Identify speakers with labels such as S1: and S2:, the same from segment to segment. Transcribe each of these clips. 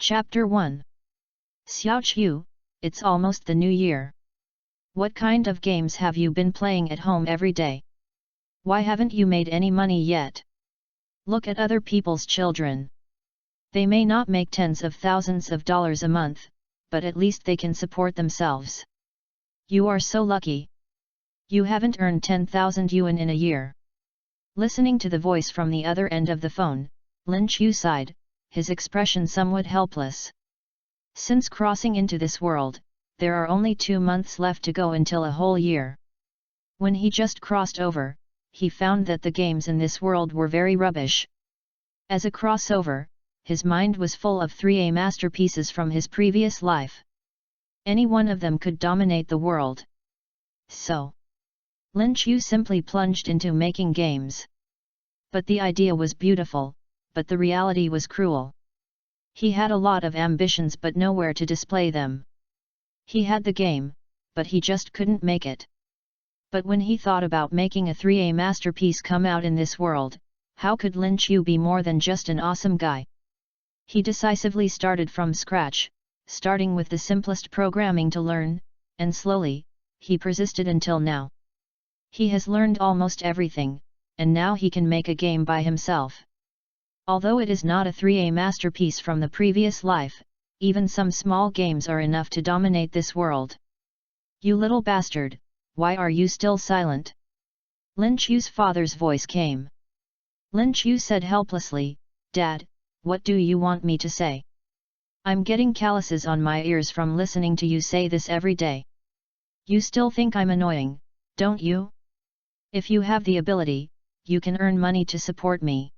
S1: Chapter 1. Xiaoqiu, it's almost the new year. What kind of games have you been playing at home every day? Why haven't you made any money yet? Look at other people's children. They may not make tens of thousands of dollars a month, but at least they can support themselves. You are so lucky. You haven't earned 10,000 yuan in a year. Listening to the voice from the other end of the phone, Lin Chu sighed, his expression somewhat helpless. Since crossing into this world, there are only 2 months left to go until a whole year. When he just crossed over, he found that the games in this world were very rubbish. As a crossover, his mind was full of 3A masterpieces from his previous life. Any one of them could dominate the world. So, Lin Chu simply plunged into making games. But the idea was beautiful, but the reality was cruel. He had a lot of ambitions but nowhere to display them. He had the game, but he just couldn't make it. But when he thought about making a 3A masterpiece come out in this world, how could Lin Chu be more than just an awesome guy? He decisively started from scratch, starting with the simplest programming to learn, and slowly, he persisted until now. He has learned almost everything, and now he can make a game by himself. Although it is not a 3A masterpiece from the previous life, even some small games are enough to dominate this world. You little bastard, why are you still silent? Lin Chu's father's voice came. Lin Chu said helplessly, Dad, what do you want me to say? I'm getting calluses on my ears from listening to you say this every day. You still think I'm annoying, don't you? If you have the ability, you can earn money to support me.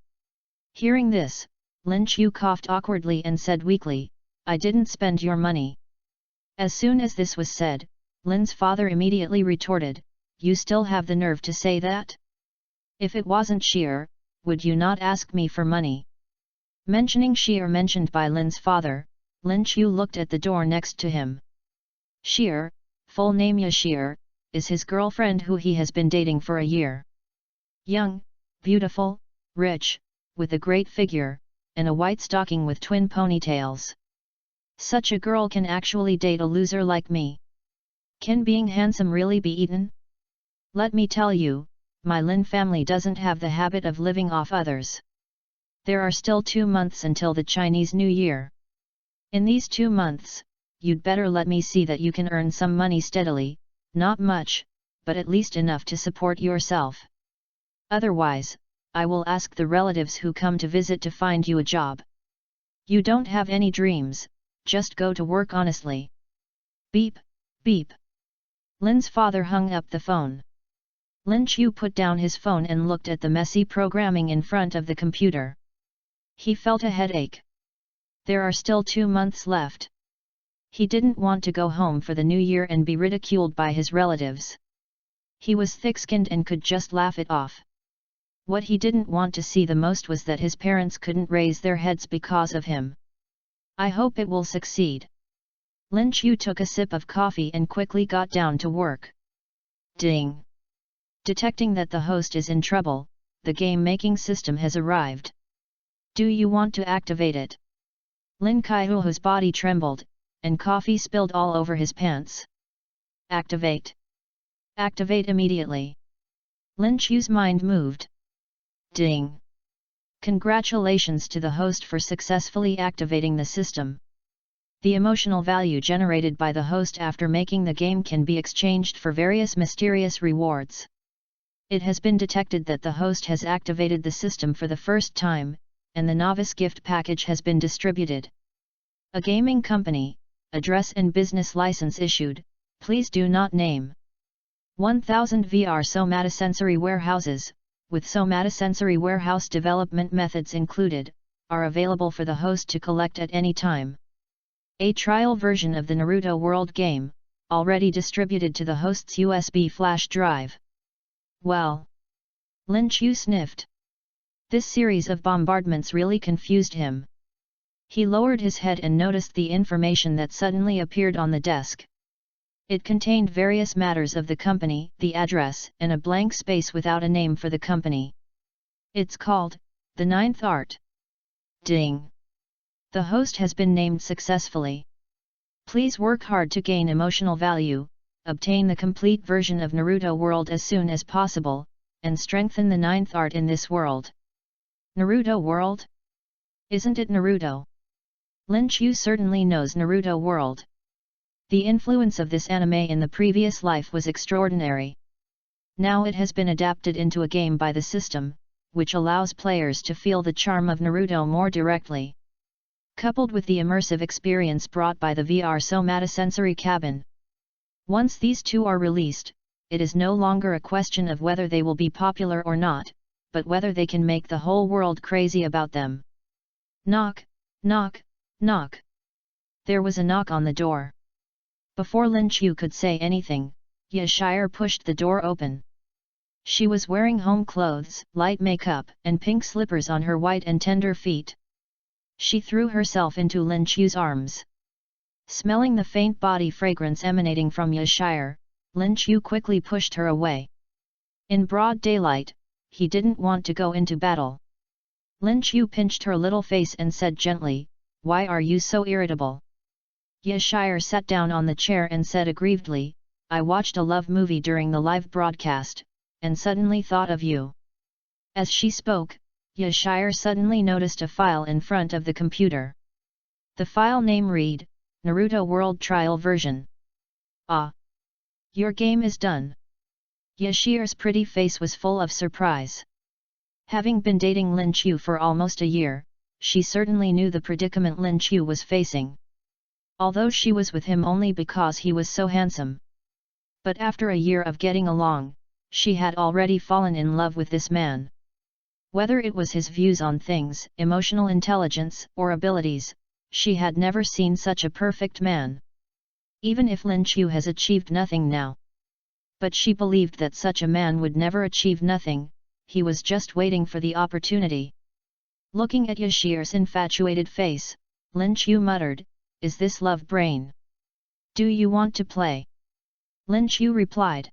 S1: Hearing this, Lin Chu coughed awkwardly and said weakly, I didn't spend your money. As soon as this was said, Lin's father immediately retorted, You still have the nerve to say that? If it wasn't sheer, would you not ask me for money? Mentioning sheer mentioned by Lin's father, Lin Chu looked at the door next to him. Sheer, full name Yashir, is his girlfriend who he has been dating for a year. Young, beautiful, rich, with a great figure, and a white stocking with twin ponytails. Such a girl can actually date a loser like me. Can being handsome really be eaten? Let me tell you, my Lin family doesn't have the habit of living off others. There are still 2 months until the Chinese New Year. In these 2 months, you'd better let me see that you can earn some money steadily, not much, but at least enough to support yourself. Otherwise, I will ask the relatives who come to visit to find you a job. You don't have any dreams, just go to work honestly. Beep, beep. Lin's father hung up the phone. Lin Chu put down his phone and looked at the messy programming in front of the computer. He felt a headache. There are still 2 months left. He didn't want to go home for the new year and be ridiculed by his relatives. He was thick-skinned and could just laugh it off. What he didn't want to see the most was that his parents couldn't raise their heads because of him. I hope it will succeed. Lin Chu took a sip of coffee and quickly got down to work. Ding! Detecting that the host is in trouble, the game-making system has arrived. Do you want to activate it? Lin Kaihuo's body trembled, and coffee spilled all over his pants. Activate! Activate immediately! Lin Chu's mind moved. Ding! Congratulations to the host for successfully activating the system. The emotional value generated by the host after making the game can be exchanged for various mysterious rewards. It has been detected that the host has activated the system for the first time, and the novice gift package has been distributed. A gaming company, address and business license issued, please do not name. 1000 VR somatosensory warehouses, with somatosensory warehouse development methods included, are available for the host to collect at any time. A trial version of the Naruto World game, already distributed to the host's USB flash drive. Well, Lin Chu sniffed. This series of bombardments really confused him. He lowered his head and noticed the information that suddenly appeared on the desk. It contained various matters of the company, the address, and a blank space without a name for the company. It's called, The Ninth Art. Ding! The host has been named successfully. Please work hard to gain emotional value, obtain the complete version of Naruto World as soon as possible, and strengthen the 9th art in this world. Naruto World? Isn't it Naruto? Lin Chu certainly knows Naruto World. The influence of this anime in the previous life was extraordinary. Now it has been adapted into a game by the system, which allows players to feel the charm of Naruto more directly. Coupled with the immersive experience brought by the VR somatosensory cabin. Once these two are released, it is no longer a question of whether they will be popular or not, but whether they can make the whole world crazy about them. Knock, knock, knock. There was a knock on the door. Before Lin Chu could say anything, Yashire pushed the door open. She was wearing home clothes, light makeup, and pink slippers on her white and tender feet. She threw herself into Lin Chu's arms. Smelling the faint body fragrance emanating from Yashire, Lin Chu quickly pushed her away. In broad daylight, he didn't want to go into battle. Lin Chu pinched her little face and said gently, "Why are you so irritable?" Yashire sat down on the chair and said aggrievedly, "I watched a love movie during the live broadcast, and suddenly thought of you." As she spoke, Yashire suddenly noticed a file in front of the computer. The file name read, Naruto World Trial Version. "Ah! Your game is done." Yashire's pretty face was full of surprise. Having been dating Lin Chu for almost a year, she certainly knew the predicament Lin Chu was facing. Although she was with him only because he was so handsome. But after a year of getting along, she had already fallen in love with this man. Whether it was his views on things, emotional intelligence, or abilities, she had never seen such a perfect man. Even if Lin Chu has achieved nothing now. But she believed that such a man would never achieve nothing, he was just waiting for the opportunity. Looking at Yashire's infatuated face, Lin Chu muttered, "Is this love brain? Do you want to play?" Lin Chu replied,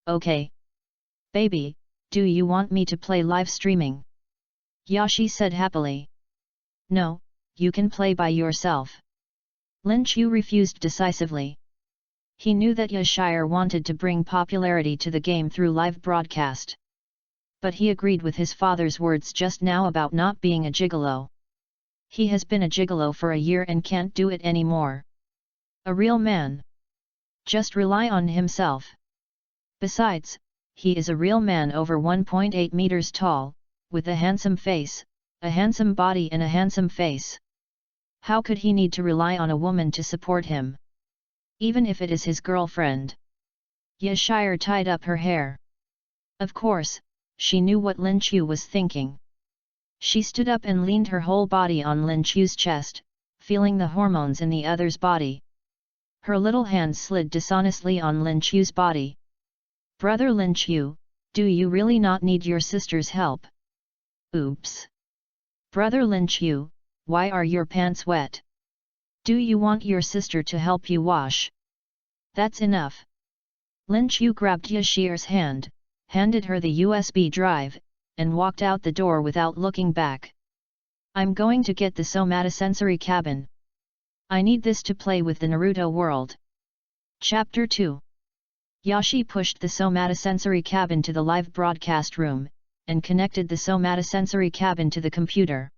S1: "Okay. Baby, do you want me to play live streaming?" Yashi said happily. "No, you can play by yourself." Lin Chu refused decisively. He knew that Yashire wanted to bring popularity to the game through live broadcast. But he agreed with his father's words just now about not being a gigolo. He has been a gigolo for a year and can't do it anymore. A real man. Just rely on himself. Besides, he is a real man over 1.8 meters tall, with a handsome face, a handsome body and a handsome face. How could he need to rely on a woman to support him? Even if it is his girlfriend. Yashire tied up her hair. Of course, she knew what Lin Chu was thinking. She stood up and leaned her whole body on Lin Chu's chest, feeling the hormones in the other's body. Her little hand slid dishonestly on Lin Chu's body. "Brother Lin Chu, do you really not need your sister's help?" "Oops. Brother Lin Chu, why are your pants wet? Do you want your sister to help you wash?" "That's enough." Lin Chu grabbed Yashire's hand, handed her the USB drive, and walked out the door without looking back. "I'm going to get the somatosensory cabin. I need this to play with the Naruto world." Chapter 2. Yashi pushed the somatosensory cabin to the live broadcast room, and connected the somatosensory cabin to the computer.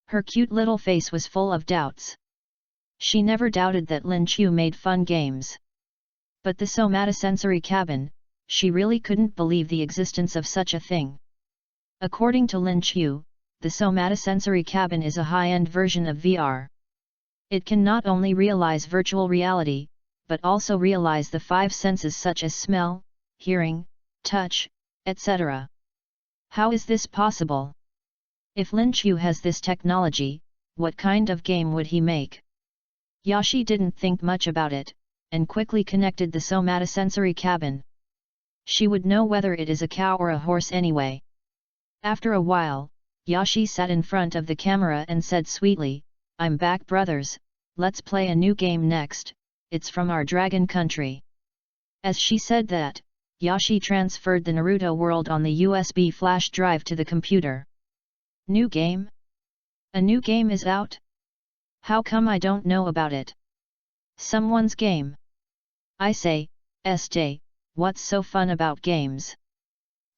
S1: Her cute little face was full of doubts. She never doubted that Lin Chu made fun games. But the somatosensory cabin, she really couldn't believe the existence of such a thing. According to Lin Chu, the somatosensory cabin is a high-end version of VR. It can not only realize virtual reality, but also realize the five senses such as smell, hearing, touch, etc. How is this possible? If Lin Chu has this technology, what kind of game would he make? Yashi didn't think much about it, and quickly connected the somatosensory cabin. She would know whether it is a cow or a horse anyway. After a while, Yashi sat in front of the camera and said sweetly, "I'm back, brothers, let's play a new game next, it's from our dragon country." As she said that, Yashi transferred the Naruto world on the USB flash drive to the computer. New game? A new game is out? How come I don't know about it? Someone's game. I say, Este, what's so fun about games?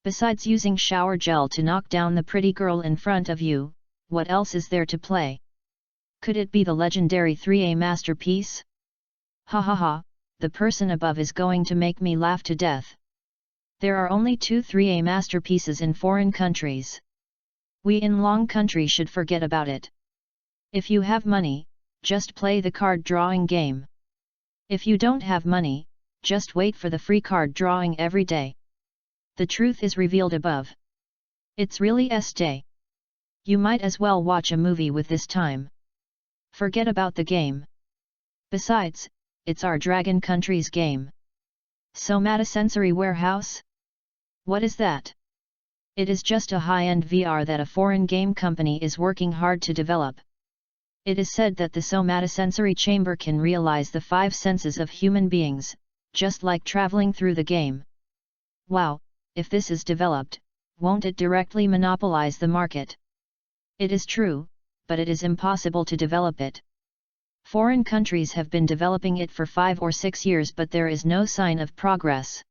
S1: Besides using shower gel to knock down the pretty girl in front of you, what else is there to play? Could it be the legendary 3A masterpiece? Ha ha ha, the person above is going to make me laugh to death. There are only 2 3A masterpieces in foreign countries. We in Long Country should forget about it. If you have money, just play the card drawing game. If you don't have money, just wait for the free card drawing every day. The truth is revealed above. It's really Este. You might as well watch a movie with this time. Forget about the game. Besides, it's our Dragon Country's game. Somatosensory Warehouse? What is that? It is just a high-end VR that a foreign game company is working hard to develop. It is said that the somatosensory chamber can realize the 5 senses of human beings, just like traveling through the game. Wow, if this is developed, won't it directly monopolize the market? It is true, but it is impossible to develop it. Foreign countries have been developing it for 5 or 6 years, but there is no sign of progress.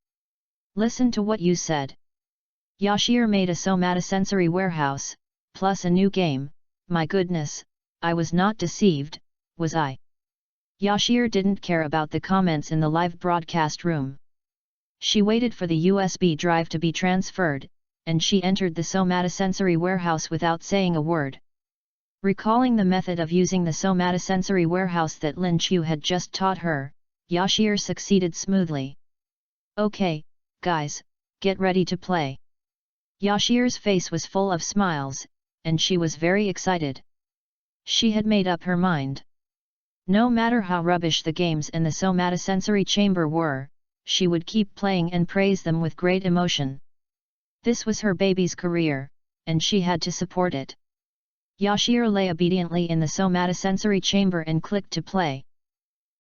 S1: Listen to what you said. Yashir made a somatosensory warehouse, plus a new game. My goodness, I was not deceived, was I? Yashir didn't care about the comments in the live broadcast room. She waited for the USB drive to be transferred, and she entered the somatosensory warehouse without saying a word. Recalling the method of using the somatosensory warehouse that Lin Chu had just taught her, Yashir succeeded smoothly. Okay, guys, get ready to play. Yashir's face was full of smiles, and she was very excited. She had made up her mind. No matter how rubbish the games and the somatosensory chamber were, she would keep playing and praise them with great emotion. This was her baby's career, and she had to support it. Yashir lay obediently in the somatosensory chamber and clicked to play.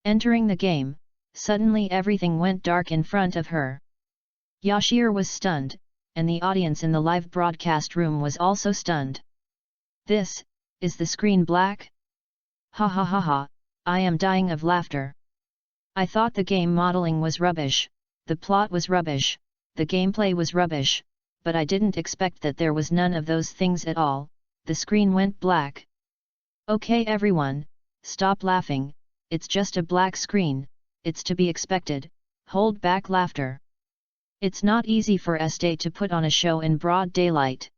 S1: Entering the game, suddenly everything went dark in front of her. Yashir was stunned, and the audience in the live broadcast room was also stunned. This, is the screen black? Ha ha ha ha, I am dying of laughter. I thought the game modeling was rubbish, the plot was rubbish, the gameplay was rubbish, but I didn't expect that there was none of those things at all. The screen went black. Okay everyone, stop laughing, it's just a black screen, it's to be expected, hold back laughter. It's not easy for Este to put on a show in broad daylight.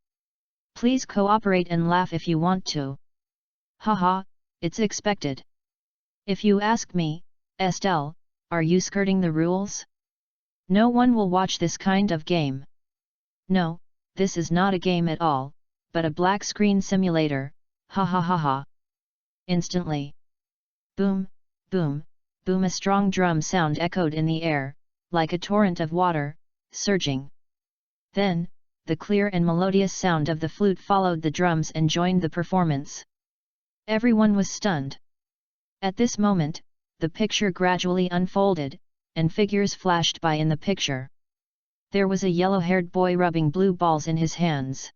S1: Please cooperate and laugh if you want to. Haha, it's expected. If you ask me, Estelle, are you skirting the rules? No one will watch this kind of game. No, this is not a game at all, but a black screen simulator, ha ha ha ha. Instantly. Boom, boom, boom, a strong drum sound echoed in the air, like a torrent of water, surging. Then, the clear and melodious sound of the flute followed the drums and joined the performance. Everyone was stunned. At this moment, the picture gradually unfolded, and figures flashed by in the picture. There was a yellow-haired boy rubbing blue balls in his hands.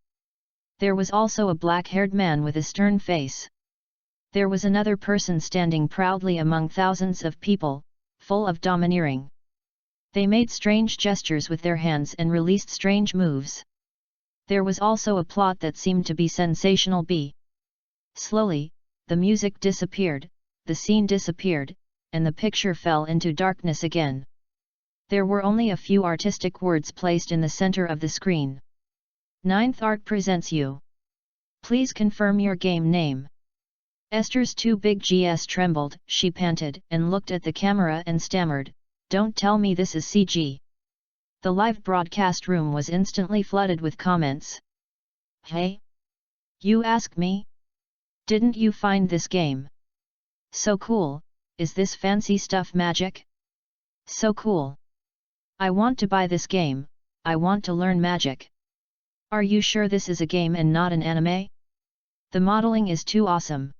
S1: There was also a black-haired man with a stern face. There was another person standing proudly among thousands of people, full of domineering. They made strange gestures with their hands and released strange moves. There was also a plot that seemed to be sensational. Slowly, the music disappeared, the scene disappeared, and the picture fell into darkness again. There were only a few artistic words placed in the center of the screen. Ninth Art presents you. Please confirm your game name. Esther's 2 big Gs trembled, she panted and looked at the camera and stammered, "Don't tell me this is CG." The live broadcast room was instantly flooded with comments. Hey? You ask me? Didn't you find this game so cool? Is this fancy stuff magic? So cool. I want to buy this game, I want to learn magic. Are you sure this is a game and not an anime? The modeling is too awesome.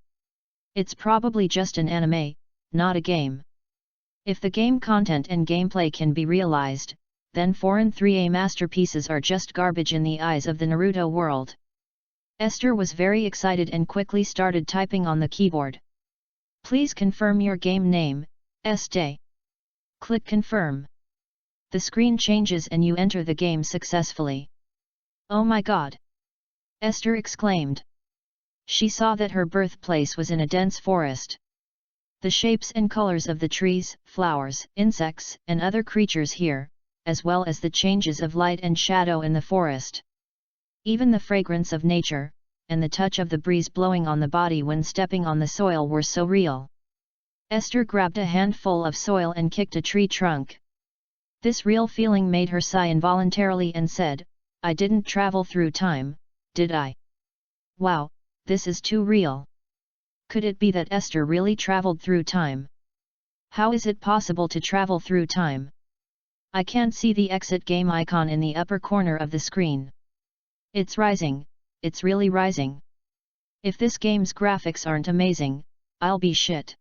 S1: It's probably just an anime, not a game. If the game content and gameplay can be realized, then foreign 3A masterpieces are just garbage in the eyes of the Naruto world. Esther was very excited and quickly started typing on the keyboard. Please confirm your game name, Estee. Click confirm. The screen changes and you enter the game successfully. Oh my god! Esther exclaimed. She saw that her birthplace was in a dense forest. The shapes and colors of the trees, flowers, insects, and other creatures here, as well as the changes of light and shadow in the forest. Even the fragrance of nature, and the touch of the breeze blowing on the body when stepping on the soil were so real. Esther grabbed a handful of soil and kicked a tree trunk. This real feeling made her sigh involuntarily and said, I didn't travel through time, did I? Wow, this is too real. Could it be that Esther really traveled through time? How is it possible to travel through time? I can't see the exit game icon in the upper corner of the screen. It's rising, it's really rising. If this game's graphics aren't amazing, I'll be shit.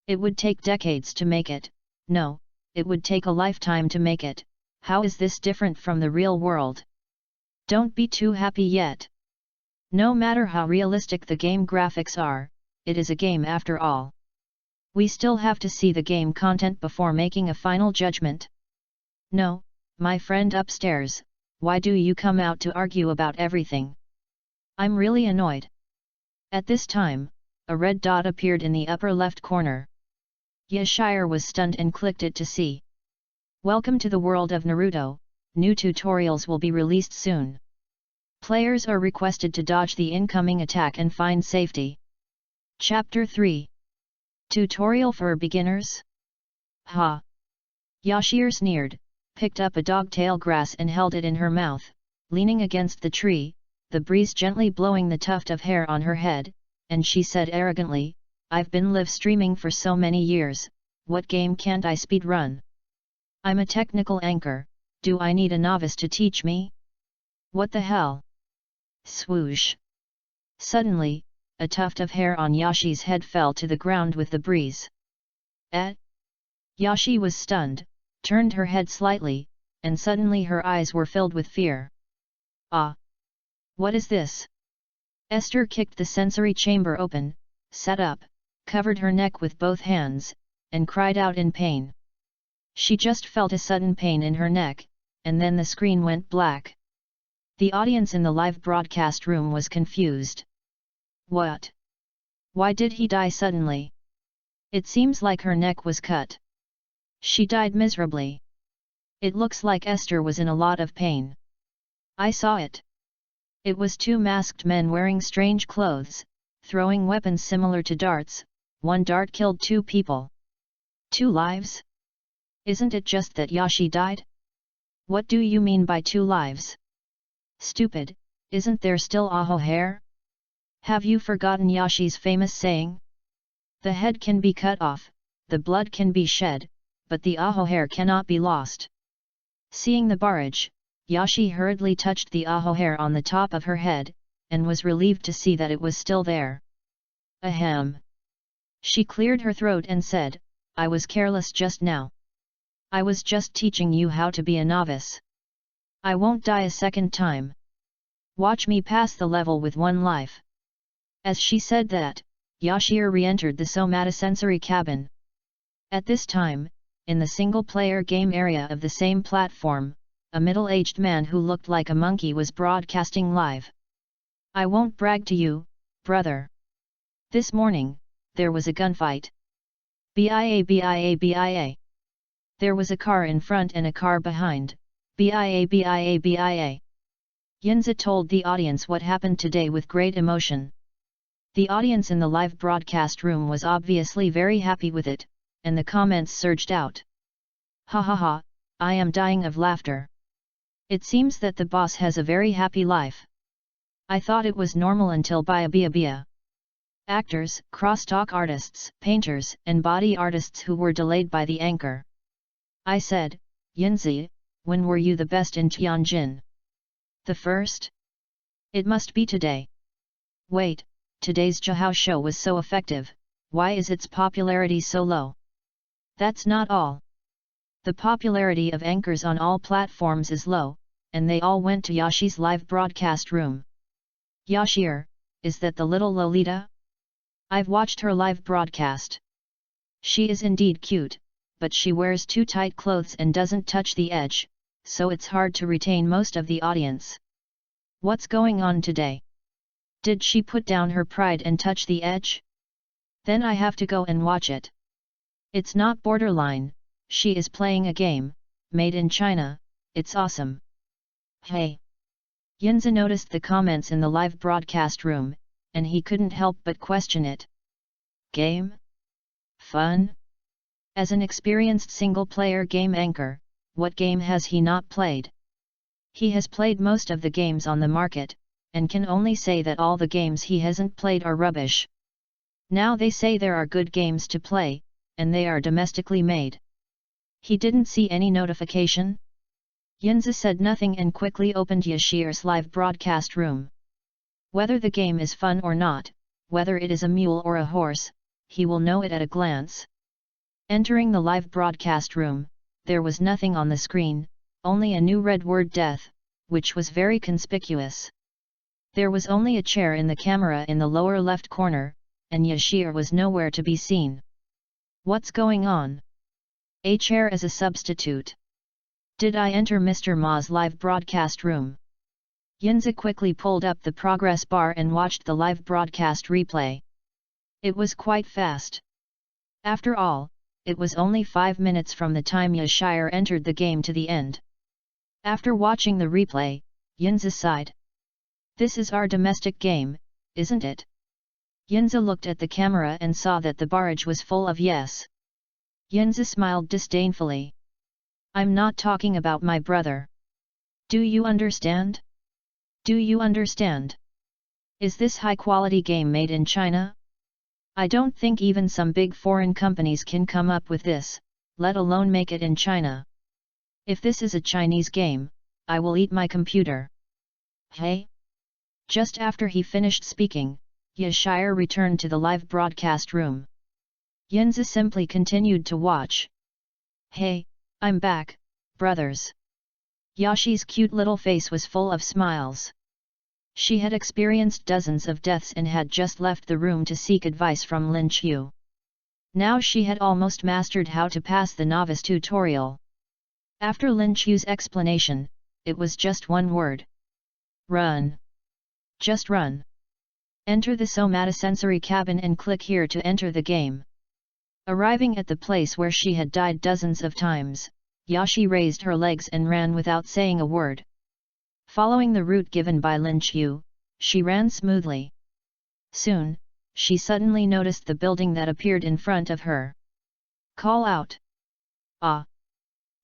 S1: It would take decades to make it, no, it would take a lifetime to make it. How is this different from the real world? Don't be too happy yet. No matter how realistic the game graphics are, it is a game after all. We still have to see the game content before making a final judgment. No, my friend upstairs, why do you come out to argue about everything? I'm really annoyed. At this time, a red dot appeared in the upper left corner. Yashir was stunned and clicked it to see. Welcome to the world of Naruto, new tutorials will be released soon. Players are requested to dodge the incoming attack and find safety. Chapter 3. Tutorial for beginners? Ha! Yashir sneered, picked up a dogtail grass and held it in her mouth, leaning against the tree, the breeze gently blowing the tuft of hair on her head, and she said arrogantly, I've been live streaming for so many years, what game can't I speedrun? I'm a technical anchor, do I need a novice to teach me? What the hell? Swoosh! Suddenly, a tuft of hair on Yashi's head fell to the ground with the breeze. Yashi was stunned, turned her head slightly, and suddenly her eyes were filled with fear. Ah! What is this? Esther kicked the sensory chamber open, sat up, covered her neck with both hands, and cried out in pain. She just felt a sudden pain in her neck, and then the screen went black. The audience in the live broadcast room was confused. What? Why did he die suddenly? It seems like her neck was cut. She died miserably. It looks like Esther was in a lot of pain. I saw it. It was two masked men wearing strange clothes, throwing weapons similar to darts. One dart killed 2 people. 2 lives? Isn't it just that Yashi died? What do you mean by 2 lives? Stupid, isn't there still Aho hair? Have you forgotten Yashi's famous saying? The head can be cut off, the blood can be shed, but the Aho hair cannot be lost. Seeing the barrage, Yashi hurriedly touched the Aho hair on the top of her head, and was relieved to see that it was still there. Ahem. She cleared her throat and said, I was careless just now. I was just teaching you how to be a novice. I won't die a second time. Watch me pass the level with 1 life. As she said that, Yashir re-entered the somatosensory cabin. At this time, in the single-player game area of the same platform, a middle-aged man who looked like a monkey was broadcasting live. I won't brag to you, brother. This morning, there was a gunfight. BIA. There was a car in front and a car behind. BIA. Yinza told the audience what happened today with great emotion. The audience in the live broadcast room was obviously very happy with it, and the comments surged out. Ha ha ha, I am dying of laughter. It seems that the boss has a very happy life. I thought it was normal until Bia. Actors, crosstalk artists, painters, and body artists who were delayed by the anchor. I said, Yinzi, when were you the best in Tianjin? The first? It must be today. Wait, today's Zhihao show was so effective, why is its popularity so low? That's not all. The popularity of anchors on all platforms is low, and they all went to Yashi's live broadcast room. Yashir, is that the little Lolita? I've watched her live broadcast. She is indeed cute, but she wears too tight clothes and doesn't touch the edge, so it's hard to retain most of the audience. What's going on today? Did she put down her pride and touch the edge? Then I have to go and watch it. It's not borderline, she is playing a game, made in China, it's awesome. Hey! Yinzi noticed the comments in the live broadcast room, and he couldn't help but question it. Game? Fun? As an experienced single-player game anchor, what game has he not played? He has played most of the games on the market, and can only say that all the games he hasn't played are rubbish. Now they say there are good games to play, and they are domestically made. He didn't see any notification? Yinzi said nothing and quickly opened Yashir's live broadcast room. Whether the game is fun or not, whether it is a mule or a horse, he will know it at a glance. Entering the live broadcast room, there was nothing on the screen, only a new red word death, which was very conspicuous. There was only a chair in the camera in the lower left corner, and Yashir was nowhere to be seen. What's going on? A chair as a substitute. Did I enter Mr. Ma's live broadcast room? Yinzi quickly pulled up the progress bar and watched the live broadcast replay. It was quite fast. After all, it was only 5 minutes from the time Yashir entered the game to the end. After watching the replay, Yinzi sighed. This is our domestic game, isn't it? Yinzi looked at the camera and saw that the barrage was full of yes. Yinzi smiled disdainfully. I'm not talking about my brother. Do you understand? Do you understand? Is this high-quality game made in China? I don't think even some big foreign companies can come up with this, let alone make it in China. If this is a Chinese game, I will eat my computer. Hey? Just after he finished speaking, Yashir returned to the live broadcast room. Yinzi simply continued to watch. Hey, I'm back, brothers. Yashi's cute little face was full of smiles. She had experienced dozens of deaths and had just left the room to seek advice from Lin Qiu. Now she had almost mastered how to pass the novice tutorial. After Lin Qiu's explanation, it was just one word. Run. Just run. Enter the somatosensory cabin and click here to enter the game. Arriving at the place where she had died dozens of times, Yashi raised her legs and ran without saying a word. Following the route given by Lin Qiu, she ran smoothly. Soon, she suddenly noticed the building that appeared in front of her. Call out! Ah!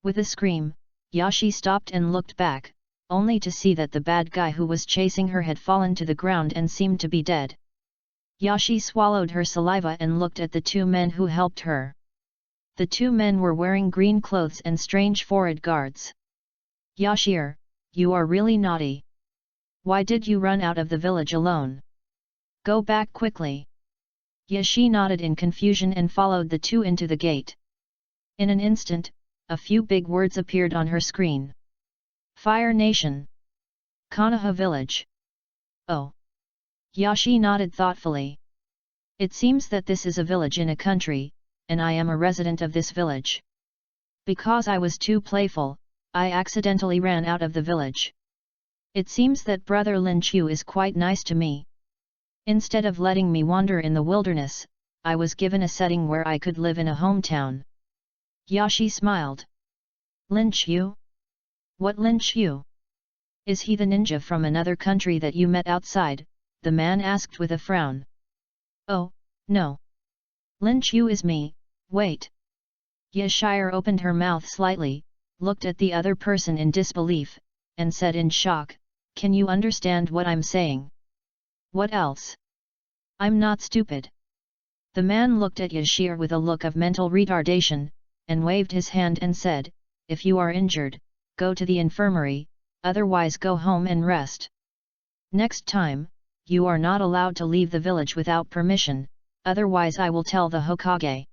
S1: With a scream, Yashi stopped and looked back, only to see that the bad guy who was chasing her had fallen to the ground and seemed to be dead. Yashi swallowed her saliva and looked at the two men who helped her. The two men were wearing green clothes and strange forehead guards. Yashir, you are really naughty. Why did you run out of the village alone? Go back quickly. Yashi nodded in confusion and followed the two into the gate. In an instant, a few big words appeared on her screen. Fire Nation. Konoha Village. Oh. Yashi nodded thoughtfully. It seems that this is a village in a country, and I am a resident of this village. Because I was too playful, I accidentally ran out of the village. It seems that brother Lin Qiu is quite nice to me. Instead of letting me wander in the wilderness, I was given a setting where I could live in a hometown. Yashi smiled. Lin Qiu? What Lin Qiu? Is he the ninja from another country that you met outside? The man asked with a frown. Oh, no. Lin Qiu is me, wait. Yashir opened her mouth slightly, looked at the other person in disbelief, and said in shock, can you understand what I'm saying? What else? I'm not stupid. The man looked at Yashir with a look of mental retardation, and waved his hand and said, if you are injured, go to the infirmary, otherwise go home and rest. Next time, you are not allowed to leave the village without permission, otherwise I will tell the Hokage.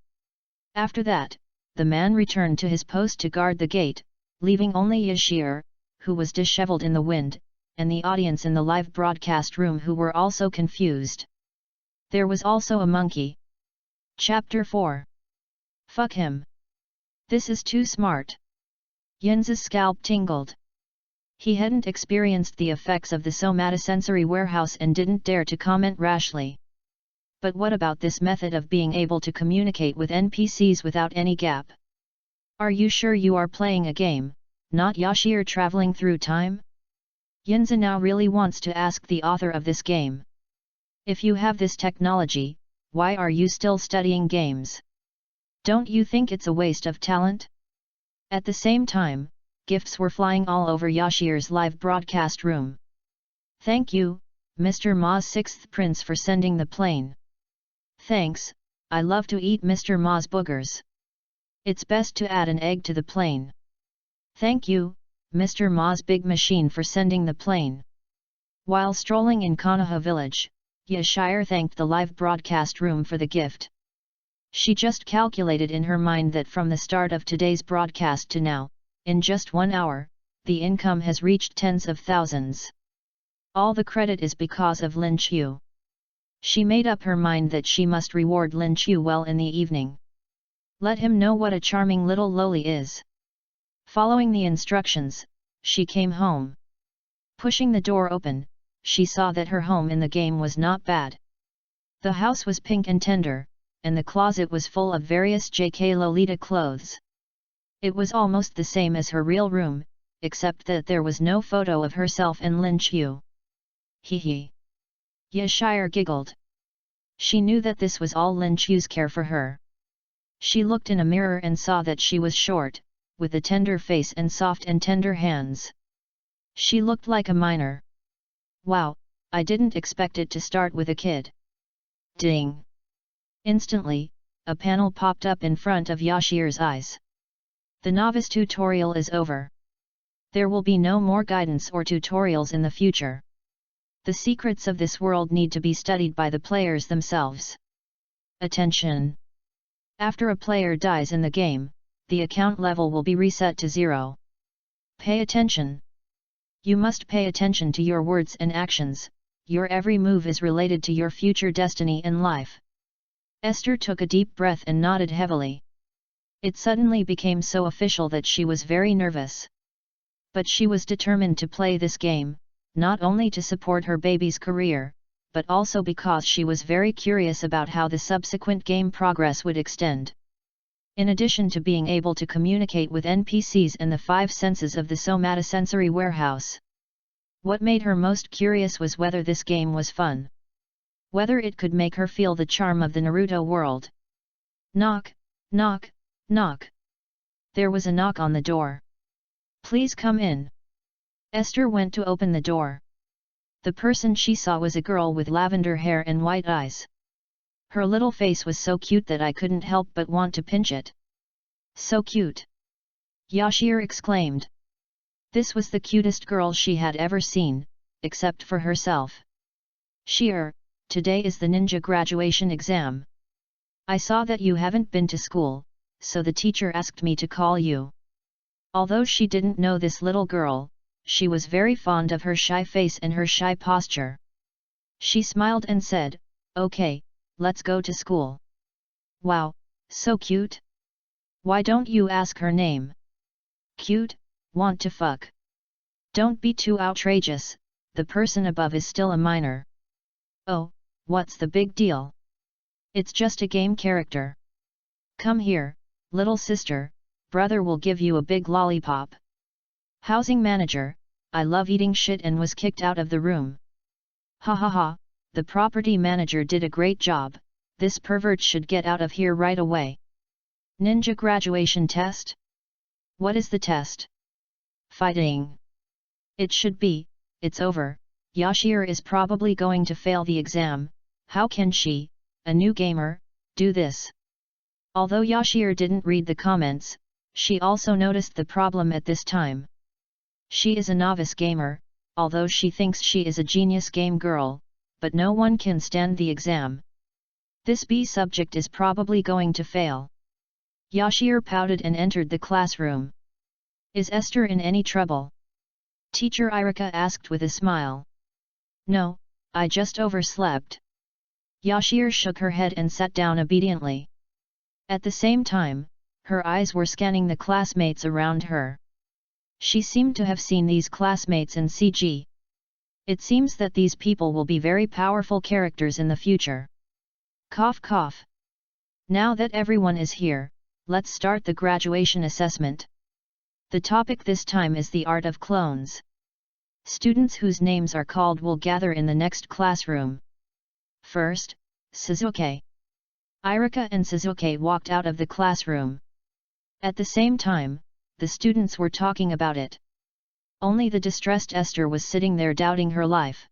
S1: After that, the man returned to his post to guard the gate, leaving only Yashir, who was disheveled in the wind, and the audience in the live broadcast room who were also confused. There was also a monkey. Chapter 4. Fuck him. This is too smart. Yin's scalp tingled. He hadn't experienced the effects of the somatosensory warehouse and didn't dare to comment rashly. But what about this method of being able to communicate with NPCs without any gap? Are you sure you are playing a game, not Yashir traveling through time? Yinza now really wants to ask the author of this game. If you have this technology, why are you still studying games? Don't you think it's a waste of talent? At the same time, gifts were flying all over Yashir's live broadcast room. Thank you, Mr. Ma's sixth prince, for sending the plane. Thanks, I love to eat Mr. Ma's boogers. It's best to add an egg to the plane. Thank you, Mr. Ma's big machine, for sending the plane. While strolling in Konoha village, Yashir thanked the live broadcast room for the gift. She just calculated in her mind that from the start of today's broadcast to now, in just 1 hour, the income has reached tens of thousands. All the credit is because of Lin Chu. She made up her mind that she must reward Lin Chu well in the evening. Let him know what a charming little loli is. Following the instructions, she came home. Pushing the door open, she saw that her home in the game was not bad. The house was pink and tender, and the closet was full of various JK Lolita clothes. It was almost the same as her real room, except that there was no photo of herself and Lin Chu. Hee hee. Yashir giggled. She knew that this was all Lin Chu's care for her. She looked in a mirror and saw that she was short, with a tender face and soft and tender hands. She looked like a minor. Wow, I didn't expect it to start with a kid. Ding! Instantly, a panel popped up in front of Yashir's eyes. The novice tutorial is over. There will be no more guidance or tutorials in the future. The secrets of this world need to be studied by the players themselves. Attention! After a player dies in the game, the account level will be reset to 0. Pay attention! You must pay attention to your words and actions. Your every move is related to your future destiny in life. Esther took a deep breath and nodded heavily. It suddenly became so official that she was very nervous. But she was determined to play this game, not only to support her baby's career, but also because she was very curious about how the subsequent game progress would extend. In addition to being able to communicate with NPCs and the 5 senses of the somatosensory warehouse, what made her most curious was whether this game was fun. Whether it could make her feel the charm of the Naruto world. Knock, knock, knock. There was a knock on the door. Please come in. Esther went to open the door. The person she saw was a girl with lavender hair and white eyes. Her little face was so cute that I couldn't help but want to pinch it. So cute! Yashir exclaimed. This was the cutest girl she had ever seen, except for herself. Shir, today is the ninja graduation exam. I saw that you haven't been to school, so the teacher asked me to call you. Although she didn't know this little girl, she was very fond of her shy face and her shy posture. She smiled and said, "Okay, let's go to school." Wow, so cute! Why don't you ask her name? Cute, want to fuck. Don't be too outrageous, the person above is still a minor. Oh, what's the big deal? It's just a game character. Come here, little sister, brother will give you a big lollipop. Housing manager, I love eating shit, and was kicked out of the room. Ha ha ha, the property manager did a great job, this pervert should get out of here right away. Ninja graduation test? What is the test? Fighting. It should be, it's over, Yashir is probably going to fail the exam, how can she, a new gamer, do this? Although Yashir didn't read the comments, she also noticed the problem at this time. She is a novice gamer, although she thinks she is a genius game girl, but no one can stand the exam. This B subject is probably going to fail. Yashir pouted and entered the classroom. Is Esther in any trouble? Teacher Irika asked with a smile. No, I just overslept. Yashir shook her head and sat down obediently. At the same time, her eyes were scanning the classmates around her. She seemed to have seen these classmates in CG. It seems that these people will be very powerful characters in the future. Cough cough. Now that everyone is here, let's start the graduation assessment. The topic this time is the art of clones. Students whose names are called will gather in the next classroom. First, Suzuki. Irika and Suzuki walked out of the classroom. At the same time, the students were talking about it. Only the distressed Esther was sitting there doubting her life.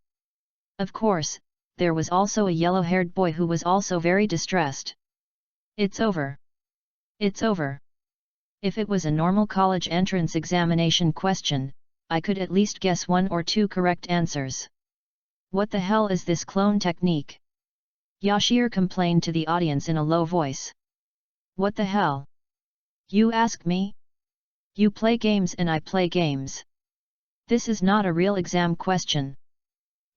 S1: Of course, there was also a yellow-haired boy who was also very distressed. It's over. It's over. If it was a normal college entrance examination question, I could at least guess 1 or 2 correct answers. What the hell is this clone technique? Yashir complained to the audience in a low voice. What the hell? You ask me? You play games and I play games. This is not a real exam question.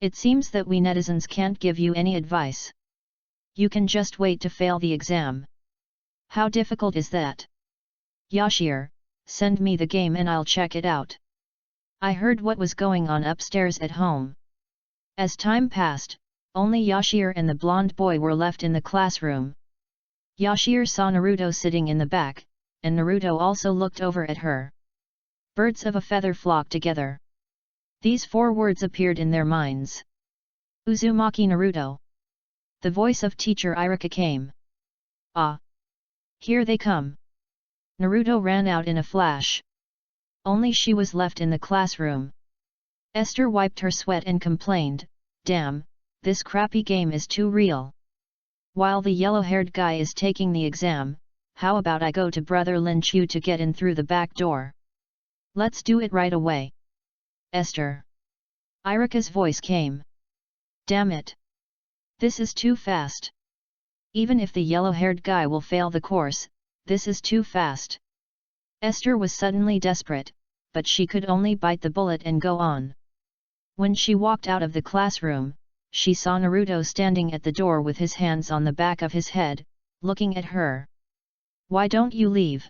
S1: It seems that we netizens can't give you any advice. You can just wait to fail the exam. How difficult is that? Yashir, send me the game and I'll check it out. I heard what was going on upstairs at home. As time passed, only Yashir and the blonde boy were left in the classroom. Yashir saw Naruto sitting in the back, and Naruto also looked over at her. Birds of a feather flock together. These 4 words appeared in their minds. Uzumaki Naruto. The voice of teacher Irika came. Ah! Here they come. Naruto ran out in a flash. Only she was left in the classroom. Esther wiped her sweat and complained, damn, this crappy game is too real. While the yellow-haired guy is taking the exam, how about I go to Brother Lin Chu to get in through the back door? Let's do it right away. Esther. Irika's voice came. Damn it. This is too fast. Even if the yellow-haired guy will fail the course, this is too fast. Esther was suddenly desperate, but she could only bite the bullet and go on. When she walked out of the classroom, she saw Naruto standing at the door with his hands on the back of his head, looking at her. Why don't you leave?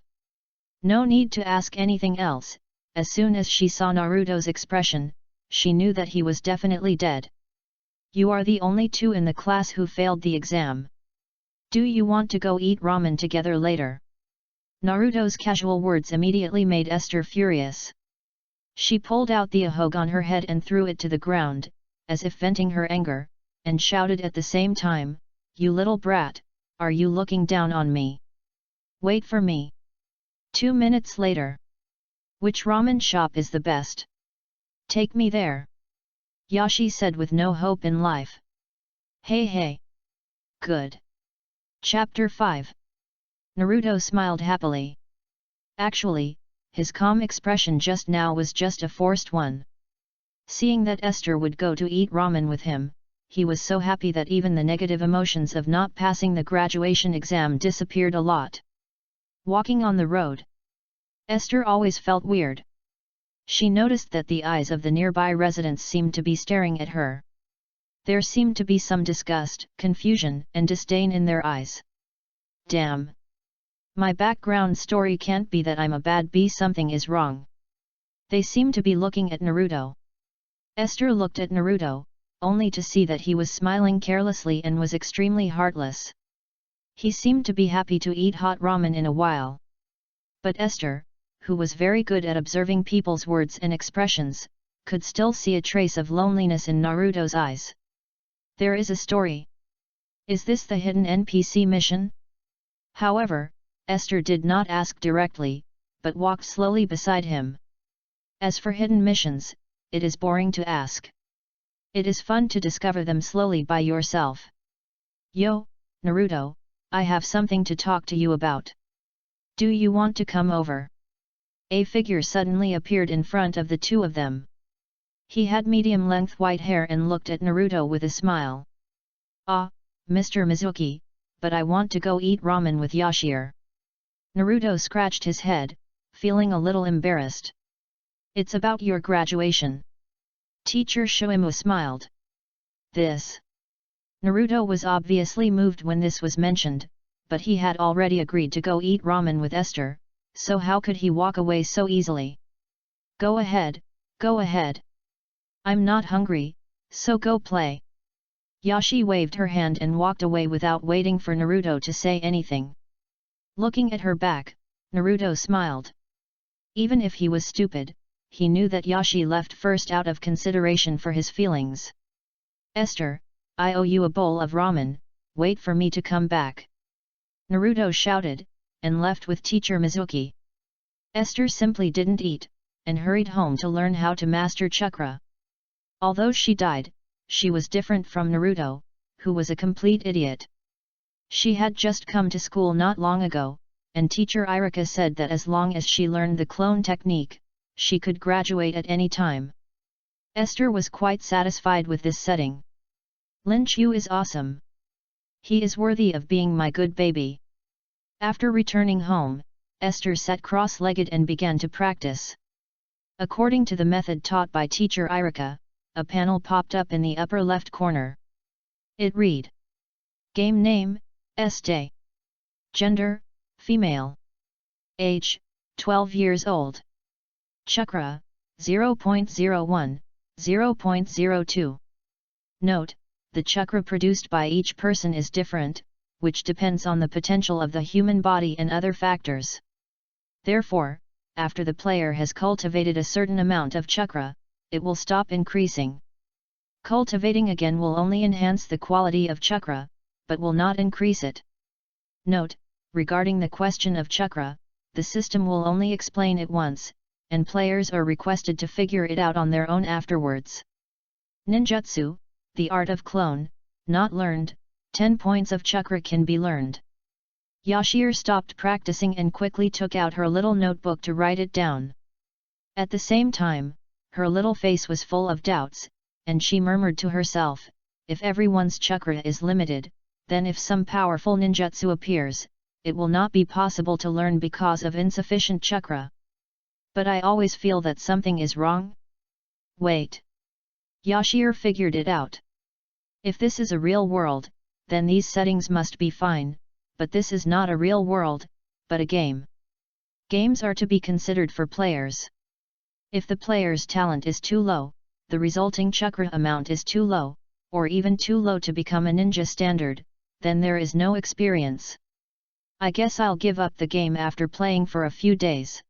S1: No need to ask anything else. As soon as she saw Naruto's expression, she knew that he was definitely dead. You are the only 2 in the class who failed the exam. Do you want to go eat ramen together later? Naruto's casual words immediately made Esther furious. She pulled out the ahogue on her head and threw it to the ground, as if venting her anger, and shouted at the same time, You little brat, are you looking down on me? Wait for me. 2 minutes later. Which ramen shop is the best? Take me there. Yashi said with no hope in life. Hey hey. Good. Chapter 5. Naruto smiled happily. Actually, his calm expression just now was just a forced one. Seeing that Esther would go to eat ramen with him, he was so happy that even the negative emotions of not passing the graduation exam disappeared a lot. Walking on the road, Esther always felt weird. She noticed that the eyes of the nearby residents seemed to be staring at her. There seemed to be some disgust, confusion, and disdain in their eyes. Damn! My background story can't be that I'm a bad bee, something is wrong. They seem to be looking at Naruto. Esther looked at Naruto, only to see that he was smiling carelessly and was extremely heartless. He seemed to be happy to eat hot ramen in a while. But Esther, who was very good at observing people's words and expressions, could still see a trace of loneliness in Naruto's eyes. There is a story. Is this the hidden NPC mission? However, Esther did not ask directly, but walked slowly beside him. As for hidden missions, it is boring to ask. It is fun to discover them slowly by yourself. Yo, Naruto, I have something to talk to you about. Do you want to come over? A figure suddenly appeared in front of the 2 of them. He had medium-length white hair and looked at Naruto with a smile. Ah, Mr. Mizuki, but I want to go eat ramen with Yashir. Naruto scratched his head, feeling a little embarrassed. It's about your graduation. Teacher Shoimu smiled. This. Naruto was obviously moved when this was mentioned, but he had already agreed to go eat ramen with Esther, so how could he walk away so easily? Go ahead, go ahead. I'm not hungry, so go play. Yashi waved her hand and walked away without waiting for Naruto to say anything. Looking at her back, Naruto smiled. Even if he was stupid, he knew that Yashi left first out of consideration for his feelings. Esther, I owe you a bowl of ramen, wait for me to come back. Naruto shouted, and left with teacher Mizuki. Esther simply didn't eat, and hurried home to learn how to master chakra. Although she died, she was different from Naruto, who was a complete idiot. She had just come to school not long ago, and teacher Irika said that as long as she learned the clone technique, she could graduate at any time. Esther was quite satisfied with this setting. Lin Chu is awesome. He is worthy of being my good baby. After returning home, Esther sat cross-legged and began to practice. According to the method taught by teacher Irika, a panel popped up in the upper left corner. It read: Game name, Este. Gender, female. Age, 12 years old. Chakra, 0.01, 0.02. Note, the chakra produced by each person is different, which depends on the potential of the human body and other factors. Therefore, after the player has cultivated a certain amount of chakra, it will stop increasing. Cultivating again will only enhance the quality of chakra, but will not increase it. Note, regarding the question of chakra, the system will only explain it once, and players are requested to figure it out on their own afterwards. Ninjutsu, the art of clone, not learned, 10 points of chakra can be learned. Yashir stopped practicing and quickly took out her little notebook to write it down. At the same time, her little face was full of doubts, and she murmured to herself, if everyone's chakra is limited, then if some powerful ninjutsu appears, it will not be possible to learn because of insufficient chakra. But I always feel that something is wrong? Wait. Yashir figured it out. If this is a real world, then these settings must be fine, but this is not a real world, but a game. Games are to be considered for players. If the player's talent is too low, the resulting chakra amount is too low, or even too low to become a ninja standard, then there is no experience. I guess I'll give up the game after playing for a few days.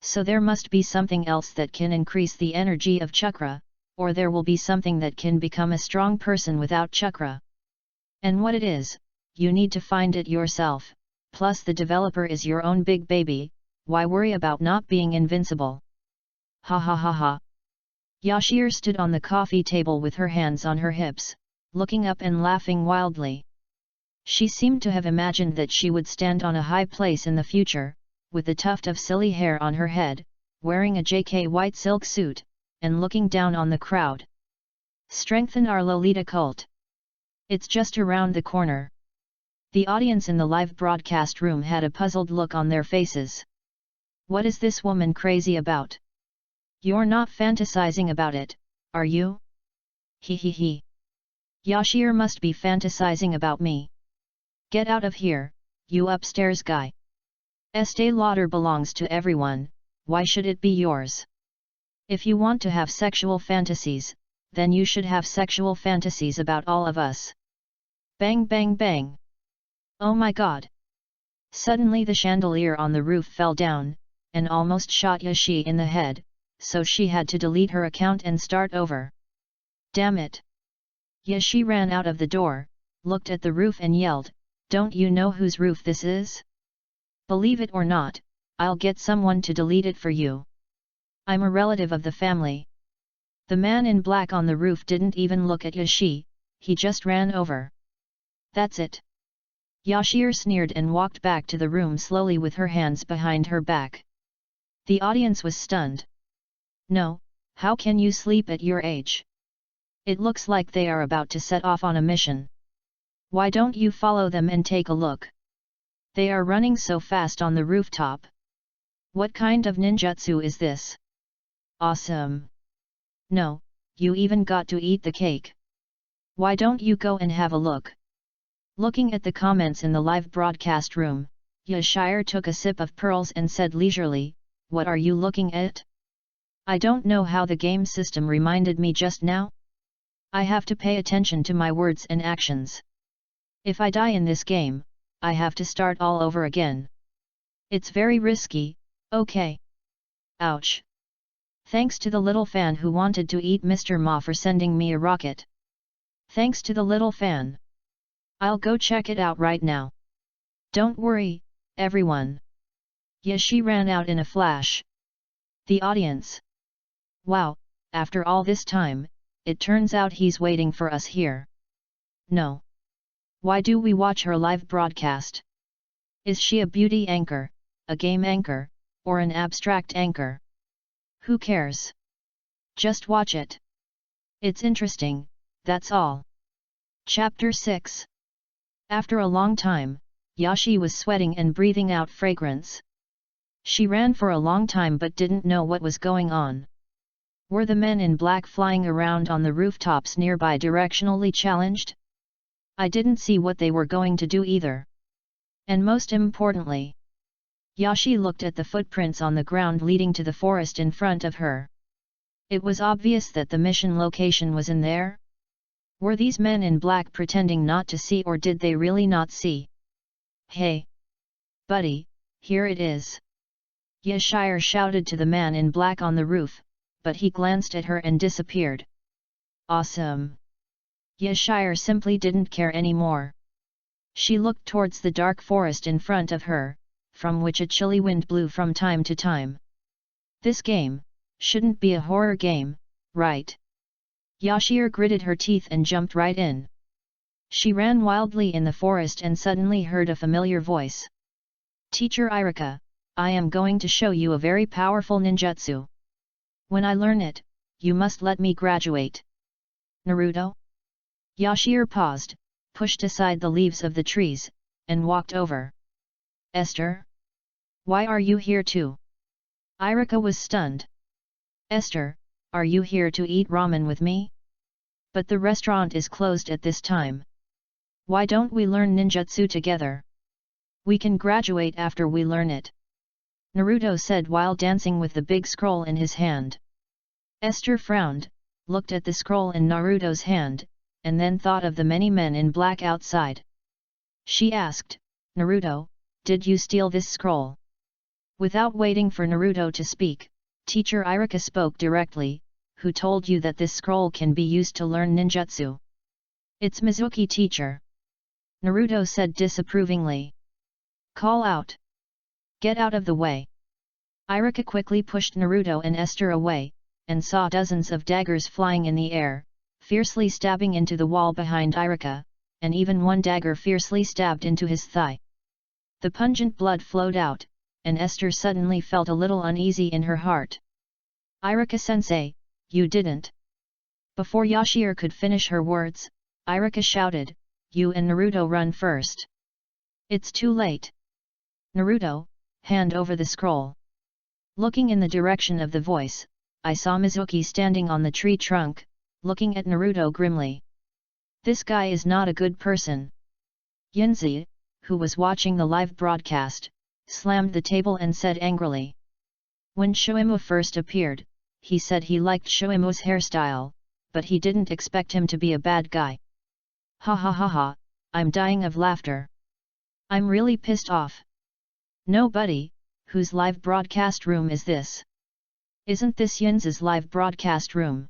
S1: So there must be something else that can increase the energy of chakra, or there will be something that can become a strong person without chakra. And what it is, you need to find it yourself, plus the developer is your own big baby, why worry about not being invincible? Ha ha ha ha. Yashir stood on the coffee table with her hands on her hips, looking up and laughing wildly. She seemed to have imagined that she would stand on a high place in the future, with a tuft of silly hair on her head, wearing a JK white silk suit, and looking down on the crowd. Strengthen our Lolita cult. It's just around the corner. The audience in the live broadcast room had a puzzled look on their faces. What is this woman crazy about? You're not fantasizing about it, are you? He he he. Yashir must be fantasizing about me. Get out of here, you upstairs guy. Estee Lauder belongs to everyone, why should it be yours? If you want to have sexual fantasies, then you should have sexual fantasies about all of us. Bang bang bang. Oh my god. Suddenly the chandelier on the roof fell down, and almost shot Yashi in the head, so she had to delete her account and start over. Damn it. Yashi ran out of the door, looked at the roof and yelled, don't you know whose roof this is? Believe it or not, I'll get someone to delete it for you. I'm a relative of the family. The man in black on the roof didn't even look at Yashi, he just ran over. That's it. Yashir sneered and walked back to the room slowly with her hands behind her back. The audience was stunned. No, how can you sleep at your age? It looks like they are about to set off on a mission. Why don't you follow them and take a look? They are running so fast on the rooftop. What kind of ninjutsu is this? Awesome. No, you even got to eat the cake. Why don't you go and have a look? Looking at the comments in the live broadcast room, Yashir took a sip of pearls and said leisurely, "What are you looking at? I don't know how the game system reminded me just now. I have to pay attention to my words and actions. If I die in this game, I have to start all over again. It's very risky, okay? Ouch. Thanks to the little fan who wanted to eat Mr. Ma for sending me a rocket. Thanks to the little fan. I'll go check it out right now. Don't worry, everyone." Yashi ran out in a flash. The audience. Wow, after all this time, it turns out he's waiting for us here. No. Why do we watch her live broadcast? Is she a beauty anchor, a game anchor, or an abstract anchor? Who cares? Just watch it. It's interesting, that's all. Chapter 6. After a long time, Yashi was sweating and breathing out fragrance. She ran for a long time but didn't know what was going on. Were the men in black flying around on the rooftops nearby directionally challenged? I didn't see what they were going to do either. And most importantly, Yashi looked at the footprints on the ground leading to the forest in front of her. It was obvious that the mission location was in there. Were these men in black pretending not to see, or did they really not see? "Hey! Buddy, here it is!" Yashir shouted to the man in black on the roof, but he glanced at her and disappeared. Awesome! Yashir simply didn't care anymore. She looked towards the dark forest in front of her, from which a chilly wind blew from time to time. This game shouldn't be a horror game, right? Yashir gritted her teeth and jumped right in. She ran wildly in the forest and suddenly heard a familiar voice. "Teacher Irika, I am going to show you a very powerful ninjutsu. When I learn it, you must let me graduate." "Naruto?" Yashir paused, pushed aside the leaves of the trees, and walked over. "Esther? Why are you here too?" Irika was stunned. "Esther, are you here to eat ramen with me? But the restaurant is closed at this time. Why don't we learn ninjutsu together? We can graduate after we learn it," Naruto said while dancing with the big scroll in his hand. Esther frowned, looked at the scroll in Naruto's hand, and then thought of the many men in black outside. She asked, "Naruto, did you steal this scroll?" Without waiting for Naruto to speak, Teacher Irika spoke directly, "Who told you that this scroll can be used to learn ninjutsu?" "It's Mizuki, teacher," Naruto said disapprovingly. "Call out. Get out of the way." Irika quickly pushed Naruto and Esther away, and saw dozens of daggers flying in the air, fiercely stabbing into the wall behind Irika, and even one dagger fiercely stabbed into his thigh. The pungent blood flowed out, and Esther suddenly felt a little uneasy in her heart. "Irika-sensei, you didn't." Before Yashir could finish her words, Irika shouted, "You and Naruto run first. It's too late. Naruto, hand over the scroll." Looking in the direction of the voice, I saw Mizuki standing on the tree trunk, looking at Naruto grimly. This guy is not a good person. Yunzi, who was watching the live broadcast, slammed the table and said angrily. When Shoimu first appeared, he said he liked Shoimu's hairstyle, but he didn't expect him to be a bad guy. Ha ha ha ha, I'm dying of laughter. I'm really pissed off. Nobody, whose live broadcast room is this? Isn't this Yunzi's live broadcast room?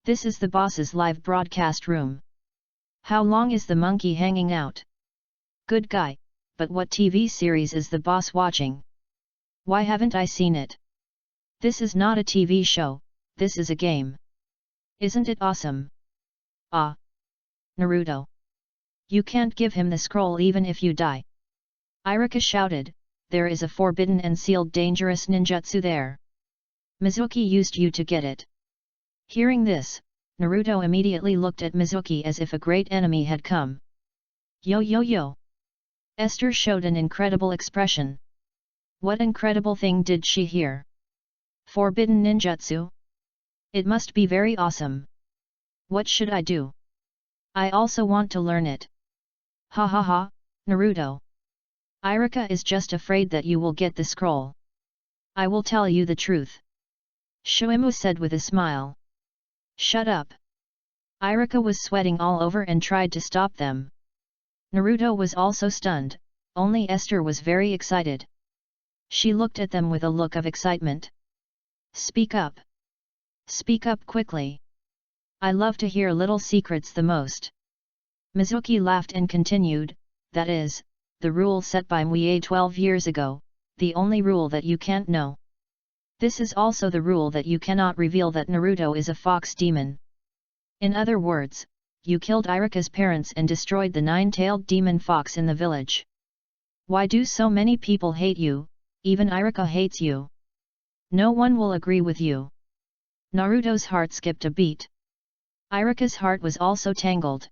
S1: This is the boss's live broadcast room. How long is the monkey hanging out? Good guy, but what TV series is the boss watching? Why haven't I seen it? This is not a TV show, this is a game. Isn't it awesome? Ah! Naruto! You can't give him the scroll even if you die. Irika shouted, there is a forbidden and sealed dangerous ninjutsu there. Mizuki used you to get it. Hearing this, Naruto immediately looked at Mizuki as if a great enemy had come. Yo yo yo! Esther showed an incredible expression. What incredible thing did she hear? Forbidden ninjutsu? It must be very awesome. What should I do? I also want to learn it. Ha ha ha, Naruto. Iruka is just afraid that you will get the scroll. I will tell you the truth. Shuimu said with a smile. Shut up. Iruka was sweating all over and tried to stop them. Naruto was also stunned, only Esther was very excited. She looked at them with a look of excitement. Speak up. Speak up quickly. I love to hear little secrets the most. Mizuki laughed and continued, that is, the rule set by Mie 12 years ago, the only rule that you can't know. This is also the rule that you cannot reveal that Naruto is a fox demon. In other words, you killed Iruka's parents and destroyed the nine-tailed demon fox in the village. Why do so many people hate you? Even Iruka hates you. No one will agree with you. Naruto's heart skipped a beat. Iruka's heart was also tangled.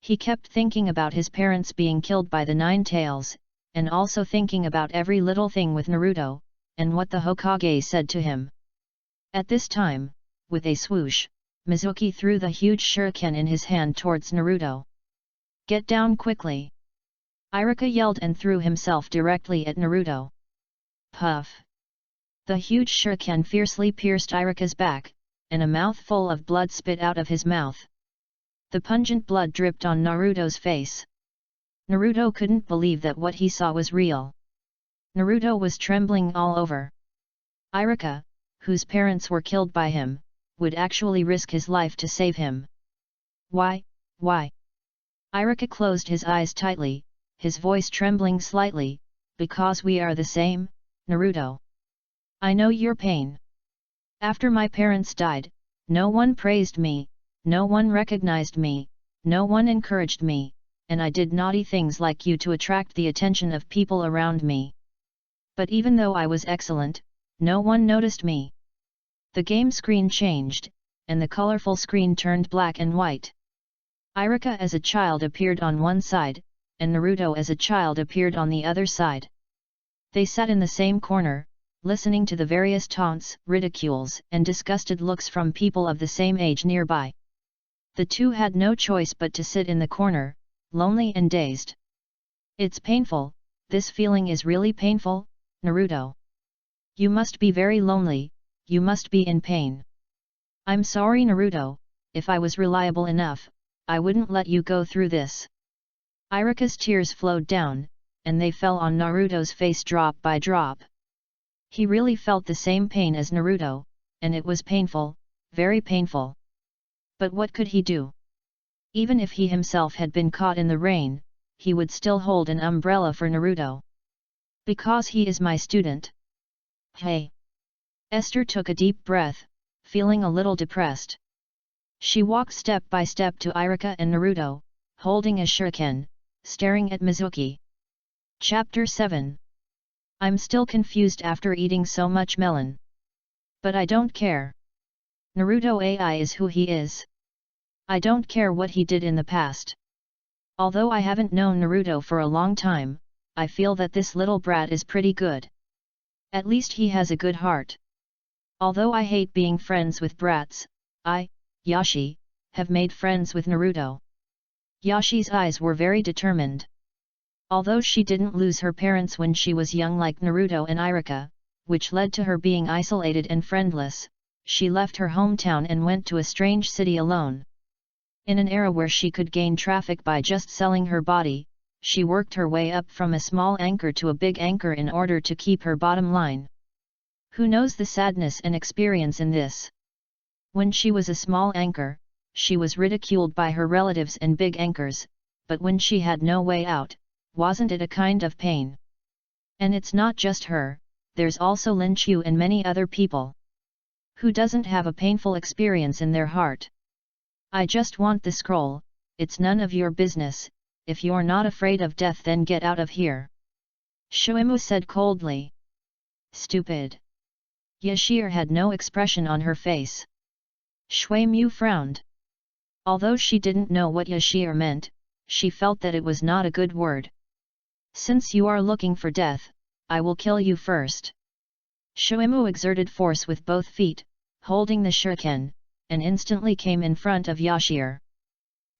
S1: He kept thinking about his parents being killed by the Nine Tails, and also thinking about every little thing with Naruto, and what the Hokage said to him. At this time, with a swoosh, Mizuki threw the huge shuriken in his hand towards Naruto. Get down quickly! Iruka yelled and threw himself directly at Naruto. Puff! The huge shuriken fiercely pierced Iruka's back, and a mouthful of blood spit out of his mouth. The pungent blood dripped on Naruto's face. Naruto couldn't believe that what he saw was real. Naruto was trembling all over. Iruka, whose parents were killed by him, would actually risk his life to save him. Why? Iruka closed his eyes tightly, his voice trembling slightly, because we are the same, Naruto. I know your pain. After my parents died, no one praised me, no one recognized me, no one encouraged me, and I did naughty things like you to attract the attention of people around me. But even though I was excellent, no one noticed me. The game screen changed, and the colorful screen turned black and white. Iruka as a child appeared on one side, and Naruto as a child appeared on the other side. They sat in the same corner, listening to the various taunts, ridicules, and disgusted looks from people of the same age nearby. The two had no choice but to sit in the corner, lonely and dazed. It's painful, this feeling is really painful, Naruto. You must be very lonely, you must be in pain. I'm sorry Naruto, if I was reliable enough, I wouldn't let you go through this. Iruka's tears flowed down, and they fell on Naruto's face drop by drop. He really felt the same pain as Naruto, and it was painful, very painful. But what could he do? Even if he himself had been caught in the rain, he would still hold an umbrella for Naruto. Because he is my student. Hey! Esther took a deep breath, feeling a little depressed. She walked step by step to Iruka and Naruto, holding a shuriken, staring at Mizuki. Chapter 7. I'm still confused after eating so much melon. But I don't care. Naruto AI is who he is. I don't care what he did in the past. Although I haven't known Naruto for a long time, I feel that this little brat is pretty good. At least he has a good heart. Although I hate being friends with brats, I, Yashi, have made friends with Naruto. Yashi's eyes were very determined. Although she didn't lose her parents when she was young like Naruto and Iruka, which led to her being isolated and friendless, she left her hometown and went to a strange city alone. In an era where she could gain traffic by just selling her body, she worked her way up from a small anchor to a big anchor in order to keep her bottom line. Who knows the sadness and experience in this? When she was a small anchor, she was ridiculed by her relatives and big anchors, but when she had no way out, wasn't it a kind of pain? And it's not just her, there's also Lin Chu and many other people. Who doesn't have a painful experience in their heart? I just want the scroll, it's none of your business, if you're not afraid of death then get out of here. Shuimu said coldly. Stupid. Yashir had no expression on her face. Shuimu frowned. Although she didn't know what Yashir meant, she felt that it was not a good word. Since you are looking for death, I will kill you first. Shuimu exerted force with both feet, holding the shuriken, and instantly came in front of Yashir.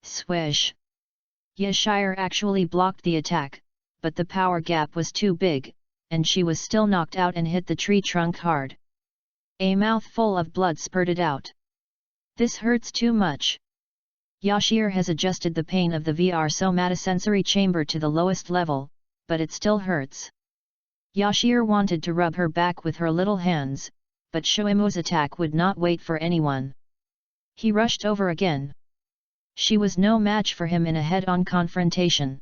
S1: Swish! Yashir actually blocked the attack, but the power gap was too big, and she was still knocked out and hit the tree trunk hard. A mouthful of blood spurted out. This hurts too much. Yashir has adjusted the pain of the VR somatosensory chamber to the lowest level, but it still hurts. Yashir wanted to rub her back with her little hands, but Shuimu's attack would not wait for anyone. He rushed over again. She was no match for him in a head-on confrontation.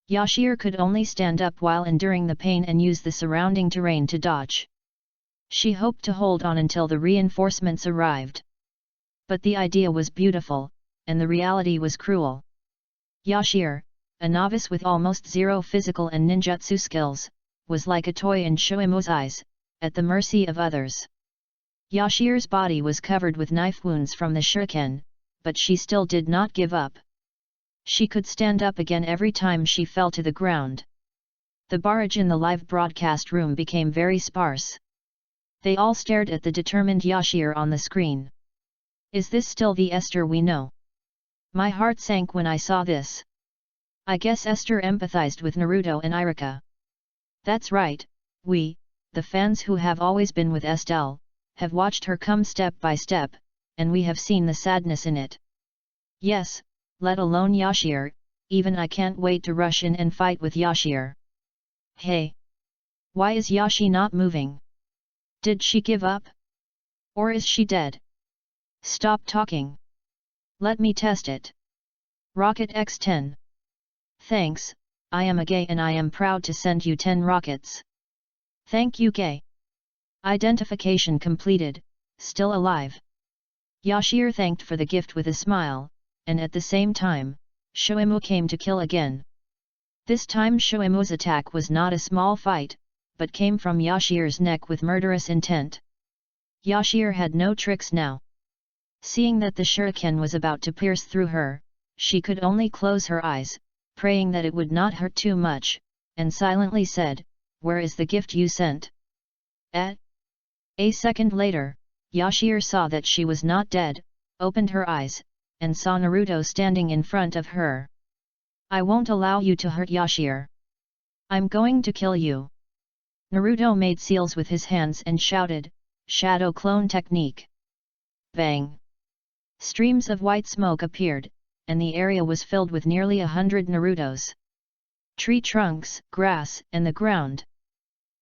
S1: Yashir could only stand up while enduring the pain and use the surrounding terrain to dodge. She hoped to hold on until the reinforcements arrived. But the idea was beautiful, and the reality was cruel. Yashir, a novice with almost zero physical and ninjutsu skills, was like a toy in Shuimu's eyes, at the mercy of others. Yashir's body was covered with knife wounds from the shuriken, but she still did not give up. She could stand up again every time she fell to the ground. The barrage in the live broadcast room became very sparse. They all stared at the determined Yashir on the screen. Is this still the Esther we know? My heart sank when I saw this. I guess Esther empathized with Naruto and Irika. That's right, we, the fans who have always been with Estelle, have watched her come step by step, and we have seen the sadness in it. Yes, let alone Yashir, even I can't wait to rush in and fight with Yashir. Hey! Why is Yashi not moving? Did she give up? Or is she dead? Stop talking. Let me test it. Rocket X10. Thanks, I am a gay and I am proud to send you 10 rockets. Thank you gay. Identification completed, still alive. Yashir thanked for the gift with a smile, and at the same time, Shuimu came to kill again. This time Shuimu's attack was not a small fight, but came from Yashir's neck with murderous intent. Yashir had no tricks now. Seeing that the shuriken was about to pierce through her, she could only close her eyes, praying that it would not hurt too much, and silently said, "Where is the gift you sent?" A second later, Yashir saw that she was not dead, opened her eyes, and saw Naruto standing in front of her. I won't allow you to hurt Yashir. I'm going to kill you. Naruto made seals with his hands and shouted, "Shadow clone technique." Bang! Streams of white smoke appeared, and the area was filled with nearly 100 Narutos. Tree trunks, grass, and the ground.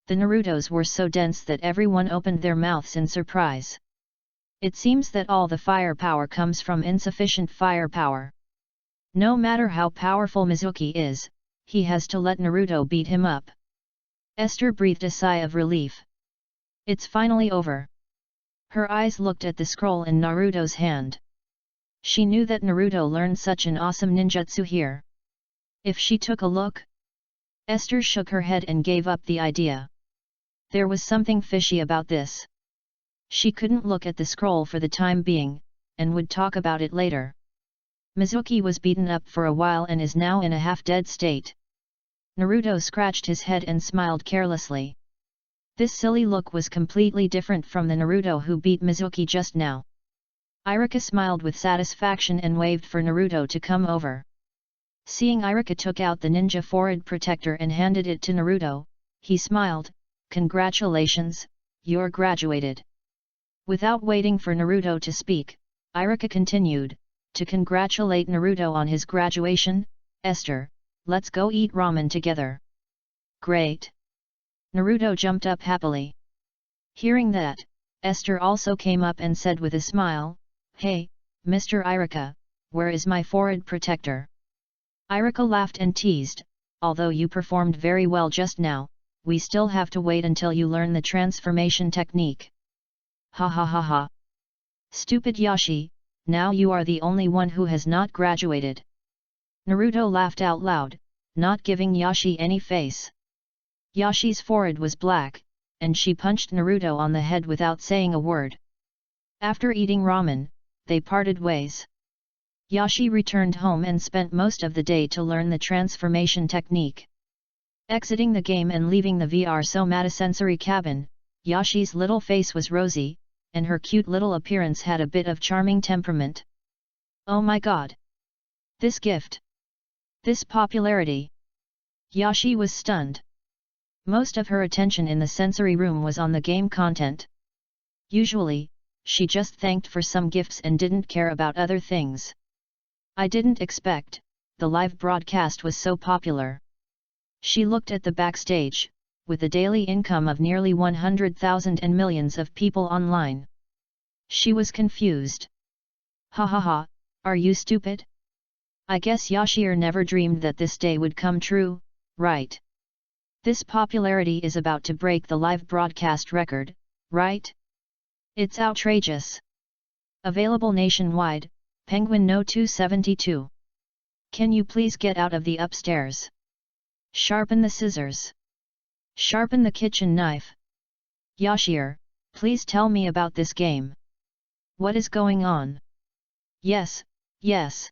S1: The Narutos were so dense that everyone opened their mouths in surprise. It seems that all the firepower comes from insufficient firepower. No matter how powerful Mizuki is, he has to let Naruto beat him up. Esther breathed a sigh of relief. It's finally over. Her eyes looked at the scroll in Naruto's hand. She knew that Naruto learned such an awesome ninjutsu here. If she took a look? Esther shook her head and gave up the idea. There was something fishy about this. She couldn't look at the scroll for the time being, and would talk about it later. Mizuki was beaten up for a while and is now in a half-dead state. Naruto scratched his head and smiled carelessly. This silly look was completely different from the Naruto who beat Mizuki just now. Irika smiled with satisfaction and waved for Naruto to come over. Seeing Irika took out the ninja forehead protector and handed it to Naruto, he smiled, "Congratulations, you're graduated." Without waiting for Naruto to speak, Irika continued, "To congratulate Naruto on his graduation, Esther, let's go eat ramen together." Great! Naruto jumped up happily. Hearing that, Esther also came up and said with a smile, "Hey, Mr. Irika, where is my forehead protector?" Irika laughed and teased, "Although you performed very well just now, we still have to wait until you learn the transformation technique." Ha ha ha ha. Stupid Yashi, now you are the only one who has not graduated. Naruto laughed out loud, not giving Yashi any face. Yashi's forehead was black, and she punched Naruto on the head without saying a word. After eating ramen, they parted ways. Yashi returned home and spent most of the day to learn the transformation technique. Exiting the game and leaving the VR somatosensory cabin, Yashi's little face was rosy, and her cute little appearance had a bit of charming temperament. Oh my god! This gift. This popularity. Yashi was stunned. Most of her attention in the sensory room was on the game content. Usually, she just thanked for some gifts and didn't care about other things. I didn't expect the live broadcast was so popular. She looked at the backstage, with a daily income of nearly 100,000 and millions of people online. She was confused. Ha ha ha, are you stupid? I guess Yashir never dreamed that this day would come true, right? This popularity is about to break the live broadcast record, right? It's outrageous. Available nationwide, Penguin No 272. Can you please get out of the upstairs? Sharpen the scissors. Sharpen the kitchen knife. Yashir, please tell me about this game. What is going on? Yes, yes.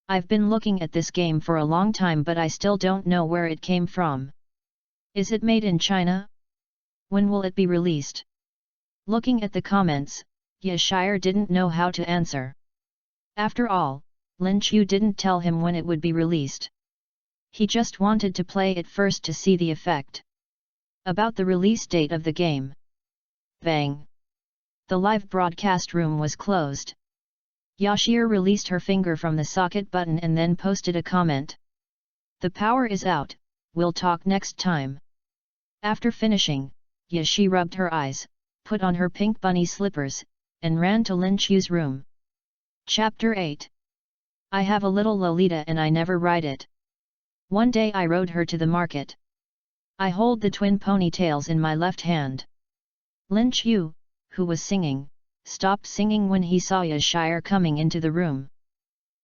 S1: I've been looking at this game for a long time but I still don't know where it came from. Is it made in China? When will it be released? Looking at the comments, Yashir didn't know how to answer. After all, Lin Chu didn't tell him when it would be released. He just wanted to play it first to see the effect. About the release date of the game. Bang! The live broadcast room was closed. Yashir released her finger from the socket button and then posted a comment. The power is out, we'll talk next time. After finishing, Yashi rubbed her eyes, put on her pink bunny slippers, and ran to Lin Chu's room. Chapter 8. I have a little Lolita and I never ride it. One day I rode her to the market. I hold the twin ponytails in my left hand. Lin Chu, who was singing, stopped singing when he saw Yashir coming into the room.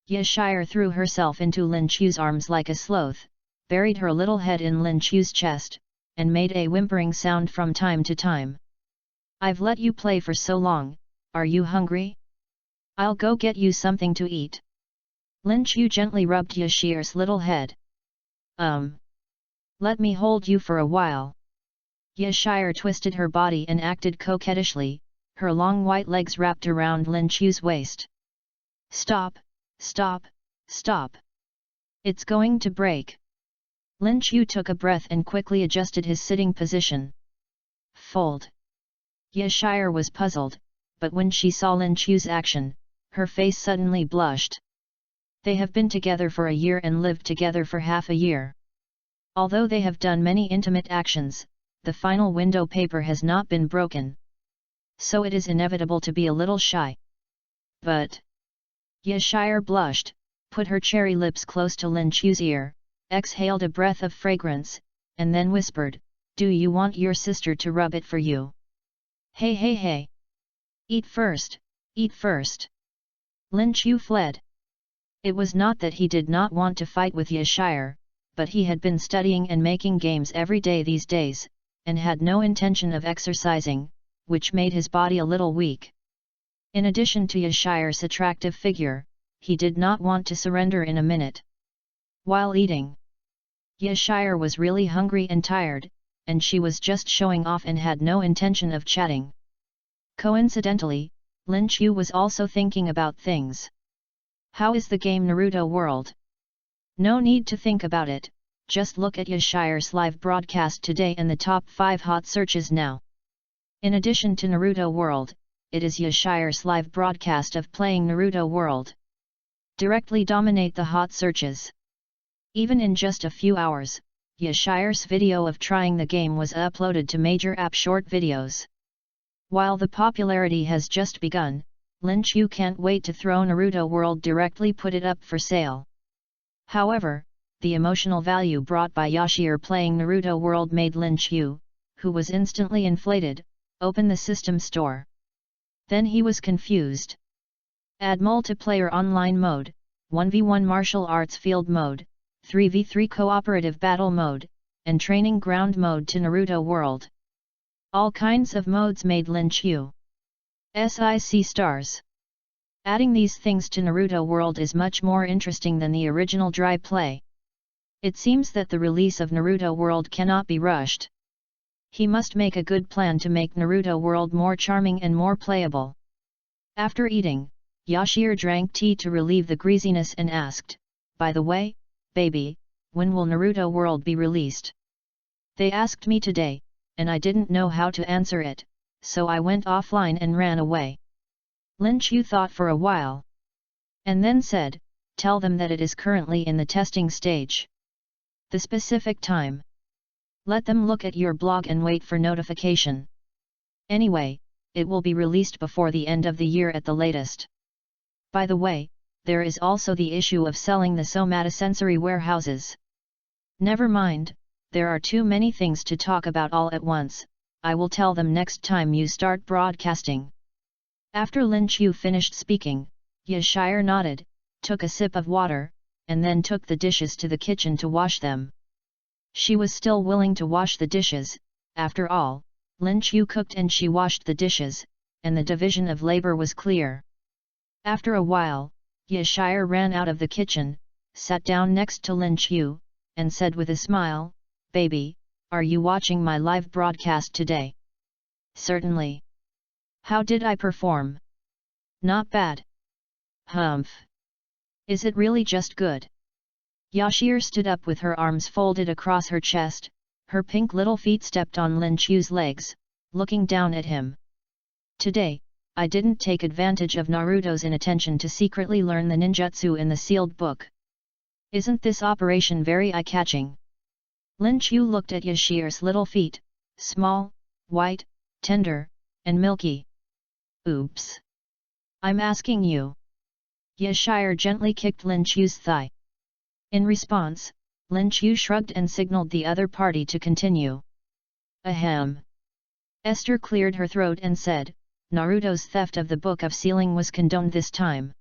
S1: Yashir threw herself into Lin Chu's arms like a sloth, buried her little head in Lin Chu's chest, and made a whimpering sound from time to time. I've let you play for so long, are you hungry? I'll go get you something to eat. Lin Chu gently rubbed Yashir's little head. Let me hold you for a while. Yashir twisted her body and acted coquettishly, her long white legs wrapped around Lin Chu's waist. Stop, stop, stop. It's going to break. Lin Chu took a breath and quickly adjusted his sitting position. Fold. Yashir was puzzled, but when she saw Lin Chu's action, her face suddenly blushed. They have been together for a year and lived together for half a year. Although they have done many intimate actions, the final window paper has not been broken. So it is inevitable to be a little shy. But Yashir blushed, put her cherry lips close to Lin Chu's ear, exhaled a breath of fragrance, and then whispered, Do you want your sister to rub it for you? Hey hey hey! Eat first, eat first! Lin Chu fled. It was not that he did not want to fight with Yashir, but he had been studying and making games every day these days, and had no intention of exercising, which made his body a little weak. In addition to Yashir's attractive figure, he did not want to surrender in a minute. While eating, Yashir was really hungry and tired, and she was just showing off and had no intention of chatting. Coincidentally, Lin Chu was also thinking about things. How is the game Naruto World? No need to think about it, just look at Yashir's live broadcast today and the top 5 hot searches now. In addition to Naruto World, it is Yashir's live broadcast of playing Naruto World. Directly dominate the hot searches. Even in just a few hours, Yashir's video of trying the game was uploaded to major app short videos. While the popularity has just begun, Lin Chu can't wait to throw Naruto World directly put it up for sale. However, the emotional value brought by Yashir playing Naruto World made Lin Chu, who was instantly inflated, open the system store. Then he was confused. Add multiplayer online mode, 1v1 martial arts field mode, 3v3 cooperative battle mode, and training ground mode to Naruto World. All kinds of modes made Lin Chu SIC stars. Adding these things to Naruto World is much more interesting than the original dry play. It seems that the release of Naruto World cannot be rushed. He must make a good plan to make Naruto World more charming and more playable. After eating, Yashir drank tea to relieve the greasiness and asked, By the way, baby, when will Naruto World be released? They asked me today, and I didn't know how to answer it, so I went offline and ran away. Lin Chu thought for a while. And then said, tell them that it is currently in the testing stage. The specific time. Let them look at your blog and wait for notification. Anyway, it will be released before the end of the year at the latest. By the way, there is also the issue of selling the somatosensory warehouses. Never mind, there are too many things to talk about all at once, I will tell them next time you start broadcasting. After Lin Chu finished speaking, Yashire nodded, took a sip of water, and then took the dishes to the kitchen to wash them. She was still willing to wash the dishes, after all, Lin Chu cooked and she washed the dishes, and the division of labor was clear. After a while, Yashire ran out of the kitchen, sat down next to Lin Chu, and said with a smile, baby, are you watching my live broadcast today? Certainly. How did I perform? Not bad. Humph. Is it really just good? Yashire stood up with her arms folded across her chest, her pink little feet stepped on Lin Chu's legs, looking down at him. Today, I didn't take advantage of Naruto's inattention to secretly learn the ninjutsu in the sealed book. Isn't this operation very eye-catching? Lin Chu looked at Yashire's little feet, small, white, tender, and milky. Oops. I'm asking you. Yashire gently kicked Lin Chu's thigh. In response, Lin Chu shrugged and signaled the other party to continue. Ahem. Esther cleared her throat and said, Naruto's theft of the Book of Sealing was condoned this time.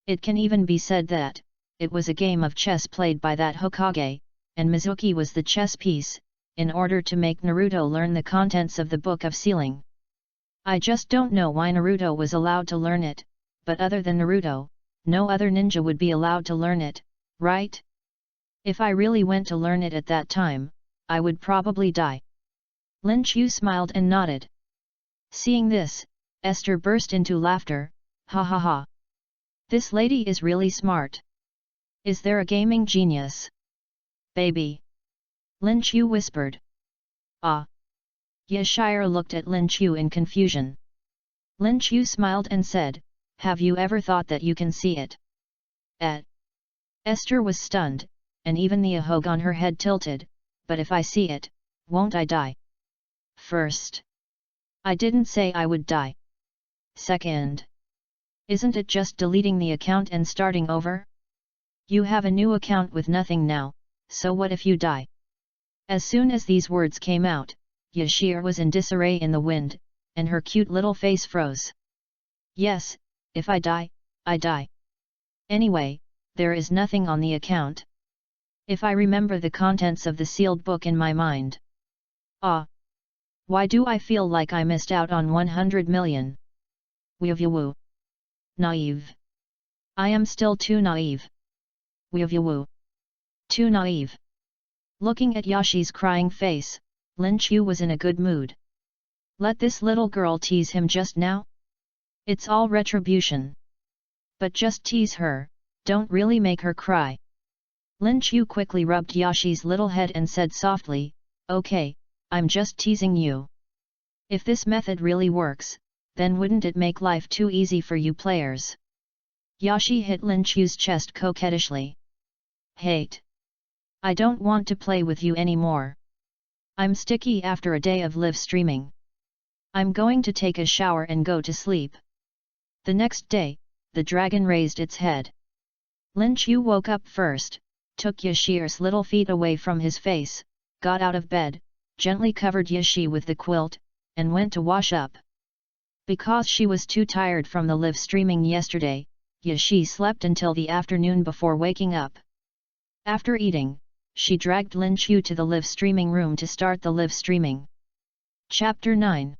S1: It can even be said that, it was a game of chess played by that Hokage, and Mizuki was the chess piece, in order to make Naruto learn the contents of the Book of Sealing. I just don't know why Naruto was allowed to learn it, but other than Naruto, no other ninja would be allowed to learn it, right? If I really went to learn it at that time, I would probably die. Lin Chu smiled and nodded. Seeing this, Esther burst into laughter, ha ha ha. This lady is really smart. Is there a gaming genius? Baby. Lin Chu whispered. Ah. Yashire looked at Lin Chu in confusion. Lin Chu smiled and said, have you ever thought that you can see it? Esther was stunned, and even the ahog on her head tilted, but if I see it, won't I die? First. I didn't say I would die. Second. Isn't it just deleting the account and starting over? You have a new account with nothing now, so what if you die? As soon as these words came out, Yashire was in disarray in the wind, and her cute little face froze. Yes, if I die, I die. Anyway, there is nothing on the account. If I remember the contents of the sealed book in my mind. Ah! Why do I feel like I missed out on 100 million? Woo. Naive. I am still too naive. Woo. Too naive. Looking at Yashi's crying face, Lin Chu was in a good mood. Let this little girl tease him just now? It's all retribution. But just tease her, don't really make her cry. Lin Chu quickly rubbed Yashi's little head and said softly, okay, I'm just teasing you. If this method really works, then wouldn't it make life too easy for you players? Yashi hit Lin Chu's chest coquettishly. Hate. I don't want to play with you anymore. I'm sticky after a day of live streaming. I'm going to take a shower and go to sleep. The next day, the dragon raised its head. Lin Chu woke up first, took Yashire's little feet away from his face, got out of bed, gently covered Yashi with the quilt, and went to wash up. Because she was too tired from the live streaming yesterday, Yashi slept until the afternoon before waking up. After eating, she dragged Lin Chu to the live streaming room to start the live streaming. Chapter 9.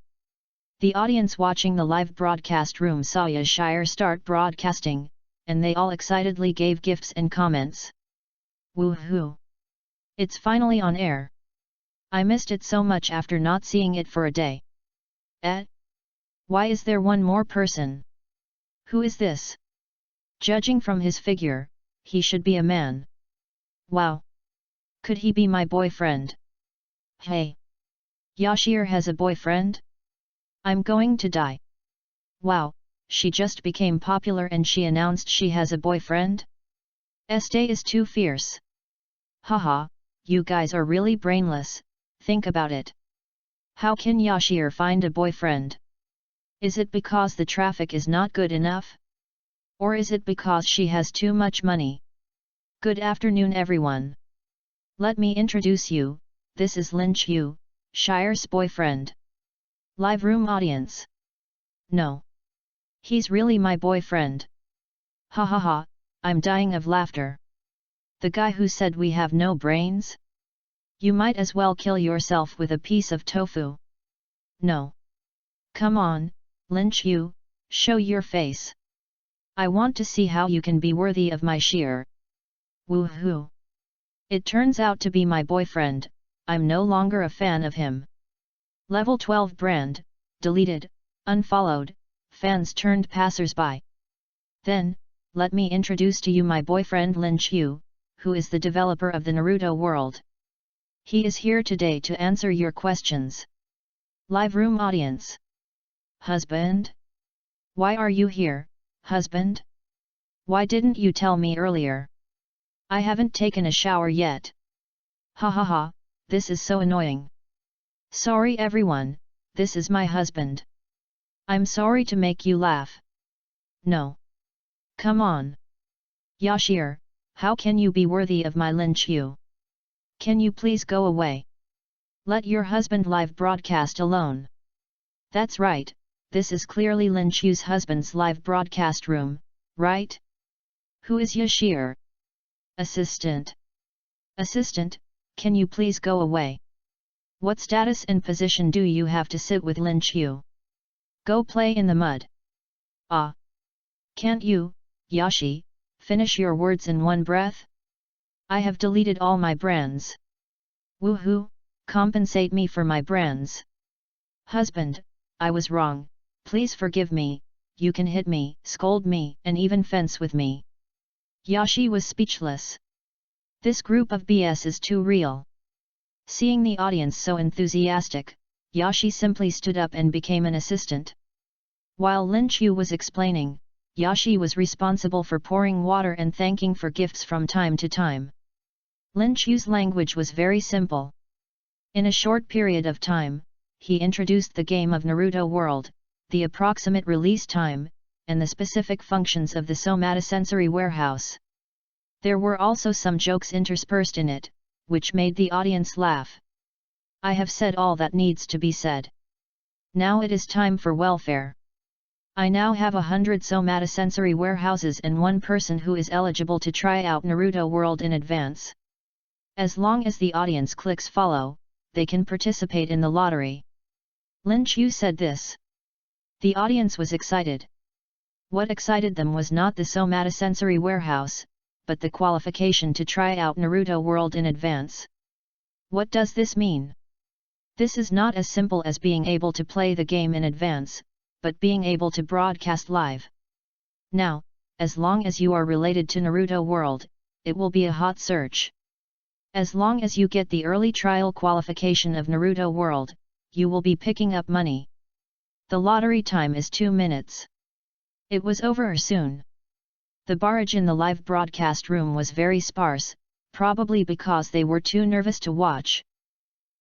S1: The audience watching the live broadcast room saw Yashire start broadcasting, and they all excitedly gave gifts and comments. Woohoo! It's finally on air. I missed it so much after not seeing it for a day. Why is there one more person? Who is this? Judging from his figure, He should be a man. Wow! Could he be my boyfriend? Hey! Yashir has a boyfriend? I'm going to die. Wow, she just became popular and she announced she has a boyfriend? Este is too fierce. Haha, you guys are really brainless, think about it. How can Yashir find a boyfriend? Is it because the traffic is not good enough? Or is it because she has too much money? Good afternoon everyone. Let me introduce you, this is Lin Qiu, Shire's boyfriend. Live room audience. No. He's really my boyfriend. Ha ha ha, I'm dying of laughter. The guy who said we have no brains? You might as well kill yourself with a piece of tofu. No. Come on, Lin Qiu, show your face. I want to see how you can be worthy of my sheer. Woohoo! It turns out to be my boyfriend, I'm no longer a fan of him. Level 12 brand, deleted, unfollowed, fans turned passers-by. Then, let me introduce to you my boyfriend Lin Qiu, who is the developer of the Naruto world. He is here today to answer your questions. Live room audience. Husband? Why are you here, husband? Why didn't you tell me earlier? I haven't taken a shower yet. Ha ha ha, this is so annoying. Sorry everyone, this is my husband. I'm sorry to make you laugh. No. Come on. Yashir, how can you be worthy of my Lin Qiu? Can you please go away? Let your husband live broadcast alone. That's right, this is clearly Lin Qiu's husband's live broadcast room, right? Who is Yashir? Assistant. Assistant, can you please go away? What status and position do you have to sit with Lin Qiu? Go play in the mud. Ah. Can't you, Yashi, finish your words in one breath? I have deleted all my brands. Woohoo, compensate me for my brands. Husband, I was wrong, please forgive me, you can hit me, scold me, and even fence with me. Yashi was speechless. This group of BS is too real. Seeing the audience so enthusiastic, Yashi simply stood up and became an assistant. While Lin Qiu was explaining, Yashi was responsible for pouring water and thanking for gifts from time to time. Lin Qiu's language was very simple. In a short period of time, he introduced the game of Naruto World, the approximate release time, and the specific functions of the somatosensory warehouse. There were also some jokes interspersed in it, which made the audience laugh. I have said all that needs to be said. Now it is time for welfare. I now have 100 somatosensory warehouses and one person who is eligible to try out Naruto World in advance. As long as the audience clicks follow, they can participate in the lottery. Lin Qiu said this. The audience was excited. What excited them was not the somatosensory warehouse, but the qualification to try out Naruto World in advance. What does this mean? This is not as simple as being able to play the game in advance, but being able to broadcast live. Now, as long as you are related to Naruto World, it will be a hot search. As long as you get the early trial qualification of Naruto World, you will be picking up money. The lottery time is 2 minutes. It was over soon. The barrage in the live broadcast room was very sparse, probably because they were too nervous to watch.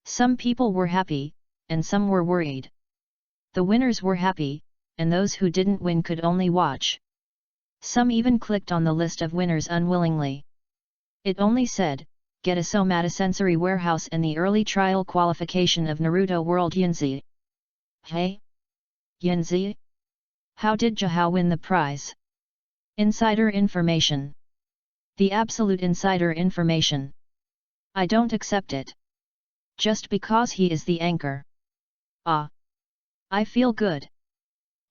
S1: Some people were happy, and some were worried. The winners were happy, and those who didn't win could only watch. Some even clicked on the list of winners unwillingly. It only said, get a somatosensory warehouse and the early trial qualification of Naruto World Yinzi. Hey? Yinzi? How did Jahao win the prize? Insider information. The absolute insider information. I don't accept it. Just because he is the anchor. Ah. I feel good.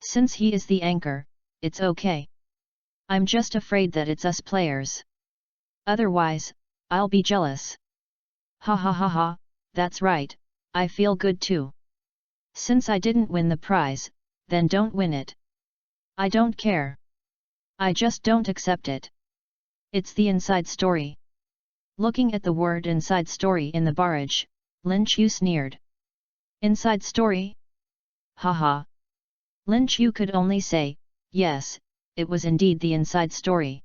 S1: Since he is the anchor, it's okay. I'm just afraid that it's us players. Otherwise, I'll be jealous. Ha ha ha ha, that's right, I feel good too. Since I didn't win the prize, then don't win it. I don't care. I just don't accept it. It's the inside story. Looking at the word inside story in the barrage, Lin Chu sneered. Inside story? Haha. Lin Chu could only say, yes, it was indeed the inside story.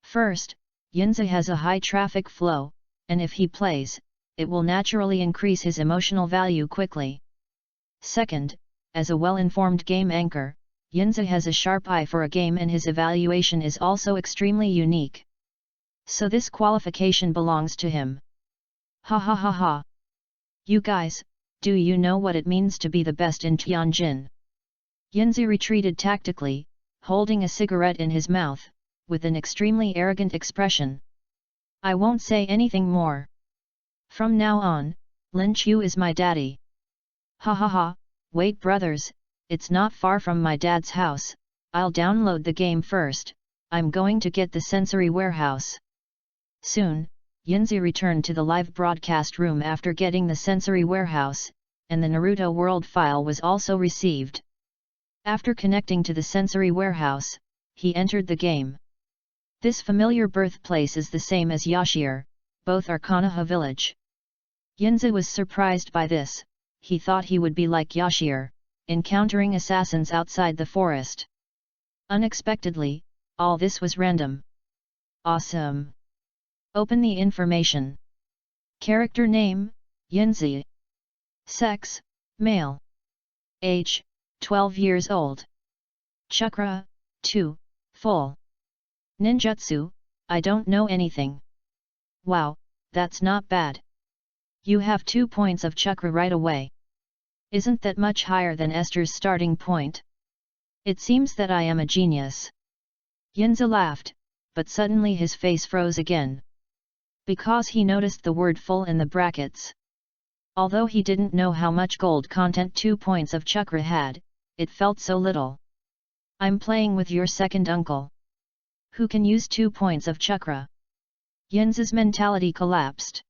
S1: First, Yinzi has a high traffic flow, and if he plays, it will naturally increase his emotional value quickly. Second, as a well-informed game anchor, Yinzi has a sharp eye for a game and his evaluation is also extremely unique. So this qualification belongs to him. Ha ha ha ha. You guys, do you know what it means to be the best in Tianjin? Yinzi retreated tactically, holding a cigarette in his mouth, with an extremely arrogant expression. I won't say anything more. From now on, Lin Chu is my daddy. Ha ha ha, wait brothers, it's not far from my dad's house, I'll download the game first, I'm going to get the sensory warehouse. Soon, Yinzi returned to the live broadcast room after getting the sensory warehouse, and the Naruto World file was also received. After connecting to the sensory warehouse, he entered the game. This familiar birthplace is the same as Yashir, both are Konoha village. Yinzi was surprised by this, he thought he would be like Yashir, encountering assassins outside the forest. Unexpectedly, all this was random. Awesome! Open the information. Character name, Yinzi. Sex, male. Age, 12 years old. Chakra, 2, full. Ninjutsu, I don't know anything. Wow, that's not bad. You have 2 points of chakra right away. Isn't that much higher than Esther's starting point? It seems that I am a genius. Yinzi laughed, but suddenly his face froze again. Because he noticed the word full in the brackets. Although he didn't know how much gold content 2 points of chakra had, it felt so little. I'm playing with your second uncle. Who can use 2 points of chakra? Yinzi's mentality collapsed.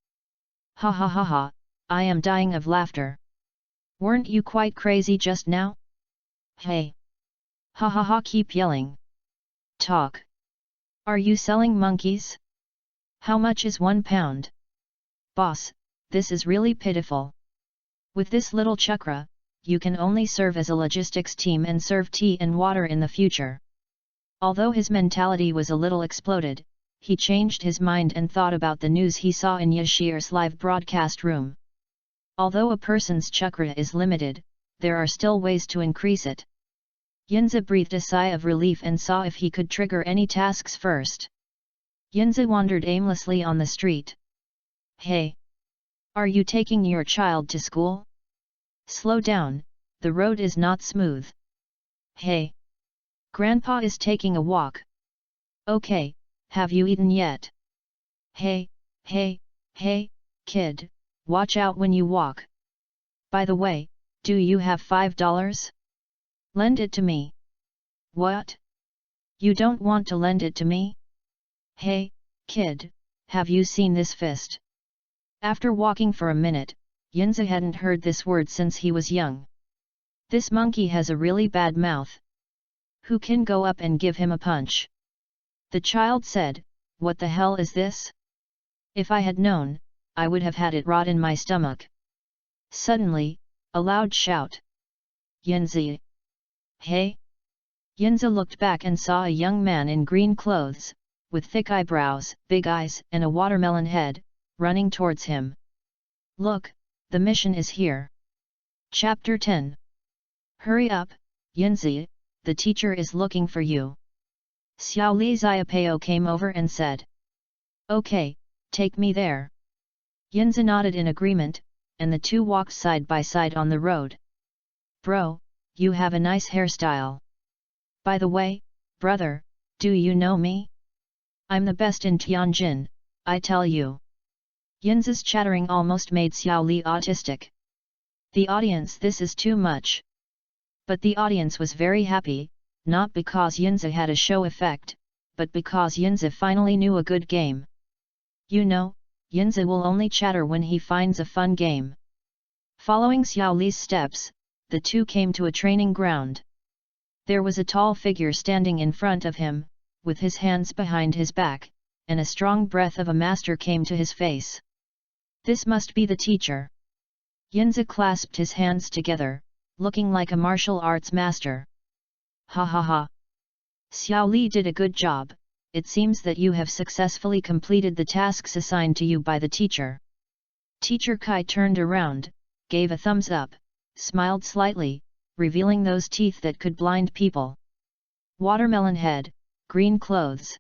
S1: Ha ha ha ha, I am dying of laughter. Weren't you quite crazy just now? Hey! Ha ha ha, keep yelling. Talk. Are you selling monkeys? How much is 1 pound? Boss, this is really pitiful. With this little chakra, you can only serve as a logistics team and serve tea and water in the future. Although his mentality was a little exploded, he changed his mind and thought about the news he saw in Yashir's live broadcast room. Although a person's chakra is limited, there are still ways to increase it. Yinzi breathed a sigh of relief and saw if he could trigger any tasks first. Yinzi wandered aimlessly on the street. Hey! Are you taking your child to school? Slow down, the road is not smooth. Hey! Grandpa is taking a walk. Okay, have you eaten yet? Hey, kid, watch out when you walk. By the way, do you have $5? Lend it to me. What? You don't want to lend it to me? Hey, kid, have you seen this fist? After walking for a minute, Yinzi hadn't heard this word since he was young. This monkey has a really bad mouth. Who can go up and give him a punch? The child said, what the hell is this? If I had known, I would have had it rot in my stomach. Suddenly, a loud shout. Yinzi! Hey! Yinzi looked back and saw a young man in green clothes, with thick eyebrows, big eyes and a watermelon head, running towards him. Look, the mission is here. Chapter 10. Hurry up, Yinzi, the teacher is looking for you. Xiao Li Xiaopao came over and said. Okay, take me there. Yinzi nodded in agreement, and the two walked side by side on the road. Bro, you have a nice hairstyle. By the way, brother, do you know me? I'm the best in Tianjin, I tell you. Yinzi's chattering almost made Xiao Li autistic. The audience, this is too much. But the audience was very happy, not because Yinzi had a show effect, but because Yinzi finally knew a good game. You know, Yinzi will only chatter when he finds a fun game. Following Xiao Li's steps, the two came to a training ground. There was a tall figure standing in front of him, with his hands behind his back, and a strong breath of a master came to his face. This must be the teacher. Yinzi clasped his hands together, looking like a martial arts master. Ha ha ha! Xiao Li did a good job. It seems that you have successfully completed the tasks assigned to you by the teacher. Teacher Kai turned around, gave a thumbs up, smiled slightly, revealing those teeth that could blind people. Watermelon head, green clothes.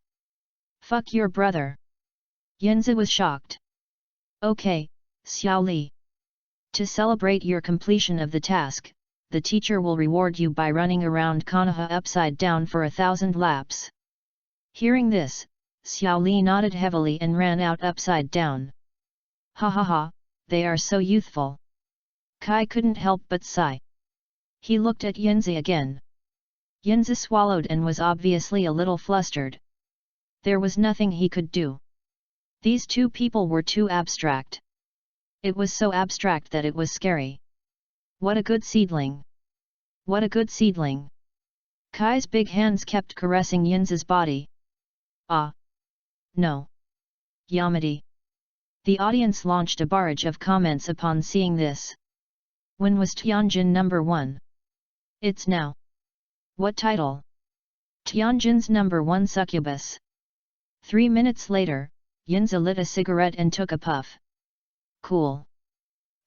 S1: Fuck your brother. Yinzi was shocked. Okay, Xiao Li. To celebrate your completion of the task, the teacher will reward you by running around Konoha upside down for 1,000 laps. Hearing this, Xiao Li nodded heavily and ran out upside down. Ha ha ha, they are so youthful. Kai couldn't help but sigh. He looked at Yinzi again. Yinzi swallowed and was obviously a little flustered. There was nothing he could do. These two people were too abstract. It was so abstract that it was scary. What a good seedling! What a good seedling! Kai's big hands kept caressing Yinzi's body. Ah! No! Yamadi! The audience launched a barrage of comments upon seeing this. When was Tianjin number 1? It's now. What title? Tianjin's number 1 succubus. 3 minutes later, Yinzi lit a cigarette and took a puff. Cool.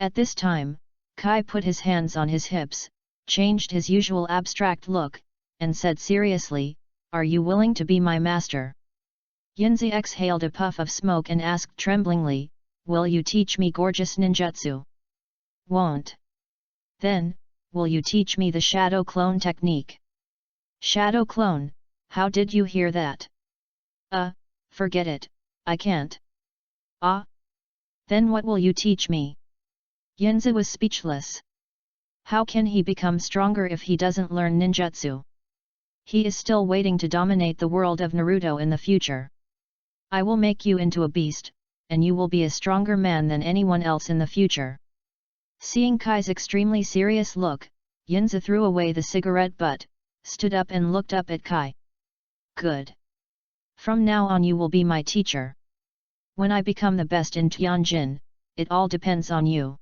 S1: At this time, Kai put his hands on his hips, changed his usual abstract look, and said seriously, "Are you willing to be my master?" Yinzi exhaled a puff of smoke and asked tremblingly, "Will you teach me gorgeous ninjutsu?" "Won't." "Then, will you teach me the shadow clone technique?" "Shadow clone, how did you hear that?" Forget it, I can't." "Ah? Then what will you teach me?" Yinzi was speechless. How can he become stronger if he doesn't learn ninjutsu? He is still waiting to dominate the world of Naruto in the future. "I will make you into a beast, and you will be a stronger man than anyone else in the future." Seeing Kai's extremely serious look, Yinzi threw away the cigarette butt, stood up and looked up at Kai. "Good. From now on you will be my teacher. When I become the best in Tianjin, it all depends on you."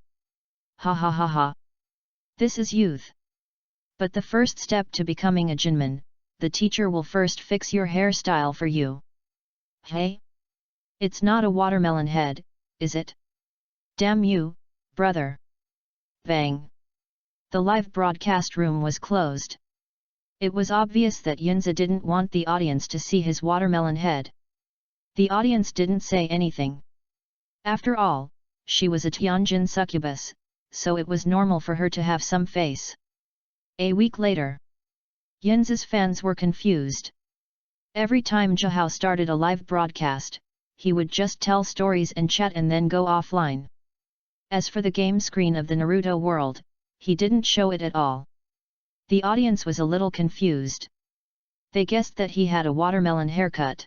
S1: Ha ha ha ha. This is youth. But the first step to becoming a Jinman, the teacher will first fix your hairstyle for you. Hey? It's not a watermelon head, is it? Damn you, brother. Bang. The live broadcast room was closed. It was obvious that Yinzi didn't want the audience to see his watermelon head. The audience didn't say anything. After all, she was a Tianjin succubus, so it was normal for her to have some face. A week later, Yinzi's fans were confused. Every time Zhihao started a live broadcast, he would just tell stories and chat and then go offline. As for the game screen of the Naruto world, he didn't show it at all. The audience was a little confused. They guessed that he had a watermelon haircut.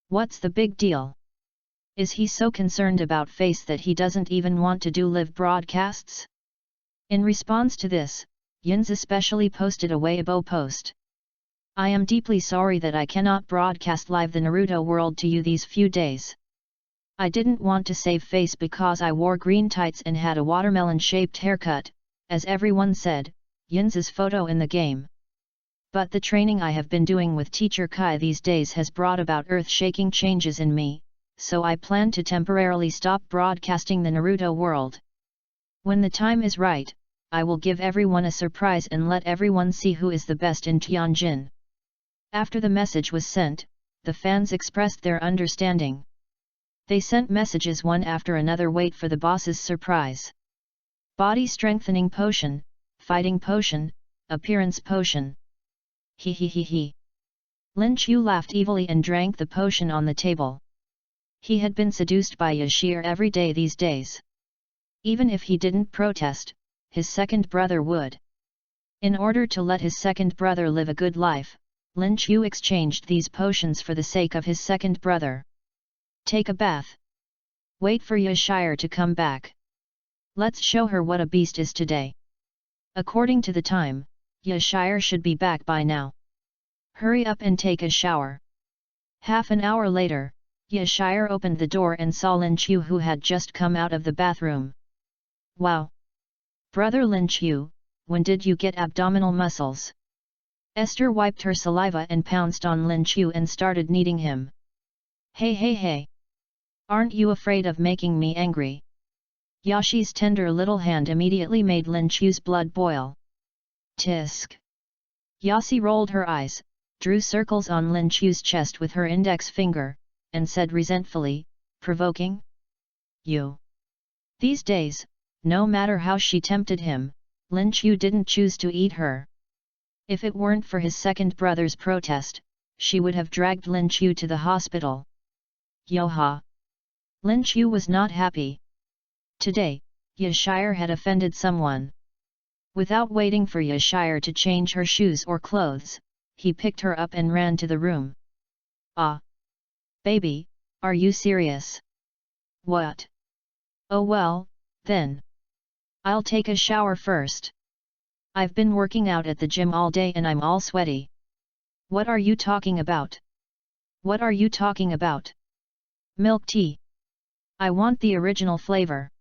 S1: What's the big deal? Is he so concerned about face that he doesn't even want to do live broadcasts? In response to this, Yinzi especially posted a Weibo post. "I am deeply sorry that I cannot broadcast live the Naruto world to you these few days. I didn't want to save face because I wore green tights and had a watermelon-shaped haircut, as everyone said, Yinzi's photo in the game. But the training I have been doing with Teacher Kai these days has brought about earth-shaking changes in me, so I plan to temporarily stop broadcasting the Naruto world. When the time is right, I will give everyone a surprise and let everyone see who is the best in Tianjin." After the message was sent, the fans expressed their understanding. They sent messages one after another. Wait for the boss's surprise. Body strengthening potion, fighting potion, appearance potion. He he he he. Lin Chu laughed evilly and drank the potion on the table. He had been seduced by Yashir every day these days. Even if he didn't protest, his second brother would. In order to let his second brother live a good life, Lin Chu exchanged these potions for the sake of his second brother. Take a bath. Wait for Yashir to come back. Let's show her what a beast is today. According to the time, Yashir should be back by now. Hurry up and take a shower. Half an hour later, Yashir opened the door and saw Lin Chu, who had just come out of the bathroom. Wow! Brother Lin Chu, when did you get abdominal muscles? Esther wiped her saliva and pounced on Lin Chu and started kneading him. Hey hey hey! Aren't you afraid of making me angry? Yashi's tender little hand immediately made Lin Chu's blood boil. Tisk! Yashi rolled her eyes, drew circles on Lin Chu's chest with her index finger, and said resentfully, provoking? You! These days, no matter how she tempted him, Lin Chu didn't choose to eat her. If it weren't for his second brother's protest, she would have dragged Lin Chu to the hospital. Yoha! Lin Chu was not happy. Today, Yashir had offended someone. Without waiting for Yashir to change her shoes or clothes, he picked her up and ran to the room. Ah! Baby, are you serious? What? Oh well, then. I'll take a shower first. I've been working out at the gym all day and I'm all sweaty. What are you talking about? What are you talking about? Milk tea. I want the original flavor.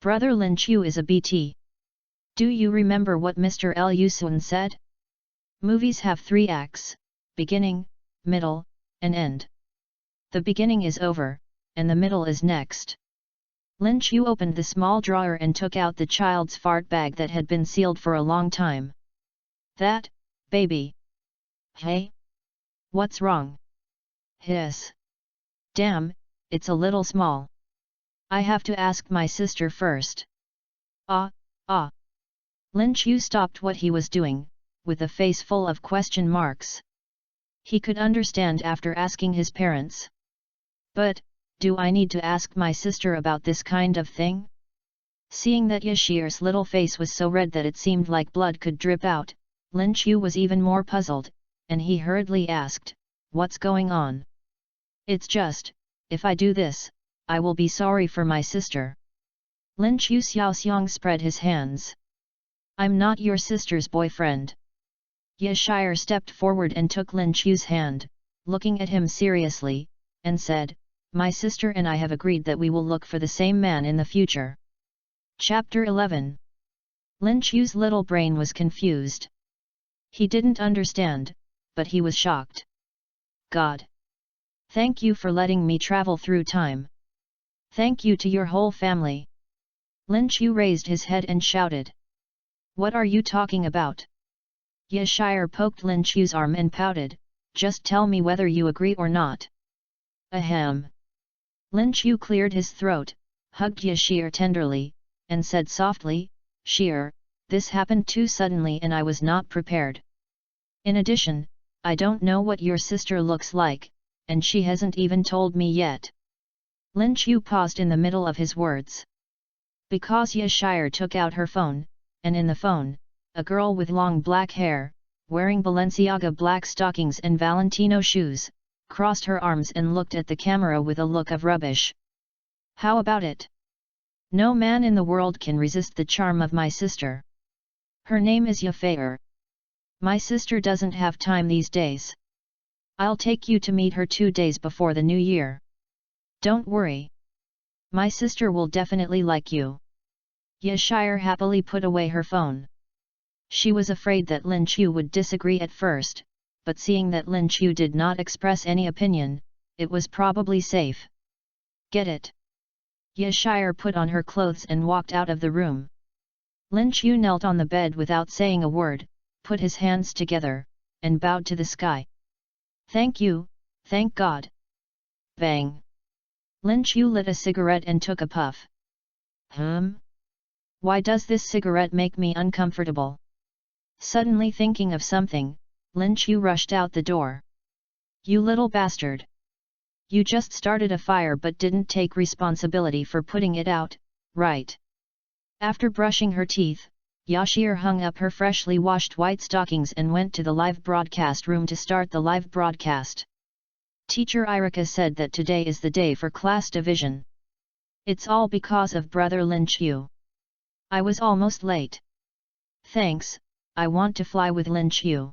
S1: Brother Lin Chu is a BT. Do you remember what Mr. Liu Sun said? Movies have 3 acts, beginning, middle, and end. The beginning is over, and the middle is next. Lin Chu opened the small drawer and took out the child's fart bag that had been sealed for a long time. That, baby. Hey? What's wrong? Hiss. Damn, it's a little small. I have to ask my sister first. Ah. Lin Chu stopped what he was doing, with a face full of question marks. He could understand after asking his parents. But, do I need to ask my sister about this kind of thing? Seeing that Yashir's little face was so red that it seemed like blood could drip out, Lin Chu was even more puzzled, and he hurriedly asked, what's going on? It's just, if I do this, I will be sorry for my sister. Lin Chu Xiaoxiang spread his hands. I'm not your sister's boyfriend. Yashir stepped forward and took Lin Chu's hand, looking at him seriously, and said, my sister and I have agreed that we will look for the same man in the future. Chapter 11. Lin Chu's little brain was confused. He didn't understand, but he was shocked. God! Thank you for letting me travel through time. Thank you to your whole family. Lin Chu raised his head and shouted. What are you talking about? Yashir poked Lin Chu's arm and pouted, just tell me whether you agree or not. Ahem. Lin Chu cleared his throat, hugged Yashir tenderly, and said softly, Shir, this happened too suddenly and I was not prepared. In addition, I don't know what your sister looks like, and she hasn't even told me yet. Lin Chu paused in the middle of his words. Because Yashir took out her phone, and in the phone, a girl with long black hair, wearing Balenciaga black stockings and Valentino shoes, crossed her arms and looked at the camera with a look of rubbish. How about it? No man in the world can resist the charm of my sister. Her name is Yafir. My sister doesn't have time these days. I'll take you to meet her 2 days before the new year. Don't worry. My sister will definitely like you. Yashir happily put away her phone. She was afraid that Lin Chu would disagree at first, but seeing that Lin Chu did not express any opinion, it was probably safe. Get it? Yashir put on her clothes and walked out of the room. Lin Chu knelt on the bed without saying a word, put his hands together, and bowed to the sky. Thank you, thank God. Bang! Lin Chu lit a cigarette and took a puff. Why does this cigarette make me uncomfortable? Suddenly thinking of something, Lin Chu rushed out the door. You little bastard! You just started a fire but didn't take responsibility for putting it out, right? After brushing her teeth, Yashir hung up her freshly washed white stockings and went to the live broadcast room to start the live broadcast. Teacher Irika said that today is the day for class division. It's all because of brother Lin Chu. I was almost late. Thanks, I want to fly with Lin Chu.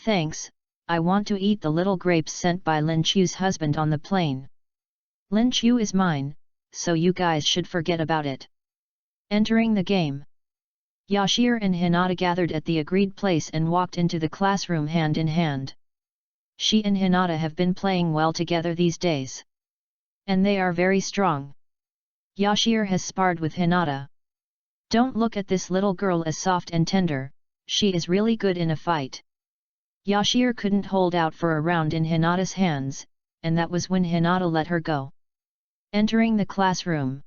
S1: Thanks, I want to eat the little grapes sent by Lin Chu's husband on the plane. Lin Chu is mine, so you guys should forget about it. Entering the game. Yashir and Hinata gathered at the agreed place and walked into the classroom hand in hand. She and Hinata have been playing well together these days. And they are very strong. Yashir has sparred with Hinata. Don't look at this little girl as soft and tender, she is really good in a fight. Yashir couldn't hold out for a round in Hinata's hands, and that was when Hinata let her go. Entering the classroom.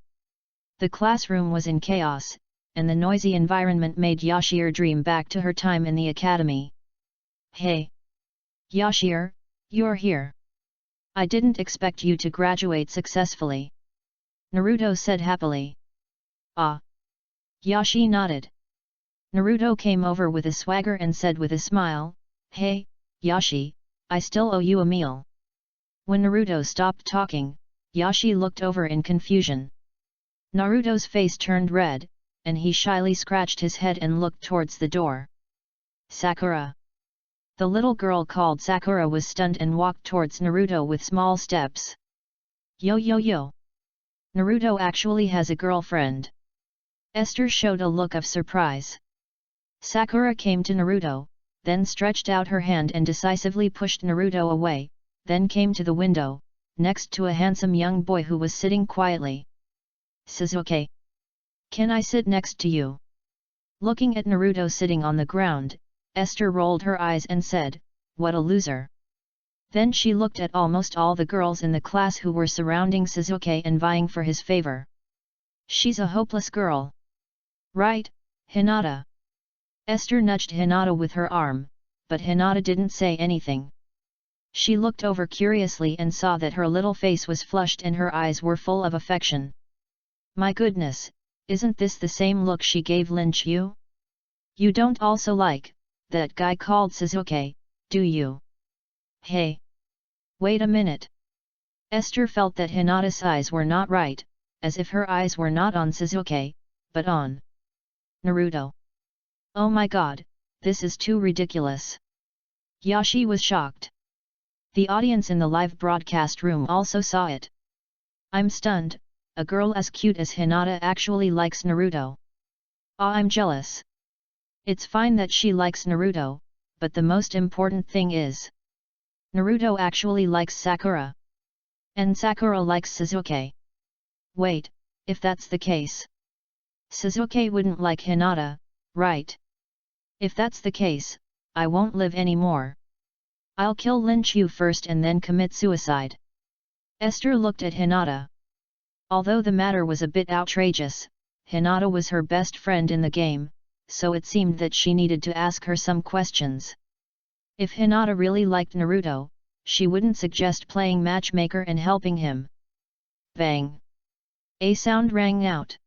S1: The classroom was in chaos, and the noisy environment made Yashir dream back to her time in the academy. Hey! Yashir, you're here. I didn't expect you to graduate successfully. Naruto said happily. Ah! Yashi nodded. Naruto came over with a swagger and said with a smile, Hey, Yashi, I still owe you a meal. When Naruto stopped talking, Yashi looked over in confusion. Naruto's face turned red, and he shyly scratched his head and looked towards the door. Sakura. The little girl called Sakura was stunned and walked towards Naruto with small steps. Yo yo yo! Naruto actually has a girlfriend. Esther showed a look of surprise. Sakura came to Naruto, then stretched out her hand and decisively pushed Naruto away, then came to the window, next to a handsome young boy who was sitting quietly. Sasuke. Can I sit next to you? Looking at Naruto sitting on the ground, Esther rolled her eyes and said, What a loser. Then she looked at almost all the girls in the class who were surrounding Sasuke and vying for his favor. She's a hopeless girl. Right, Hinata? Esther nudged Hinata with her arm, but Hinata didn't say anything. She looked over curiously and saw that her little face was flushed and her eyes were full of affection. My goodness, isn't this the same look she gave Lin Chu? You don't also like that guy called Sasuke, do you? Hey! Wait a minute. Esther felt that Hinata's eyes were not right, as if her eyes were not on Sasuke, but on Naruto. Oh my god, this is too ridiculous. Yashi was shocked. The audience in the live broadcast room also saw it. I'm stunned, a girl as cute as Hinata actually likes Naruto. Ah, I'm jealous. It's fine that she likes Naruto, but the most important thing is Naruto actually likes Sakura. And Sakura likes Sasuke. Wait, if that's the case, Sasuke wouldn't like Hinata, right? If that's the case, I won't live anymore. I'll kill Lin Chu first and then commit suicide. Esther looked at Hinata. Although the matter was a bit outrageous, Hinata was her best friend in the game, so it seemed that she needed to ask her some questions. If Hinata really liked Naruto, she wouldn't suggest playing matchmaker and helping him. Bang! A sound rang out.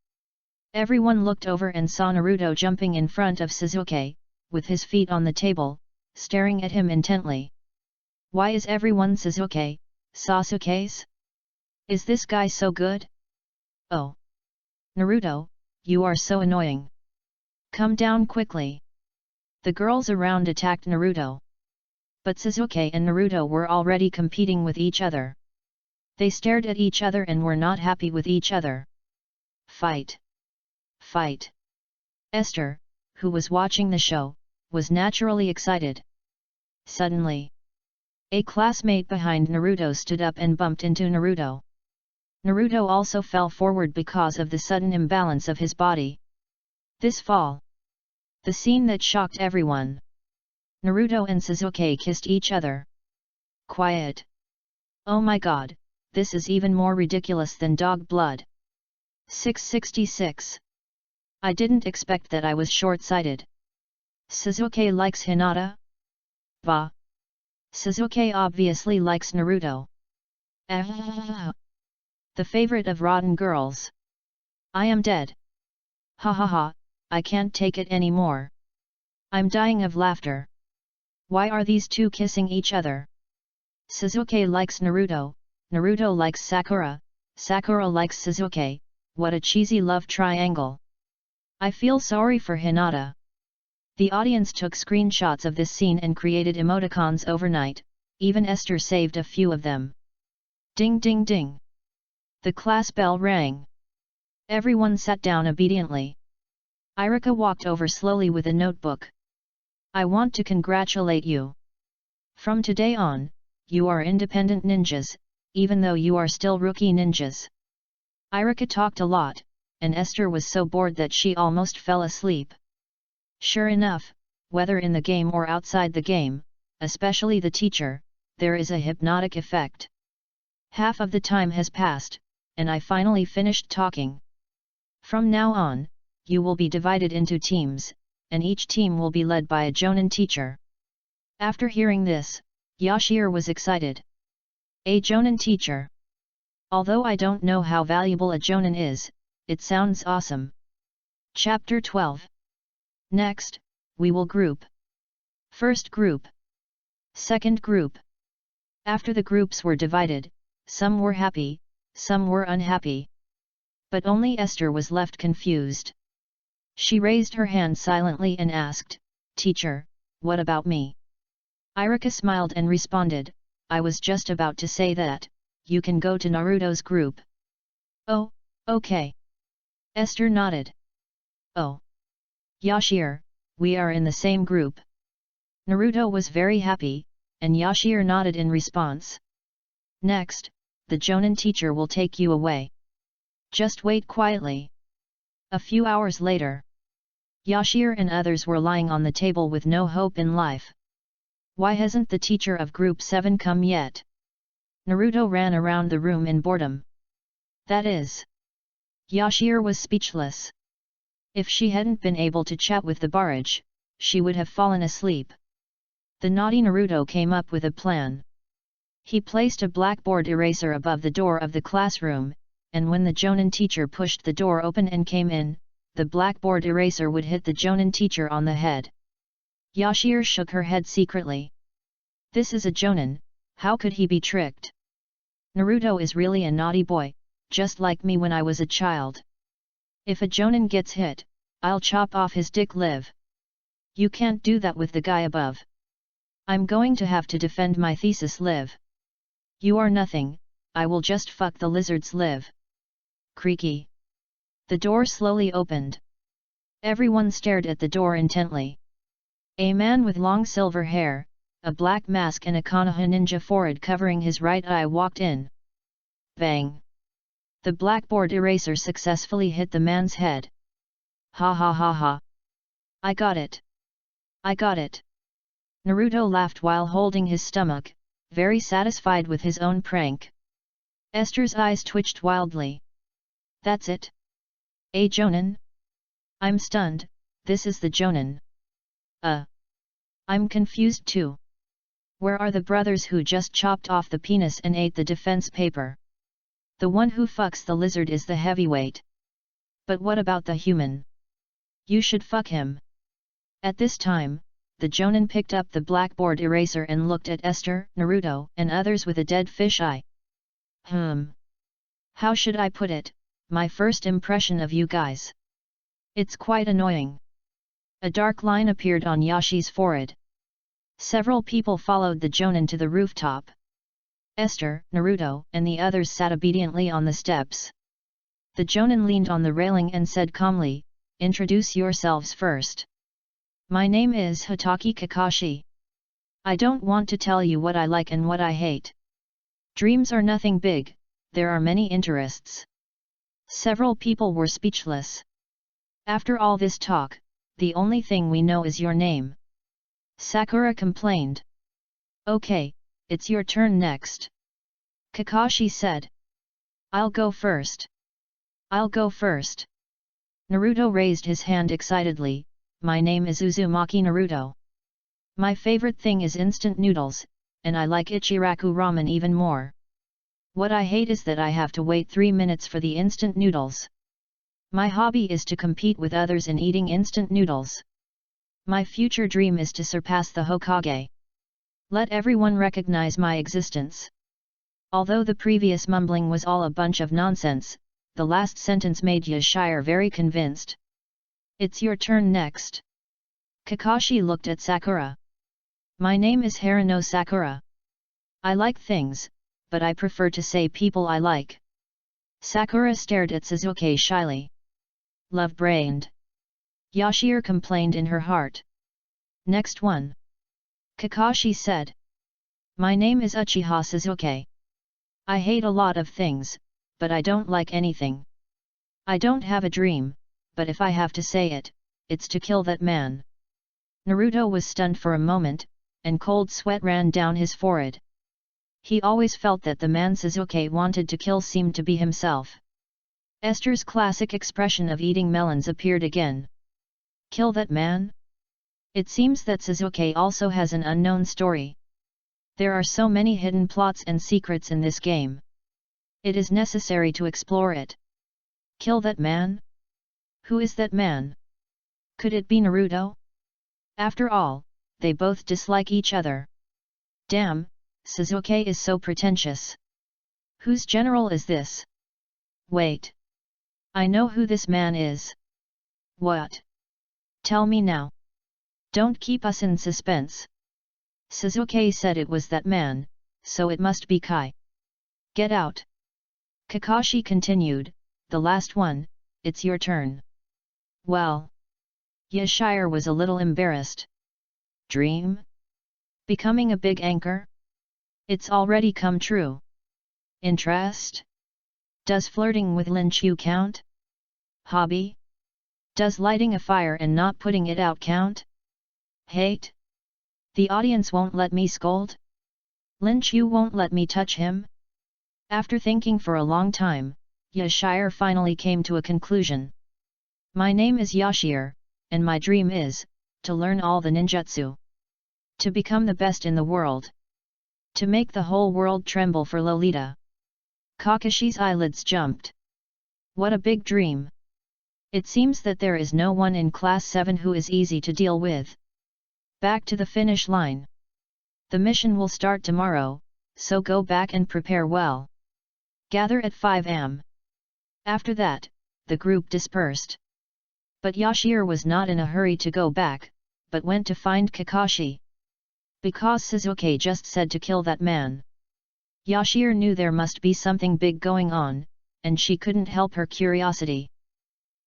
S1: Everyone looked over and saw Naruto jumping in front of Sasuke, with his feet on the table, staring at him intently. Why is everyone Sasuke's? Is this guy so good? Oh! Naruto, you are so annoying. Come down quickly. The girls around attacked Naruto. But Sasuke and Naruto were already competing with each other. They stared at each other and were not happy with each other. Fight! Fight! Esther, who was watching the show, was naturally excited. Suddenly, a classmate behind Naruto stood up and bumped into Naruto. Naruto also fell forward because of the sudden imbalance of his body. This fall. The scene that shocked everyone. Naruto and Sasuke kissed each other. Quiet. Oh my god, this is even more ridiculous than dog blood. 666. I didn't expect that I was short-sighted. Sasuke likes Hinata? Bah! Sasuke obviously likes Naruto. The favorite of rotten girls. I am dead. Ha ha ha, I can't take it anymore. I'm dying of laughter. Why are these two kissing each other? Sasuke likes Naruto, Naruto likes Sakura, Sakura likes Sasuke, what a cheesy love triangle. I feel sorry for Hinata. The audience took screenshots of this scene and created emoticons overnight, even Esther saved a few of them. Ding ding ding. The class bell rang. Everyone sat down obediently. Irika walked over slowly with a notebook. I want to congratulate you. From today on, you are independent ninjas, even though you are still rookie ninjas. Irika talked a lot, and Esther was so bored that she almost fell asleep. Sure enough, whether in the game or outside the game, especially the teacher, there is a hypnotic effect. Half of the time has passed, and I finally finished talking. From now on, you will be divided into teams, and each team will be led by a Jonin teacher. After hearing this, Yashir was excited. A Jonin teacher. Although I don't know how valuable a Jonin is, it sounds awesome. Chapter 12. Next, we will group. First group. Second group. After the groups were divided, some were happy, some were unhappy. But only Esther was left confused. She raised her hand silently and asked, Teacher, what about me? Irika smiled and responded, I was just about to say that, you can go to Naruto's group. Oh, okay. Esther nodded. Oh. Yashir, we are in the same group. Naruto was very happy, and Yashir nodded in response. Next, the Jonin teacher will take you away. Just wait quietly. A few hours later, Yashir and others were lying on the table with no hope in life. Why hasn't the teacher of Group 7 come yet? Naruto ran around the room in boredom. That is. Yashir was speechless. If she hadn't been able to chat with the barrage, she would have fallen asleep. The naughty Naruto came up with a plan. He placed a blackboard eraser above the door of the classroom, and when the Jonin teacher pushed the door open and came in, the blackboard eraser would hit the Jonin teacher on the head. Yashir shook her head secretly. This is a Jonin, how could he be tricked? Naruto is really a naughty boy, just like me when I was a child. If a Jonin gets hit, I'll chop off his dick live. You can't do that with the guy above. I'm going to have to defend my thesis live. You are nothing, I will just fuck the lizards live. Creaky. The door slowly opened. Everyone stared at the door intently. A man with long silver hair, a black mask and a Konoha ninja forehead covering his right eye walked in. Bang! The blackboard eraser successfully hit the man's head. Ha ha ha ha! I got it! I got it! Naruto laughed while holding his stomach, very satisfied with his own prank. Esther's eyes twitched wildly. That's it? A Jonin? I'm stunned, this is the Jonin. I'm confused too. Where are the brothers who just chopped off the penis and ate the defense paper? The one who fucks the lizard is the heavyweight. But what about the human? You should fuck him. At this time, the Jonin picked up the blackboard eraser and looked at Esther, Naruto, and others with a dead fish eye. How should I put it, my first impression of you guys? It's quite annoying. A dark line appeared on Yashi's forehead. Several people followed the Jonin to the rooftop. Esther, Naruto, and the others sat obediently on the steps. The Jonin leaned on the railing and said calmly, Introduce yourselves first. My name is Hatake Kakashi. I don't want to tell you what I like and what I hate. Dreams are nothing big, there are many interests. Several people were speechless. After all this talk, the only thing we know is your name. Sakura complained. Okay, it's your turn next. Kakashi said. I'll go first. I'll go first. Naruto raised his hand excitedly, my name is Uzumaki Naruto. My favorite thing is instant noodles, and I like Ichiraku ramen even more. What I hate is that I have to wait 3 minutes for the instant noodles. My hobby is to compete with others in eating instant noodles. My future dream is to surpass the Hokage. Let everyone recognize my existence. Although the previous mumbling was all a bunch of nonsense, the last sentence made Yashir very convinced. It's your turn next. Kakashi looked at Sakura. My name is Harano Sakura. I like things, but I prefer to say people I like. Sakura stared at Sasuke shyly. Love-brained. Yashir complained in her heart. Next one. Kakashi said. My name is Uchiha Sasuke. I hate a lot of things, but I don't like anything. I don't have a dream, but if I have to say it, it's to kill that man. Naruto was stunned for a moment, and cold sweat ran down his forehead. He always felt that the man Sasuke wanted to kill seemed to be himself. Esther's classic expression of eating melons appeared again. Kill that man? It seems that Sasuke also has an unknown story. There are so many hidden plots and secrets in this game. It is necessary to explore it. Kill that man? Who is that man? Could it be Naruto? After all, they both dislike each other. Damn, Sasuke is so pretentious. Whose general is this? Wait. I know who this man is. What? Tell me now. Don't keep us in suspense. Sasuke said it was that man, so it must be Kai. Get out. Kakashi continued, the last one, it's your turn. Well. Yashir was a little embarrassed. Dream? Becoming a big anchor? It's already come true. Interest? Does flirting with Lin Chu count? Hobby? Does lighting a fire and not putting it out count? Hate? The audience won't let me scold? Lin Chu won't let me touch him? After thinking for a long time, Yashir finally came to a conclusion. My name is Yashir, and my dream is, to learn all the ninjutsu. To become the best in the world. To make the whole world tremble for Lolita. Kakashi's eyelids jumped. What a big dream! It seems that there is no one in Class 7 who is easy to deal with. Back to the finish line. The mission will start tomorrow, so go back and prepare well. Gather at 5 am. After that, the group dispersed. But Yashir was not in a hurry to go back, but went to find Kakashi. Because Sasuke just said to kill that man. Yashir knew there must be something big going on, and she couldn't help her curiosity.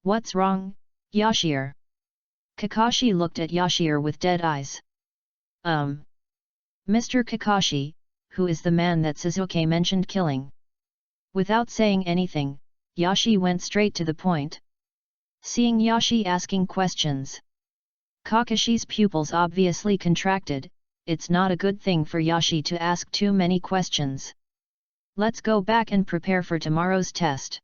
S1: What's wrong, Yashir? Kakashi looked at Yashir with dead eyes. Mr. Kakashi, who is the man that Sasuke mentioned killing? Without saying anything, Yashi went straight to the point. Seeing Yashi asking questions, Kakashi's pupils obviously contracted. It's not a good thing for Yashi to ask too many questions. Let's go back and prepare for tomorrow's test.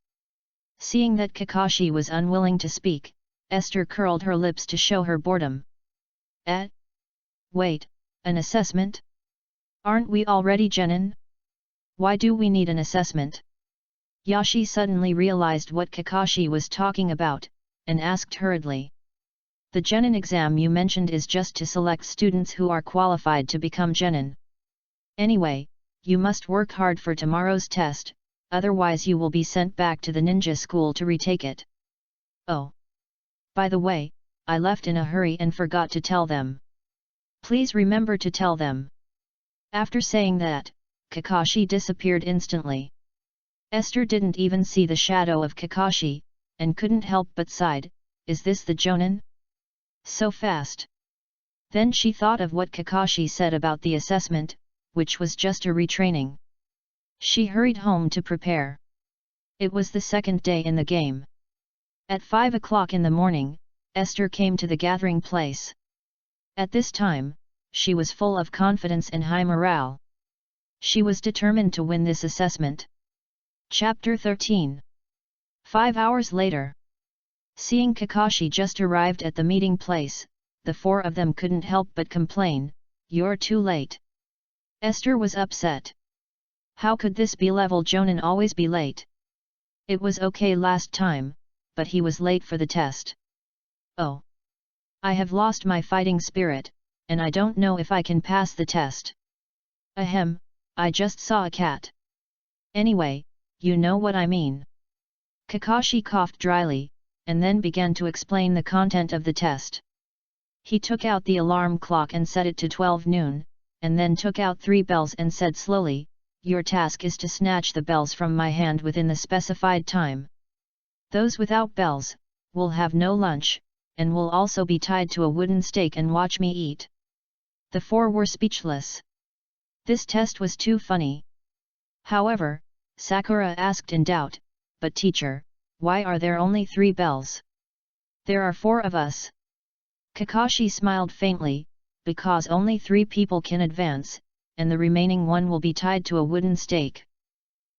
S1: Seeing that Kakashi was unwilling to speak, Esther curled her lips to show her boredom. Wait, an assessment? Aren't we already genin? Why do we need an assessment? Yashi suddenly realized what Kakashi was talking about, and asked hurriedly. The genin exam you mentioned is just to select students who are qualified to become genin. Anyway, you must work hard for tomorrow's test, otherwise you will be sent back to the ninja school to retake it. Oh. By the way, I left in a hurry and forgot to tell them. Please remember to tell them. After saying that, Kakashi disappeared instantly. Esther didn't even see the shadow of Kakashi, and couldn't help but sighed, is this the Jonin? So fast. Then she thought of what Kakashi said about the assessment, which was just a retraining. She hurried home to prepare. It was the second day in the game. At 5 o'clock in the morning, Esther came to the gathering place. At this time, she was full of confidence and high morale. She was determined to win this assessment. Chapter 13. 5 hours later. Seeing Kakashi just arrived at the meeting place, the four of them couldn't help but complain, "You're too late." Esther was upset. How could this B-level Jonin always be late? It was okay last time, but he was late for the test. Oh. I have lost my fighting spirit, and I don't know if I can pass the test. Ahem, I just saw a cat. Anyway, you know what I mean. Kakashi coughed dryly, and then began to explain the content of the test. He took out the alarm clock and set it to 12 noon, and then took out 3 bells and said slowly, "Your task is to snatch the bells from my hand within the specified time. Those without bells will have no lunch, and will also be tied to a wooden stake and watch me eat." The 4 were speechless. This test was too funny. However, Sakura asked in doubt, "But teacher, why are there only 3 bells? There are 4 of us." Kakashi smiled faintly, "Because only 3 people can advance, and the remaining 1 will be tied to a wooden stake.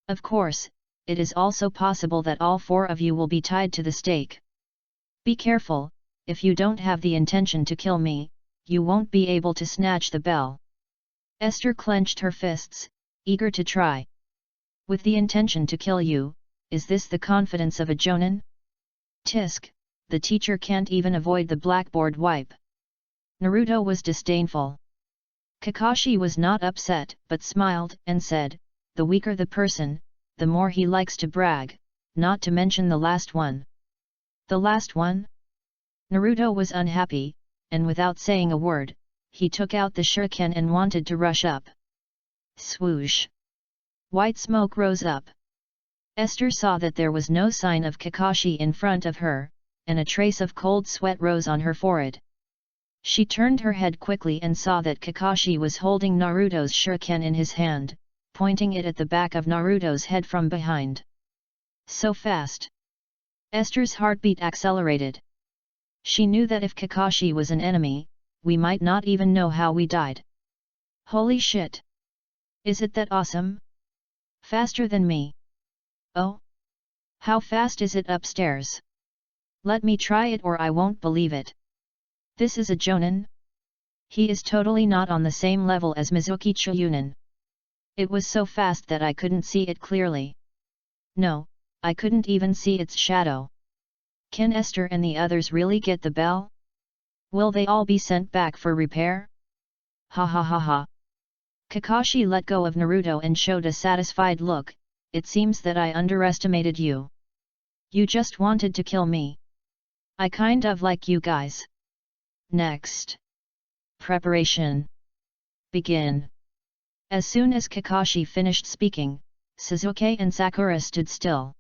S1: Of course, it is also possible that all 4 of you will be tied to the stake. Be careful, if you don't have the intention to kill me, you won't be able to snatch the bell." Esther clenched her fists, eager to try. "With the intention to kill you, is this the confidence of a jonin? Tisk, the teacher can't even avoid the blackboard wipe." Naruto was disdainful. Kakashi was not upset but smiled and said, "The weaker the person, the more he likes to brag, not to mention the last one." "The last one?" Naruto was unhappy, and without saying a word, he took out the shuriken and wanted to rush up. Swoosh! White smoke rose up. Esther saw that there was no sign of Kakashi in front of her, and a trace of cold sweat rose on her forehead. She turned her head quickly and saw that Kakashi was holding Naruto's shuriken in his hand, pointing it at the back of Naruto's head from behind. So fast! Esther's heartbeat accelerated. She knew that if Kakashi was an enemy, we might not even know how we died. Holy shit! Is it that awesome? Faster than me? Oh? How fast is it upstairs? Let me try it or I won't believe it. This is a jonin? He is totally not on the same level as Mizuki Chiyunin. It was so fast that I couldn't see it clearly. No, I couldn't even see its shadow. Can Esther and the others really get the bell? Will they all be sent back for repair? Ha ha ha ha. Kakashi let go of Naruto and showed a satisfied look. "It seems that I underestimated you. You just wanted to kill me. I kind of like you guys. Next. Preparation. Begin." As soon as Kakashi finished speaking, Sasuke and Sakura stood still.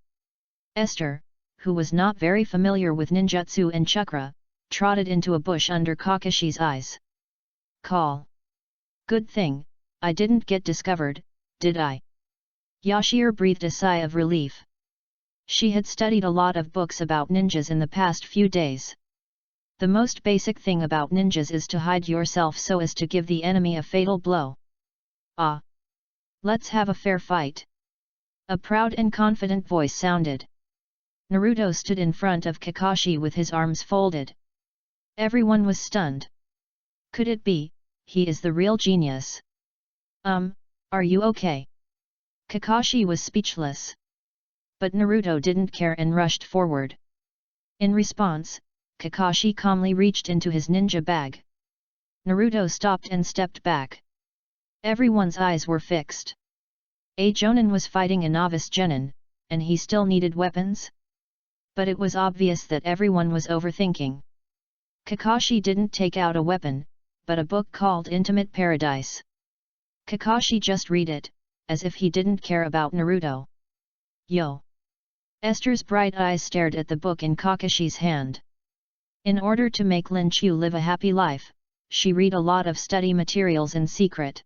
S1: Esther, who was not very familiar with ninjutsu and chakra, trotted into a bush under Kakashi's eyes. "Call. Good thing, I didn't get discovered, did I?" Yashir breathed a sigh of relief. She had studied a lot of books about ninjas in the past few days. The most basic thing about ninjas is to hide yourself so as to give the enemy a fatal blow. "Ah! Let's have a fair fight." A proud and confident voice sounded. Naruto stood in front of Kakashi with his arms folded. Everyone was stunned. Could it be, he is the real genius? Are you okay? Kakashi was speechless. But Naruto didn't care and rushed forward. In response, Kakashi calmly reached into his ninja bag. Naruto stopped and stepped back. Everyone's eyes were fixed. A Jonin was fighting a novice genin, and he still needed weapons? But it was obvious that everyone was overthinking. Kakashi didn't take out a weapon, but a book called Intimate Paradise. Kakashi just read it, as if he didn't care about Naruto. Yo! Esther's bright eyes stared at the book in Kakashi's hand. In order to make Lin Chu live a happy life, she read a lot of study materials in secret.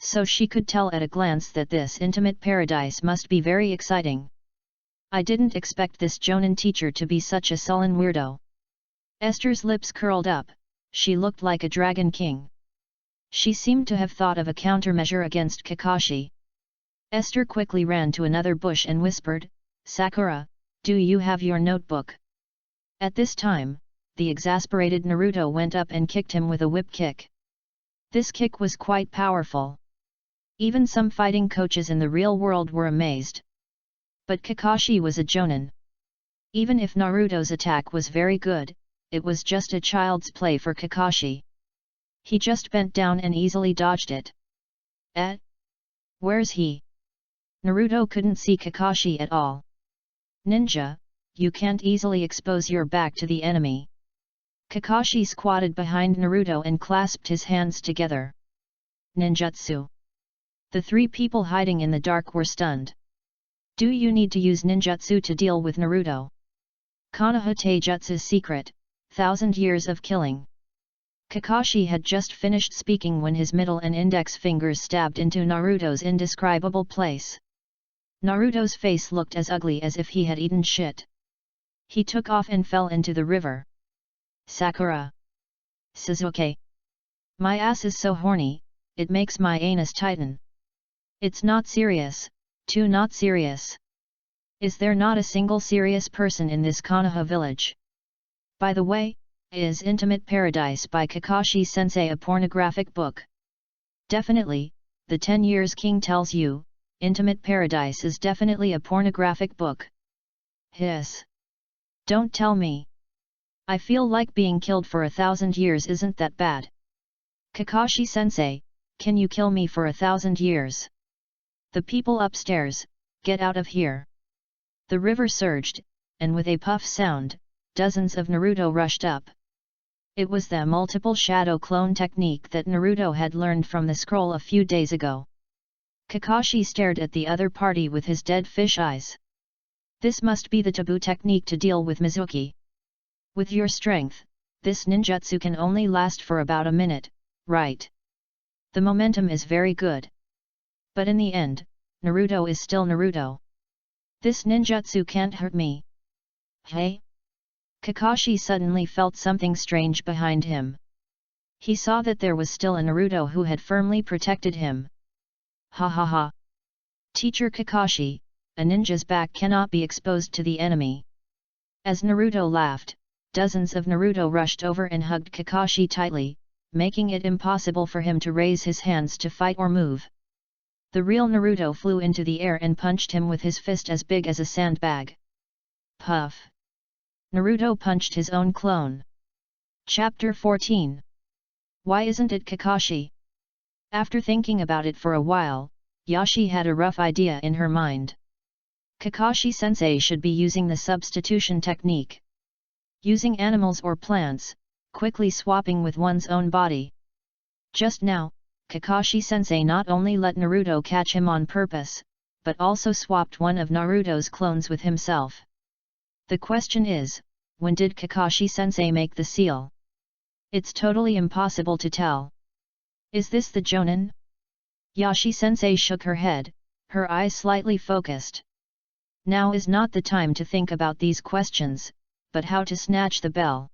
S1: So she could tell at a glance that this Intimate Paradise must be very exciting. I didn't expect this Jonin teacher to be such a sullen weirdo. Esther's lips curled up, she looked like a dragon king. She seemed to have thought of a countermeasure against Kakashi. Esther quickly ran to another bush and whispered, "Sakura, do you have your notebook?" At this time, the exasperated Naruto went up and kicked him with a whip kick. This kick was quite powerful. Even some fighting coaches in the real world were amazed. But Kakashi was a Jonin. Even if Naruto's attack was very good, it was just a child's play for Kakashi. He just bent down and easily dodged it. Where's he? Naruto couldn't see Kakashi at all. Ninja, you can't easily expose your back to the enemy. Kakashi squatted behind Naruto and clasped his hands together. Ninjutsu. The three people hiding in the dark were stunned. Do you need to use ninjutsu to deal with Naruto? Konoha Taijutsu's secret, 1,000 years of killing. Kakashi had just finished speaking when his middle and index fingers stabbed into Naruto's indescribable place. Naruto's face looked as ugly as if he had eaten shit. He took off and fell into the river. Sakura. Sasuke. My ass is so horny, it makes my anus tighten. It's not serious, too not serious. Is there not a single serious person in this Konoha village? By the way, is Intimate Paradise by Kakashi Sensei a pornographic book? Definitely, the 10 Years King tells you, Intimate Paradise is definitely a pornographic book. Hiss. Don't tell me. I feel like being killed for 1,000 years isn't that bad. Kakashi Sensei, can you kill me for 1,000 years? The people upstairs, get out of here. The river surged, and with a puff sound, dozens of Naruto rushed up. It was the multiple shadow clone technique that Naruto had learned from the scroll a few days ago. Kakashi stared at the other party with his dead fish eyes. This must be the taboo technique to deal with Mizuki. With your strength, this ninjutsu can only last for about a minute, right? The momentum is very good. But in the end, Naruto is still Naruto. This ninjutsu can't hurt me. Hey? Kakashi suddenly felt something strange behind him. He saw that there was still a Naruto who had firmly protected him. Ha ha ha. Teacher Kakashi, a ninja's back cannot be exposed to the enemy. As Naruto laughed, dozens of Naruto rushed over and hugged Kakashi tightly, making it impossible for him to raise his hands to fight or move. The real Naruto flew into the air and punched him with his fist as big as a sandbag. Puff. Naruto punched his own clone. Chapter 14. Why isn't it Kakashi? After thinking about it for a while, Yashi had a rough idea in her mind. Kakashi-sensei should be using the substitution technique. Using animals or plants, quickly swapping with one's own body. Just now, Kakashi-sensei not only let Naruto catch him on purpose, but also swapped one of Naruto's clones with himself. The question is, when did Kakashi-sensei make the seal? It's totally impossible to tell. Is this the Jonin? Yashi-sensei shook her head, her eyes slightly focused. Now is not the time to think about these questions, but how to snatch the bell.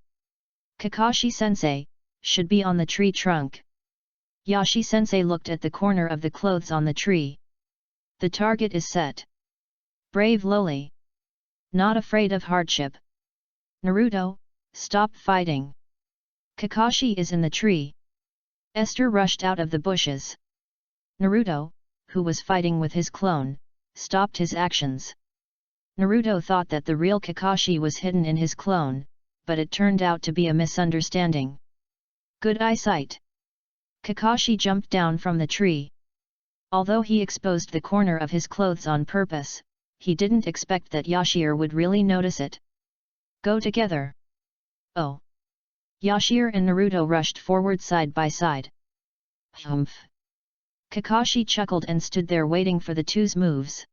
S1: Kakashi-sensei, should be on the tree trunk. Yashi-sensei looked at the corner of the clothes on the tree. The target is set. Brave lowly. Not afraid of hardship. Naruto, stop fighting. Kakashi is in the tree. Esther rushed out of the bushes. Naruto, who was fighting with his clone, stopped his actions. Naruto thought that the real Kakashi was hidden in his clone, but it turned out to be a misunderstanding. Good eyesight. Kakashi jumped down from the tree. Although he exposed the corner of his clothes on purpose, he didn't expect that Yashir would really notice it. Go together. Oh. Yashir and Naruto rushed forward side by side. Humph. Kakashi chuckled and stood there waiting for the two's moves.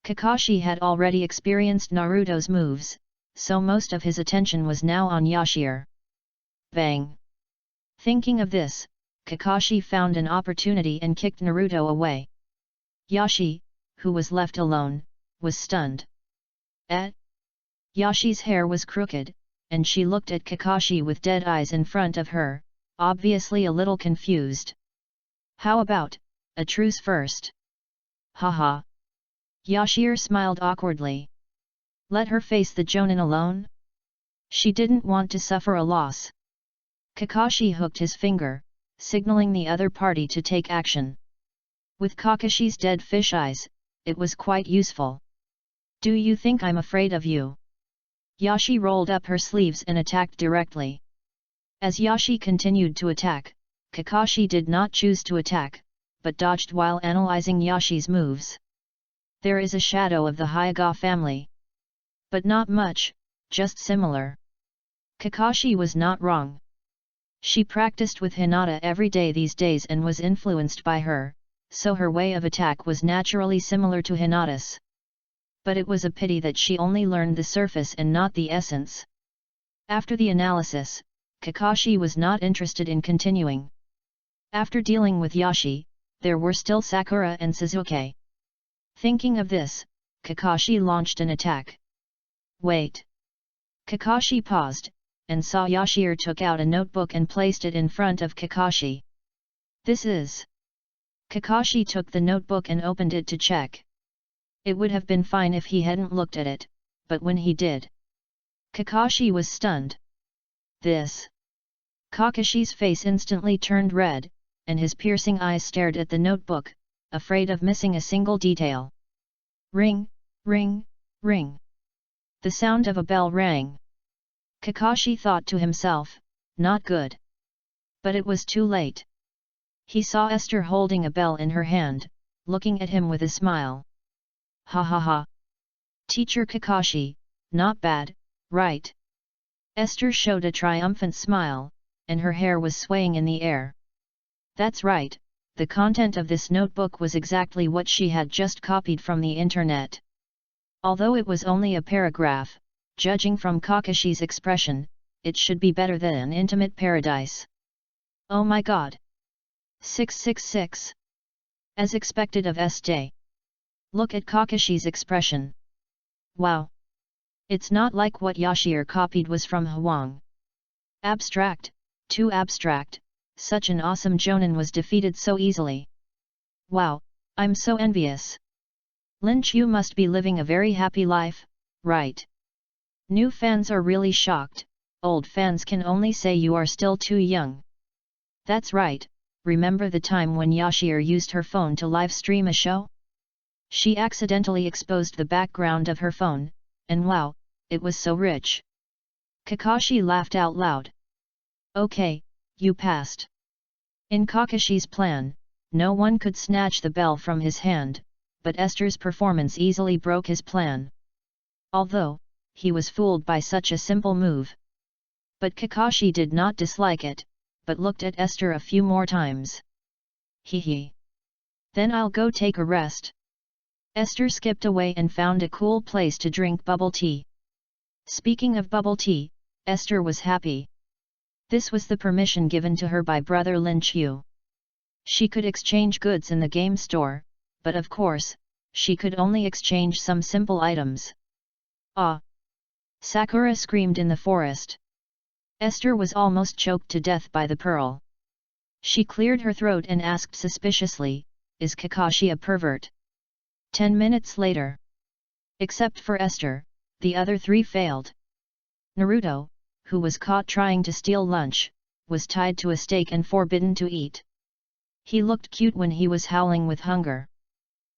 S1: Kakashi had already experienced Naruto's moves, so most of his attention was now on Yashir. Bang! Thinking of this, Kakashi found an opportunity and kicked Naruto away. Yashi, who was left alone, was stunned. Yashi's hair was crooked, and she looked at Kakashi with dead eyes in front of her, obviously a little confused. How about, a truce first? Haha. Yashir smiled awkwardly. Let her face the Jonin alone? She didn't want to suffer a loss. Kakashi hooked his finger, signaling the other party to take action. With Kakashi's dead fish eyes, it was quite useful. Do you think I'm afraid of you? Yashi rolled up her sleeves and attacked directly. As Yashi continued to attack, Kakashi did not choose to attack, but dodged while analyzing Yashi's moves. There is a shadow of the Hyuga family. But not much, just similar. Kakashi was not wrong. She practiced with Hinata every day these days and was influenced by her, so her way of attack was naturally similar to Hinata's. But it was a pity that she only learned the surface and not the essence. After the analysis, Kakashi was not interested in continuing. After dealing with Yashi, there were still Sakura and Suzuki. Thinking of this, Kakashi launched an attack. Wait! Kakashi paused, and saw Yashir took out a notebook and placed it in front of Kakashi. This is... Kakashi took the notebook and opened it to check. It would have been fine if he hadn't looked at it, but when he did, Kakashi was stunned. This... Kakashi's face instantly turned red, and his piercing eyes stared at the notebook, afraid of missing a single detail. Ring, ring, ring. The sound of a bell rang. Kakashi thought to himself, not good. But it was too late. He saw Esther holding a bell in her hand, looking at him with a smile. Ha ha ha. Teacher Kakashi, not bad, right? Esther showed a triumphant smile, and her hair was swaying in the air. That's right, the content of this notebook was exactly what she had just copied from the internet. Although it was only a paragraph, judging from Kakashi's expression, it should be better than an intimate paradise. Oh my god! 666. As expected of S-Day. Look at Kakashi's expression. Wow! It's not like what Yashir copied was from Hwang. Abstract, too abstract, such an awesome jonin was defeated so easily. Wow, I'm so envious. Lin Chu must be living a very happy life, right? New fans are really shocked, old fans can only say you are still too young. That's right, remember the time when Yashir used her phone to live stream a show? She accidentally exposed the background of her phone, and wow, it was so rich. Kakashi laughed out loud. Okay, you passed. In Kakashi's plan, no one could snatch the bell from his hand, but Esther's performance easily broke his plan. Although, he was fooled by such a simple move. But Kakashi did not dislike it, but looked at Esther a few more times. Hee hee. Then I'll go take a rest. Esther skipped away and found a cool place to drink bubble tea. Speaking of bubble tea, Esther was happy. This was the permission given to her by brother Lin Chu. She could exchange goods in the game store, but of course, she could only exchange some simple items. Ah! Sakura screamed in the forest. Esther was almost choked to death by the pearl. She cleared her throat and asked suspiciously, is Kakashi a pervert? 10 minutes later. Except for Esther, the other three failed. Naruto, who was caught trying to steal lunch, was tied to a stake and forbidden to eat. He looked cute when he was howling with hunger.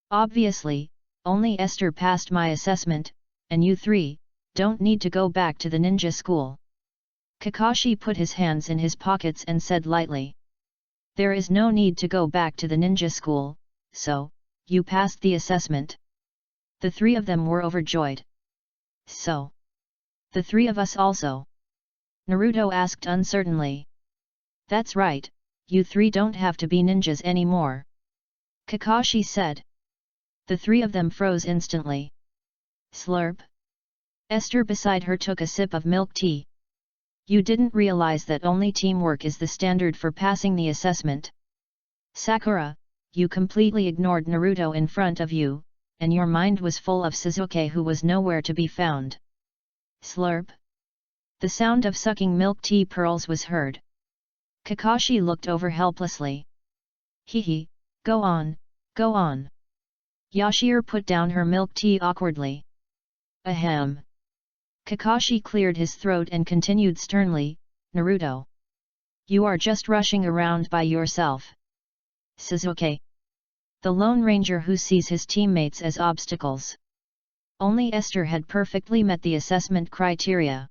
S1: Obviously, only Esther passed my assessment, and you three, don't need to go back to the ninja school. Kakashi put his hands in his pockets and said lightly. There is no need to go back to the ninja school, so, you passed the assessment. The three of them were overjoyed. So? The three of us also? Naruto asked uncertainly. That's right, you three don't have to be ninjas anymore. Kakashi said. The three of them froze instantly. Slurp. Esther beside her took a sip of milk tea. You didn't realize that only teamwork is the standard for passing the assessment. Sakura, you completely ignored Naruto in front of you, and your mind was full of Suzuki who was nowhere to be found. Slurp. The sound of sucking milk tea pearls was heard. Kakashi looked over helplessly. Hee hee, go on, go on. Yashir put down her milk tea awkwardly. Ahem. Kakashi cleared his throat and continued sternly, Naruto. You are just rushing around by yourself. Suzuki. The Lone Ranger who sees his teammates as obstacles. Only Esther had perfectly met the assessment criteria.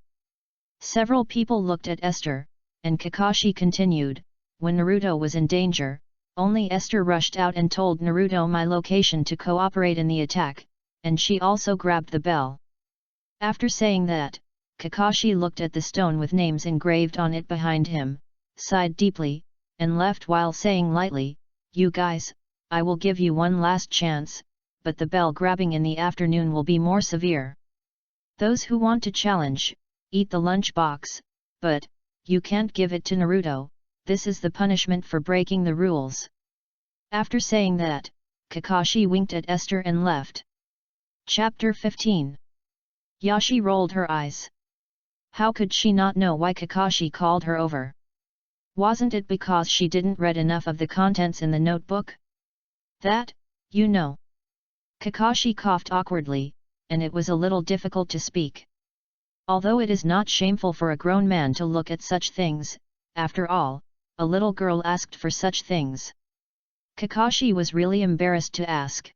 S1: Several people looked at Esther, and Kakashi continued, when Naruto was in danger, only Esther rushed out and told Naruto my location to cooperate in the attack, and she also grabbed the bell. After saying that, Kakashi looked at the stone with names engraved on it behind him, sighed deeply, and left while saying lightly, "You guys, I will give you one last chance, but the bell grabbing in the afternoon will be more severe. Those who want to challenge, eat the lunchbox, but you can't give it to Naruto, this is the punishment for breaking the rules." After saying that, Kakashi winked at Esther and left. Chapter 15. Yashi rolled her eyes. How could she not know why Kakashi called her over? Wasn't it because she didn't read enough of the contents in the notebook? That, you know. Kakashi coughed awkwardly, and it was a little difficult to speak. Although it is not shameful for a grown man to look at such things, after all, a little girl asked for such things. Kakashi was really embarrassed to ask.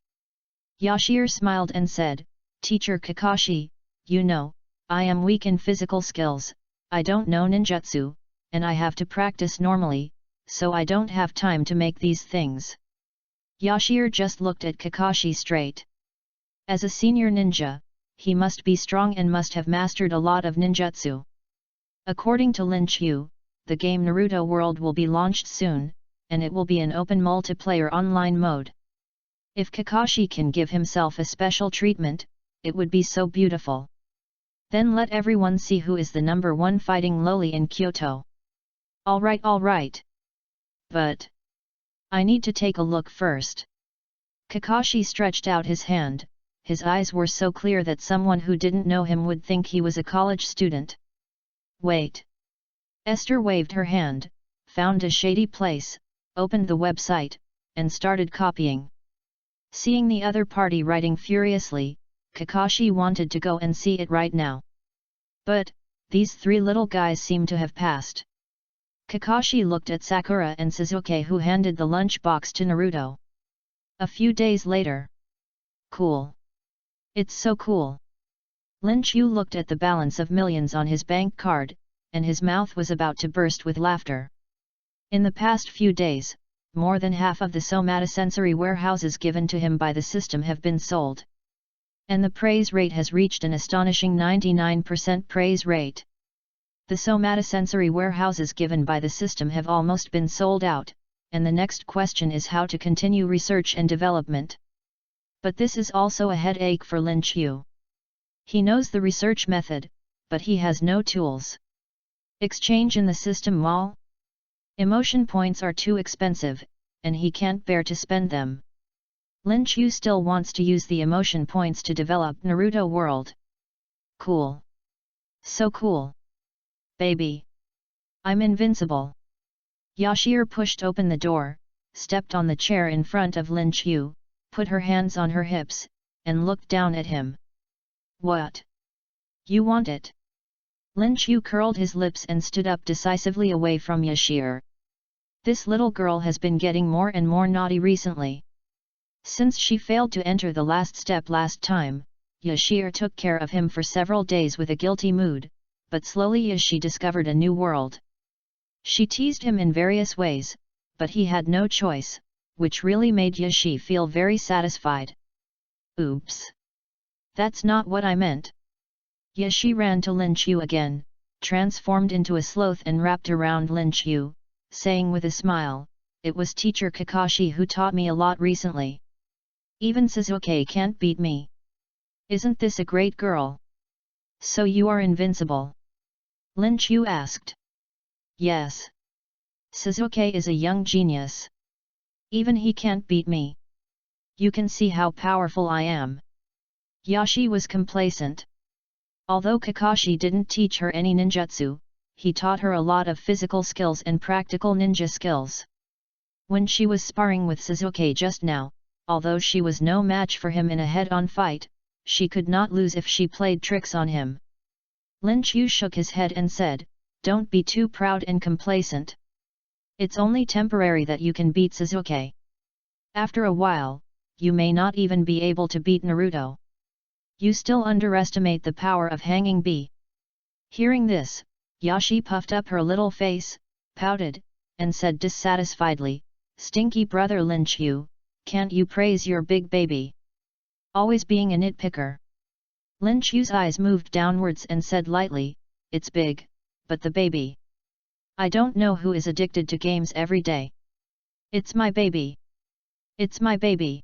S1: Yashir smiled and said, "Teacher Kakashi, you know, I am weak in physical skills, I don't know ninjutsu, and I have to practice normally, so I don't have time to make these things." Yashir just looked at Kakashi straight. As a senior ninja, he must be strong and must have mastered a lot of ninjutsu. According to Lin Qiu, the game Naruto World will be launched soon, and it will be an open multiplayer online mode. If Kakashi can give himself a special treatment, it would be so beautiful. Then let everyone see who is the #1 fighting loli in Kyoto. Alright. But I need to take a look first. Kakashi stretched out his hand, his eyes were so clear that someone who didn't know him would think he was a college student. Wait. Esther waved her hand, found a shady place, opened the website, and started copying. Seeing the other party writing furiously, Kakashi wanted to go and see it right now. But these three little guys seem to have passed. Kakashi looked at Sakura and Sasuke, who handed the lunchbox to Naruto. A few days later. Cool. It's so cool. Lin Qiu looked at the balance of millions on his bank card, and his mouth was about to burst with laughter. In the past few days, more than half of the somatosensory warehouses given to him by the system have been sold. And the praise rate has reached an astonishing 99% praise rate. The somatosensory warehouses given by the system have almost been sold out, and the next question is how to continue research and development. But this is also a headache for Lin Qiu. He knows the research method, but he has no tools. Exchange in the system mall? Emotion points are too expensive, and he can't bear to spend them. Lin Qiu still wants to use the emotion points to develop Naruto World. Cool. So cool. Baby. I'm invincible. Yashir pushed open the door, stepped on the chair in front of Lin Qiu, put her hands on her hips, and looked down at him. What? You want it? Lin Qiu curled his lips and stood up decisively away from Yashir. This little girl has been getting more and more naughty recently. Since she failed to enter the last step last time, Yashir took care of him for several days with a guilty mood, but slowly as she discovered a new world. She teased him in various ways, but he had no choice, which really made Yashi feel very satisfied. Oops! That's not what I meant. Yashi ran to Lin Qiu again, transformed into a sloth and wrapped around Lin Qiu, saying with a smile, "It was teacher Kakashi who taught me a lot recently. Even Sasuke can't beat me. Isn't this a great girl? So you are invincible?" Lin Qiu asked. Yes. Sasuke is a young genius. Even he can't beat me. You can see how powerful I am. Yashi was complacent. Although Kakashi didn't teach her any ninjutsu, he taught her a lot of physical skills and practical ninja skills. When she was sparring with Sasuke just now, although she was no match for him in a head-on fight, she could not lose if she played tricks on him. Lin Qiu shook his head and said, "Don't be too proud and complacent. It's only temporary that you can beat Sasuke. After a while, you may not even be able to beat Naruto. You still underestimate the power of Hanging Bee." Hearing this, Yashi puffed up her little face, pouted, and said dissatisfiedly, "Stinky brother Lin Qiu, can't you praise your big baby? Always being a nitpicker." Lin Chu's eyes moved downwards and said lightly, "It's big, but the baby. I don't know who is addicted to games every day. It's my baby. It's my baby."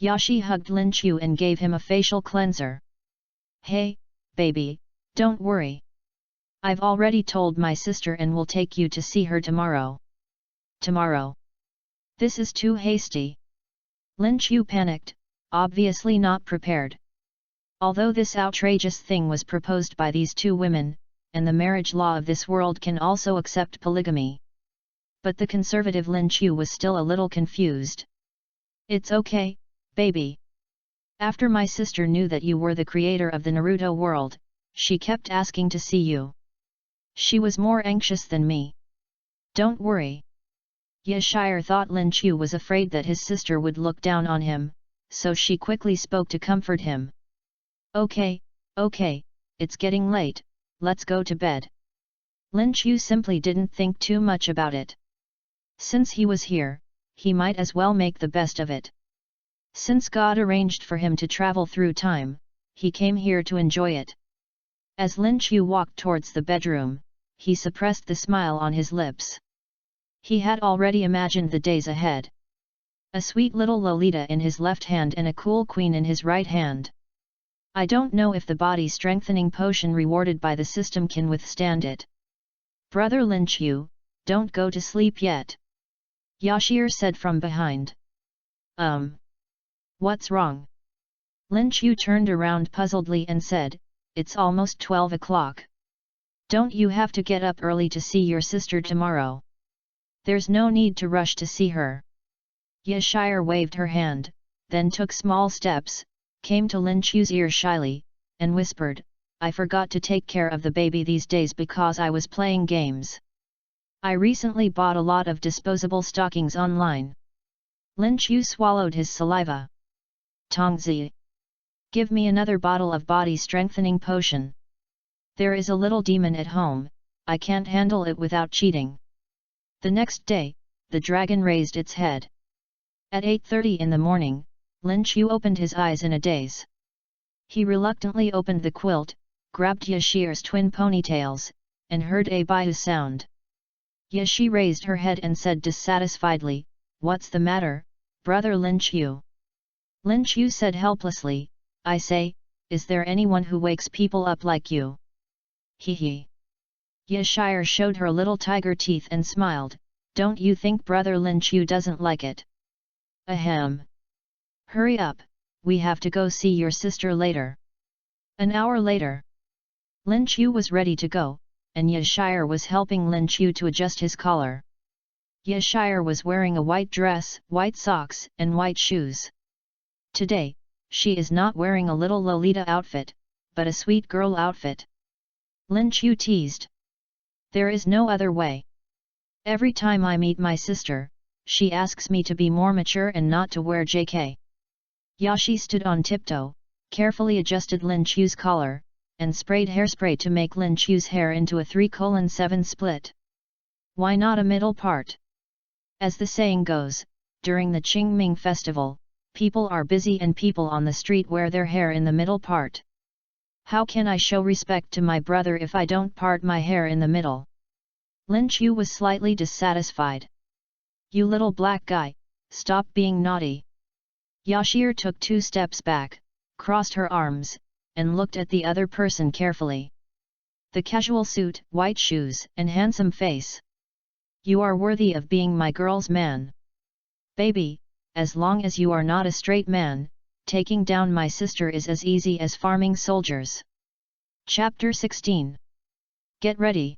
S1: Yashi hugged Lin Chu and gave him a facial cleanser. "Hey, baby, don't worry. I've already told my sister and will take you to see her tomorrow." "Tomorrow? This is too hasty." Lin Chu panicked, obviously not prepared. Although this outrageous thing was proposed by these two women, and the marriage law of this world can also accept polygamy. But the conservative Lin Chu was still a little confused. "It's okay, baby. After my sister knew that you were the creator of the Naruto world, she kept asking to see you. She was more anxious than me. Don't worry." Yashire thought Lin Chu was afraid that his sister would look down on him, so she quickly spoke to comfort him. Okay, it's getting late, let's go to bed." Lin Chu simply didn't think too much about it. Since he was here, he might as well make the best of it. Since God arranged for him to travel through time, he came here to enjoy it. As Lin Chu walked towards the bedroom, he suppressed the smile on his lips. He had already imagined the days ahead. A sweet little Lolita in his left hand and a cool queen in his right hand. I don't know if the body-strengthening potion rewarded by the system can withstand it. "Brother Lin Chu, don't go to sleep yet," Yashir said from behind. What's wrong?" Lin Chu turned around puzzledly and said, "It's almost 12 o'clock. Don't you have to get up early to see your sister tomorrow? There's no need to rush to see her." Yashir waved her hand, then took small steps, came to Lin Chu's ear shyly, and whispered, "I forgot to take care of the baby these days because I was playing games. I recently bought a lot of disposable stockings online." Lin Chu swallowed his saliva. "Tongzi, give me another bottle of body-strengthening potion. There is a little demon at home, I can't handle it without cheating." The next day, the dragon raised its head. At 8:30 in the morning, Lin Chu opened his eyes in a daze. He reluctantly opened the quilt, grabbed Yashir's twin ponytails, and heard a baiu sound. Yashi raised her head and said dissatisfiedly, "What's the matter, brother Lin Chu?" Lin Chu said helplessly, "I say, is there anyone who wakes people up like you?" "Hee hee." Yashir showed her little tiger teeth and smiled, "Don't you think brother Lin Chu doesn't like it?" "Ahem. Hurry up, we have to go see your sister later." An hour later, Lin Chu was ready to go, and Yashir was helping Lin Chu to adjust his collar. Yashir was wearing a white dress, white socks, and white shoes. Today, she is not wearing a little Lolita outfit, but a sweet girl outfit. Lin Chu teased. "There is no other way. Every time I meet my sister, she asks me to be more mature and not to wear JK. Yashi stood on tiptoe, carefully adjusted Lin Chu's collar, and sprayed hairspray to make Lin Chu's hair into a 3:7 split. Why not a middle part? As the saying goes, during the Qingming festival, people are busy and people on the street wear their hair in the middle part. How can I show respect to my brother if I don't part my hair in the middle? Lin Chu was slightly dissatisfied. You little black guy, stop being naughty. Yashir took 2 steps back, crossed her arms, and looked at the other person carefully. The casual suit, white shoes, and handsome face. You are worthy of being my girl's man. Baby, as long as you are not a straight man, taking down my sister is as easy as farming soldiers. Chapter 16. Get ready.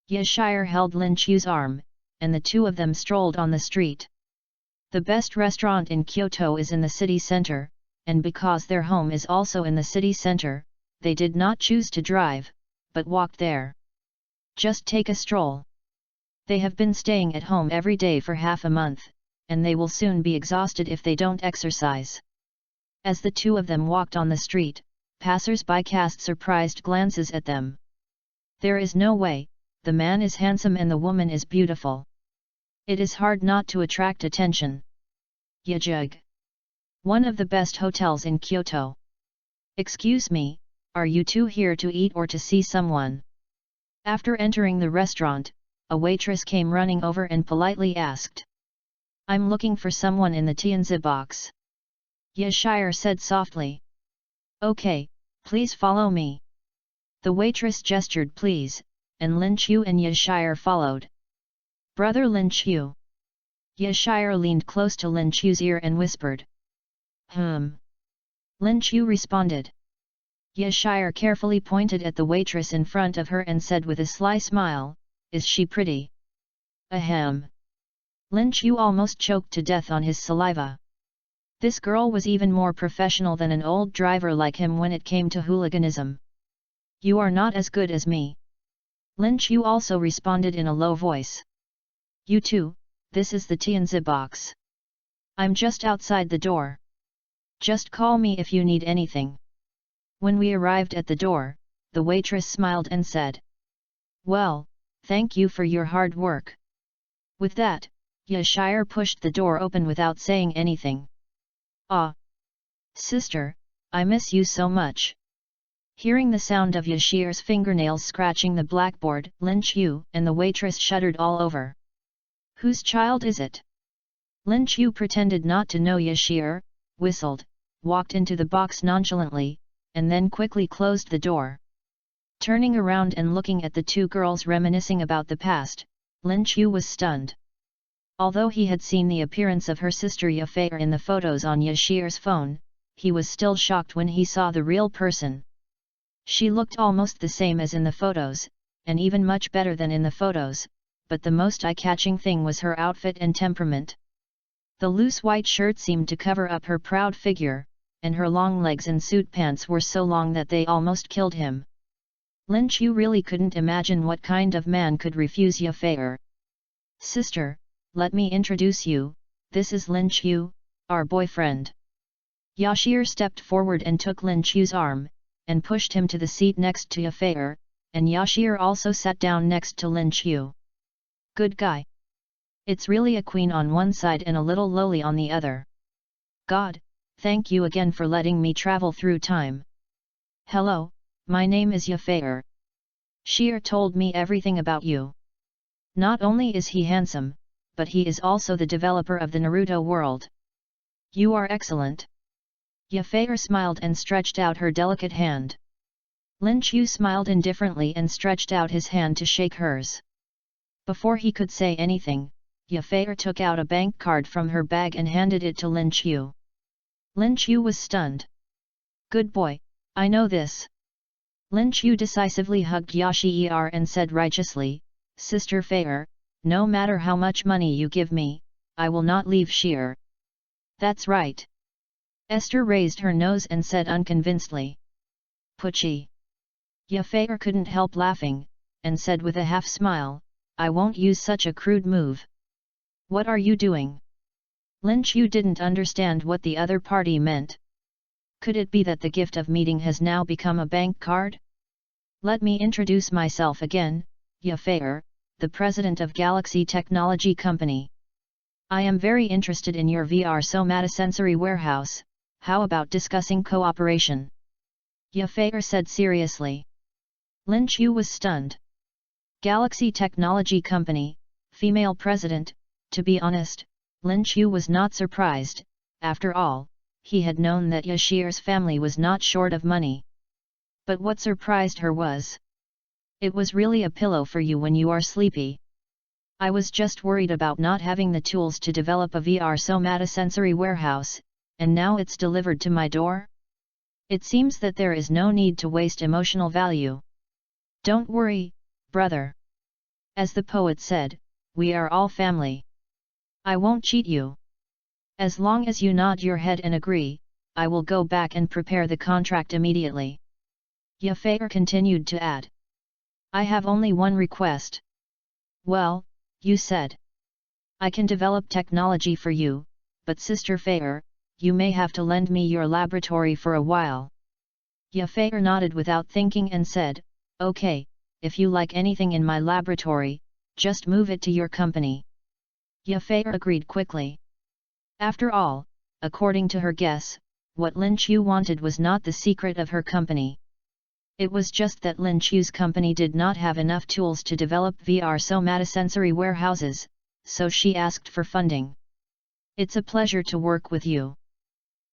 S1: Yashir held Lin Chu's arm, and the two of them strolled on the street. The best restaurant in Kyoto is in the city center, and because their home is also in the city center, they did not choose to drive, but walked there. Just take a stroll. They have been staying at home every day for half a month, and they will soon be exhausted if they don't exercise. As the two of them walked on the street, passers-by cast surprised glances at them. There is no way, the man is handsome and the woman is beautiful. It is hard not to attract attention. Yajug. One of the best hotels in Kyoto. Excuse me, are you two here to eat or to see someone? After entering the restaurant, a waitress came running over and politely asked. I'm looking for someone in the Tianzi box. Yashir said softly. Okay, please follow me. The waitress gestured please, and Lin Chu and Yashir followed. Brother Lin Chu. Yashir leaned close to Lin Chu's ear and whispered. Lin Chu responded. Yashir carefully pointed at the waitress in front of her and said with a sly smile, Is she pretty? Ahem. Lin Chu almost choked to death on his saliva. This girl was even more professional than an old driver like him when it came to hooliganism. You are not as good as me. Lin Chu also responded in a low voice. You too, this is the Tianzi box. I'm just outside the door. Just call me if you need anything. When we arrived at the door, the waitress smiled and said. Well, thank you for your hard work. With that, Yashir pushed the door open without saying anything. Ah! Sister, I miss you so much. Hearing the sound of Yashir's fingernails scratching the blackboard, Lin Chu and the waitress shuddered all over. Whose child is it? Lin Chu pretended not to know Yashir, whistled, walked into the box nonchalantly, and then quickly closed the door. Turning around and looking at the two girls reminiscing about the past, Lin Chu was stunned. Although he had seen the appearance of her sister Yafei in the photos on Yashir's phone, he was still shocked when he saw the real person. She looked almost the same as in the photos, and even much better than in the photos, but the most eye-catching thing was her outfit and temperament. The loose white shirt seemed to cover up her proud figure, and her long legs and suit pants were so long that they almost killed him. Lin Chu really couldn't imagine what kind of man could refuse Yafei. Sister, let me introduce you, this is Lin Chu, our boyfriend. Yashir stepped forward and took Lin Chu's arm, and pushed him to the seat next to Yafei, and Yashir also sat down next to Lin Chu. Good guy. It's really a queen on one side and a little lowly on the other. God, thank you again for letting me travel through time. Hello, my name is Yafei. Shir told me everything about you. Not only is he handsome, but he is also the developer of the Naruto world. You are excellent. Yafei smiled and stretched out her delicate hand. Lin Chu smiled indifferently and stretched out his hand to shake hers. Before he could say anything, Yafei took out a bank card from her bag and handed it to Lin Chu. Lin Chu was stunned. Good boy, I know this. Lin Chu decisively hugged Yashir and said righteously, Sister Fei, no matter how much money you give me, I will not leave Shir. That's right. Esther raised her nose and said unconvincedly. Pucci. Yafei couldn't help laughing, and said with a half-smile, I won't use such a crude move. What are you doing? Lin Chu didn't understand what the other party meant. Could it be that the gift of meeting has now become a bank card? Let me introduce myself again, Yafei, the president of Galaxy Technology Company. I am very interested in your VR somatosensory warehouse, how about discussing cooperation? Yafei said seriously. Lin Chu was stunned. Galaxy Technology Company, female president, to be honest, Lin Chu was not surprised, after all, he had known that Yashir's family was not short of money. But what surprised her was, it was really a pillow for you when you are sleepy. I was just worried about not having the tools to develop a VR somatosensory warehouse, and now it's delivered to my door? It seems that there is no need to waste emotional value. Don't worry, brother. As the poet said, we are all family. I won't cheat you. As long as you nod your head and agree, I will go back and prepare the contract immediately. Yafei continued to add. I have only one request. Well, you said. I can develop technology for you, but Sister Fei, you may have to lend me your laboratory for a while. Yafei nodded without thinking and said, okay, if you like anything in my laboratory, just move it to your company. Yafei agreed quickly. After all, according to her guess, what Lin Chu wanted was not the secret of her company. It was just that Lin Chu's company did not have enough tools to develop VR somatosensory warehouses, so she asked for funding. It's a pleasure to work with you.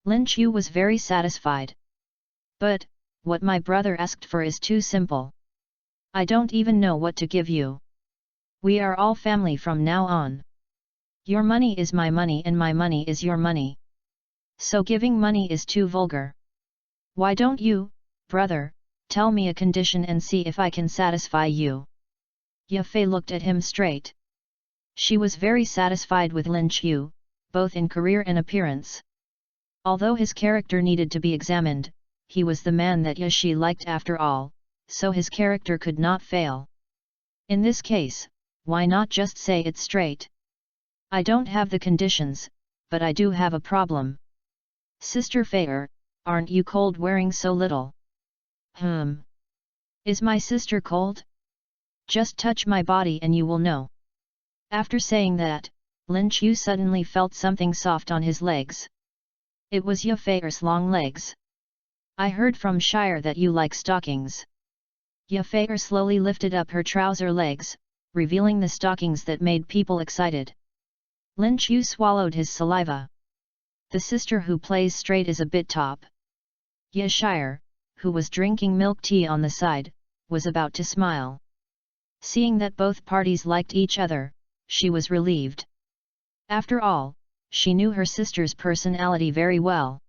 S1: Lin Chu was very satisfied. But, what my brother asked for is too simple. I don't even know what to give you. We are all family from now on. Your money is my money and my money is your money. So giving money is too vulgar. Why don't you, brother, tell me a condition and see if I can satisfy you? Ye Fei looked at him straight. She was very satisfied with Lin Chu, both in career and appearance. Although his character needed to be examined, he was the man that Ye Shi liked after all, so his character could not fail. In this case, why not just say it straight? I don't have the conditions, but I do have a problem. Sister Fei, aren't you cold wearing so little? Is my sister cold? Just touch my body and you will know. After saying that, Lin Chu suddenly felt something soft on his legs. It was Ye Fei's long legs. I heard from Shire that you like stockings. Ye Fei slowly lifted up her trouser legs, revealing the stockings that made people excited. Lin Chu swallowed his saliva. The sister who plays straight is a bit top. Ye Shire, who was drinking milk tea on the side, was about to smile. Seeing that both parties liked each other, she was relieved. After all, she knew her sister's personality very well.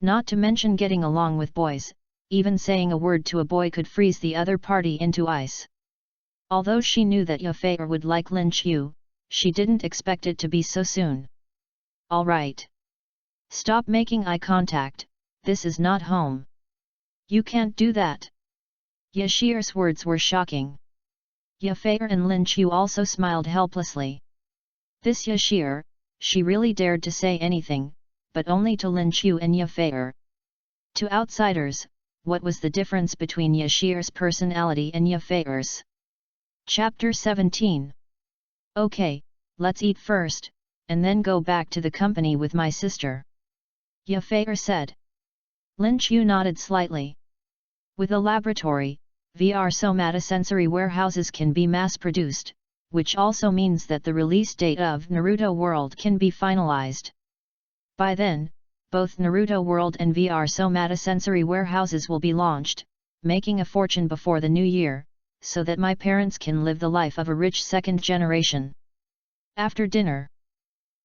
S1: Not to mention getting along with boys, even saying a word to a boy could freeze the other party into ice. Although she knew that Ye Fei would like Lin Chu, she didn't expect it to be so soon. All right. Stop making eye contact, this is not home. You can't do that. Ye Shi's words were shocking. Ye Fei and Lin Chu also smiled helplessly. This Ye Shi, she really dared to say anything, but only to Lin Chu and Ye Fei. To outsiders, what was the difference between Ye Shi's personality and Ye Fei's? Chapter 17. Okay, let's eat first, and then go back to the company with my sister. Ye Fei said. Lin Chu nodded slightly. With a laboratory, VR somatosensory warehouses can be mass-produced, which also means that the release date of Naruto World can be finalized. By then, both Naruto World and VR somatosensory warehouses will be launched, making a fortune before the new year, so that my parents can live the life of a rich second generation. After dinner,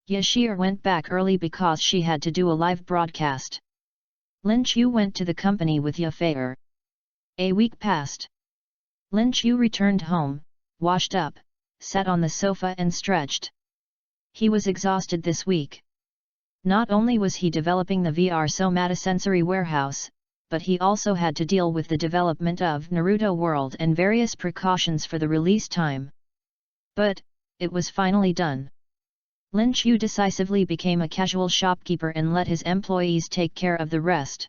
S1: Ye Shi went back early because she had to do a live broadcast. Lin Chu went to the company with Ye Fei. A week passed. Lin Chu returned home, washed up, sat on the sofa and stretched. He was exhausted this week. Not only was he developing the VR somatosensory warehouse, but he also had to deal with the development of Naruto World and various precautions for the release time. But, it was finally done. Lin Chu decisively became a casual shopkeeper and let his employees take care of the rest.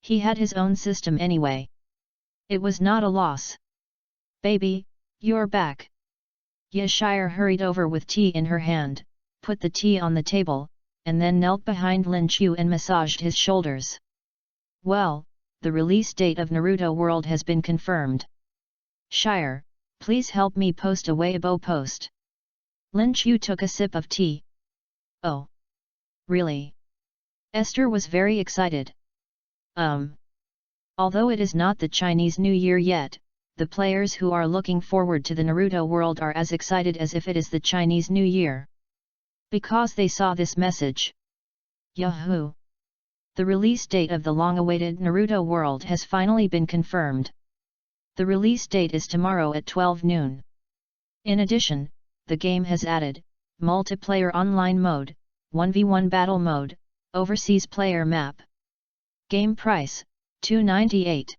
S1: He had his own system anyway. It was not a loss. Baby, you're back. Ye Shire hurried over with tea in her hand, put the tea on the table, and then knelt behind Lin Chu and massaged his shoulders. Well, the release date of Naruto World has been confirmed. Shire, please help me post a Weibo post. Lin Chu took a sip of tea. Oh. Really? Esther was very excited. Although it is not the Chinese New Year yet, the players who are looking forward to the Naruto World are as excited as if it is the Chinese New Year. Because they saw this message. Yahoo! The release date of the long-awaited Naruto World has finally been confirmed. The release date is tomorrow at 12 noon. In addition, the game has added multiplayer online mode, 1v1 battle mode, overseas player map. Game price, $2.98.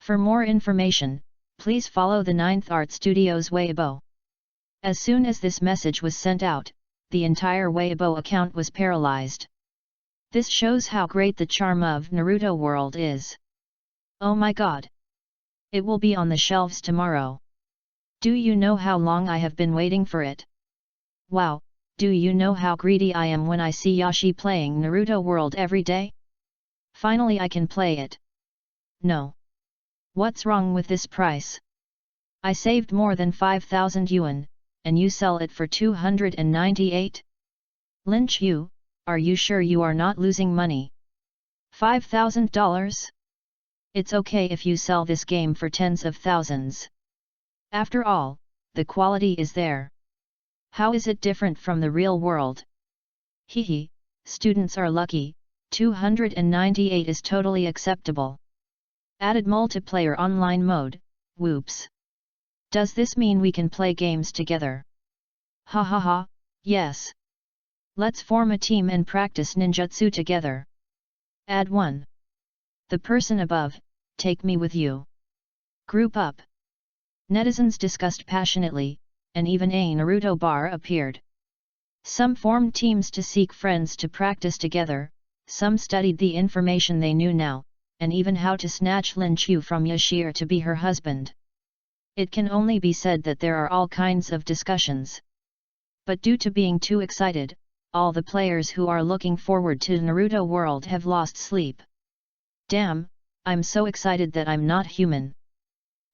S1: For more information, please follow the 9th Art Studios Weibo. As soon as this message was sent out, the entire Weibo account was paralyzed. This shows how great the charm of Naruto World is. Oh my god! It will be on the shelves tomorrow. Do you know how long I have been waiting for it? Wow, do you know how greedy I am when I see Yashi playing Naruto World every day? Finally I can play it. No. What's wrong with this price? I saved more than 5,000 yuan, and you sell it for 298? Lin Qiu, are you sure you are not losing money? $5,000? It's okay if you sell this game for tens of thousands. After all, the quality is there. How is it different from the real world? Hehe, students are lucky, 298 is totally acceptable. Added multiplayer online mode, whoops. Does this mean we can play games together? Ha ha ha, yes. Let's form a team and practice ninjutsu together. Add 1. The person above, take me with you. Group up. Netizens discussed passionately, and even a Naruto bar appeared. Some formed teams to seek friends to practice together, some studied the information they knew now, and even how to snatch Lin Qiu from Yashir to be her husband. It can only be said that there are all kinds of discussions. But due to being too excited, all the players who are looking forward to Naruto World have lost sleep. Damn, I'm so excited that I'm not human.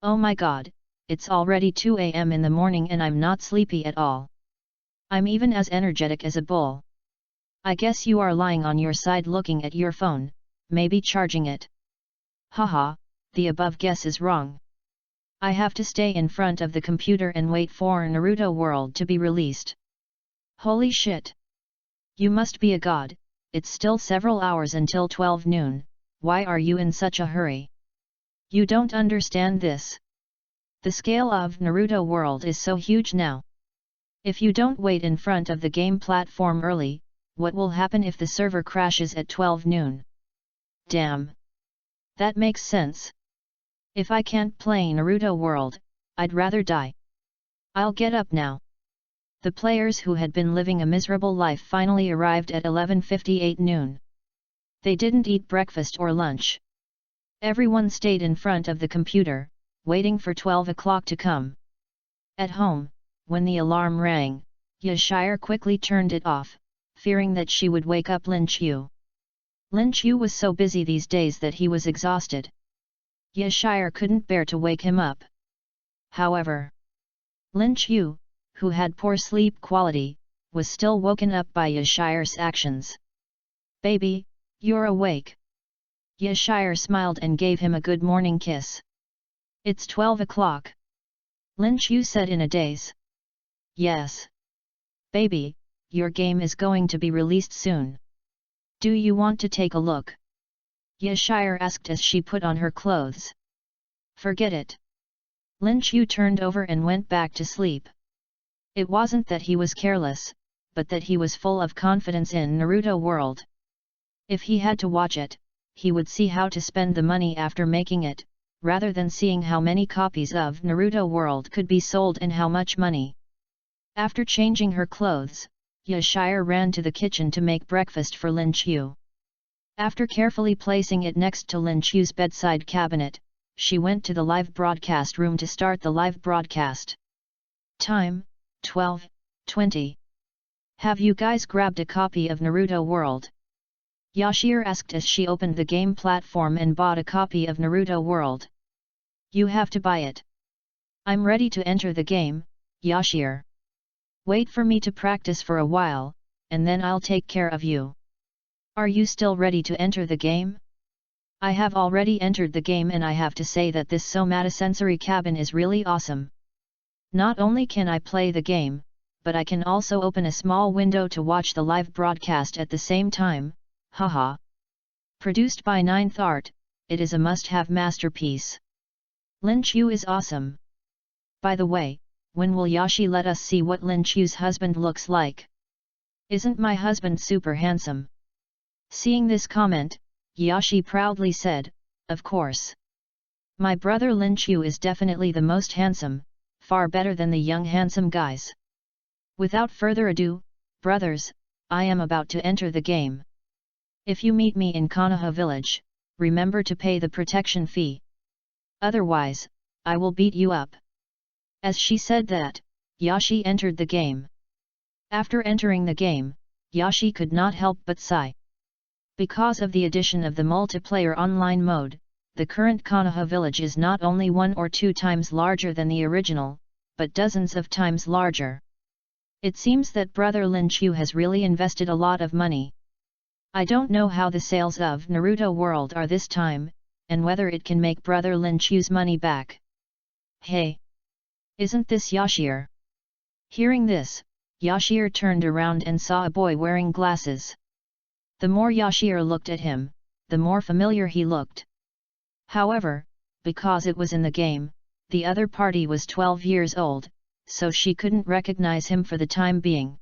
S1: Oh my god, it's already 2 AM in the morning and I'm not sleepy at all. I'm even as energetic as a bull. I guess you are lying on your side looking at your phone, maybe charging it. Haha, the above guess is wrong. I have to stay in front of the computer and wait for Naruto World to be released. Holy shit! You must be a god, it's still several hours until 12 noon, why are you in such a hurry? You don't understand this. The scale of Naruto World is so huge now. If you don't wait in front of the game platform early, what will happen if the server crashes at 12 noon? Damn! That makes sense. If I can't play Naruto World, I'd rather die. I'll get up now. The players who had been living a miserable life finally arrived at 11:58 noon. They didn't eat breakfast or lunch. Everyone stayed in front of the computer, waiting for 12 o'clock to come. At home, when the alarm rang, Yashir quickly turned it off, fearing that she would wake up Lin Qiu. Lin Qiu was so busy these days that he was exhausted. Yashir couldn't bear to wake him up. However, Lin Qiu, who had poor sleep quality, was still woken up by Yashir's actions. Baby, you're awake. Yashir smiled and gave him a good morning kiss. It's 12 o'clock. Lin Qiu said in a daze. Yes. Baby, your game is going to be released soon. Do you want to take a look? Yashir asked as she put on her clothes. Forget it. Lin Qiu turned over and went back to sleep. It wasn't that he was careless, but that he was full of confidence in Naruto World. If he had to watch it, he would see how to spend the money after making it, rather than seeing how many copies of Naruto World could be sold and how much money. After changing her clothes, Yashir ran to the kitchen to make breakfast for Lin Qiu. After carefully placing it next to Lin Qiu's bedside cabinet, she went to the live broadcast room to start the live broadcast. Time, 12:20. Have you guys grabbed a copy of Naruto World? Yashir asked as she opened the game platform and bought a copy of Naruto World. You have to buy it. I'm ready to enter the game, Yashir. Wait for me to practice for a while, and then I'll take care of you. Are you still ready to enter the game? I have already entered the game and I have to say that this somatosensory cabin is really awesome. Not only can I play the game, but I can also open a small window to watch the live broadcast at the same time, haha. Produced by Ninth Art, it is a must-have masterpiece. Lin Qiu is awesome. By the way, when will Yashi let us see what Lin Qiu's husband looks like? Isn't my husband super handsome? Seeing this comment, Yashi proudly said, of course. My brother Lin Qiu is definitely the most handsome, far better than the young handsome guys. Without further ado, brothers, I am about to enter the game. If you meet me in Konoha village, remember to pay the protection fee. Otherwise, I will beat you up. As she said that, Yashi entered the game. After entering the game, Yashi could not help but sigh. Because of the addition of the multiplayer online mode, the current Konoha village is not only 1 or 2 times larger than the original, but dozens of times larger. It seems that Brother Lin Chu has really invested a lot of money. I don't know how the sales of Naruto World are this time, and whether it can make Brother Lin Chu's money back. Hey! Isn't this Yashir? Hearing this, Yashir turned around and saw a boy wearing glasses. The more Yashir looked at him, the more familiar he looked. However, because it was in the game, the other party was 12 years old, so she couldn't recognize him for the time being.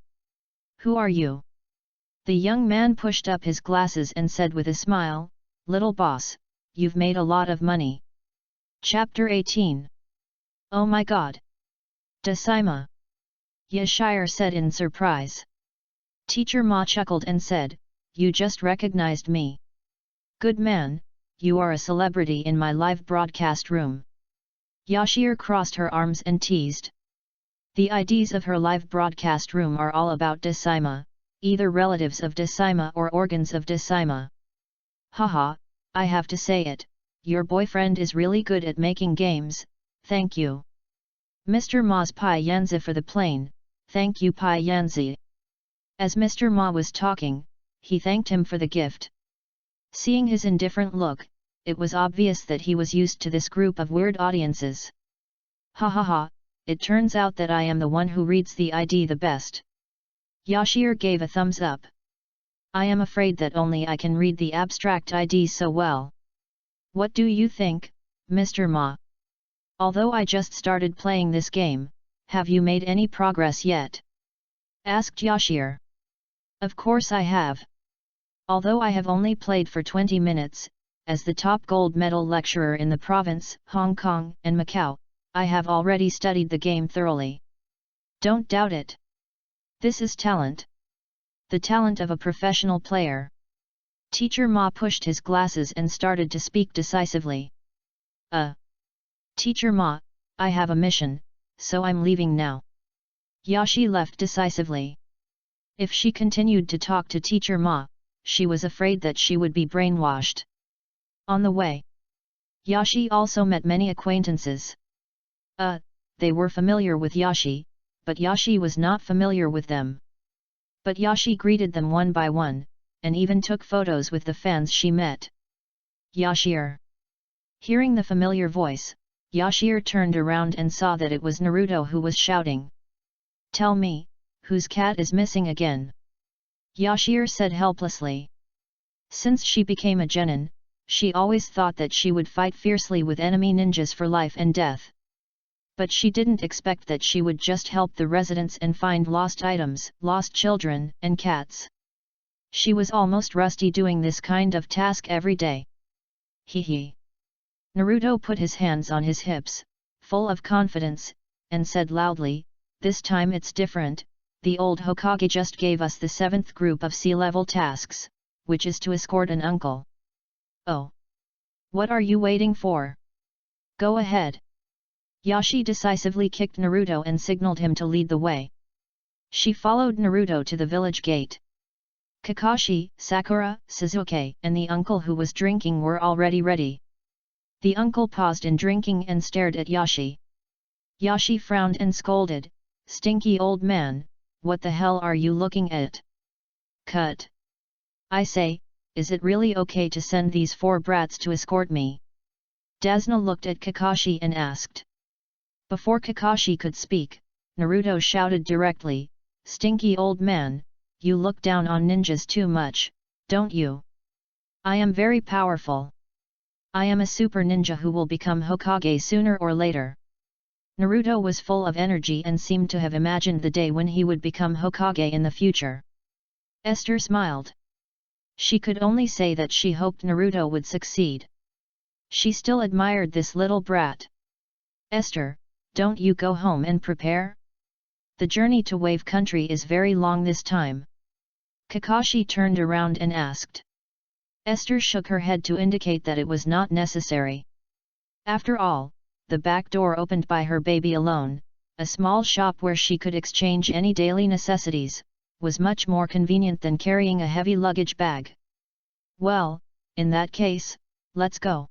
S1: Who are you? The young man pushed up his glasses and said with a smile, "Little boss, you've made a lot of money." Chapter 18. Oh my god! Dasaima! Yashir said in surprise. Teacher Ma chuckled and said, "You just recognized me. Good man, you are a celebrity in my live broadcast room." Yashir crossed her arms and teased. The IDs of her live broadcast room are all about Dasaima, either relatives of Dasaima or organs of Dasaima. Haha, I have to say it, your boyfriend is really good at making games, thank you. Mr. Ma's Pai Yanzi for the plane, thank you Pai Yanzi. As Mr. Ma was talking, he thanked him for the gift. Seeing his indifferent look, it was obvious that he was used to this group of weird audiences. Ha ha ha, it turns out that I am the one who reads the ID the best. Yashir gave a thumbs up. I am afraid that only I can read the abstract ID so well. What do you think, Mr. Ma? Although I just started playing this game, have you made any progress yet? Asked Yashir. Of course I have. Although I have only played for 20 minutes, as the top gold medal lecturer in the province, Hong Kong and Macau, I have already studied the game thoroughly. Don't doubt it. This is talent. The talent of a professional player. Teacher Ma pushed his glasses and started to speak decisively. Teacher Ma, I have a mission, so I'm leaving now. Yashi left decisively. If she continued to talk to Teacher Ma, she was afraid that she would be brainwashed. On the way, Yashi also met many acquaintances. They were familiar with Yashi, but Yashi was not familiar with them. But Yashi greeted them one by one, and even took photos with the fans she met. Yashir. Hearing the familiar voice, Yashir turned around and saw that it was Naruto who was shouting. Tell me, whose cat is missing again? Yashir said helplessly. Since she became a genin, she always thought that she would fight fiercely with enemy ninjas for life and death. But she didn't expect that she would just help the residents and find lost items, lost children, and cats. She was almost rusty doing this kind of task every day. Hee. Naruto put his hands on his hips, full of confidence, and said loudly, "This time it's different, the old Hokage just gave us the 7th group of sea-level tasks, which is to escort an uncle." Oh! What are you waiting for? Go ahead! Yashi decisively kicked Naruto and signaled him to lead the way. She followed Naruto to the village gate. Kakashi, Sakura, Sasuke, and the uncle who was drinking were already ready. The uncle paused in drinking and stared at Yashi. Yashi frowned and scolded, "Stinky old man, what the hell are you looking at? Cut! I say, is it really okay to send these 4 brats to escort me?" Dasna looked at Kakashi and asked. Before Kakashi could speak, Naruto shouted directly, "Stinky old man, you look down on ninjas too much, don't you? I am very powerful. I am a super ninja who will become Hokage sooner or later." Naruto was full of energy and seemed to have imagined the day when he would become Hokage in the future. Esther smiled. She could only say that she hoped Naruto would succeed. She still admired this little brat. "Esther, don't you go home and prepare? The journey to Wave Country is very long this time." Kakashi turned around and asked. Esther shook her head to indicate that it was not necessary. After all, the back door opened by her baby alone, a small shop where she could exchange any daily necessities, was much more convenient than carrying a heavy luggage bag. Well, in that case, let's go.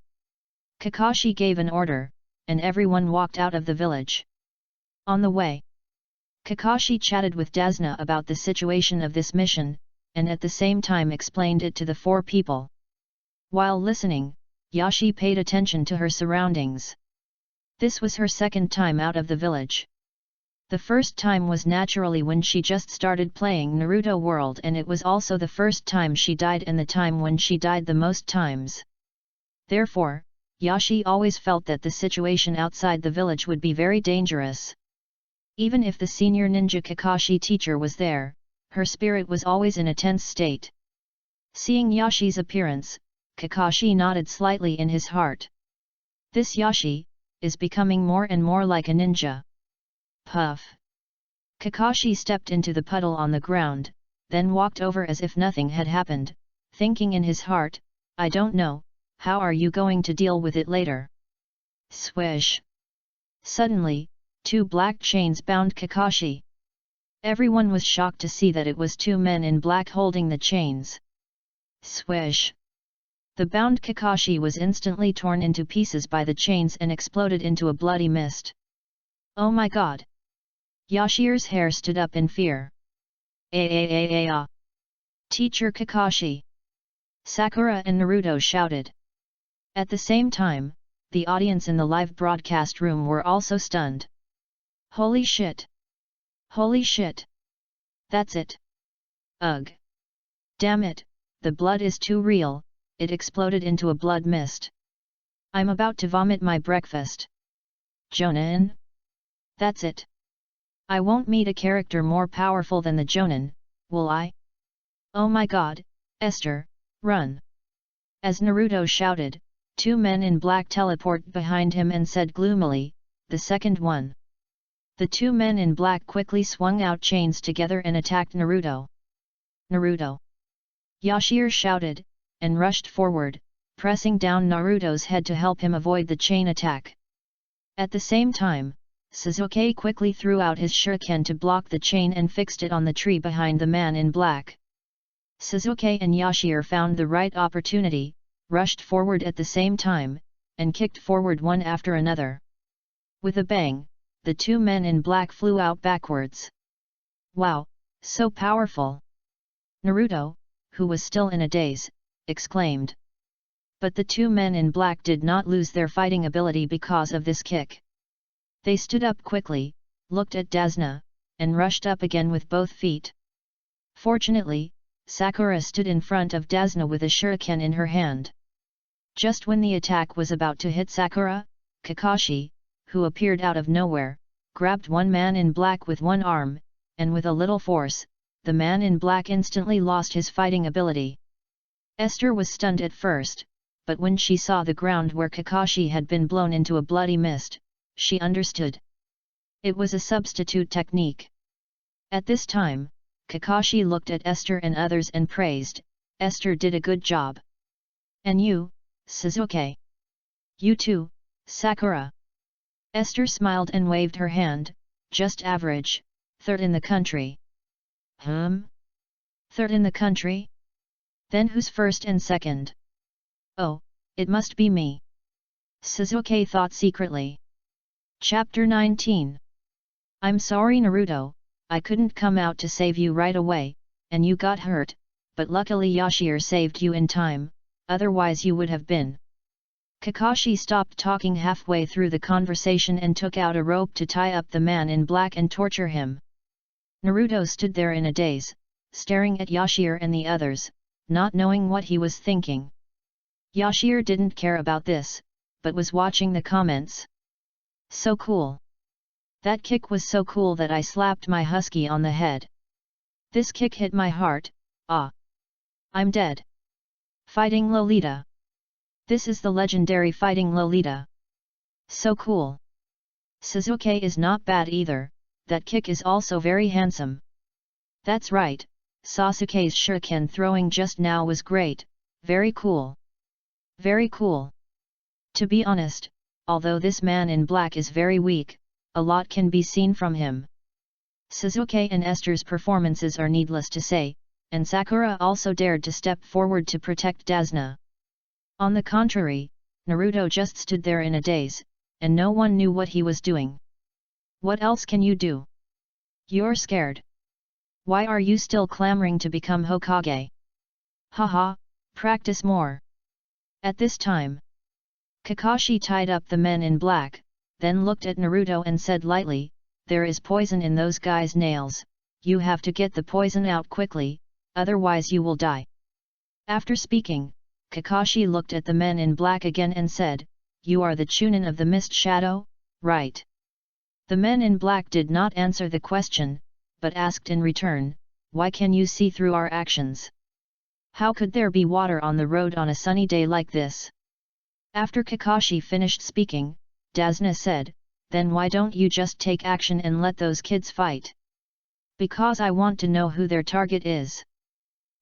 S1: Kakashi gave an order, and everyone walked out of the village. On the way, Kakashi chatted with Dasna about the situation of this mission, and at the same time explained it to the four people. While listening, Yashi paid attention to her surroundings. This was her second time out of the village. The first time was naturally when she just started playing Naruto World, and it was also the first time she died and the time when she died the most times. Therefore, Yashi always felt that the situation outside the village would be very dangerous. Even if the senior ninja Kakashi teacher was there, her spirit was always in a tense state. Seeing Yashi's appearance, Kakashi nodded slightly in his heart. This Yashi is becoming more and more like a ninja. Puff. Kakashi stepped into the puddle on the ground, then walked over as if nothing had happened, thinking in his heart, I don't know, how are you going to deal with it later? Swish. Suddenly, two black chains bound Kakashi. Everyone was shocked to see that it was two men in black holding the chains. Swish. The bound Kakashi was instantly torn into pieces by the chains and exploded into a bloody mist. Oh my god! Yashir's hair stood up in fear. Teacher Kakashi! Sakura and Naruto shouted. At the same time, the audience in the live broadcast room were also stunned. Holy shit! Holy shit! That's it! Ugh! Damn it, the blood is too real, it exploded into a blood mist. I'm about to vomit my breakfast. Jonin? That's it. I won't meet a character more powerful than the Jonin, will I? Oh my god, Esther, run! As Naruto shouted, two men in black teleported behind him and said gloomily, the second one. The two men in black quickly swung out chains together and attacked Naruto. Naruto! Yashir shouted, and rushed forward, pressing down Naruto's head to help him avoid the chain attack. At the same time, Sasuke quickly threw out his shuriken to block the chain and fixed it on the tree behind the man in black. Sasuke and Yashir found the right opportunity, rushed forward at the same time, and kicked forward one after another. With a bang, the two men in black flew out backwards. Wow, so powerful! Naruto, who was still in a daze, exclaimed. But the two men in black did not lose their fighting ability because of this kick. They stood up quickly, looked at Dasna, and rushed up again with both feet. Fortunately, Sakura stood in front of Dasna with a shuriken in her hand. Just when the attack was about to hit Sakura, Kakashi, who appeared out of nowhere, grabbed one man in black with one arm, and with a little force, the man in black instantly lost his fighting ability. Esther was stunned at first, but when she saw the ground where Kakashi had been blown into a bloody mist, she understood. It was a substitute technique. At this time, Kakashi looked at Esther and others and praised, Esther did a good job. And you, Sasuke? You too, Sakura? Esther smiled and waved her hand, just average, third in the country. Third in the country? Then who's first and second? Oh, it must be me. Sasuke thought secretly. Chapter 19. I'm sorry Naruto, I couldn't come out to save you right away, and you got hurt, but luckily Yashir saved you in time, otherwise you would have been. Kakashi stopped talking halfway through the conversation and took out a rope to tie up the man in black and torture him. Naruto stood there in a daze, staring at Yashir and the others, not knowing what he was thinking. Yashir didn't care about this, but was watching the comments. So cool! That kick was so cool that I slapped my husky on the head. This kick hit my heart, ah! I'm dead. Fighting Lolita. This is the legendary Fighting Lolita. So cool! Sasuke is not bad either, that kick is also very handsome. That's right, Sasuke's shuriken throwing just now was great, very cool. Very cool. To be honest, although this man in black is very weak, a lot can be seen from him. Sasuke and Esther's performances are needless to say, and Sakura also dared to step forward to protect Dasna. On the contrary, Naruto just stood there in a daze, and no one knew what he was doing. What else can you do? You're scared. Why are you still clamoring to become Hokage? Haha, practice more. At this time, Kakashi tied up the men in black, then looked at Naruto and said lightly, "There is poison in those guys' nails, you have to get the poison out quickly, otherwise you will die." After speaking, Kakashi looked at the men in black again and said, "You are the Chunin of the Mist Shadow, right?" The men in black did not answer the question, but asked in return, "Why can you see through our actions? How could there be water on the road on a sunny day like this?" After Kakashi finished speaking, Dasna said, "Then why don't you just take action and let those kids fight?" "Because I want to know who their target is."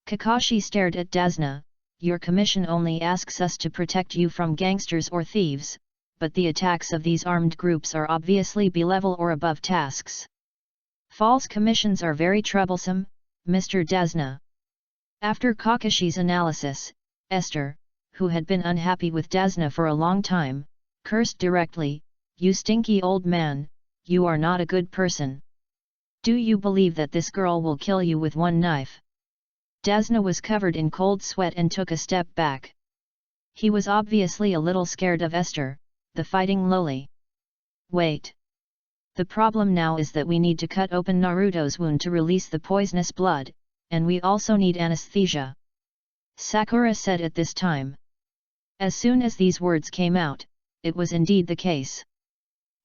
S1: Kakashi stared at Dasna. "Your commission only asks us to protect you from gangsters or thieves, but the attacks of these armed groups are obviously B-level or above tasks. False commissions are very troublesome, Mr. Dasna." After Kakashi's analysis, Esther, who had been unhappy with Dasna for a long time, cursed directly, "You stinky old man, you are not a good person. Do you believe that this girl will kill you with one knife?" Dasna was covered in cold sweat and took a step back. He was obviously a little scared of Esther, the fighting loli. "Wait. The problem now is that we need to cut open Naruto's wound to release the poisonous blood, and we also need anesthesia," Sakura said at this time. As soon as these words came out, it was indeed the case.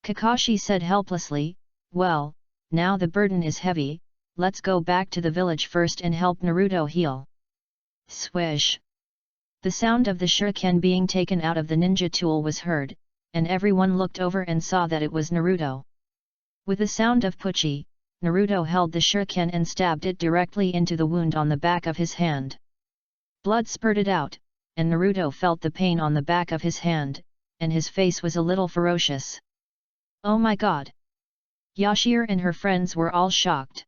S1: Kakashi said helplessly, "Well, now the burden is heavy, let's go back to the village first and help Naruto heal." Swish! The sound of the shuriken being taken out of the ninja tool was heard, and everyone looked over and saw that it was Naruto. With the sound of puchi, Naruto held the shuriken and stabbed it directly into the wound on the back of his hand. Blood spurted out, and Naruto felt the pain on the back of his hand, and his face was a little ferocious. "Oh my god!" Yashir and her friends were all shocked.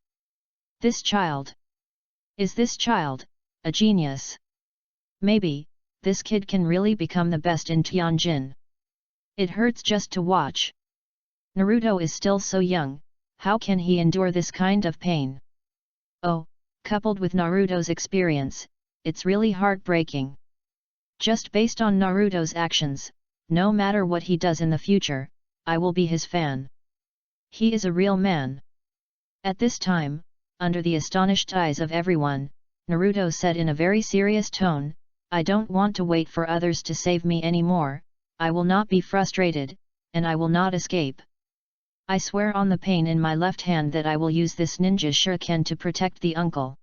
S1: "This child! Is this child a genius? Maybe, this kid can really become the best in Tianjin. It hurts just to watch. Naruto is still so young, how can he endure this kind of pain? Oh, coupled with Naruto's experience, it's really heartbreaking. Just based on Naruto's actions, no matter what he does in the future, I will be his fan. He is a real man." At this time, under the astonished eyes of everyone, Naruto said in a very serious tone, "I don't want to wait for others to save me anymore, I will not be frustrated, and I will not escape. I swear on the pain in my left hand that I will use this ninja shuriken to protect the uncle."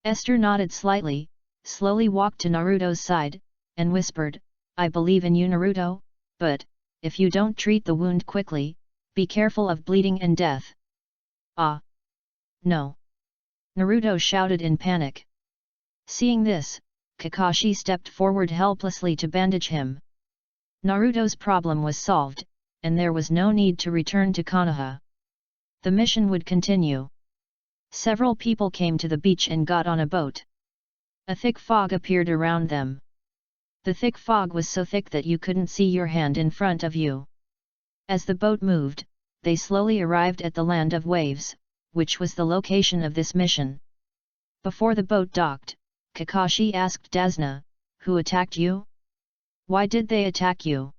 S1: Esther nodded slightly, slowly walked to Naruto's side, and whispered, "I believe in you, Naruto, but, if you don't treat the wound quickly, be careful of bleeding and death." "Ah! No!" Naruto shouted in panic. Seeing this, Kakashi stepped forward helplessly to bandage him. Naruto's problem was solved, and there was no need to return to Konoha. The mission would continue. Several people came to the beach and got on a boat. A thick fog appeared around them. The thick fog was so thick that you couldn't see your hand in front of you. As the boat moved, they slowly arrived at the land of waves, which was the location of this mission. Before the boat docked, Kakashi asked Dasna, "Who attacked you? Why did they attack you?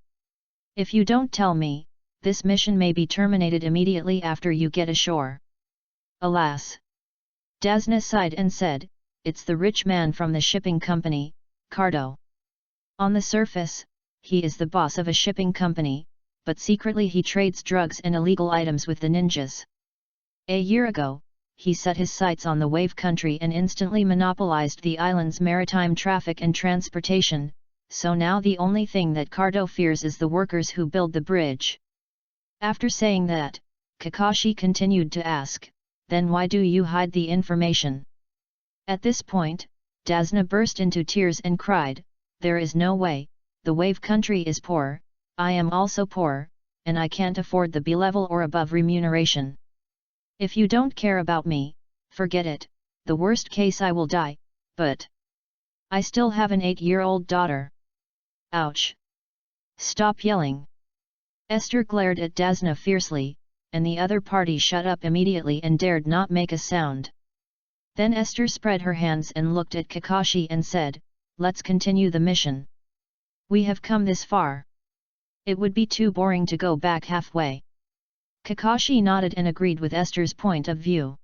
S1: If you don't tell me, this mission may be terminated immediately after you get ashore." "Alas!" Dasna sighed and said, "It's the rich man from the shipping company, Cardo. On the surface, he is the boss of a shipping company, but secretly he trades drugs and illegal items with the ninjas. A year ago, he set his sights on the wave country and instantly monopolized the island's maritime traffic and transportation, so now the only thing that Cardo fears is the workers who build the bridge." After saying that, Kakashi continued to ask, "Then why do you hide the information?" At this point, Dasna burst into tears and cried, "There is no way, the wave country is poor, I am also poor, and I can't afford the B-level or above remuneration. If you don't care about me, forget it, the worst case I will die, but I still have an 8-year-old daughter. Ouch! Stop yelling! Esther glared at Dasna fiercely, and the other party shut up immediately and dared not make a sound. Then Esther spread her hands and looked at Kakashi and said, "Let's continue the mission. We have come this far. It would be too boring to go back halfway." Kakashi nodded and agreed with Esther's point of view.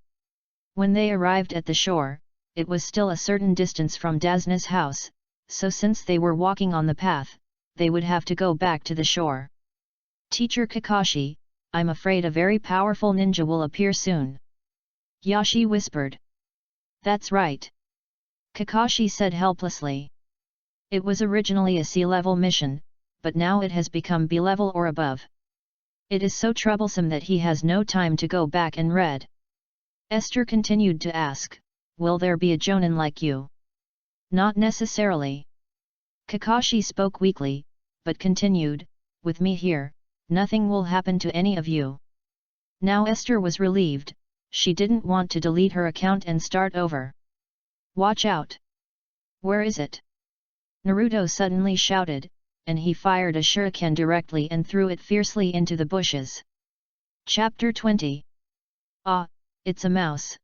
S1: When they arrived at the shore, it was still a certain distance from Dasna's house, so since they were walking on the path, they would have to go back to the shore. "Teacher Kakashi, I'm afraid a very powerful ninja will appear soon," Yashi whispered. "That's right," Kakashi said helplessly. It was originally a sea-level mission, but now it has become B-level or above. It is so troublesome that he has no time to go back and read. Esther continued to ask, "Will there be a Jonin like you?" "Not necessarily." Kakashi spoke weakly, but continued, "With me here, nothing will happen to any of you." Now Esther was relieved. She didn't want to delete her account and start over. "Watch out! Where is it?" Naruto suddenly shouted, and he fired a shuriken directly and threw it fiercely into the bushes. Chapter 20. Ah, it's a mouse.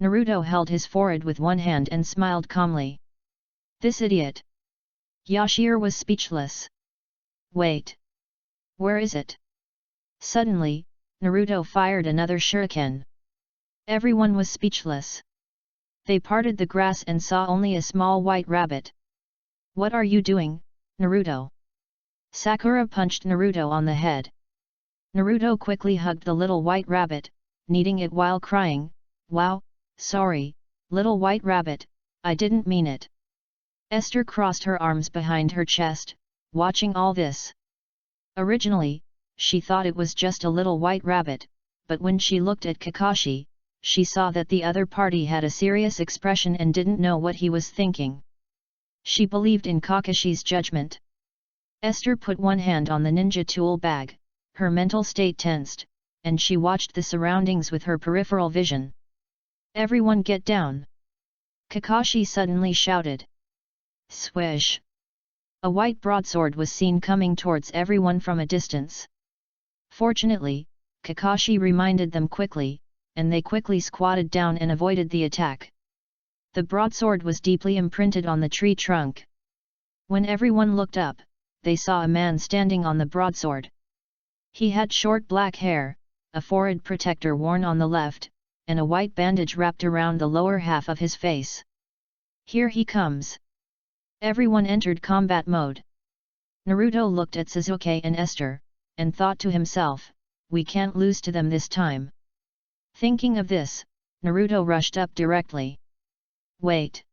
S1: Naruto held his forehead with one hand and smiled calmly. "This idiot!" Yashir was speechless. "Wait! Where is it?" Suddenly, Naruto fired another shuriken. Everyone was speechless. They parted the grass and saw only a small white rabbit. "What are you doing, Naruto?" Sakura punched Naruto on the head. Naruto quickly hugged the little white rabbit, kneading it while crying, "Wow, sorry, little white rabbit, I didn't mean it." Esther crossed her arms behind her chest, watching all this. Originally, she thought it was just a little white rabbit, but when she looked at Kakashi, she saw that the other party had a serious expression and didn't know what he was thinking. She believed in Kakashi's judgment. Esther put one hand on the ninja tool bag, her mental state tensed, and she watched the surroundings with her peripheral vision. "Everyone get down!" Kakashi suddenly shouted. Swish! A white broadsword was seen coming towards everyone from a distance. Fortunately, Kakashi reminded them quickly, and they quickly squatted down and avoided the attack. The broadsword was deeply imprinted on the tree trunk. When everyone looked up, they saw a man standing on the broadsword. He had short black hair, a forehead protector worn on the left, and a white bandage wrapped around the lower half of his face. "Here he comes!" Everyone entered combat mode. Naruto looked at Sasuke and Esther, and thought to himself, "We can't lose to them this time." Thinking of this, Naruto rushed up directly. "Wait!"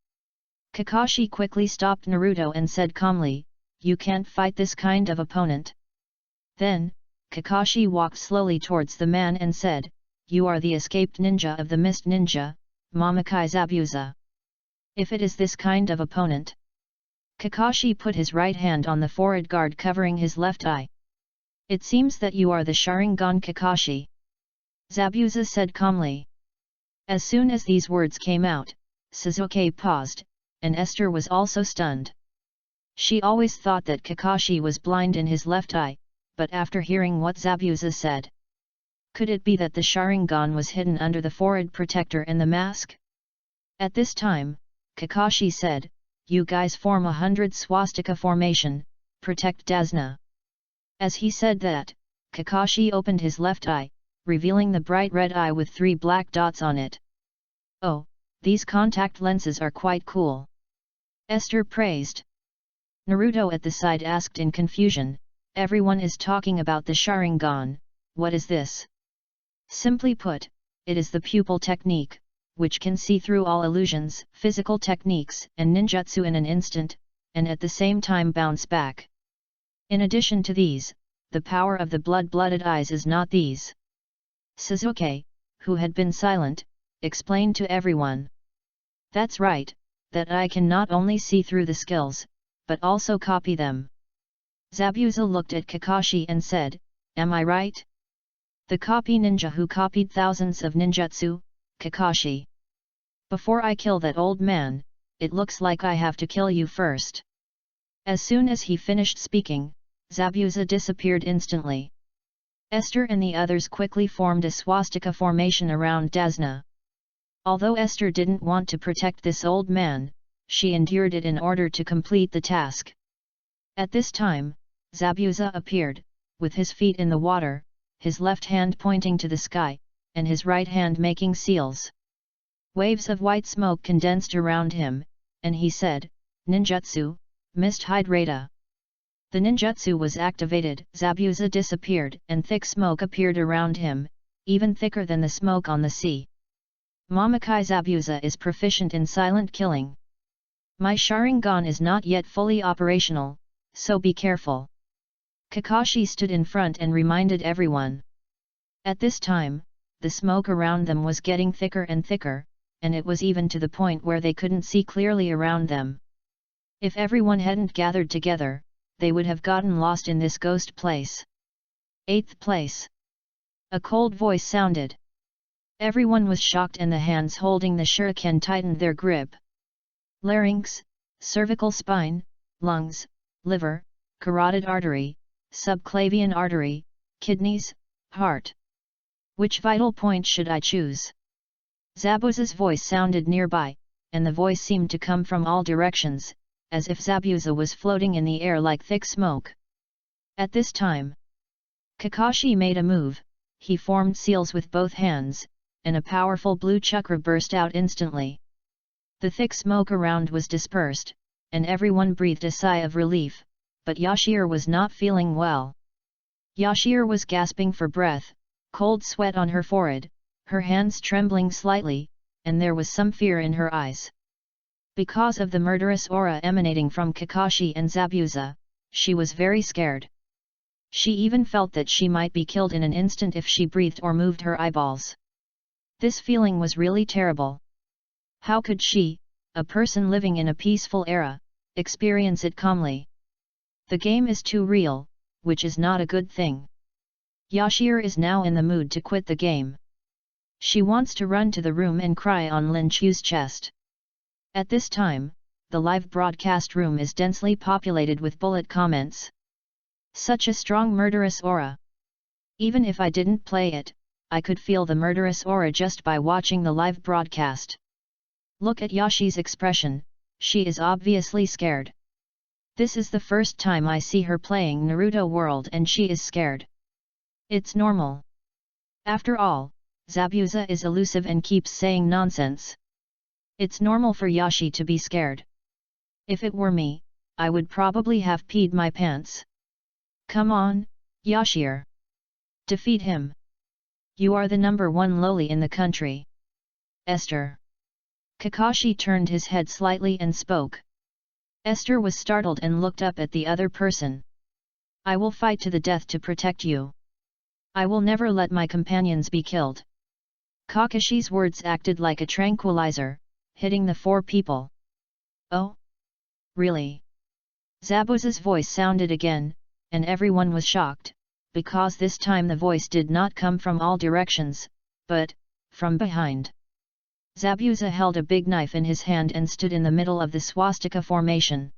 S1: Kakashi quickly stopped Naruto and said calmly, "You can't fight this kind of opponent." Then, Kakashi walked slowly towards the man and said, "You are the escaped ninja of the Mist Ninja, Mamakai Zabuza. If it is this kind of opponent..." Kakashi put his right hand on the forehead guard covering his left eye. "It seems that you are the Sharingan Kakashi," Zabuza said calmly. As soon as these words came out, Sasuke paused, and Esther was also stunned. She always thought that Kakashi was blind in his left eye, but after hearing what Zabuza said, could it be that the Sharingan was hidden under the forehead protector and the mask? At this time, Kakashi said, "You guys form 100 swastika formation, protect Dasna." As he said that, Kakashi opened his left eye, revealing the bright red eye with 3 black dots on it. "Oh, these contact lenses are quite cool," Esther praised. Naruto at the side asked in confusion, "Everyone is talking about the Sharingan, what is this?" Simply put, it is the pupil technique, which can see through all illusions, physical techniques and ninjutsu in an instant, and at the same time bounce back. In addition to these, the power of the blood-blooded eyes is not these. Sasuke, who had been silent, explained to everyone. "That's right, that I can not only see through the skills, but also copy them." Zabuza looked at Kakashi and said, "Am I right? The copy ninja who copied thousands of ninjutsu, Kakashi." Before I kill that old man, it looks like I have to kill you first. As soon as he finished speaking, Zabuza disappeared instantly. Esther and the others quickly formed a swastika formation around Dasna. Although Esther didn't want to protect this old man, she endured it in order to complete the task. At this time, Zabuza appeared, with his feet in the water, his left hand pointing to the sky, and his right hand making seals. Waves of white smoke condensed around him, and he said, "Ninjutsu, Mist Hydrata." The ninjutsu was activated, Zabuza disappeared, and thick smoke appeared around him, even thicker than the smoke on the sea. Momokai Zabuza is proficient in silent killing. My Sharingan is not yet fully operational, so be careful. Kakashi stood in front and reminded everyone. At this time, the smoke around them was getting thicker and thicker, and it was even to the point where they couldn't see clearly around them. If everyone hadn't gathered together, they would have gotten lost in this ghost place. 8th place. A cold voice sounded. Everyone was shocked and the hands holding the shuriken tightened their grip. Larynx, cervical spine, lungs, liver, carotid artery, subclavian artery, kidneys, heart. Which vital point should I choose? Zabuza's voice sounded nearby, and the voice seemed to come from all directions, as if Zabuza was floating in the air like thick smoke. At this time, Kakashi made a move, he formed seals with both hands, and a powerful blue chakra burst out instantly. The thick smoke around was dispersed, and everyone breathed a sigh of relief, but Yashir was not feeling well. Yashir was gasping for breath, cold sweat on her forehead, her hands trembling slightly, and there was some fear in her eyes. Because of the murderous aura emanating from Kakashi and Zabuza, she was very scared. She even felt that she might be killed in an instant if she breathed or moved her eyeballs. This feeling was really terrible. How could she, a person living in a peaceful era, experience it calmly? The game is too real, which is not a good thing. Yashir is now in the mood to quit the game. She wants to run to the room and cry on Lin Chu's chest. At this time, the live broadcast room is densely populated with bullet comments. Such a strong murderous aura. Even if I didn't play it, I could feel the murderous aura just by watching the live broadcast. Look at Yashi's expression, she is obviously scared. This is the first time I see her playing Naruto World and she is scared. It's normal. After all, Zabuza is elusive and keeps saying nonsense. It's normal for Yashi to be scared. If it were me, I would probably have peed my pants. Come on, Yashir. Defeat him. You are the #1 loli in the country. Esther. Kakashi turned his head slightly and spoke. Esther was startled and looked up at the other person. I will fight to the death to protect you. I will never let my companions be killed. Kakashi's words acted like a tranquilizer, hitting the 4 people. Oh? Really? Zabuza's voice sounded again, and everyone was shocked, because this time the voice did not come from all directions, but from behind. Zabuza held a big knife in his hand and stood in the middle of the swastika formation.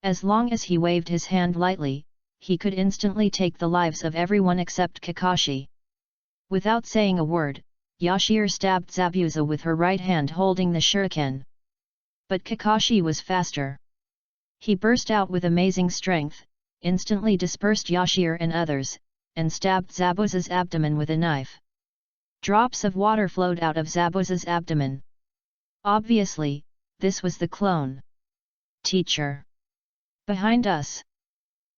S1: As long as he waved his hand lightly, he could instantly take the lives of everyone except Kakashi. Without saying a word, Yashir stabbed Zabuza with her right hand holding the shuriken. But Kakashi was faster. He burst out with amazing strength, instantly dispersed Yashir and others, and stabbed Zabuza's abdomen with a knife. Drops of water flowed out of Zabuza's abdomen. Obviously, this was the clone. Teacher. Behind us.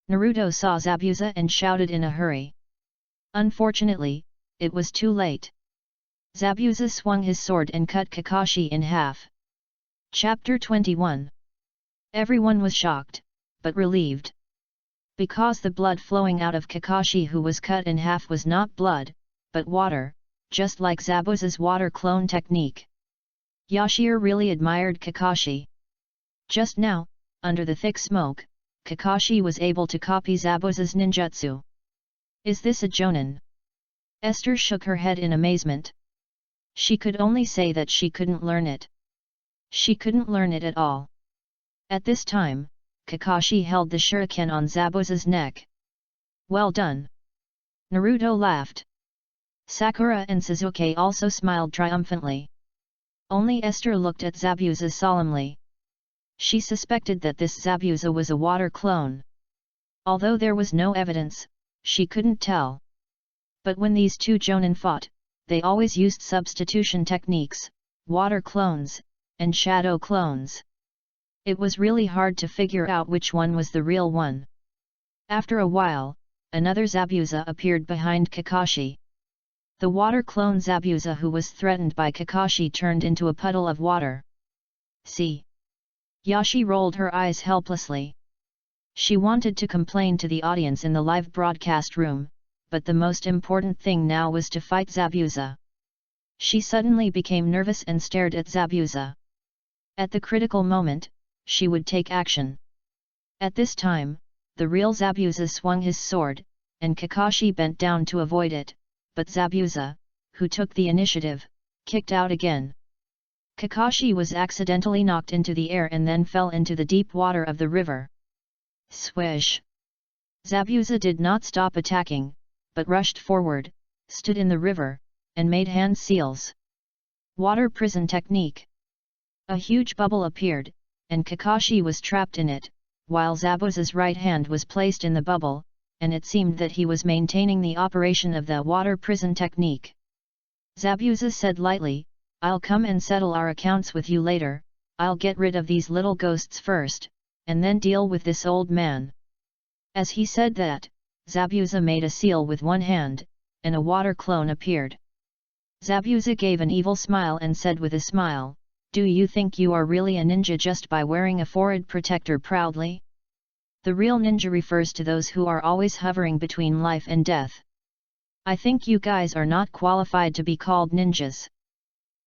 S1: Naruto saw Zabuza and shouted in a hurry. Unfortunately, it was too late. Zabuza swung his sword and cut Kakashi in half. Chapter 21. Everyone was shocked, but relieved. Because the blood flowing out of Kakashi who was cut in half was not blood, but water, just like Zabuza's water clone technique. Yashir really admired Kakashi. Just now, under the thick smoke, Kakashi was able to copy Zabuza's ninjutsu. Is this a jonin? Esther shook her head in amazement. She could only say that she couldn't learn it. She couldn't learn it at all. At this time, Kakashi held the shuriken on Zabuza's neck. Well done! Naruto laughed. Sakura and Sasuke also smiled triumphantly. Only Esther looked at Zabuza solemnly. She suspected that this Zabuza was a water clone. Although there was no evidence, she couldn't tell. But when these two jonin fought, they always used substitution techniques, water clones, and shadow clones. It was really hard to figure out which one was the real one. After a while, another Zabuza appeared behind Kakashi. The water clone Zabuza who was threatened by Kakashi turned into a puddle of water. See? Yashi rolled her eyes helplessly. She wanted to complain to the audience in the live broadcast room, but the most important thing now was to fight Zabuza. She suddenly became nervous and stared at Zabuza. At the critical moment, she would take action. At this time, the real Zabuza swung his sword, and Kakashi bent down to avoid it, but Zabuza, who took the initiative, kicked out again. Kakashi was accidentally knocked into the air and then fell into the deep water of the river. Swish! Zabuza did not stop attacking, but rushed forward, stood in the river, and made hand seals. Water prison technique. A huge bubble appeared, and Kakashi was trapped in it, while Zabuza's right hand was placed in the bubble, and it seemed that he was maintaining the operation of the water prison technique. Zabuza said lightly, "I'll come and settle our accounts with you later. I'll get rid of these little ghosts first, and then deal with this old man." As he said that, Zabuza made a seal with one hand, and a water clone appeared. Zabuza gave an evil smile and said with a smile, "Do you think you are really a ninja just by wearing a forehead protector proudly? The real ninja refers to those who are always hovering between life and death. I think you guys are not qualified to be called ninjas."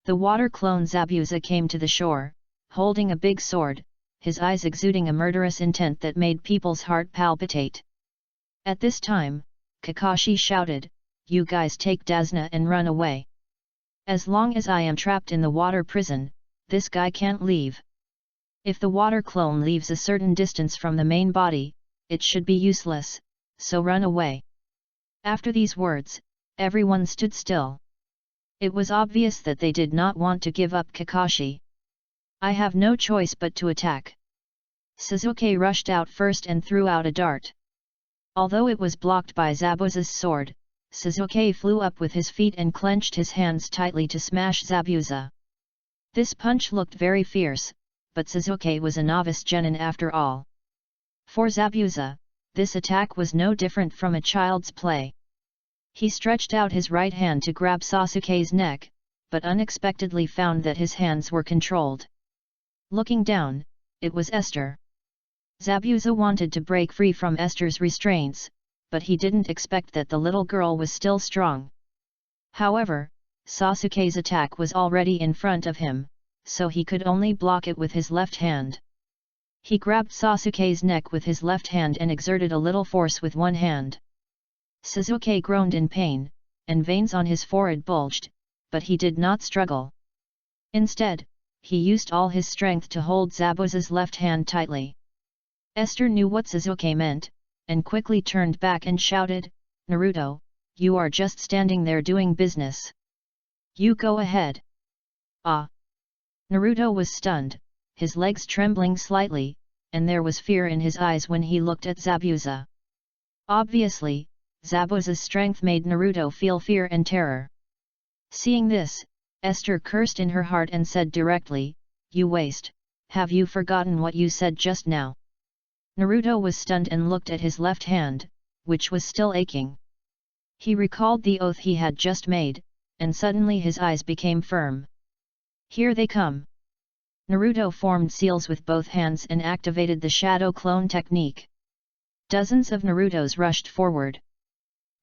S1: The water clone Zabuza came to the shore, holding a big sword, his eyes exuding a murderous intent that made people's heart palpitate. At this time, Kakashi shouted, "You guys take Dazna and run away. As long as I am trapped in the water prison, this guy can't leave. If the water clone leaves a certain distance from the main body, it should be useless, so run away." After these words, everyone stood still. It was obvious that they did not want to give up Kakashi. "I have no choice but to attack." Sasuke rushed out first and threw out a dart. Although it was blocked by Zabuza's sword, Sasuke flew up with his feet and clenched his hands tightly to smash Zabuza. This punch looked very fierce, but Sasuke was a novice genin after all. For Zabuza, this attack was no different from a child's play. He stretched out his right hand to grab Sasuke's neck, but unexpectedly found that his hands were controlled. Looking down, it was Esther. Zabuza wanted to break free from Esther's restraints, but he didn't expect that the little girl was still strong. However, Sasuke's attack was already in front of him, so he could only block it with his left hand. He grabbed Sasuke's neck with his left hand and exerted a little force with one hand. Sasuke groaned in pain, and veins on his forehead bulged, but he did not struggle. Instead, he used all his strength to hold Zabuza's left hand tightly. Esther knew what Sasuke meant, and quickly turned back and shouted, "Naruto, you are just standing there doing business. You go ahead." Ah! Naruto was stunned, his legs trembling slightly, and there was fear in his eyes when he looked at Zabuza. Obviously, Zabuza's strength made Naruto feel fear and terror. Seeing this, Esther cursed in her heart and said directly, "You waste, have you forgotten what you said just now?" Naruto was stunned and looked at his left hand, which was still aching. He recalled the oath he had just made, and suddenly his eyes became firm. "Here they come." Naruto formed seals with both hands and activated the shadow clone technique. Dozens of Narutos rushed forward.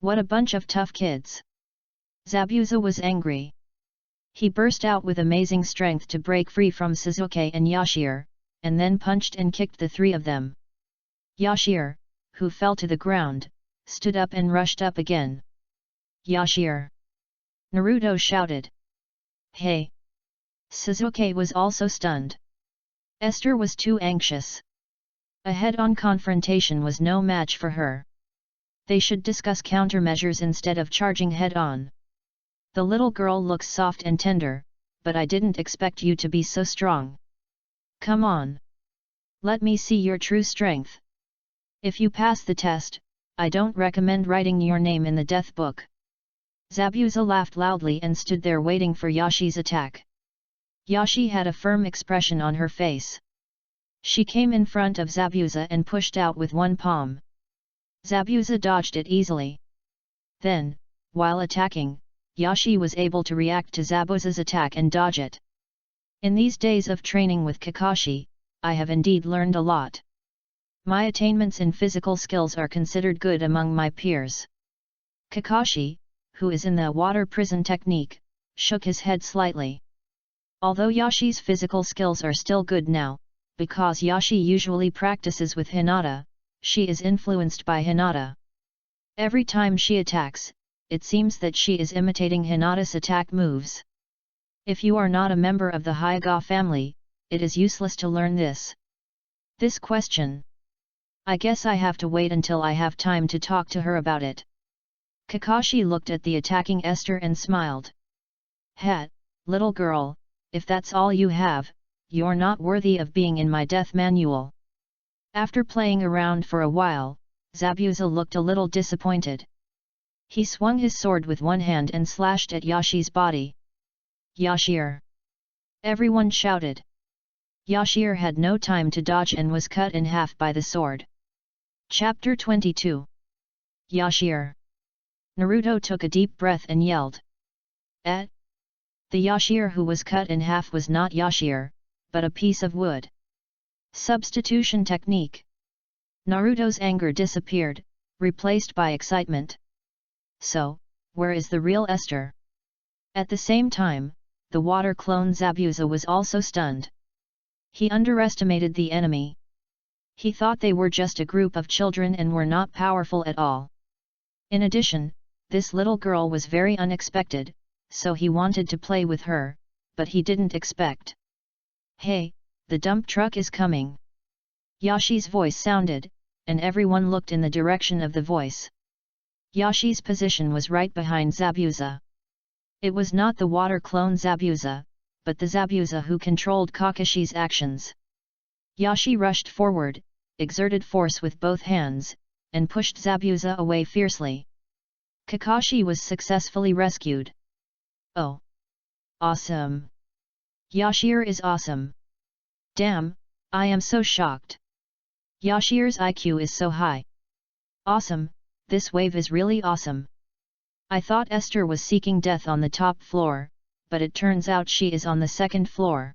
S1: What a bunch of tough kids! Zabuza was angry. He burst out with amazing strength to break free from Sasuke and Yashir, and then punched and kicked the three of them. Yashir, who fell to the ground, stood up and rushed up again. "Yashir!" Naruto shouted. Hey! Suzuki was also stunned. Esther was too anxious. A head-on confrontation was no match for her. They should discuss countermeasures instead of charging head-on. The little girl looks soft and tender, but I didn't expect you to be so strong. Come on. Let me see your true strength. If you pass the test, I don't recommend writing your name in the death book. Zabuza laughed loudly and stood there waiting for Yashi's attack. Yashi had a firm expression on her face. She came in front of Zabuza and pushed out with one palm. Zabuza dodged it easily. Then, while attacking, Yashi was able to react to Zabuza's attack and dodge it. In these days of training with Kakashi, I have indeed learned a lot. My attainments in physical skills are considered good among my peers. Kakashi, who is in the water prison technique, shook his head slightly. Although Yashi's physical skills are still good now, because Yashi usually practices with Hinata, she is influenced by Hinata. Every time she attacks, it seems that she is imitating Hinata's attack moves. If you are not a member of the Hyuga family, it is useless to learn this. This question. I guess I have to wait until I have time to talk to her about it. Kakashi looked at the attacking Esther and smiled. Hat, little girl, if that's all you have, you're not worthy of being in my death manual. After playing around for a while, Zabuza looked a little disappointed. He swung his sword with one hand and slashed at Yashi's body. Yashir! Everyone shouted. Yashir had no time to dodge and was cut in half by the sword. Chapter 22. Yashir! Naruto took a deep breath and yelled. The Yashir who was cut in half was not Yashir, but a piece of wood. Substitution technique. Naruto's anger disappeared, replaced by excitement. So, where is the real Esther? At the same time, the water clone Zabuza was also stunned. He underestimated the enemy. He thought they were just a group of children and were not powerful at all. In addition, this little girl was very unexpected, so he wanted to play with her, but he didn't expect. Hey, the dump truck is coming. Yashi's voice sounded, and everyone looked in the direction of the voice. Yashi's position was right behind Zabuza. It was not the water clone Zabuza, but the Zabuza who controlled Kakashi's actions. Yashi rushed forward, exerted force with both hands, and pushed Zabuza away fiercely. Kakashi was successfully rescued. Oh! Awesome! Yashir is awesome! Damn, I am so shocked! Yashir's IQ is so high! Awesome, this wave is really awesome! I thought Esther was seeking death on the top floor, but it turns out she is on the second floor.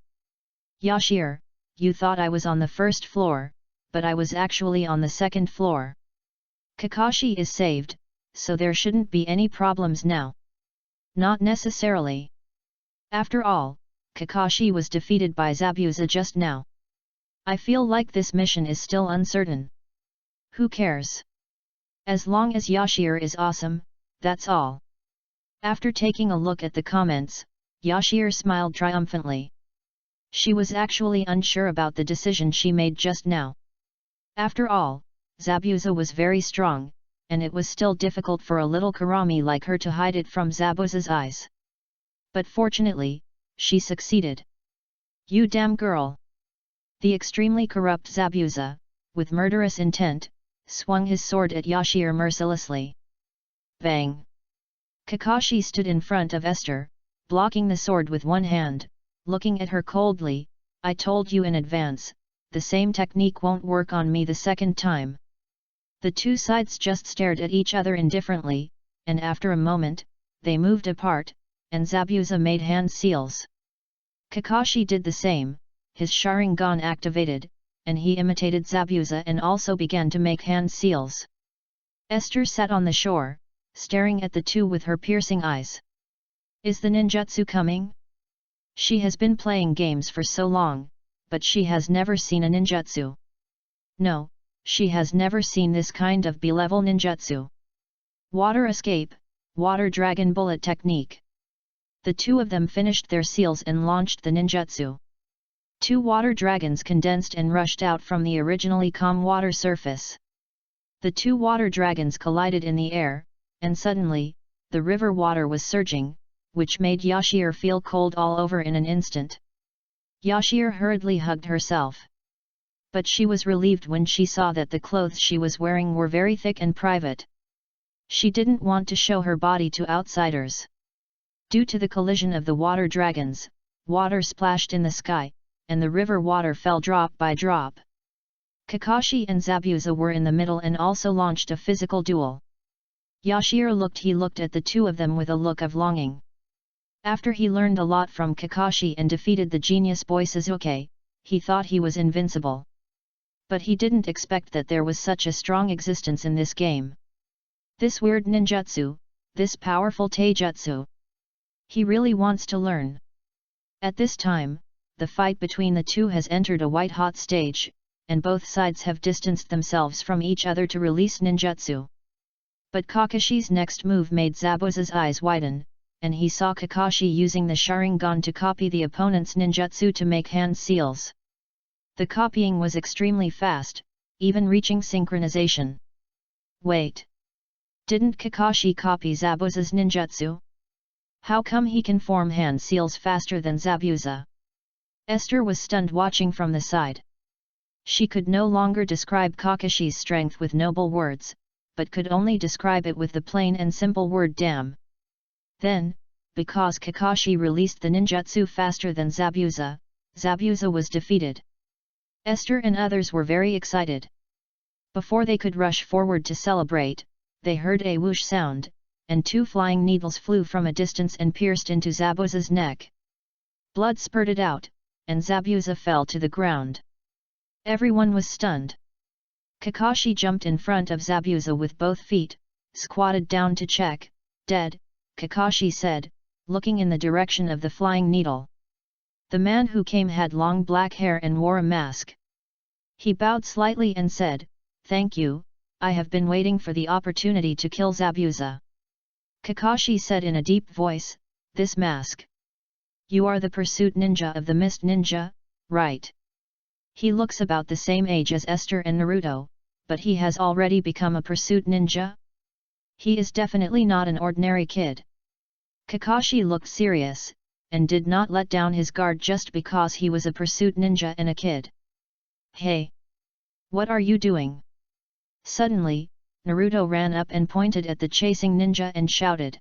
S1: Yashir, you thought I was on the first floor, but I was actually on the second floor. Kakashi is saved, so there shouldn't be any problems now. Not necessarily. After all, Kakashi was defeated by Zabuza just now. I feel like this mission is still uncertain. Who cares? As long as Yashir is awesome, that's all. After taking a look at the comments, Yashir smiled triumphantly. She was actually unsure about the decision she made just now. After all, Zabuza was very strong, and it was still difficult for a little Karami like her to hide it from Zabuza's eyes. But fortunately, she succeeded. You damn girl! The extremely corrupt Zabuza, with murderous intent, swung his sword at Yashir mercilessly. Bang! Kakashi stood in front of Esther, blocking the sword with one hand, looking at her coldly. I told you in advance, the same technique won't work on me the second time. The two sides just stared at each other indifferently, and after a moment, they moved apart, and Zabuza made hand seals. Kakashi did the same, his Sharingan activated, and he imitated Zabuza and also began to make hand seals. Esther sat on the shore, staring at the two with her piercing eyes. Is the ninjutsu coming? She has been playing games for so long, but she has never seen a ninjutsu. No, she has never seen this kind of B-level ninjutsu. Water escape, water dragon bullet technique. The two of them finished their seals and launched the ninjutsu. Two water dragons condensed and rushed out from the originally calm water surface. The two water dragons collided in the air, and suddenly, the river water was surging, which made Yashir feel cold all over in an instant. Yashir hurriedly hugged herself. But she was relieved when she saw that the clothes she was wearing were very thick and private. She didn't want to show her body to outsiders. Due to the collision of the water dragons, water splashed in the sky, and the river water fell drop by drop. Kakashi and Zabuza were in the middle and also launched a physical duel. Yashir looked at the two of them with a look of longing. After he learned a lot from Kakashi and defeated the genius boy Sasuke, he thought he was invincible. But he didn't expect that there was such a strong existence in this game. This weird ninjutsu, this powerful taijutsu. He really wants to learn. At this time, the fight between the two has entered a white-hot stage, and both sides have distanced themselves from each other to release ninjutsu. But Kakashi's next move made Zabuza's eyes widen, and he saw Kakashi using the Sharingan to copy the opponent's ninjutsu to make hand seals. The copying was extremely fast, even reaching synchronization. Wait! Didn't Kakashi copy Zabuza's ninjutsu? How come he can form hand seals faster than Zabuza? Esther was stunned watching from the side. She could no longer describe Kakashi's strength with noble words, but could only describe it with the plain and simple word damn. Then, because Kakashi released the ninjutsu faster than Zabuza, Zabuza was defeated. Esther and others were very excited. Before they could rush forward to celebrate, they heard a whoosh sound, and two flying needles flew from a distance and pierced into Zabuza's neck. Blood spurted out, and Zabuza fell to the ground. Everyone was stunned. Kakashi jumped in front of Zabuza with both feet, squatted down to check. Dead, Kakashi said, looking in the direction of the flying needle. The man who came had long black hair and wore a mask. He bowed slightly and said, "Thank you, I have been waiting for the opportunity to kill Zabuza." Kakashi said in a deep voice, "This mask. You are the pursuit ninja of the Mist Ninja, right?" He looks about the same age as Esther and Naruto, but he has already become a pursuit ninja? He is definitely not an ordinary kid. Kakashi looked serious, and did not let down his guard just because he was a pursuit ninja and a kid. "Hey! What are you doing?" Suddenly, Naruto ran up and pointed at the chasing ninja and shouted.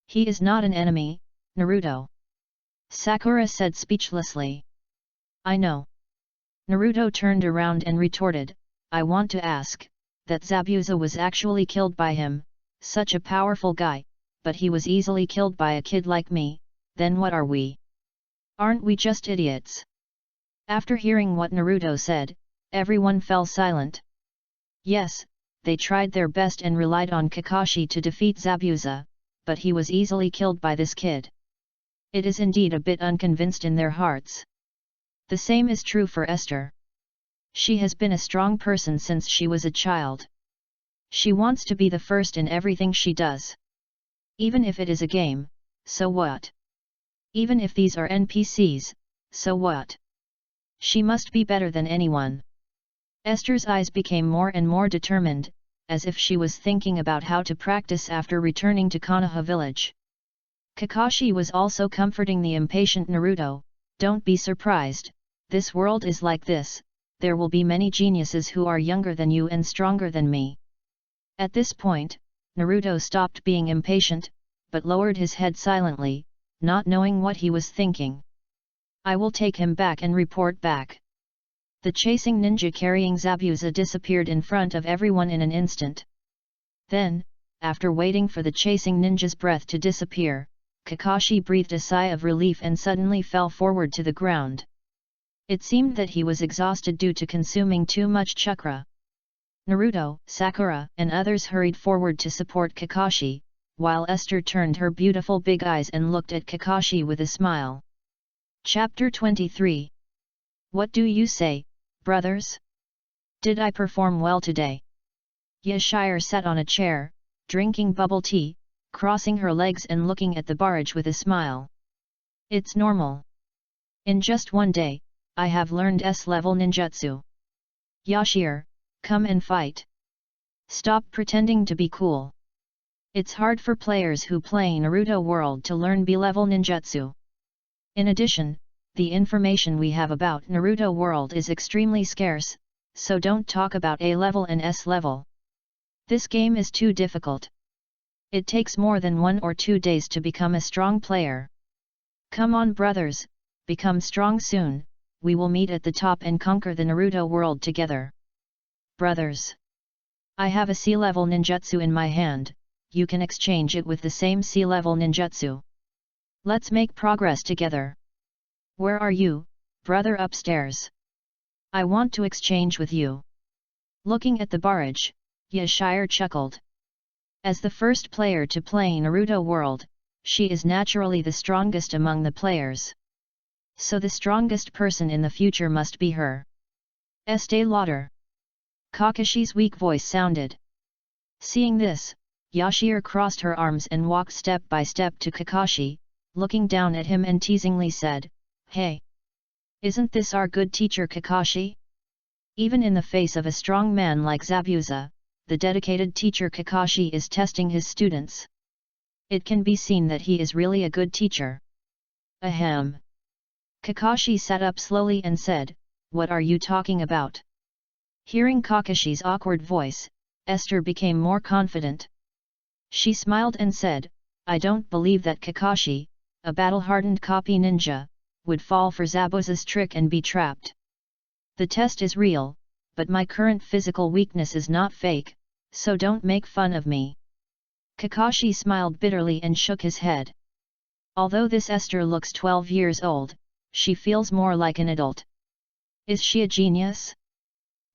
S1: "He is not an enemy, Naruto," Sakura said speechlessly. "I know." Naruto turned around and retorted, "I want to ask, that Zabuza was actually killed by him, such a powerful guy, but he was easily killed by a kid like me, then what are we? Aren't we just idiots?" After hearing what Naruto said, everyone fell silent. Yes, they tried their best and relied on Kakashi to defeat Zabuza, but he was easily killed by this kid. It is indeed a bit unconvinced in their hearts. The same is true for Esther. She has been a strong person since she was a child. She wants to be the first in everything she does. Even if it is a game, so what? Even if these are NPCs, so what? She must be better than anyone. Esther's eyes became more and more determined, as if she was thinking about how to practice after returning to Konoha village. Kakashi was also comforting the impatient Naruto, "Don't be surprised, this world is like this, there will be many geniuses who are younger than you and stronger than me." At this point, Naruto stopped being impatient, but lowered his head silently, not knowing what he was thinking. "I will take him back and report back." The chasing ninja carrying Zabuza disappeared in front of everyone in an instant. Then, after waiting for the chasing ninja's breath to disappear, Kakashi breathed a sigh of relief and suddenly fell forward to the ground. It seemed that he was exhausted due to consuming too much chakra. Naruto, Sakura, and others hurried forward to support Kakashi, while Esther turned her beautiful big eyes and looked at Kakashi with a smile. Chapter 23. What do you say, brothers? Did I perform well today? Yashir sat on a chair, drinking bubble tea, crossing her legs and looking at the barrage with a smile. It's normal. In just one day, I have learned S-level ninjutsu. Yashir, come and fight. Stop pretending to be cool. It's hard for players who play Naruto World to learn B-level ninjutsu. In addition, the information we have about Naruto World is extremely scarce, so don't talk about A-level and S-level. This game is too difficult. It takes more than 1 or 2 days to become a strong player. Come on brothers, become strong soon, we will meet at the top and conquer the Naruto World together. Brothers. I have a C-level ninjutsu in my hand, you can exchange it with the same C-level ninjutsu. Let's make progress together. Where are you, brother upstairs? I want to exchange with you. Looking at the barrage, Yashir chuckled. As the first player to play Naruto World, she is naturally the strongest among the players. So the strongest person in the future must be her. Estee Lauder. Kakashi's weak voice sounded. Seeing this, Yashir crossed her arms and walked step by step to Kakashi, looking down at him and teasingly said, "Hey! Isn't this our good teacher Kakashi?" Even in the face of a strong man like Zabuza, the dedicated teacher Kakashi is testing his students. It can be seen that he is really a good teacher. Ahem. Kakashi sat up slowly and said, "What are you talking about?" Hearing Kakashi's awkward voice, Esther became more confident. She smiled and said, "I don't believe that Kakashi, a battle-hardened copy ninja, would fall for Zabuza's trick and be trapped. The test is real, but my current physical weakness is not fake, so don't make fun of me." Kakashi smiled bitterly and shook his head. Although this Esther looks 12 years old, she feels more like an adult. Is she a genius?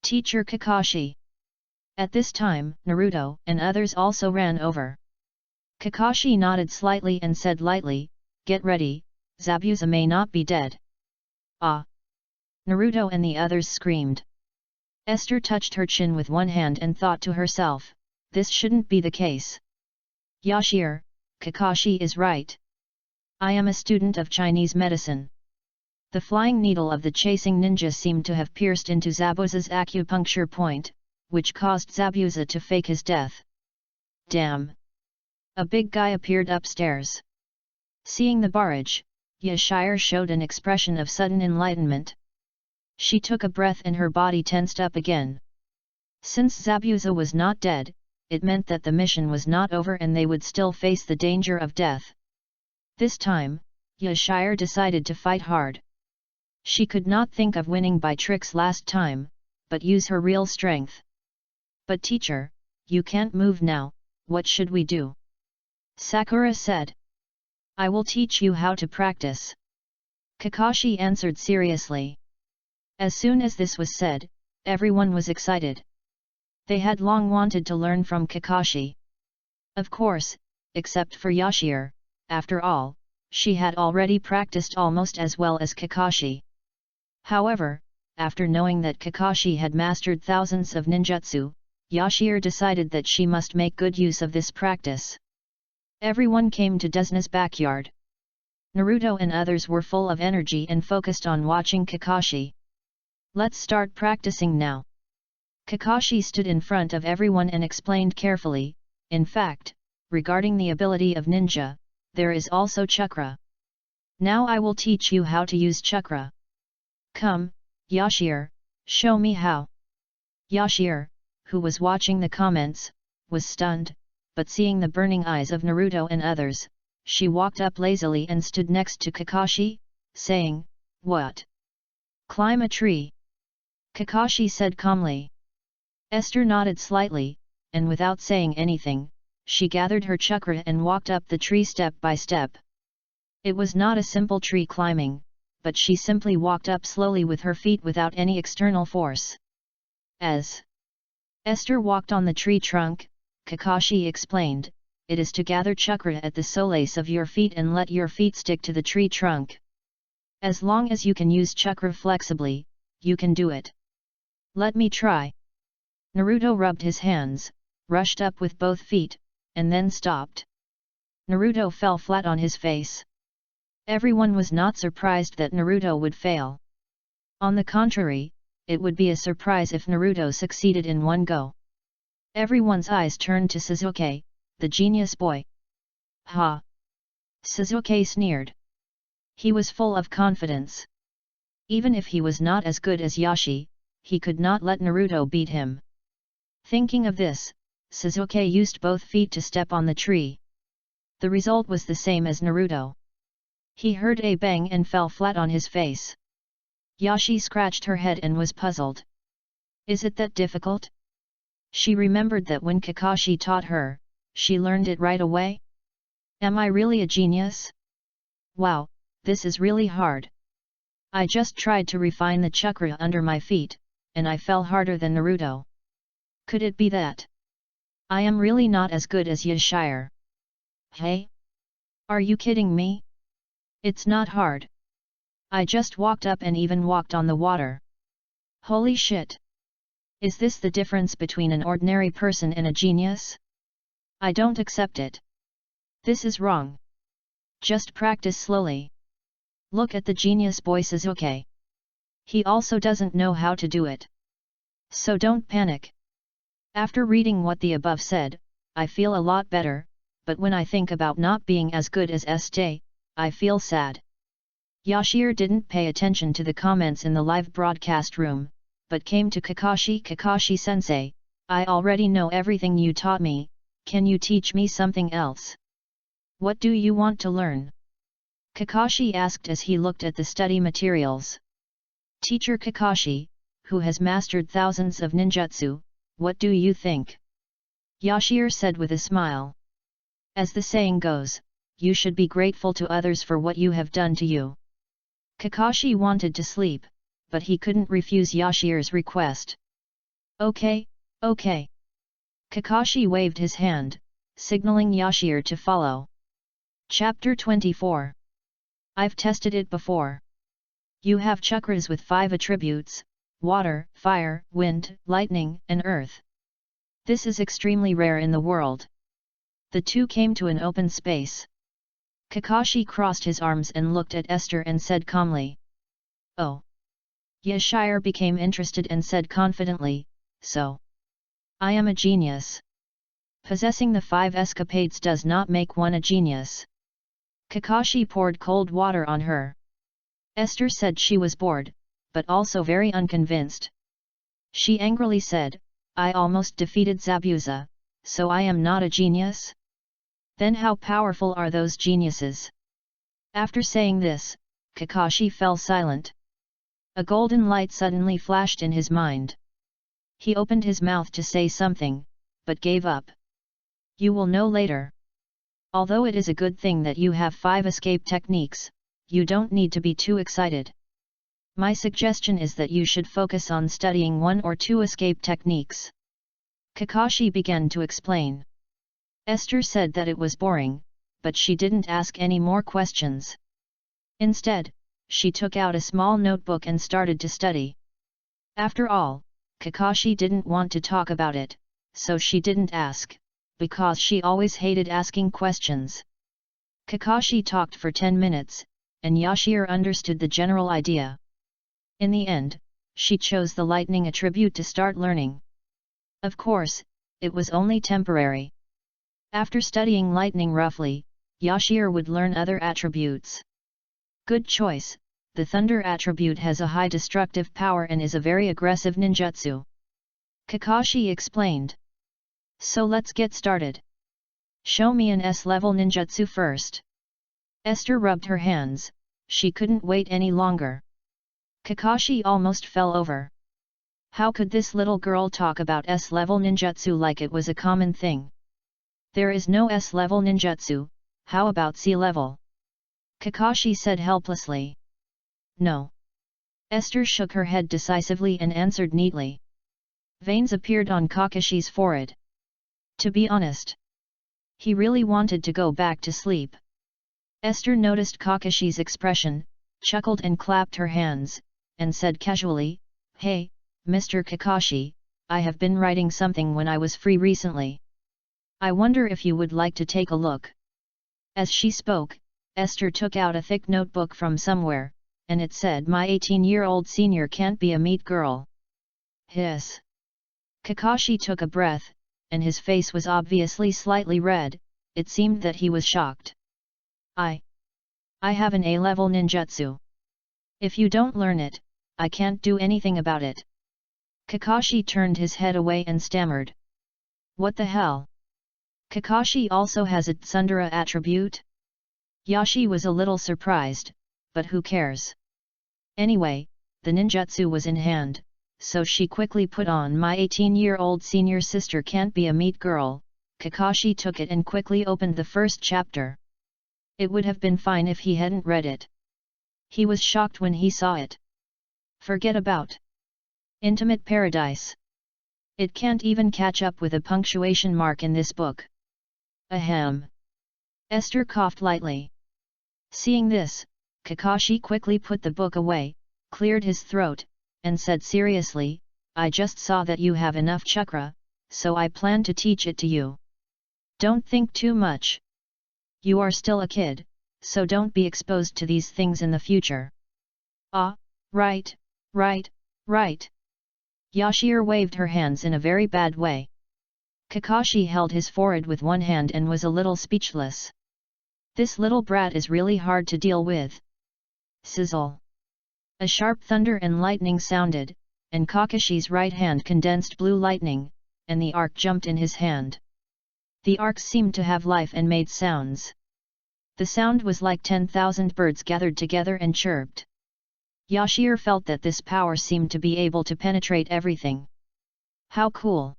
S1: Teacher Kakashi. At this time, Naruto and others also ran over. Kakashi nodded slightly and said lightly, "Get ready, Zabuza may not be dead." Ah! Naruto and the others screamed. Esther touched her chin with one hand and thought to herself, this shouldn't be the case. Yashir, Kakashi is right. I am a student of Chinese medicine. The flying needle of the chasing ninja seemed to have pierced into Zabuza's acupuncture point, which caused Zabuza to fake his death. Damn! A big guy appeared upstairs. Seeing the barrage, Yashir showed an expression of sudden enlightenment. She took a breath and her body tensed up again. Since Zabuza was not dead, it meant that the mission was not over and they would still face the danger of death. This time, Yashir decided to fight hard. She could not think of winning by tricks last time, but use her real strength. "But teacher, you can't move now, what should we do?" Sakura said. "I will teach you how to practice." Kakashi answered seriously. As soon as this was said, everyone was excited. They had long wanted to learn from Kakashi. Of course, except for Yashir, after all, she had already practiced almost as well as Kakashi. However, after knowing that Kakashi had mastered thousands of ninjutsu, Yashir decided that she must make good use of this practice. Everyone came to Desuna's backyard. Naruto and others were full of energy and focused on watching Kakashi. "Let's start practicing now." Kakashi stood in front of everyone and explained carefully, "In fact, regarding the ability of ninja, there is also chakra. Now I will teach you how to use chakra. Come, Yashir, show me how." Yashir, who was watching the comments, was stunned, but seeing the burning eyes of Naruto and others, she walked up lazily and stood next to Kakashi, saying, "What? Climb a tree?" Kakashi said calmly. Esther nodded slightly, and without saying anything, she gathered her chakra and walked up the tree step by step. It was not a simple tree climbing, but she simply walked up slowly with her feet without any external force. As Esther walked on the tree trunk, Kakashi explained, "It is to gather chakra at the soles of your feet and let your feet stick to the tree trunk. As long as you can use chakra flexibly, you can do it. Let me try." Naruto rubbed his hands, rushed up with both feet, and then stopped. Naruto fell flat on his face. Everyone was not surprised that Naruto would fail. On the contrary, it would be a surprise if Naruto succeeded in one go. Everyone's eyes turned to Sasuke, the genius boy. Ha! Sasuke sneered. He was full of confidence. Even if he was not as good as Yashi, he could not let Naruto beat him. Thinking of this, Sasuke used both feet to step on the tree. The result was the same as Naruto. He heard a bang and fell flat on his face. Yashi scratched her head and was puzzled. Is it that difficult? She remembered that when Kakashi taught her, she learned it right away. Am I really a genius? Wow, this is really hard. I just tried to refine the chakra under my feet, and I fell harder than Naruto. Could it be that I am really not as good as Yashire? Hey? Are you kidding me? It's not hard. I just walked up and even walked on the water. Holy shit! Is this the difference between an ordinary person and a genius? I don't accept it. This is wrong. Just practice slowly. Look at the genius boy Sasuke. He also doesn't know how to do it. So don't panic. After reading what the above said, I feel a lot better, but when I think about not being as good as Este, I feel sad. Yashir didn't pay attention to the comments in the live broadcast room, but came to Kakashi. Kakashi-sensei, I already know everything you taught me, can you teach me something else? What do you want to learn? Kakashi asked as he looked at the study materials. Teacher Kakashi, who has mastered thousands of ninjutsu, what do you think? Yashir said with a smile. As the saying goes, you should be grateful to others for what you have done to you. Kakashi wanted to sleep, but he couldn't refuse Yashir's request. Okay, okay. Kakashi waved his hand, signaling Yashir to follow. Chapter 24. I've tested it before. You have chakras with 5 attributes: water, fire, wind, lightning, and earth. This is extremely rare in the world. The two came to an open space. Kakashi crossed his arms and looked at Esther and said calmly. Oh. Yashire became interested and said confidently, so. I am a genius. Possessing the 5 escapades does not make one a genius. Kakashi poured cold water on her. Esther said she was bored, but also very unconvinced. She angrily said, I almost defeated Zabuza, so I am not a genius? Then how powerful are those geniuses? After saying this, Kakashi fell silent. A golden light suddenly flashed in his mind. He opened his mouth to say something, but gave up. You will know later. Although it is a good thing that you have 5 escape techniques, you don't need to be too excited. My suggestion is that you should focus on studying 1 or 2 escape techniques. Kakashi began to explain. Esther said that it was boring, but she didn't ask any more questions. Instead, she took out a small notebook and started to study. After all, Kakashi didn't want to talk about it, so she didn't ask, because she always hated asking questions. Kakashi talked for 10 minutes, and Yashir understood the general idea. In the end, she chose the lightning attribute to start learning. Of course, it was only temporary. After studying lightning roughly, Yashir would learn other attributes. Good choice, the thunder attribute has a high destructive power and is a very aggressive ninjutsu. Kakashi explained. So let's get started. Show me an S-level ninjutsu first. Esther rubbed her hands, she couldn't wait any longer. Kakashi almost fell over. How could this little girl talk about S-level ninjutsu like it was a common thing? There is no S-level ninjutsu, how about C-level? Kakashi said helplessly. No. Esther shook her head decisively and answered neatly. Veins appeared on Kakashi's forehead. To be honest, he really wanted to go back to sleep. Esther noticed Kakashi's expression, chuckled and clapped her hands, and said casually, Hey, Mr. Kakashi, I have been writing something when I was free recently. I wonder if you would like to take a look. As she spoke, Esther took out a thick notebook from somewhere, and it said, "My 18-year-old senior can't be a meat girl." Hiss. Kakashi took a breath, and his face was obviously slightly red. It seemed that he was shocked. I have an A-level ninjutsu. If you don't learn it, I can't do anything about it. Kakashi turned his head away and stammered. What the hell? Kakashi also has a tsundere attribute? Yashi was a little surprised, but who cares? Anyway, the ninjutsu was in hand, so she quickly put on "My 18-year-old senior sister can't be a meat girl." Kakashi took it and quickly opened the first chapter. It would have been fine if he hadn't read it. He was shocked when he saw it. Forget about intimate paradise. It can't even catch up with a punctuation mark in this book. Ahem. Esther coughed lightly. Seeing this, Kakashi quickly put the book away, cleared his throat, and said seriously, "I just saw that you have enough chakra, so I plan to teach it to you. Don't think too much. You are still a kid, so don't be exposed to these things in the future." "Ah, right. Yashir waved her hands in a very bad way. Kakashi held his forehead with one hand and was a little speechless. This little brat is really hard to deal with. Sizzle. A sharp thunder and lightning sounded, and Kakashi's right hand condensed blue lightning, and the arc jumped in his hand. The arcs seemed to have life and made sounds. The sound was like 10,000 birds gathered together and chirped. Yashir felt that this power seemed to be able to penetrate everything. How cool!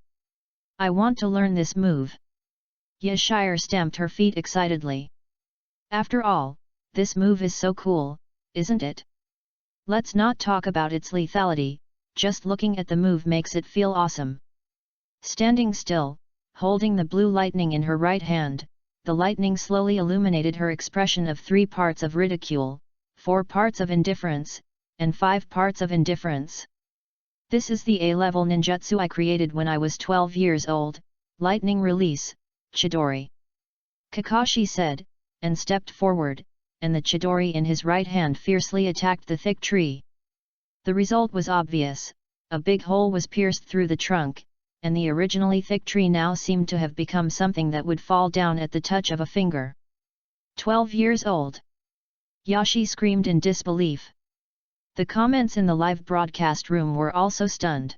S1: I want to learn this move. Yashir stamped her feet excitedly. After all, this move is so cool, isn't it? Let's not talk about its lethality, just looking at the move makes it feel awesome. Standing still, holding the blue lightning in her right hand, the lightning slowly illuminated her expression of 3 parts of ridicule, 4 parts of indifference, and 5 parts of indifference. This is the A-level ninjutsu I created when I was 12 years old, lightning release, Chidori. Kakashi said, and stepped forward, and the Chidori in his right hand fiercely attacked the thick tree. The result was obvious, a big hole was pierced through the trunk, and the originally thick tree now seemed to have become something that would fall down at the touch of a finger. 12 years old! Yashi screamed in disbelief. The comments in the live broadcast room were also stunned.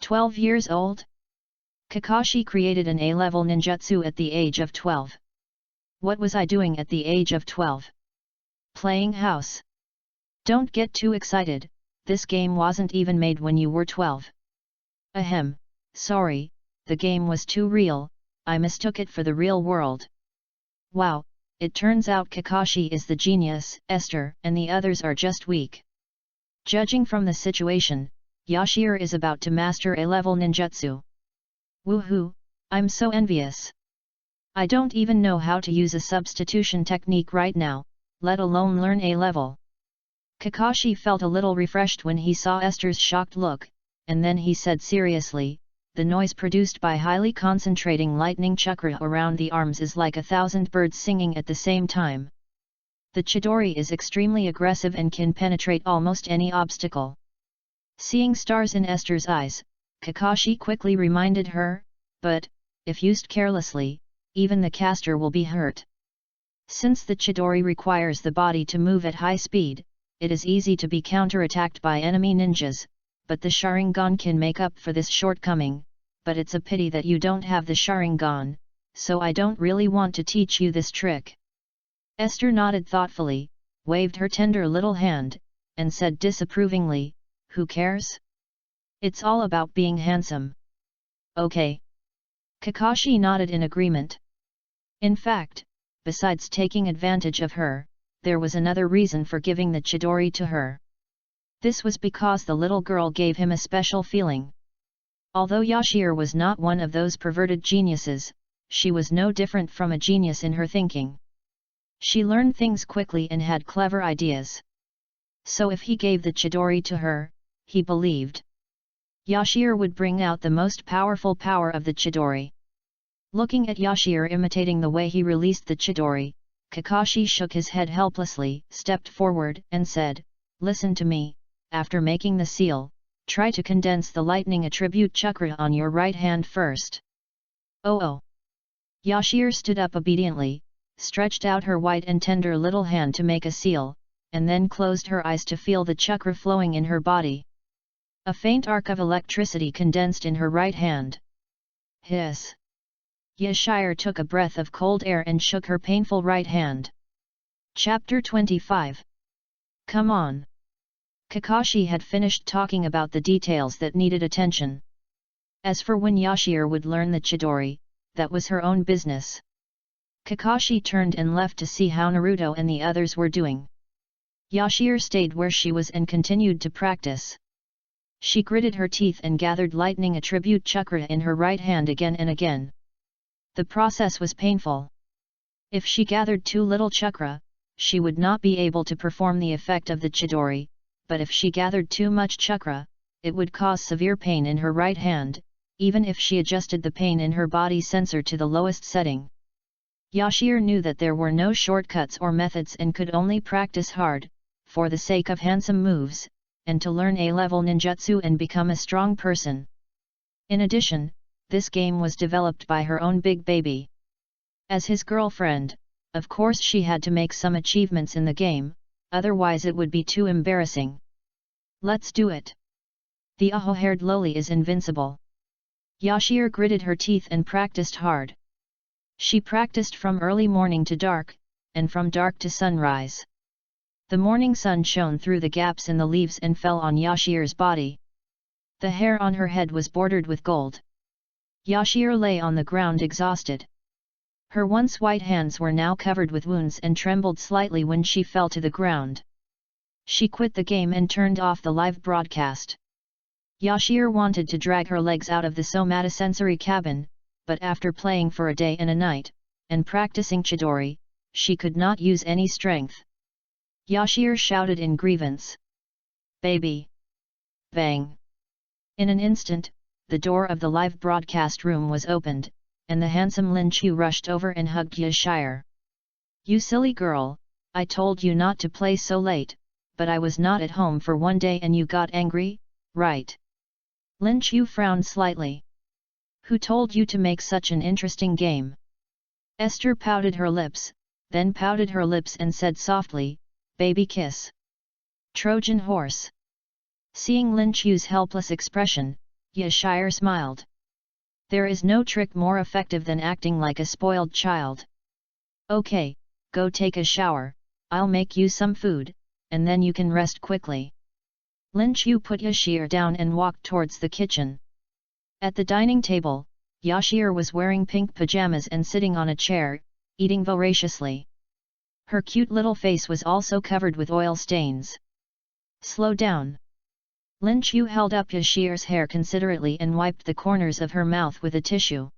S1: 12 years old? Kakashi created an A-level ninjutsu at the age of 12. What was I doing at the age of 12? Playing house. Don't get too excited, this game wasn't even made when you were 12. Ahem, sorry, the game was too real, I mistook it for the real world. Wow, it turns out Kakashi is the genius, Esther and the others are just weak. Judging from the situation, Yashir is about to master A-level ninjutsu. Woohoo, I'm so envious. I don't even know how to use a substitution technique right now, let alone learn A-level. Kakashi felt a little refreshed when he saw Esther's shocked look, and then he said seriously, the noise produced by highly concentrating lightning chakra around the arms is like 1,000 birds singing at the same time. The Chidori is extremely aggressive and can penetrate almost any obstacle. Seeing stars in Esther's eyes, Kakashi quickly reminded her, but, if used carelessly, even the caster will be hurt. Since the Chidori requires the body to move at high speed, it is easy to be counterattacked by enemy ninjas, but the Sharingan can make up for this shortcoming, but it's a pity that you don't have the Sharingan, so I don't really want to teach you this trick. Esther nodded thoughtfully, waved her tender little hand, and said disapprovingly, who cares? It's all about being handsome. Okay. Kakashi nodded in agreement. In fact, besides taking advantage of her, there was another reason for giving the Chidori to her. This was because the little girl gave him a special feeling. Although Yashir was not one of those perverted geniuses, she was no different from a genius in her thinking. She learned things quickly and had clever ideas. So if he gave the Chidori to her, he believed Yashir would bring out the most powerful power of the Chidori. Looking at Yashir imitating the way he released the Chidori, Kakashi shook his head helplessly, stepped forward, and said, "Listen to me, after making the seal, try to condense the lightning attribute chakra on your right hand first." Oh. Yashir stood up obediently, stretched out her white and tender little hand to make a seal, and then closed her eyes to feel the chakra flowing in her body. A faint arc of electricity condensed in her right hand. Hiss! Yashir took a breath of cold air and shook her painful right hand. Chapter 25. Come on! Kakashi had finished talking about the details that needed attention. As for when Yashir would learn the Chidori, that was her own business. Kakashi turned and left to see how Naruto and the others were doing. Yashir stayed where she was and continued to practice. She gritted her teeth and gathered lightning attribute chakra in her right hand again and again. The process was painful. If she gathered too little chakra, she would not be able to perform the effect of the Chidori, but if she gathered too much chakra, it would cause severe pain in her right hand, even if she adjusted the pain in her body sensor to the lowest setting. Yashir knew that there were no shortcuts or methods and could only practice hard, for the sake of handsome moves, and to learn A-level ninjutsu and become a strong person. In addition, this game was developed by her own big baby. As his girlfriend, of course she had to make some achievements in the game, otherwise it would be too embarrassing. Let's do it! The aho-haired loli is invincible. Yashir gritted her teeth and practiced hard. She practiced from early morning to dark, and from dark to sunrise. The morning sun shone through the gaps in the leaves and fell on Yashir's body. The hair on her head was bordered with gold. Yashir lay on the ground exhausted. Her once white hands were now covered with wounds and trembled slightly when she fell to the ground. She quit the game and turned off the live broadcast. Yashir wanted to drag her legs out of the somatosensory cabin, but after playing for a day and a night, and practicing Chidori, she could not use any strength. Yashir shouted in grievance. "Baby!" Bang! In an instant, the door of the live broadcast room was opened, and the handsome Lin Chu rushed over and hugged Yashir. "You silly girl, I told you not to play so late, but I was not at home for one day and you got angry, right?" Lin Chu frowned slightly. "Who told you to make such an interesting game?" Esther pouted her lips, then pouted her lips and said softly, "Baby kiss." Trojan horse. Seeing Lin Chu's helpless expression, Yashir smiled. There is no trick more effective than acting like a spoiled child. "Okay, go take a shower, I'll make you some food, and then you can rest quickly." Lin Chu put Yashir down and walked towards the kitchen. At the dining table, Yashir was wearing pink pajamas and sitting on a chair, eating voraciously. Her cute little face was also covered with oil stains. "Slow down." Lin Chu held up Yashir's hair considerately and wiped the corners of her mouth with a tissue.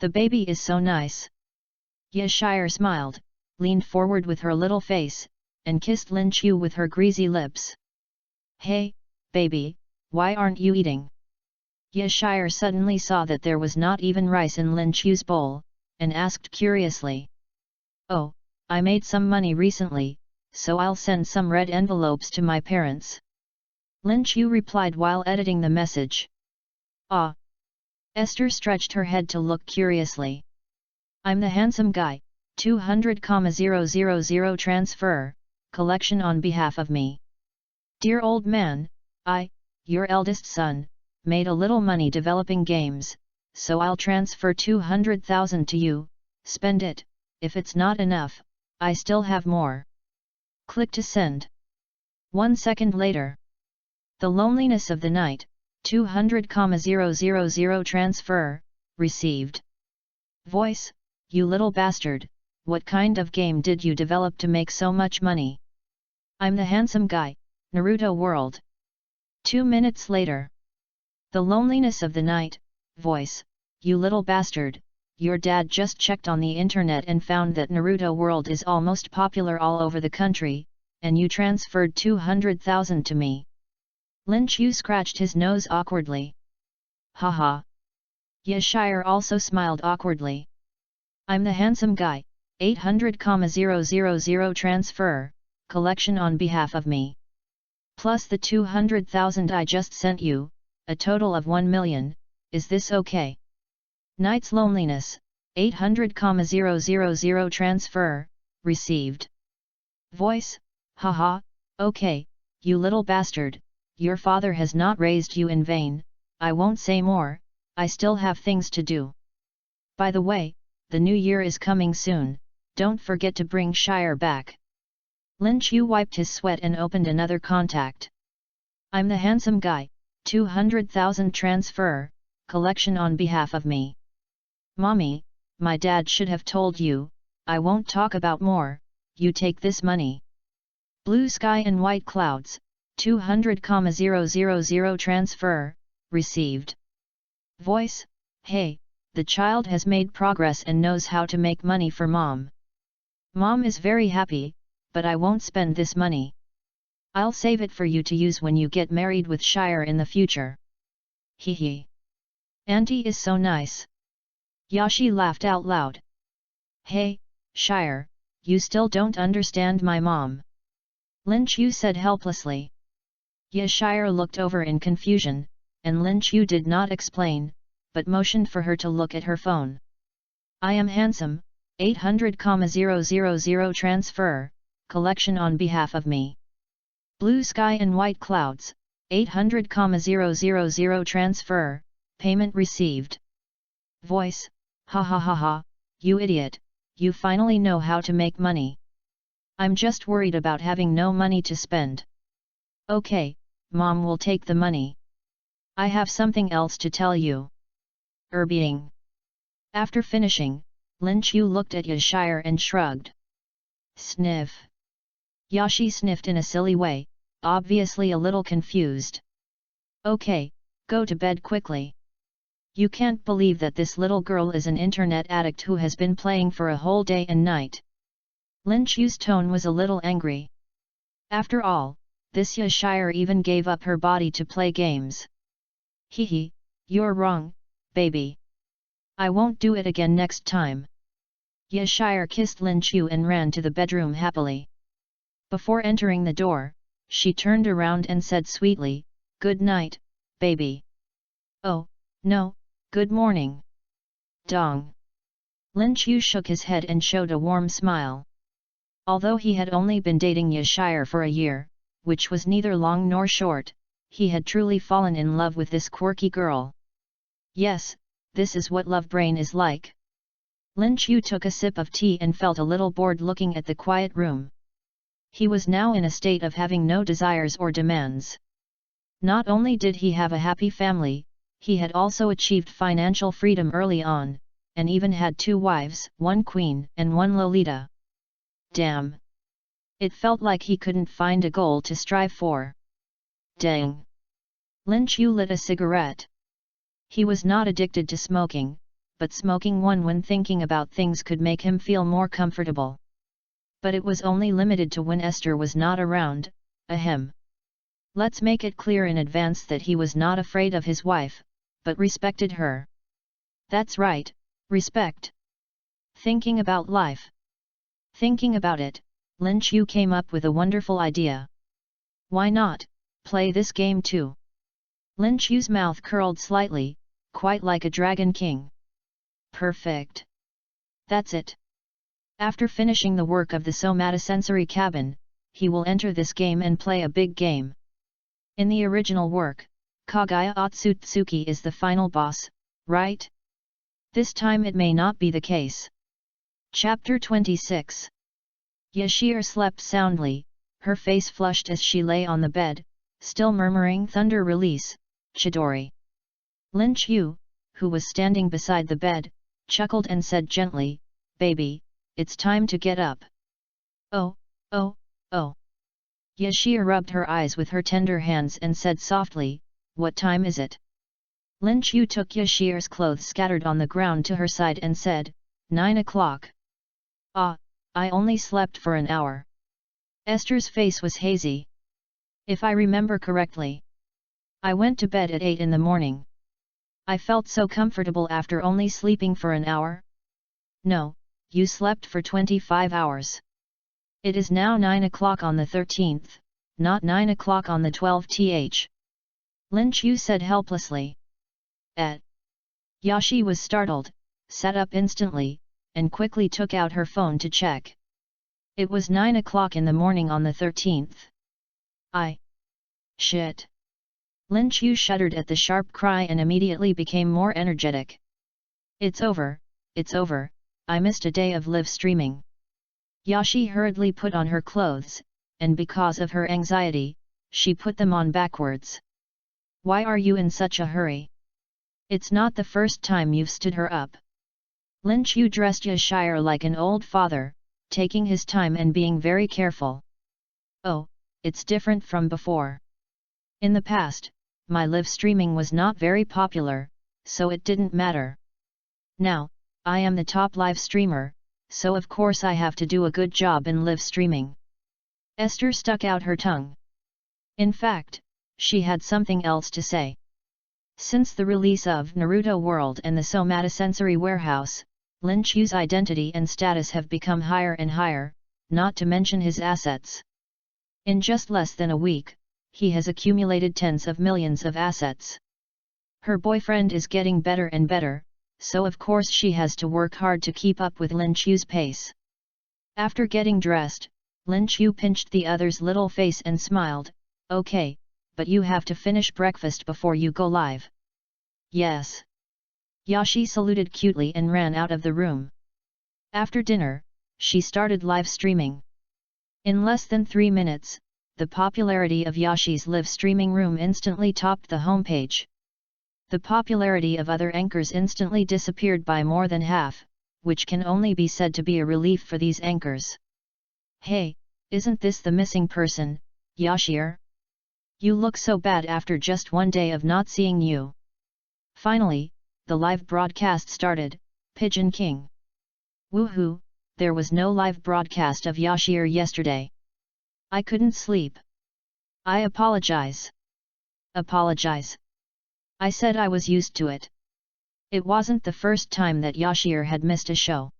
S1: "The baby is so nice." Yashir smiled, leaned forward with her little face, and kissed Lin Chu with her greasy lips. "Hey, baby, why aren't you eating?" Yashir suddenly saw that there was not even rice in Lin Chu's bowl, and asked curiously. "Oh, I made some money recently, so I'll send some red envelopes to my parents." Lin Chu replied while editing the message. "Ah!" Esther stretched her head to look curiously. "I'm the handsome guy, 200,000 transfer, collection on behalf of me. Dear old man, I, your eldest son, made a little money developing games, so I'll transfer 200,000 to you, spend it, if it's not enough, I still have more. Click to send." 1 second later. The loneliness of the night, 200,000 transfer, received. Voice, "You little bastard, what kind of game did you develop to make so much money?" "I'm the handsome guy, Naruto World." 2 minutes later. The loneliness of the night, voice, "You little bastard, your dad just checked on the internet and found that Naruto World is almost popular all over the country, and you transferred 200,000 to me." Lin Chu scratched his nose awkwardly. "Haha." Yashir also smiled awkwardly. "I'm the handsome guy, 800,000 transfer, collection on behalf of me. Plus the 200,000 I just sent you, a total of 1 million, is this okay? Night's loneliness, 800,000 transfer, received. Voice, haha, okay, you little bastard, your father has not raised you in vain, I won't say more, I still have things to do. By the way, the new year is coming soon, don't forget to bring Shire back. Lin Chu wiped his sweat and opened another contact. I'm the handsome guy, 200,000 transfer, collection on behalf of me. Mommy, my dad should have told you, I won't talk about more, you take this money. Blue sky and white clouds, 200,000 transfer, received. Voice, hey, the child has made progress and knows how to make money for mom. Mom is very happy, but I won't spend this money. I'll save it for you to use when you get married with Shire in the future. Hee hee. Auntie is so nice. Yashi laughed out loud. Hey, Shire, you still don't understand my mom. Lin Chu said helplessly. Shire looked over in confusion, and Lin Chu did not explain, but motioned for her to look at her phone. I am handsome, 800,000 transfer, collection on behalf of me. Blue sky and white clouds, 800,000 transfer, payment received. Voice, ha ha ha ha, you idiot, you finally know how to make money. I'm just worried about having no money to spend. Okay, mom will take the money. I have something else to tell you. Being. After finishing, Lin Chu looked at Shire and shrugged. Sniff. Yashi sniffed in a silly way, obviously a little confused. Okay, go to bed quickly. You can't believe that this little girl is an internet addict who has been playing for a whole day and night. Lin Chu's tone was a little angry. After all, this Shire even gave up her body to play games. Hee hee, you're wrong, baby. I won't do it again next time. Shire kissed Lin Chu and ran to the bedroom happily. Before entering the door, she turned around and said sweetly, Good night, baby. Oh, no, good morning. Dong. Lin Chu shook his head and showed a warm smile. Although he had only been dating Shire for a year, which was neither long nor short, he had truly fallen in love with this quirky girl. Yes, this is what love brain is like. Lin Chu took a sip of tea and felt a little bored looking at the quiet room. He was now in a state of having no desires or demands. Not only did he have a happy family, he had also achieved financial freedom early on, and even had 2 wives, 1 queen and 1 Lolita. Damn! It felt like he couldn't find a goal to strive for. Dang! Lin Chu lit a cigarette. He was not addicted to smoking, but smoking one when thinking about things could make him feel more comfortable. But it was only limited to when Esther was not around, ahem. Let's make it clear in advance that he was not afraid of his wife, but respected her. That's right, respect. Thinking about life. Thinking about it, Lin Chu came up with a wonderful idea. Why not, play this game too? Lin Chu's mouth curled slightly, quite like a dragon king. Perfect. That's it. After finishing the work of the somatosensory cabin, he will enter this game and play a big game. In the original work, Kaguya Otsutsuki is the final boss, right? This time it may not be the case. Chapter 26. Yashir slept soundly, her face flushed as she lay on the bed, still murmuring thunder release, Chidori. Lin Chu, who was standing beside the bed, chuckled and said gently, Baby, it's time to get up. Oh, oh, oh. Yashir rubbed her eyes with her tender hands and said softly, What time is it? Lin Chu took Yashir's clothes scattered on the ground to her side and said, 9 o'clock. Ah, I only slept for an hour. Esther's face was hazy. If I remember correctly, I went to bed at 8 in the morning. I felt so comfortable after only sleeping for an hour. No, you slept for 25 hours. It is now 9 o'clock on the 13th, not 9 o'clock on the 12th. Lin Chu said helplessly. Yashi was startled, sat up instantly, and quickly took out her phone to check. It was 9 o'clock in the morning on the 13th. Shit. Lin Chu shuddered at the sharp cry and immediately became more energetic. It's over, I missed a day of live streaming. Yashi hurriedly put on her clothes, and because of her anxiety, she put them on backwards. Why are you in such a hurry? It's not the first time you've stood her up. Lin Chu dressed Yashire like an old father, taking his time and being very careful. Oh, it's different from before. In the past, my live streaming was not very popular, so it didn't matter. Now, I am the top live streamer, so of course I have to do a good job in live streaming. Esther stuck out her tongue. In fact, she had something else to say. Since the release of Naruto World and the Somatosensory Warehouse, Lin Chu's identity and status have become higher and higher, not to mention his assets. In just less than a week, he has accumulated tens of millions of assets. Her boyfriend is getting better and better, so of course she has to work hard to keep up with Lin Chu's pace. After getting dressed, Lin Chu pinched the other's little face and smiled, okay, but you have to finish breakfast before you go live. Yes. Yashi saluted cutely and ran out of the room. After dinner, she started live streaming. In less than 3 minutes, the popularity of Yashi's live streaming room instantly topped the homepage. The popularity of other anchors instantly disappeared by more than half, which can only be said to be a relief for these anchors. Hey, isn't this the missing person, Yashir? You look so bad after just one day of not seeing you. Finally, the live broadcast started, Pigeon King. Woohoo, there was no live broadcast of Yashir yesterday. I couldn't sleep. I apologize. Apologize. I said I was used to it. It wasn't the first time that Yashir had missed a show.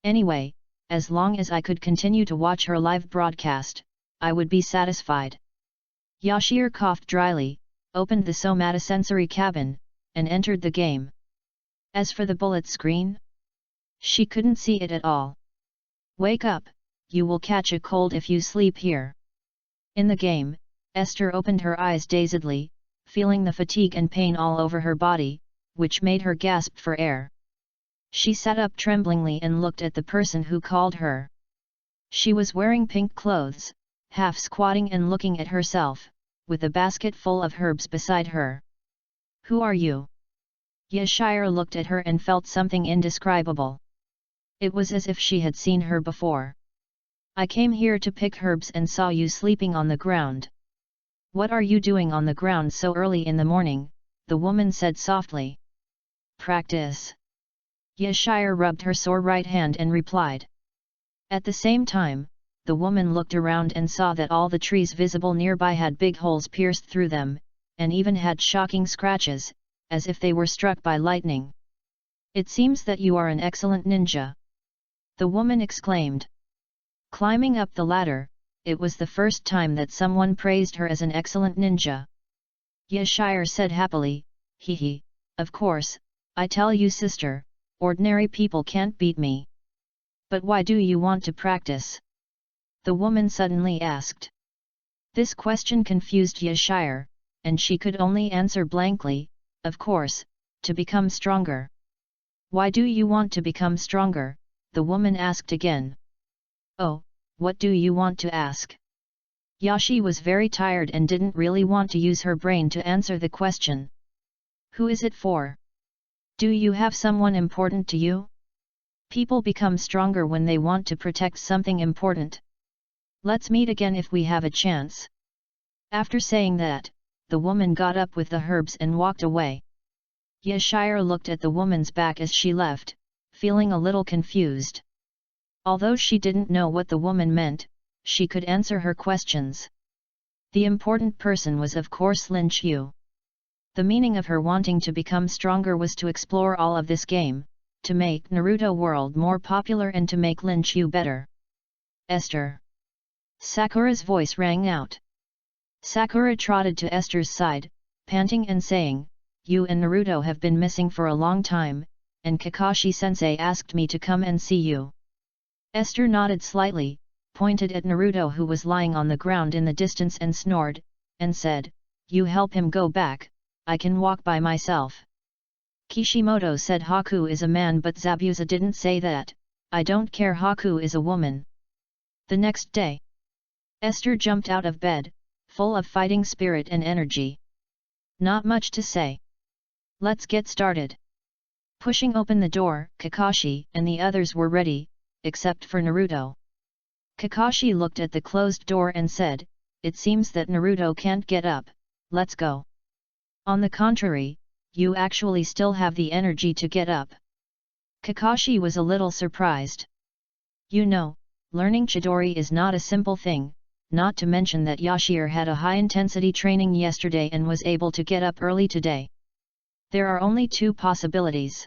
S1: Anyway, as long as I could continue to watch her live broadcast, I would be satisfied. Yashir coughed dryly, opened the somatosensory cabin, and entered the game. As for the bullet screen, she couldn't see it at all. Wake up, you will catch a cold if you sleep here. In the game, Esther opened her eyes dazedly, feeling the fatigue and pain all over her body, which made her gasp for air. She sat up tremblingly and looked at the person who called her. She was wearing pink clothes, half squatting and looking at herself, with a basket full of herbs beside her. Who are you? Yashire looked at her and felt something indescribable. It was as if she had seen her before. I came here to pick herbs and saw you sleeping on the ground. What are you doing on the ground so early in the morning? The woman said softly. Practice. Yashire rubbed her sore right hand and replied. At the same time, the woman looked around and saw that all the trees visible nearby had big holes pierced through them, and even had shocking scratches, as if they were struck by lightning. It seems that you are an excellent ninja. The woman exclaimed. Climbing up the ladder, it was the first time that someone praised her as an excellent ninja. Yashire said happily, hee, of course, I tell you sister, ordinary people can't beat me. But why do you want to practice? The woman suddenly asked. This question confused Yashire, and she could only answer blankly, of course, to become stronger. Why do you want to become stronger? The woman asked again. Oh, what do you want to ask? Yashi was very tired and didn't really want to use her brain to answer the question. Who is it for? Do you have someone important to you? People become stronger when they want to protect something important. Let's meet again if we have a chance. After saying that, the woman got up with the herbs and walked away. Yashire looked at the woman's back as she left, feeling a little confused. Although she didn't know what the woman meant, she could answer her questions. The important person was of course Lin Chu. The meaning of her wanting to become stronger was to explore all of this game, to make Naruto world more popular and to make Lynch you better. Esther. Sakura's voice rang out. Sakura trotted to Esther's side, panting and saying, "You and Naruto have been missing for a long time, and Kakashi-sensei asked me to come and see you." Esther nodded slightly, pointed at Naruto who was lying on the ground in the distance and snored, and said, "You help him go back, I can walk by myself." Kishimoto said Haku is a man but Zabuza didn't say that, "I don't care, Haku is a woman." The next day, Esther jumped out of bed, full of fighting spirit and energy. "Not much to say. Let's get started." Pushing open the door, Kakashi and the others were ready, except for Naruto. Kakashi looked at the closed door and said, "It seems that Naruto can't get up, let's go." "On the contrary, you actually still have the energy to get up." Kakashi was a little surprised. "You know, learning Chidori is not a simple thing, not to mention that Yashir had a high-intensity training yesterday and was able to get up early today. There are only two possibilities.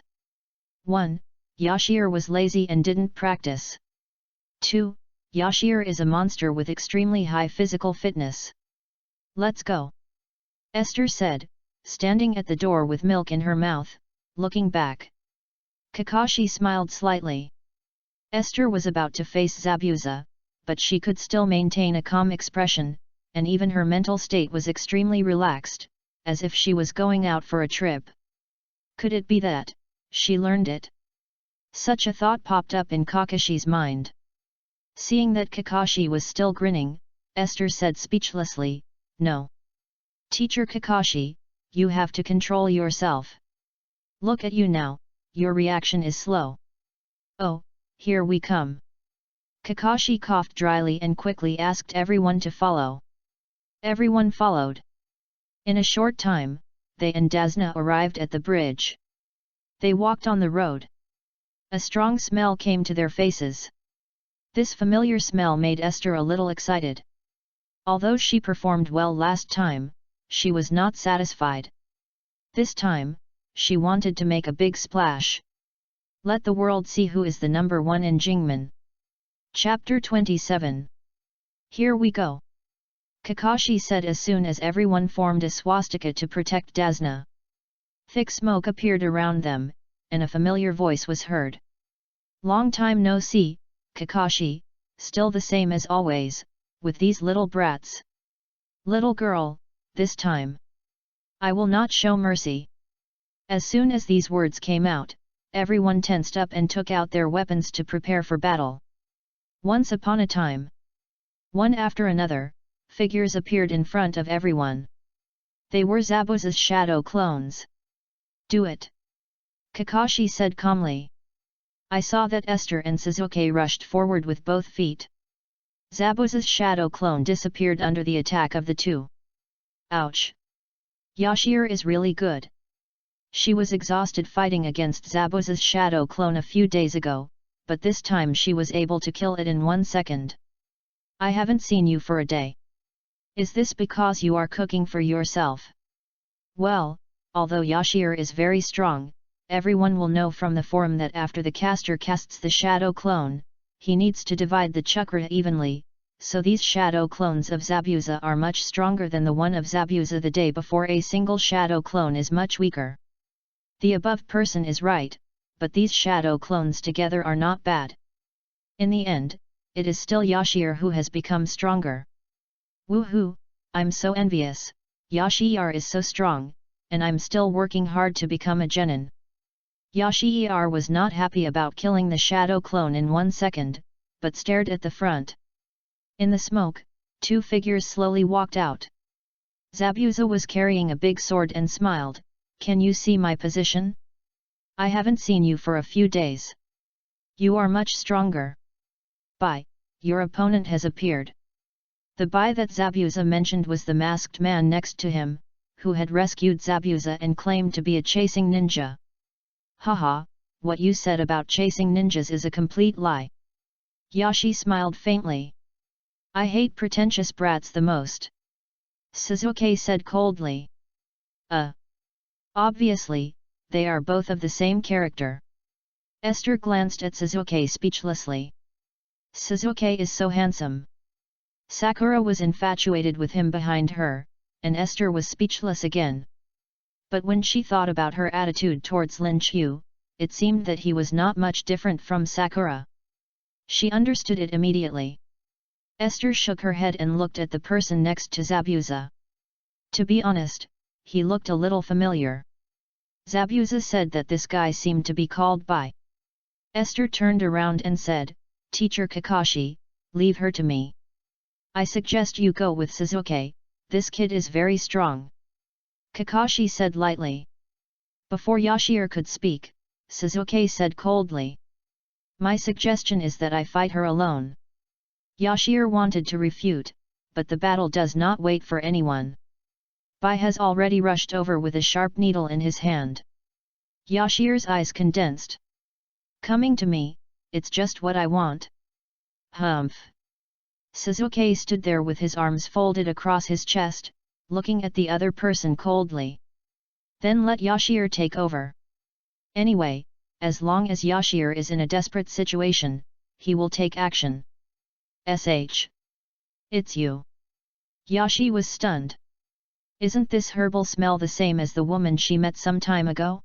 S1: 1. Yashir was lazy and didn't practice. 2. Yashir is a monster with extremely high physical fitness." "Let's go," Esther said, standing at the door with milk in her mouth, looking back. Kakashi smiled slightly. Esther was about to face Zabuza, but she could still maintain a calm expression, and even her mental state was extremely relaxed, as if she was going out for a trip. Could it be that she learned it? Such a thought popped up in Kakashi's mind. Seeing that Kakashi was still grinning, Esther said speechlessly, "No. Teacher Kakashi, you have to control yourself. Look at you now, your reaction is slow." "Oh, here we come." Kakashi coughed dryly and quickly asked everyone to follow. Everyone followed. In a short time, they and Dasna arrived at the bridge. They walked on the road. A strong smell came to their faces. This familiar smell made Esther a little excited. Although she performed well last time, she was not satisfied. This time, she wanted to make a big splash. Let the world see who is the number one in Jingmen. Chapter 27. Here we go. Kakashi said as soon as everyone formed a swastika to protect Dasna. Thick smoke appeared around them, and a familiar voice was heard. "Long time no see, Kakashi, still the same as always, with these little brats." "Little girl, this time I will not show mercy." As soon as these words came out, everyone tensed up and took out their weapons to prepare for battle. Once upon a time, one after another, figures appeared in front of everyone. They were Zabuza's shadow clones. "Do it," Kakashi said calmly. I saw that Esther and Suzuki rushed forward with both feet. Zabuza's shadow clone disappeared under the attack of the two. Ouch! Yashir is really good. She was exhausted fighting against Zabuza's shadow clone a few days ago, but this time she was able to kill it in 1 second. I haven't seen you for a day. Is this because you are cooking for yourself? Well, although Yashir is very strong, everyone will know from the forum that after the caster casts the shadow clone, he needs to divide the chakra evenly, so these shadow clones of Zabuza are much stronger than the one of Zabuza the day before. A single shadow clone is much weaker. The above person is right, but these shadow clones together are not bad. In the end, it is still Yashir who has become stronger. Woohoo, I'm so envious, Yashir is so strong, and I'm still working hard to become a genin. Yashir was not happy about killing the shadow clone in 1 second, but stared at the front. In the smoke, 2 figures slowly walked out. Zabuza was carrying a big sword and smiled, "Can you see my position? I haven't seen you for a few days. You are much stronger. Bye, your opponent has appeared." The bye that Zabuza mentioned was the masked man next to him, who had rescued Zabuza and claimed to be a chasing ninja. "Haha, what you said about chasing ninjas is a complete lie." Yashi smiled faintly. "I hate pretentious brats the most," Suzuki said coldly. Obviously, they are both of the same character. Esther glanced at Suzuki speechlessly. Suzuki is so handsome. Sakura was infatuated with him behind her, and Esther was speechless again. But when she thought about her attitude towards Lin Qiu, it seemed that he was not much different from Sakura. She understood it immediately. Esther shook her head and looked at the person next to Zabuza. To be honest, he looked a little familiar. Zabuza said that this guy seemed to be called Bai. Esther turned around and said, "Teacher Kakashi, leave her to me. I suggest you go with Suzuki, this kid is very strong." Kakashi said lightly. Before Yashiro could speak, Suzuki said coldly, "My suggestion is that I fight her alone." Yashiro wanted to refute, but the battle does not wait for anyone. Bai has already rushed over with a sharp needle in his hand. Yashiro's eyes condensed. "Coming to me, it's just what I want." Humph. Suzuki stood there with his arms folded across his chest, looking at the other person coldly. "Then let Yashiro take over. Anyway, as long as Yashiro is in a desperate situation, he will take action." It's you." Yashi was stunned. "Isn't this herbal smell the same as the woman she met some time ago?"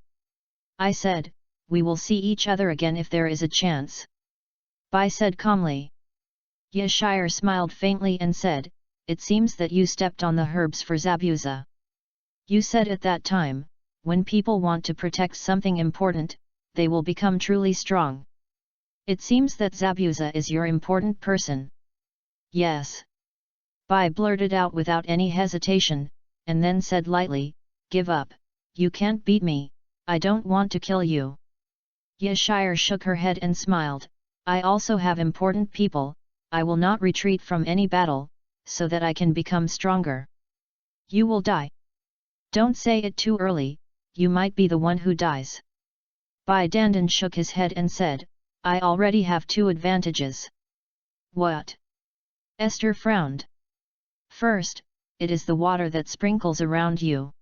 S1: "I said, we will see each other again if there is a chance." Bai said calmly. Yashiro smiled faintly and said, "It seems that you stepped on the herbs for Zabuza. You said at that time, when people want to protect something important, they will become truly strong. It seems that Zabuza is your important person." "Yes." Bai blurted out without any hesitation, and then said lightly, "Give up, you can't beat me, I don't want to kill you." Yashiro shook her head and smiled, "I also have important people, I will not retreat from any battle, so that I can become stronger." "You will die. Don't say it too early, you might be the one who dies." Bai Dandan shook his head and said, "I already have two advantages." "What?" Esther frowned. "First, it is the water that sprinkles around you.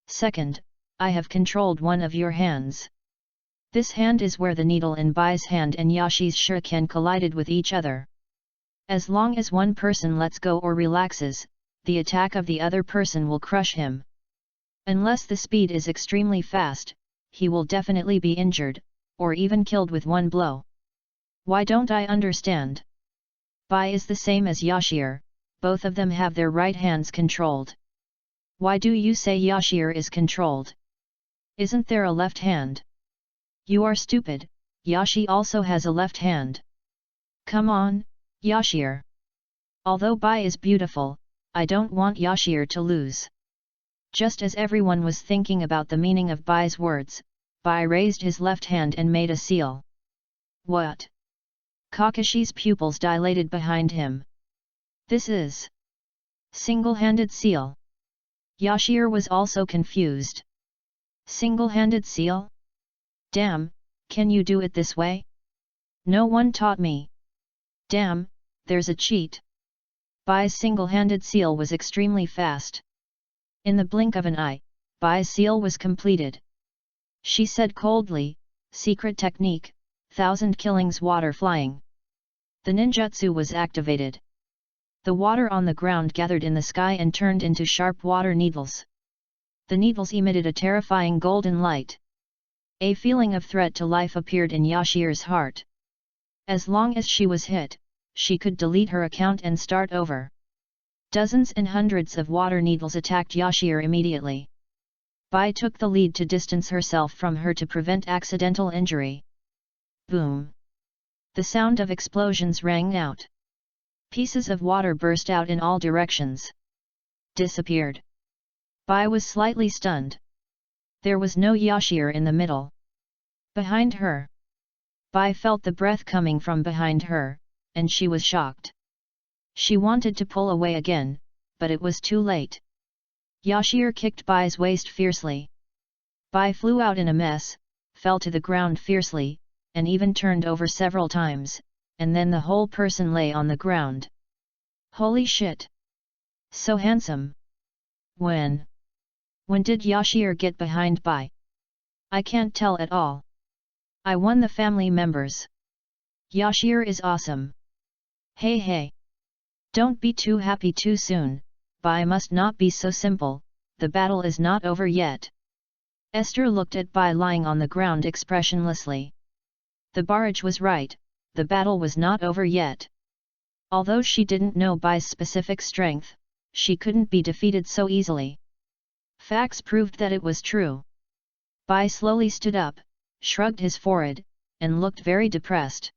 S1: Second, I have controlled one of your hands." This hand is where the needle in Bai's hand and Yashi's shuriken collided with each other. As long as one person lets go or relaxes, the attack of the other person will crush him. Unless the speed is extremely fast, he will definitely be injured, or even killed with one blow. Why don't I understand? Bai is the same as Yashiro, both of them have their right hands controlled. Why do you say Yashiro is controlled? Isn't there a left hand? You are stupid, Yashi also has a left hand. Come on, Yashiro. Although Bai is beautiful, I don't want Yashiro to lose. Just as everyone was thinking about the meaning of Bai's words, Bai raised his left hand and made a seal. What? Kakashi's pupils dilated behind him. This is single-handed seal. Yashiro was also confused. Single-handed seal? Damn, can you do it this way? No one taught me. Damn, there's a cheat. Bai's single-handed seal was extremely fast. In the blink of an eye, Bai's seal was completed. She said coldly, "Secret technique, 1000 killings water flying." The ninjutsu was activated. The water on the ground gathered in the sky and turned into sharp water needles. The needles emitted a terrifying golden light. A feeling of threat to life appeared in Yashiro's heart. As long as she was hit, she could delete her account and start over. Dozens and hundreds of water needles attacked Yashiro immediately. Bai took the lead to distance herself from her to prevent accidental injury. Boom! The sound of explosions rang out. Pieces of water burst out in all directions. Disappeared. Bai was slightly stunned. There was no Yashiro in the middle. Behind her. Bai felt the breath coming from behind her, and she was shocked. She wanted to pull away again, but it was too late. Yashiro kicked Bai's waist fiercely. Bai flew out in a mess, fell to the ground fiercely, and even turned over several times, and then the whole person lay on the ground. Holy shit! So handsome! When did Yashiro get behind Bai? I can't tell at all. I won the family members. Yashir is awesome. Hey hey. Don't be too happy too soon, Bai must not be so simple, the battle is not over yet. Esther looked at Bai lying on the ground expressionlessly. The barrage was right, the battle was not over yet. Although she didn't know Bai's specific strength, she couldn't be defeated so easily. Facts proved that it was true. Bai slowly stood up, shrugged his forehead, and looked very depressed.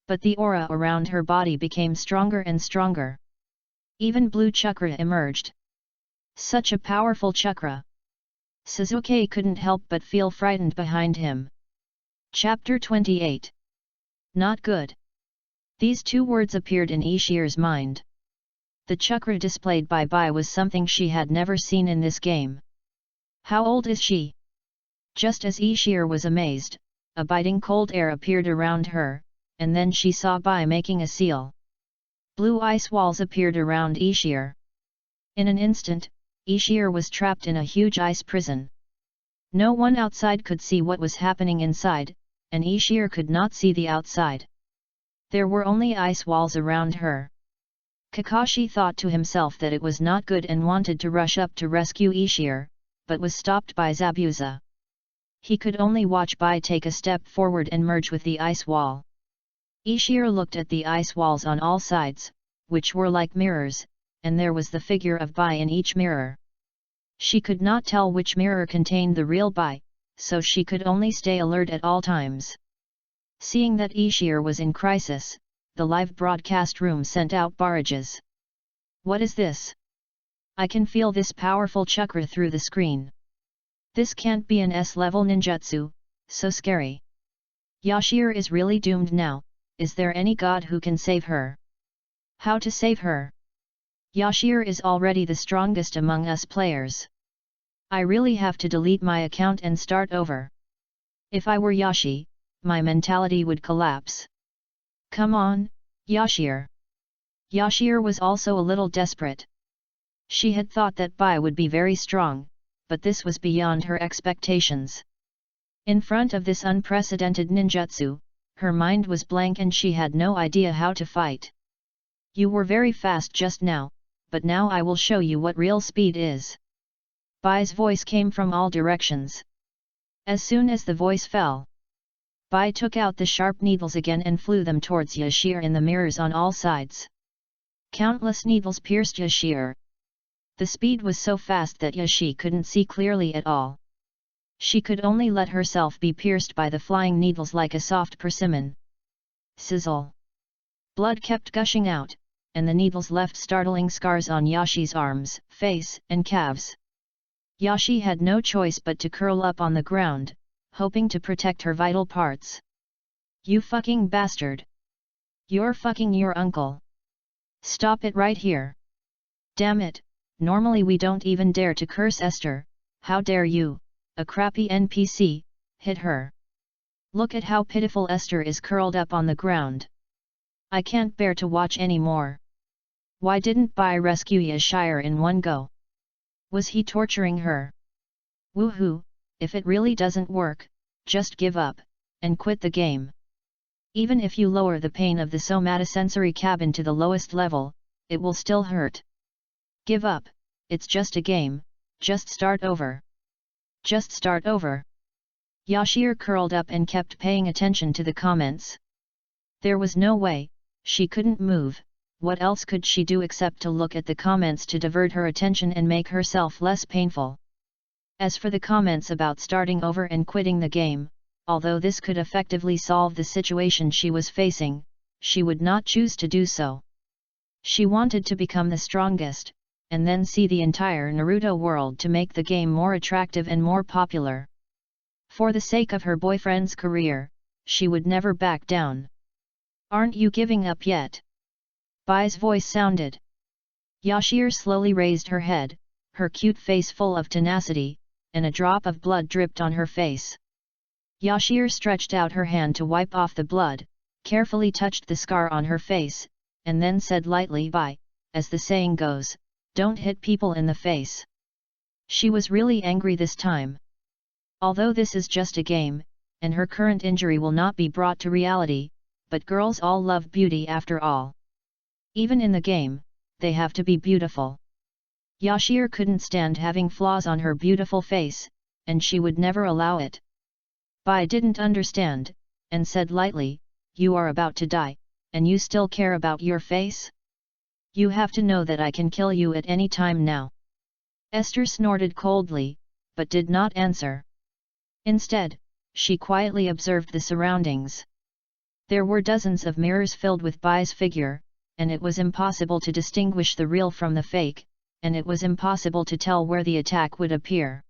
S1: But the aura around her body became stronger and stronger. Even blue chakra emerged. Such a powerful chakra. Suzuki couldn't help but feel frightened behind him. Chapter 28. Not good. These two words appeared in Ishir's mind. The chakra displayed by Bai was something she had never seen in this game. How old is she? Just as Ishir was amazed, a biting cold air appeared around her, and then she saw Bai making a seal. Blue ice walls appeared around Ishir. In an instant, Ishir was trapped in a huge ice prison. No one outside could see what was happening inside, and Ishir could not see the outside. There were only ice walls around her. Kakashi thought to himself that it was not good and wanted to rush up to rescue Ishir, but was stopped by Zabuza. He could only watch Bai take a step forward and merge with the ice wall. Ishir looked at the ice walls on all sides, which were like mirrors, and there was the figure of Bai in each mirror. She could not tell which mirror contained the real Bai, so she could only stay alert at all times. Seeing that Ishir was in crisis, the live broadcast room sent out barrages. What is this? I can feel this powerful chakra through the screen. This can't be an S-level ninjutsu, so scary. Yashir is really doomed now, is there any god who can save her? How to save her? Yashir is already the strongest among us players. I really have to delete my account and start over. If I were Yashi, my mentality would collapse. Come on, Yashir. Yashir was also a little desperate. She had thought that Bai would be very strong, but this was beyond her expectations. In front of this unprecedented ninjutsu, her mind was blank and she had no idea how to fight. You were very fast just now, but now I will show you what real speed is. Bai's voice came from all directions. As soon as the voice fell, Bai took out the sharp needles again and flew them towards Yashir in the mirrors on all sides. Countless needles pierced Yashir. The speed was so fast that Yashi couldn't see clearly at all. She could only let herself be pierced by the flying needles like a soft persimmon. Sizzle! Blood kept gushing out, and the needles left startling scars on Yashi's arms, face, and calves. Yashi had no choice but to curl up on the ground, hoping to protect her vital parts. You fucking bastard! You're fucking your uncle! Stop it right here! Damn it! Normally we don't even dare to curse Esther, how dare you, a crappy NPC, hit her. Look at how pitiful Esther is curled up on the ground. I can't bear to watch anymore. Why didn't Bai rescue Yashir in one go? Was he torturing her? Woohoo, if it really doesn't work, just give up, and quit the game. Even if you lower the pain of the somatosensory cabin to the lowest level, it will still hurt. Give up, it's just a game, just start over. Just start over. Yashir curled up and kept paying attention to the comments. There was no way, she couldn't move, what else could she do except to look at the comments to divert her attention and make herself less painful. As for the comments about starting over and quitting the game, although this could effectively solve the situation she was facing, she would not choose to do so. She wanted to become the strongest, and then see the entire Naruto world to make the game more attractive and more popular. For the sake of her boyfriend's career, she would never back down. Aren't you giving up yet? Bai's voice sounded. Yashir slowly raised her head, her cute face full of tenacity, and a drop of blood dripped on her face. Yashir stretched out her hand to wipe off the blood, carefully touched the scar on her face, and then said lightly, Bai, as the saying goes, don't hit people in the face. She was really angry this time. Although this is just a game, and her current injury will not be brought to reality, but girls all love beauty after all. Even in the game, they have to be beautiful. Yashir couldn't stand having flaws on her beautiful face, and she would never allow it. Bai didn't understand, and said lightly, "You are about to die, and you still care about your face? You have to know that I can kill you at any time now." Esther snorted coldly, but did not answer. Instead, she quietly observed the surroundings. There were dozens of mirrors filled with Bai's figure, and it was impossible to distinguish the real from the fake, and it was impossible to tell where the attack would appear.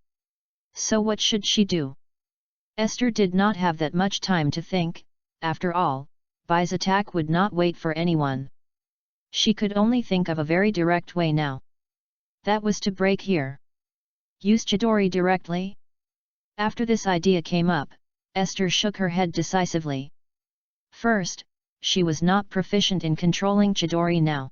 S1: So what should she do? Esther did not have that much time to think. After all, Bai's attack would not wait for anyone. She could only think of a very direct way now. That was to break here. Use Chidori directly? After this idea came up, Esther shook her head decisively. First, she was not proficient in controlling Chidori now.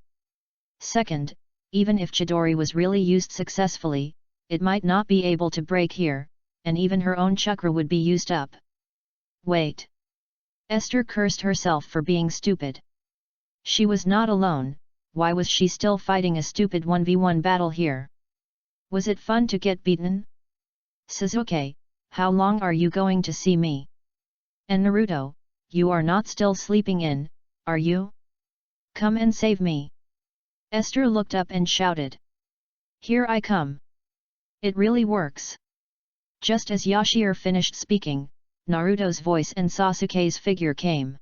S1: Second, even if Chidori was really used successfully, it might not be able to break here, and even her own chakra would be used up. Wait. Esther cursed herself for being stupid. She was not alone. Why was she still fighting a stupid 1v1 battle here? Was it fun to get beaten? Sasuke, how long are you going to see me? And Naruto, you are not still sleeping in, are you? Come and save me. Esther looked up and shouted. Here I come. It really works. Just as Yashir finished speaking, Naruto's voice and Sasuke's figure came.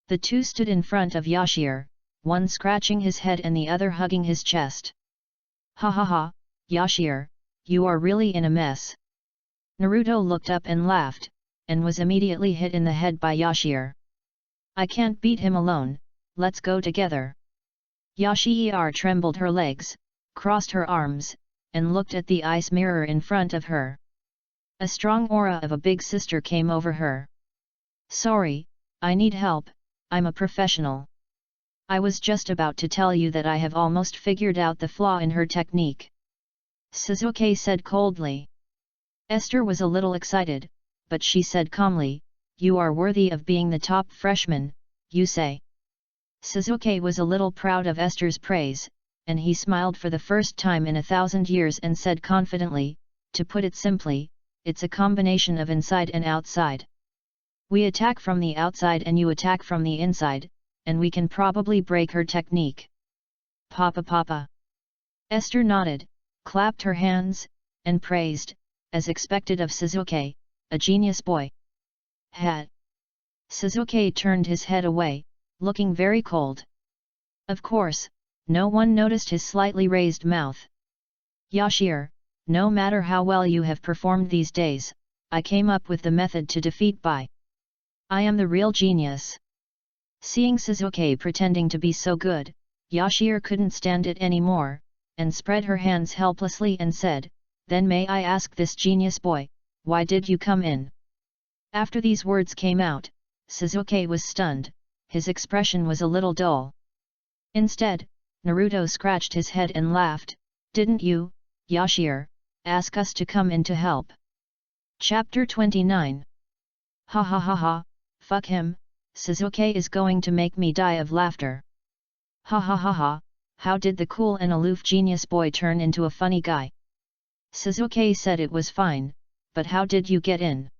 S1: The two stood in front of Yashir, one scratching his head and the other hugging his chest. Ha ha ha, Yashir, you are really in a mess. Naruto looked up and laughed, and was immediately hit in the head by Yashir. I can't beat him alone, let's go together. Yashir trembled her legs, crossed her arms, and looked at the ice mirror in front of her. A strong aura of a big sister came over her. Sorry, I need help, I'm a professional. I was just about to tell you that I have almost figured out the flaw in her technique. Sasuke said coldly. Esther was a little excited, but she said calmly, you are worthy of being the top freshman, you say. Sasuke was a little proud of Esther's praise, and he smiled for the first time in 1,000 years and said confidently, to put it simply, it's a combination of inside and outside. We attack from the outside and you attack from the inside, and we can probably break her technique. Papa. Esther nodded, clapped her hands, and praised, as expected of Sasuke, a genius boy. Hat. Sasuke turned his head away, looking very cold. Of course, no one noticed his slightly raised mouth. Yashir, no matter how well you have performed these days, I came up with the method to defeat Bai. I am the real genius. Seeing Sasuke pretending to be so good, Yashir couldn't stand it anymore, and spread her hands helplessly and said, then may I ask this genius boy, why did you come in? After these words came out, Sasuke was stunned, his expression was a little dull. Instead, Naruto scratched his head and laughed, didn't you, Yashir, ask us to come in to help? Chapter 29. Ha ha ha ha, fuck him, Sasuke is going to make me die of laughter. Ha ha ha ha, how did the cool and aloof genius boy turn into a funny guy? Sasuke said it was fine, but how did you get in?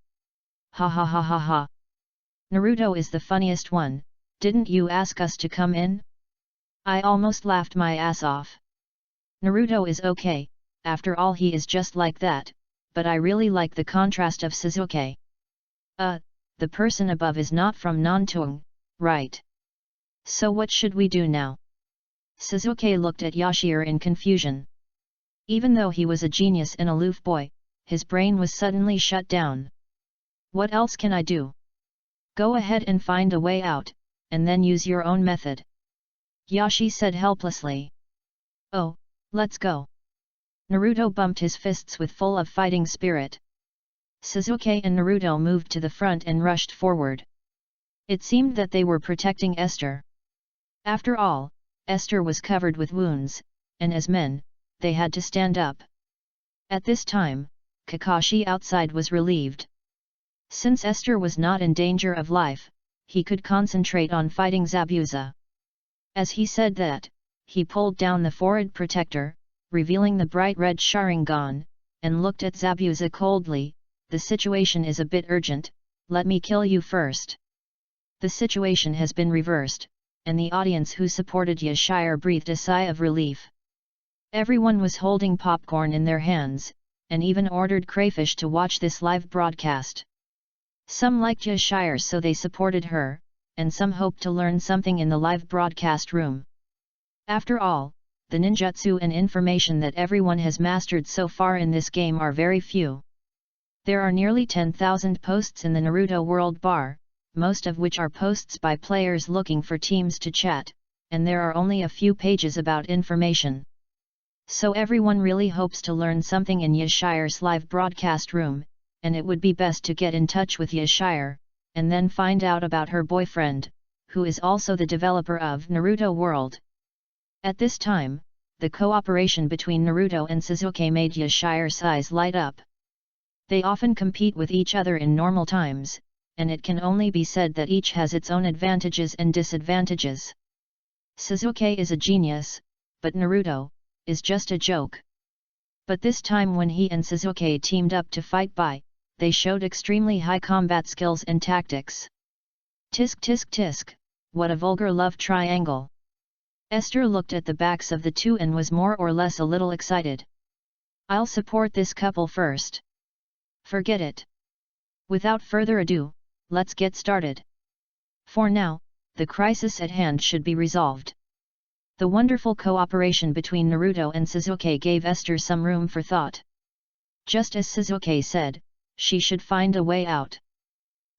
S1: Ha ha ha ha ha. Naruto is the funniest one, didn't you ask us to come in? I almost laughed my ass off. Naruto is okay, after all he is just like that, but I really like the contrast of Sasuke. The person above is not from Nantung, right? So what should we do now? Sasuke looked at Yashir in confusion. Even though he was a genius and aloof boy, his brain was suddenly shut down. What else can I do? Go ahead and find a way out, and then use your own method. Yashi said helplessly. Oh, let's go. Naruto bumped his fists with full of fighting spirit. Sasuke and Naruto moved to the front and rushed forward. It seemed that they were protecting Esther. After all, Esther was covered with wounds, and as men, they had to stand up. At this time, Kakashi outside was relieved. Since Esther was not in danger of life, he could concentrate on fighting Zabuza. As he said that, he pulled down the forehead protector, revealing the bright red Sharingan, and looked at Zabuza coldly. The situation is a bit urgent, let me kill you first. The situation has been reversed, and the audience who supported Yashire breathed a sigh of relief. Everyone was holding popcorn in their hands, and even ordered crayfish to watch this live broadcast. Some liked Yashire so they supported her, and some hoped to learn something in the live broadcast room. After all, the ninjutsu and information that everyone has mastered so far in this game are very few. There are nearly 10,000 posts in the Naruto World Bar, most of which are posts by players looking for teams to chat, and there are only a few pages about information. So everyone really hopes to learn something in Yashire's live broadcast room, and it would be best to get in touch with Yashire, and then find out about her boyfriend, who is also the developer of Naruto World. At this time, the cooperation between Naruto and Sasuke made Yashire's eyes light up. They often compete with each other in normal times, and it can only be said that each has its own advantages and disadvantages. Sasuke is a genius, but Naruto is just a joke. But this time when he and Sasuke teamed up to fight they showed extremely high combat skills and tactics. Tisk tisk tisk, what a vulgar love triangle. Esther looked at the backs of the two and was more or less a little excited. I'll support this couple first. Forget it. Without further ado, let's get started. For now, the crisis at hand should be resolved. The wonderful cooperation between Naruto and Sasuke gave Esther some room for thought. Just as Sasuke said, she should find a way out.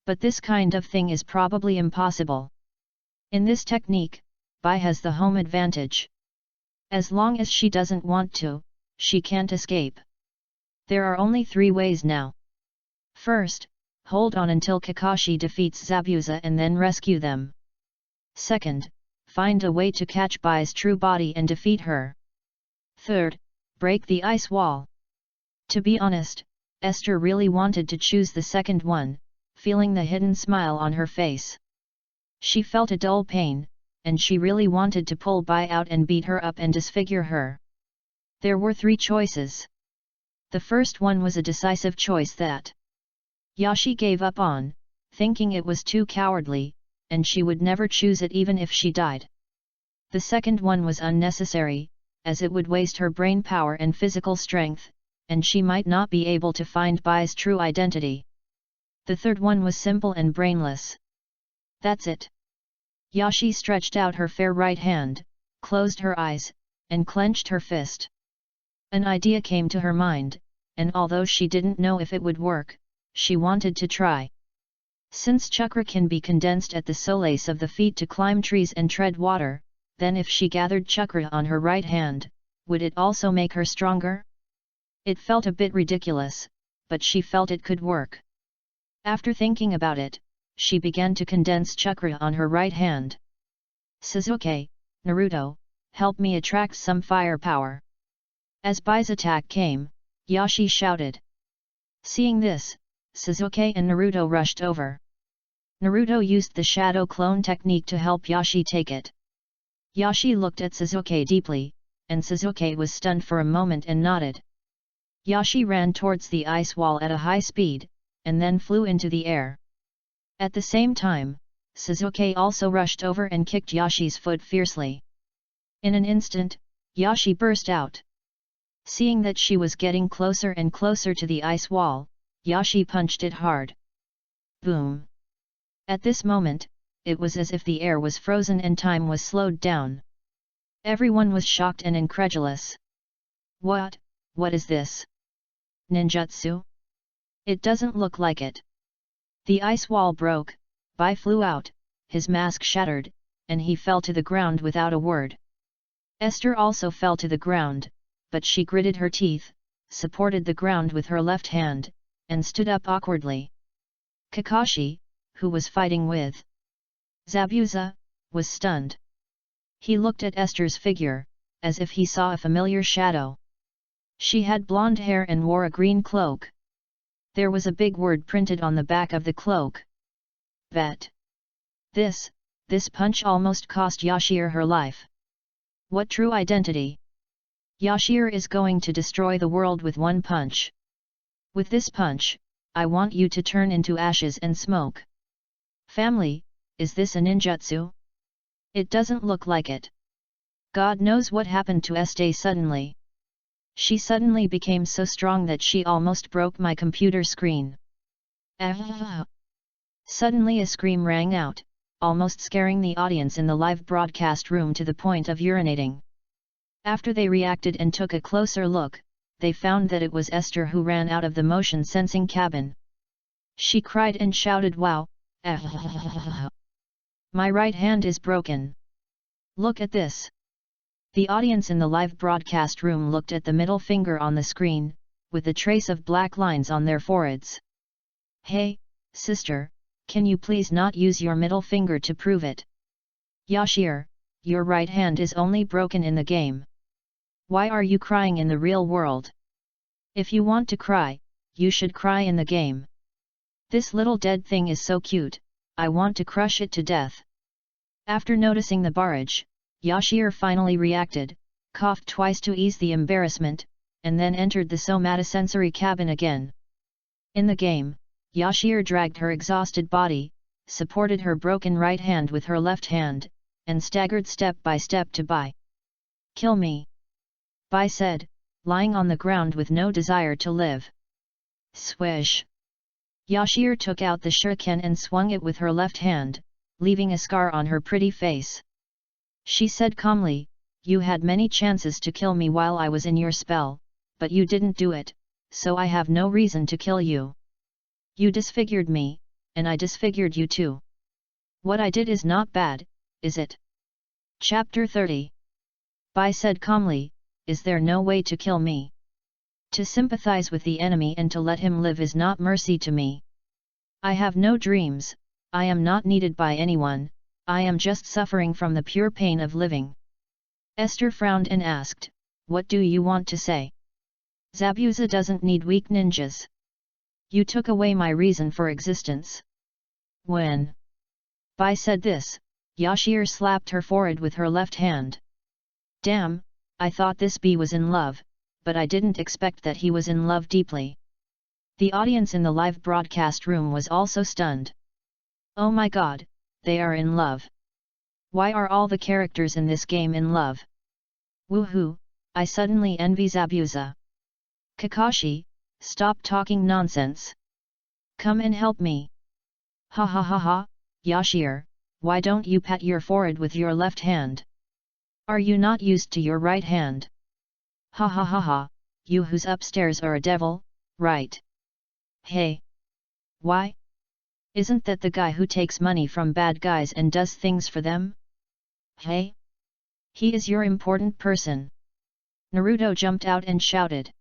S1: But this kind of thing is probably impossible. In this technique, Bai has the home advantage. As long as she doesn't want to, she can't escape. There are only 3 ways now. First, hold on until Kakashi defeats Zabuza and then rescue them. Second, find a way to catch Bai's true body and defeat her. Third, break the ice wall. To be honest, Esther really wanted to choose the second one, feeling the hidden smile on her face. She felt a dull pain, and she really wanted to pull Bai out and beat her up and disfigure her. There were 3 choices. The first one was a decisive choice that Yashi gave up on, thinking it was too cowardly, and she would never choose it even if she died. The second one was unnecessary, as it would waste her brain power and physical strength, and she might not be able to find Bai's true identity. The third one was simple and brainless. That's it. Yashi stretched out her fair right hand, closed her eyes, and clenched her fist. An idea came to her mind, and although she didn't know if it would work, she wanted to try. Since chakra can be condensed at the soles of the feet to climb trees and tread water, then if she gathered chakra on her right hand, would it also make her stronger? It felt a bit ridiculous, but she felt it could work. After thinking about it, she began to condense chakra on her right hand. Sasuke, Naruto, help me attract some firepower. As Bai's attack came, Yashi shouted. Seeing this, Sasuke and Naruto rushed over. Naruto used the shadow clone technique to help Yashi take it. Yashi looked at Sasuke deeply, and Sasuke was stunned for a moment and nodded. Yashi ran towards the ice wall at a high speed, and then flew into the air. At the same time, Sasuke also rushed over and kicked Yashi's foot fiercely. In an instant, Yashi burst out. Seeing that she was getting closer and closer to the ice wall, Yashi punched it hard. Boom! At this moment, it was as if the air was frozen and time was slowed down. Everyone was shocked and incredulous. What is this? Ninjutsu? It doesn't look like it. The ice wall broke, Bai flew out, his mask shattered, and he fell to the ground without a word. Esther also fell to the ground, but she gritted her teeth, supported the ground with her left hand, and stood up awkwardly. Kakashi, who was fighting with Zabuza, was stunned. He looked at Esther's figure, as if he saw a familiar shadow. She had blonde hair and wore a green cloak. There was a big word printed on the back of the cloak. Bet. This punch almost cost Yashir her life. What true identity? Yashir is going to destroy the world with one punch. With this punch, I want you to turn into ashes and smoke. Family, is this a ninjutsu? It doesn't look like it. God knows what happened to Estee suddenly. She suddenly became so strong that she almost broke my computer screen. Ah! Suddenly a scream rang out, almost scaring the audience in the live broadcast room to the point of urinating. After they reacted and took a closer look, they found that it was Esther who ran out of the motion sensing cabin. She cried and shouted, "Wow! My right hand is broken. Look at this." The audience in the live broadcast room looked at the middle finger on the screen, with a trace of black lines on their foreheads. "Hey, sister, can you please not use your middle finger to prove it? Yashir, your right hand is only broken in the game. Why are you crying in the real world? If you want to cry, you should cry in the game. This little dead thing is so cute, I want to crush it to death." After noticing the barrage, Yashir finally reacted, coughed twice to ease the embarrassment, and then entered the somatosensory cabin again. In the game, Yashir dragged her exhausted body, supported her broken right hand with her left hand, and staggered step by step to Bai. "Kill me," Bai said, lying on the ground with no desire to live. Swish! Yashir took out the shuriken and swung it with her left hand, leaving a scar on her pretty face. She said calmly, "You had many chances to kill me while I was in your spell, but you didn't do it, so I have no reason to kill you. You disfigured me, and I disfigured you too. What I did is not bad, is it?" Chapter 30. Bai said calmly, "Is there no way to kill me? To sympathize with the enemy and to let him live is not mercy to me. I have no dreams, I am not needed by anyone, I am just suffering from the pure pain of living." Esther frowned and asked, "What do you want to say? Zabuza doesn't need weak ninjas. You took away my reason for existence." When Bai said this, Yashir slapped her forehead with her left hand. "Damn, I thought this bee was in love, but I didn't expect that he was in love deeply." The audience in the live broadcast room was also stunned. Oh my god, they are in love. Why are all the characters in this game in love? Woohoo, I suddenly envy Zabuza. Kakashi, stop talking nonsense. Come and help me. Ha ha ha ha, Yashir, why don't you pat your forehead with your left hand? Are you not used to your right hand? Ha ha ha ha, you who's upstairs are a devil, right? Hey! Why? Isn't that the guy who takes money from bad guys and does things for them? Hey! He is your important person. Naruto jumped out and shouted.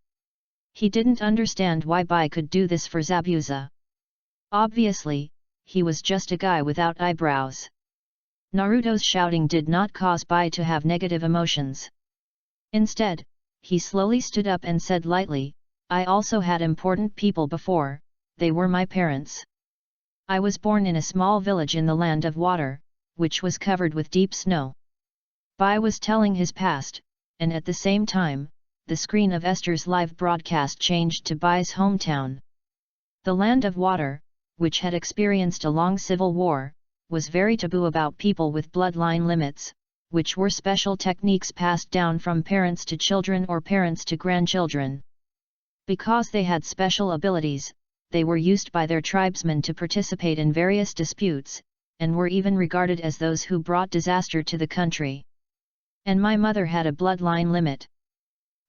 S1: He didn't understand why Bai could do this for Zabuza. Obviously, he was just a guy without eyebrows. Naruto's shouting did not cause Bai to have negative emotions. Instead, he slowly stood up and said lightly, "I also had important people before, they were my parents. I was born in a small village in the land of water, which was covered with deep snow." Bai was telling his past, and at the same time, the screen of Esther's live broadcast changed to Bai's hometown. The land of water, which had experienced a long civil war, was very taboo about people with bloodline limits, which were special techniques passed down from parents to children or parents to grandchildren. Because they had special abilities, they were used by their tribesmen to participate in various disputes, and were even regarded as those who brought disaster to the country. And my mother had a bloodline limit.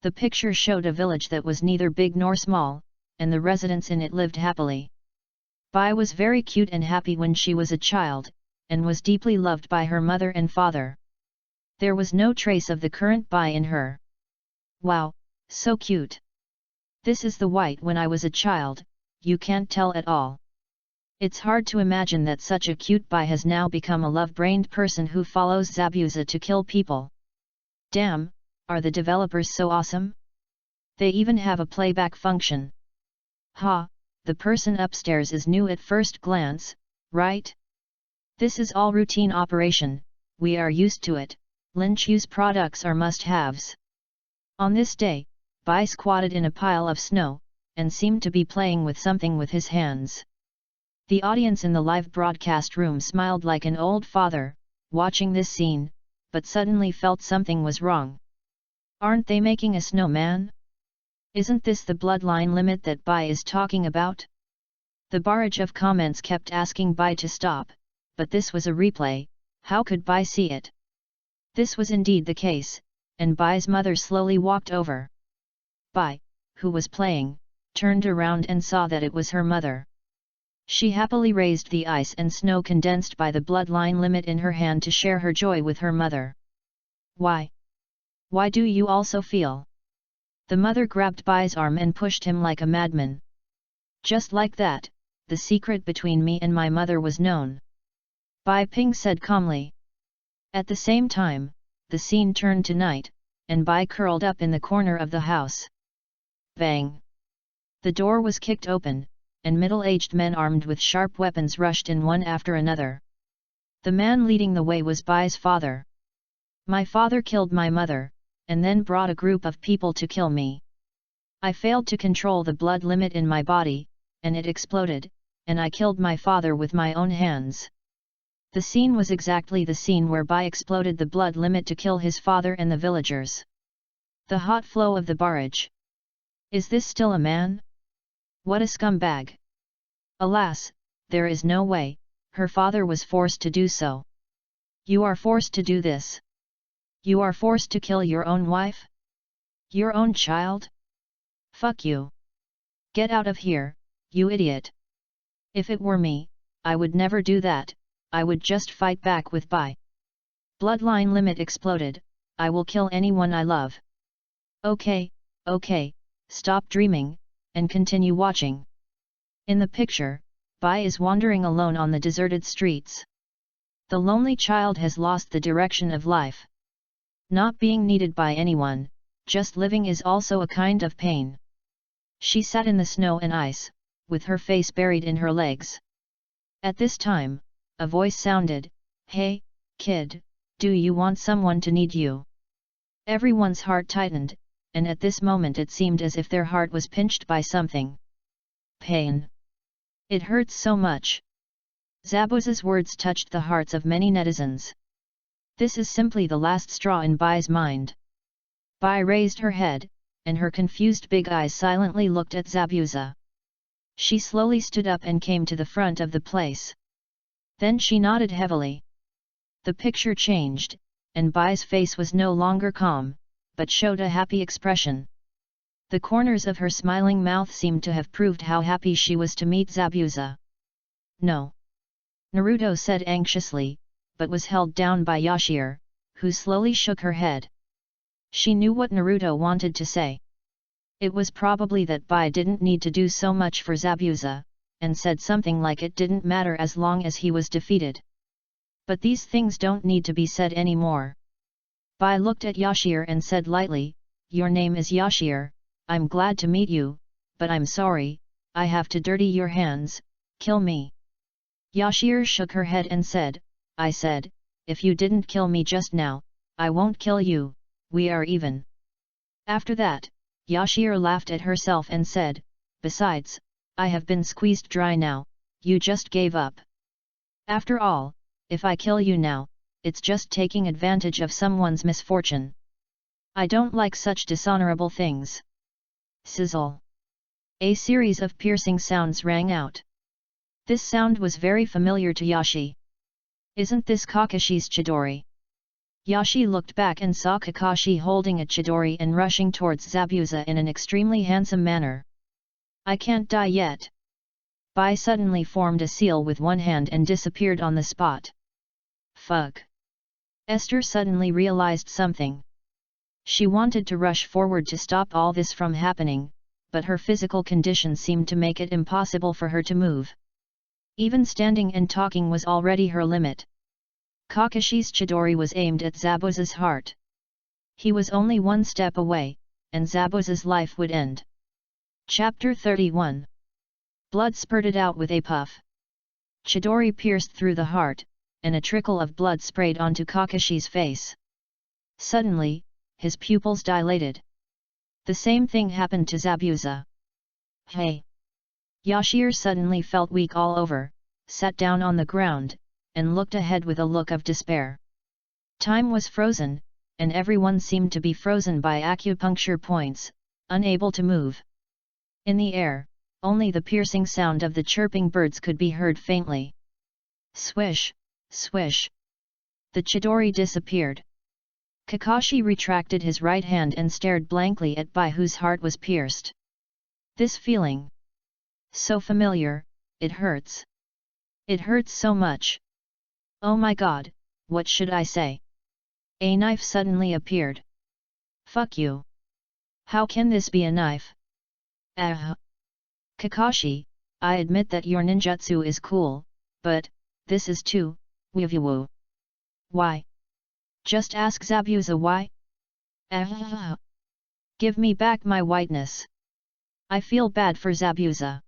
S1: The picture showed a village that was neither big nor small, and the residents in it lived happily. Bai was very cute and happy when she was a child, and was deeply loved by her mother and father. There was no trace of the current Bai in her. Wow, so cute. This is the white when I was a child, you can't tell at all. It's hard to imagine that such a cute Bai has now become a love-brained person who follows Zabuza to kill people. Damn, are the developers so awesome? They even have a playback function. Ha, the person upstairs is new at first glance, right? This is all routine operation, we are used to it, Lin Chu's products are must-haves. On this day, Bai squatted in a pile of snow, and seemed to be playing with something with his hands. The audience in the live broadcast room smiled like an old father, watching this scene, but suddenly felt something was wrong. Aren't they making a snowman? Isn't this the bloodline limit that Bai is talking about? The barrage of comments kept asking Bai to stop, but this was a replay, how could Bai see it? This was indeed the case, and Bai's mother slowly walked over. Bai, who was playing, turned around and saw that it was her mother. She happily raised the ice and snow condensed by the bloodline limit in her hand to share her joy with her mother. Why? Why do you also feel? The mother grabbed Bai's arm and pushed him like a madman. Just like that, the secret between me and my mother was known. Bai Ping said calmly. At the same time, the scene turned to night, and Bai curled up in the corner of the house. Bang! The door was kicked open, and middle-aged men armed with sharp weapons rushed in one after another. The man leading the way was Bai's father. My father killed my mother, and then brought a group of people to kill me. I failed to control the blood limit in my body, and it exploded, and I killed my father with my own hands. The scene was exactly the scene where Bai exploded the blood limit to kill his father and the villagers. The hot flow of the barrage. Is this still a man? What a scumbag! Alas, there is no way, her father was forced to do so. You are forced to do this. You are forced to kill your own wife? Your own child? Fuck you! Get out of here, you idiot! If it were me, I would never do that, I would just fight back with Bai. Bloodline limit exploded, I will kill anyone I love. Okay, stop dreaming, and continue watching. In the picture, Bai is wandering alone on the deserted streets. The lonely child has lost the direction of life. Not being needed by anyone, just living is also a kind of pain. She sat in the snow and ice, with her face buried in her legs. At this time, a voice sounded, "Hey, kid, do you want someone to need you?" Everyone's heart tightened, and at this moment it seemed as if their heart was pinched by something. Pain. It hurts so much. Zabuz's words touched the hearts of many netizens. This is simply the last straw in Bai's mind. Bai raised her head, and her confused big eyes silently looked at Zabuza. She slowly stood up and came to the front of the place. Then she nodded heavily. The picture changed, and Bai's face was no longer calm, but showed a happy expression. The corners of her smiling mouth seemed to have proved how happy she was to meet Zabuza. No. Naruto said anxiously, but was held down by Yashir, who slowly shook her head. She knew what Naruto wanted to say. It was probably that Bai didn't need to do so much for Zabuza, and said something like it didn't matter as long as he was defeated. But these things don't need to be said anymore. Bai looked at Yashir and said lightly, "Your name is Yashir, I'm glad to meet you, but I'm sorry, I have to dirty your hands, kill me." Yashir shook her head and said, "I said, if you didn't kill me just now, I won't kill you, we are even." After that, Yashir laughed at herself and said, "Besides, I have been squeezed dry now, you just gave up. After all, if I kill you now, it's just taking advantage of someone's misfortune. I don't like such dishonorable things." Sizzle. A series of piercing sounds rang out. This sound was very familiar to Yashi. Isn't this Kakashi's Chidori? Yashi looked back and saw Kakashi holding a Chidori and rushing towards Zabuza in an extremely handsome manner. "I can't die yet." Bai suddenly formed a seal with one hand and disappeared on the spot. Fuck. Esther suddenly realized something. She wanted to rush forward to stop all this from happening, but her physical condition seemed to make it impossible for her to move. Even standing and talking was already her limit. Kakashi's Chidori was aimed at Zabuza's heart. He was only one step away, and Zabuza's life would end. Chapter 31. Blood spurted out with a puff. Chidori pierced through the heart, and a trickle of blood sprayed onto Kakashi's face. Suddenly, his pupils dilated. The same thing happened to Zabuza. Hey! Yashir suddenly felt weak all over, sat down on the ground, and looked ahead with a look of despair. Time was frozen, and everyone seemed to be frozen by acupuncture points, unable to move. In the air, only the piercing sound of the chirping birds could be heard faintly. Swish, swish. The Chidori disappeared. Kakashi retracted his right hand and stared blankly at Bai, whose heart was pierced. This feeling. So familiar, it hurts. It hurts so much. Oh my god, what should I say? A knife suddenly appeared. Fuck you. How can this be a knife? Kakashi, I admit that your ninjutsu is cool, but, this is too, woo. Why? Just ask Zabuza why? Give me back my whiteness. I feel bad for Zabuza.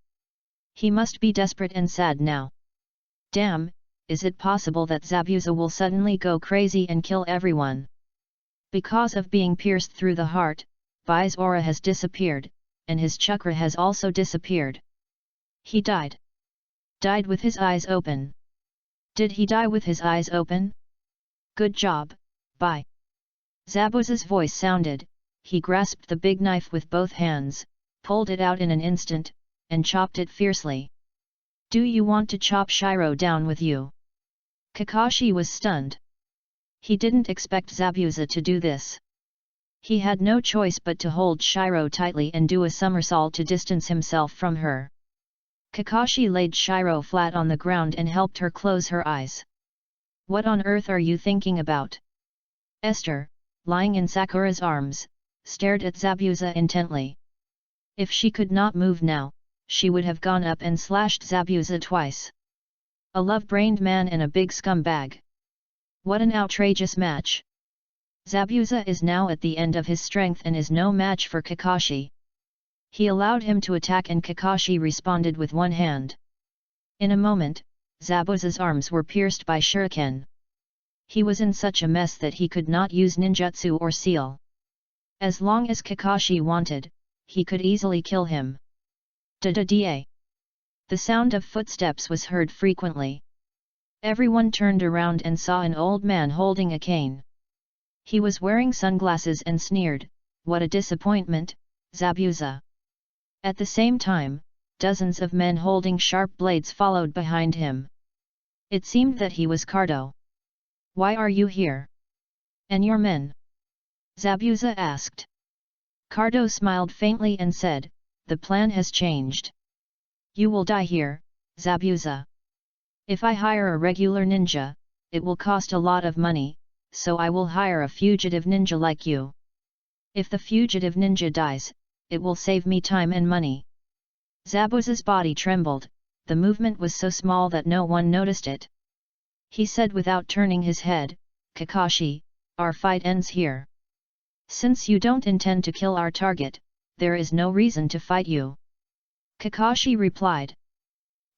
S1: He must be desperate and sad now. Damn, is it possible that Zabuza will suddenly go crazy and kill everyone? Because of being pierced through the heart, Bai's aura has disappeared, and his chakra has also disappeared. He died. Died with his eyes open. Did he die with his eyes open? Good job, Bai. Zabuza's voice sounded. He grasped the big knife with both hands, pulled it out in an instant, and chopped it fiercely. Do you want to chop Shiro down with you? Kakashi was stunned. He didn't expect Zabuza to do this. He had no choice but to hold Shiro tightly and do a somersault to distance himself from her. Kakashi laid Shiro flat on the ground and helped her close her eyes. What on earth are you thinking about? Esther, lying in Sakura's arms, stared at Zabuza intently. If she could not move now, she would have gone up and slashed Zabuza twice. A love-brained man and a big scumbag. What an outrageous match! Zabuza is now at the end of his strength and is no match for Kakashi. He allowed him to attack and Kakashi responded with one hand. In a moment, Zabuza's arms were pierced by shuriken. He was in such a mess that he could not use ninjutsu or seal. As long as Kakashi wanted, he could easily kill him. Da-da-da. The sound of footsteps was heard frequently. Everyone turned around and saw an old man holding a cane. He was wearing sunglasses and sneered, "What a disappointment, Zabuza." At the same time, dozens of men holding sharp blades followed behind him. It seemed that he was Cardo. "Why are you here? And your men?" Zabuza asked. Cardo smiled faintly and said, "The plan has changed. You will die here, Zabuza. If I hire a regular ninja, it will cost a lot of money, so I will hire a fugitive ninja like you. If the fugitive ninja dies, it will save me time and money." Zabuza's body trembled, the movement was so small that no one noticed it. He said without turning his head, "Kakashi, our fight ends here. Since you don't intend to kill our target, there is no reason to fight you." Kakashi replied.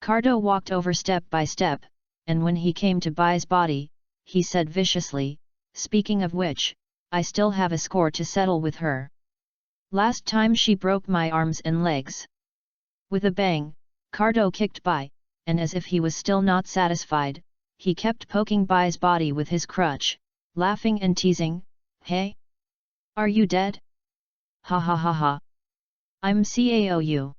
S1: Cardo walked over step by step, and when he came to Bai's body, he said viciously, "Speaking of which, I still have a score to settle with her. Last time she broke my arms and legs." With a bang, Cardo kicked Bai, and as if he was still not satisfied, he kept poking Bai's body with his crutch, laughing and teasing, "Hey? Are you dead? Ha ha ha ha. I'm CAOU.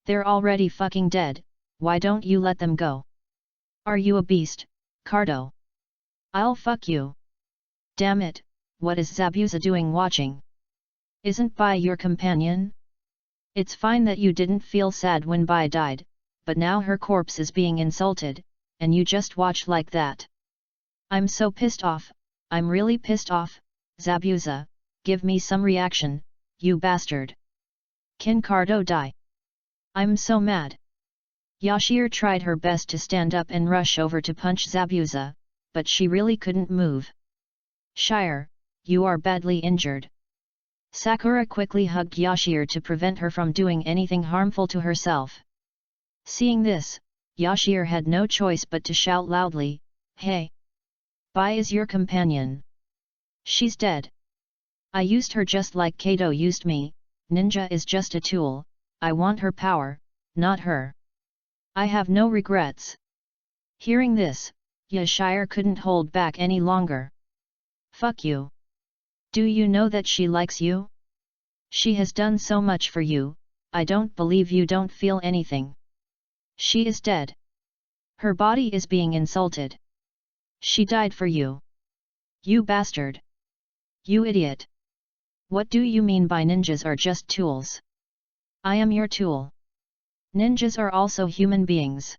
S1: They're already fucking dead, why don't you let them go? Are you a beast, Cardo? I'll fuck you. Damn it, what is Zabuza doing watching? Isn't Bai your companion? It's fine that you didn't feel sad when Bai died, but now her corpse is being insulted, and you just watch like that. I'm so pissed off, I'm really pissed off, Zabuza, give me some reaction, you bastard. Can Cardo die? I'm so mad." Yashir tried her best to stand up and rush over to punch Zabuza, but she really couldn't move. "Shire, you are badly injured." Sakura quickly hugged Yashir to prevent her from doing anything harmful to herself. Seeing this, Yashir had no choice but to shout loudly, "Hey! Bai is your companion. She's dead. I used her just like Kato used me, ninja is just a tool, I want her power, not her. I have no regrets." Hearing this, Yashir couldn't hold back any longer. "Fuck you! Do you know that she likes you? She has done so much for you, I don't believe you don't feel anything. She is dead. Her body is being insulted. She died for you. You bastard! You idiot! What do you mean by ninjas are just tools? I am your tool. Ninjas are also human beings.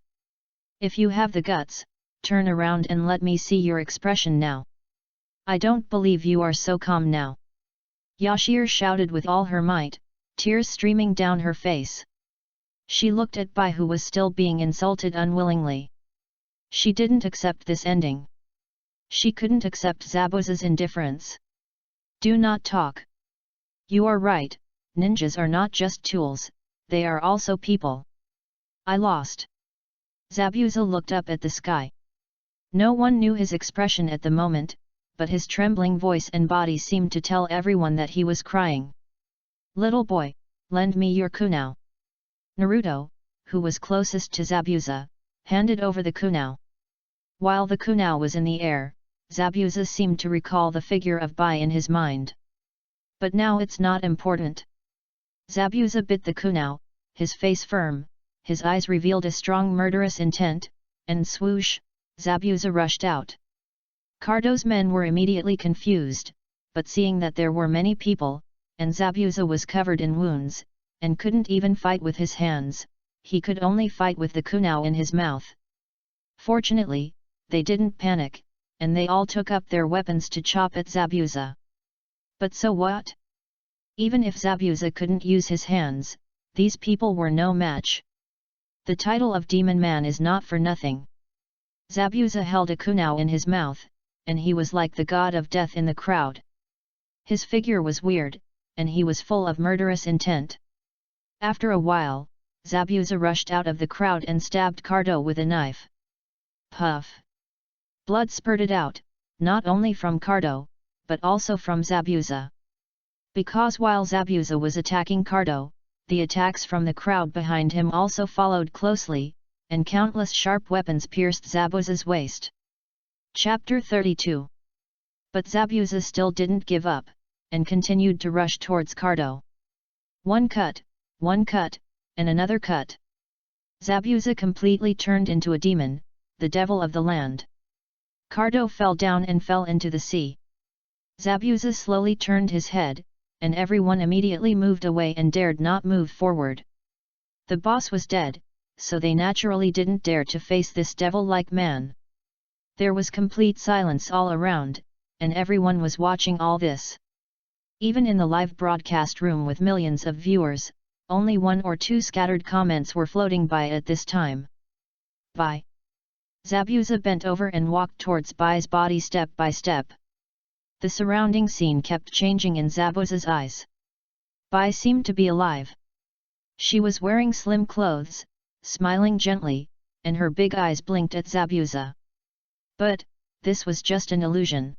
S1: If you have the guts, turn around and let me see your expression now. I don't believe you are so calm now." Yashir shouted with all her might, tears streaming down her face. She looked at Bai, who was still being insulted unwillingly. She didn't accept this ending. She couldn't accept Zabuza's indifference. "Do not talk. You are right, ninjas are not just tools, they are also people. I lost." Zabuza looked up at the sky. No one knew his expression at the moment, but his trembling voice and body seemed to tell everyone that he was crying. "Little boy, lend me your kunao." Naruto, who was closest to Zabuza, handed over the kunao. While the kunao was in the air, Zabuza seemed to recall the figure of Bai in his mind. But now it's not important. Zabuza bit the kunao, his face firm, his eyes revealed a strong murderous intent, and swoosh, Zabuza rushed out. Cardo's men were immediately confused, but seeing that there were many people, and Zabuza was covered in wounds, and couldn't even fight with his hands, he could only fight with the kunao in his mouth. Fortunately, they didn't panic, and they all took up their weapons to chop at Zabuza. But so what? Even if Zabuza couldn't use his hands, these people were no match. The title of Demon Man is not for nothing. Zabuza held a kunao in his mouth, and he was like the god of death in the crowd. His figure was weird, and he was full of murderous intent. After a while, Zabuza rushed out of the crowd and stabbed Cardo with a knife. Puff! Blood spurted out, not only from Cardo, but also from Zabuza. Because while Zabuza was attacking Cardo, the attacks from the crowd behind him also followed closely, and countless sharp weapons pierced Zabuza's waist. Chapter 32. But Zabuza still didn't give up, and continued to rush towards Cardo. One cut, and another cut. Zabuza completely turned into a demon, the devil of the land. Cardo fell down and fell into the sea. Zabuza slowly turned his head, and everyone immediately moved away and dared not move forward. The boss was dead, so they naturally didn't dare to face this devil-like man. There was complete silence all around, and everyone was watching all this. Even in the live broadcast room with millions of viewers, only one or two scattered comments were floating by at this time. Bai. Zabuza bent over and walked towards Bai's body step by step. The surrounding scene kept changing in Zabuza's eyes. Bai seemed to be alive. She was wearing slim clothes, smiling gently, and her big eyes blinked at Zabuza. But this was just an illusion.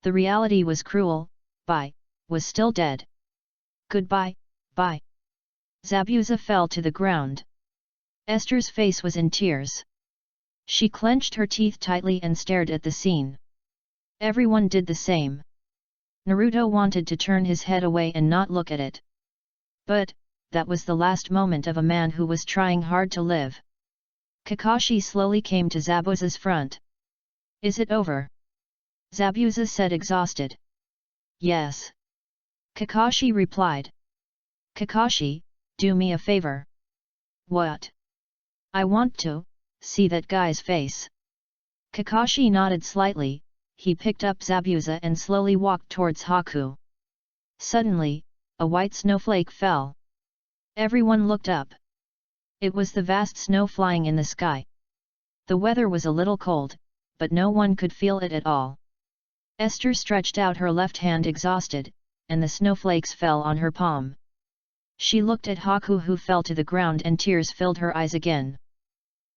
S1: The reality was cruel. Bai was still dead. "Goodbye, Bai." Zabuza fell to the ground. Esther's face was in tears. She clenched her teeth tightly and stared at the scene. Everyone did the same. Naruto wanted to turn his head away and not look at it. But that was the last moment of a man who was trying hard to live. Kakashi slowly came to Zabuza's front. "Is it over?" Zabuza said, exhausted. "Yes." Kakashi replied. "Kakashi, do me a favor." "What?" "I want to see that guy's face." Kakashi nodded slightly. He picked up Zabuza and slowly walked towards Haku. Suddenly, a white snowflake fell. Everyone looked up. It was the vast snow flying in the sky. The weather was a little cold, but no one could feel it at all. Esther stretched out her left hand exhausted, and the snowflakes fell on her palm. She looked at Haku, who fell to the ground and tears filled her eyes again.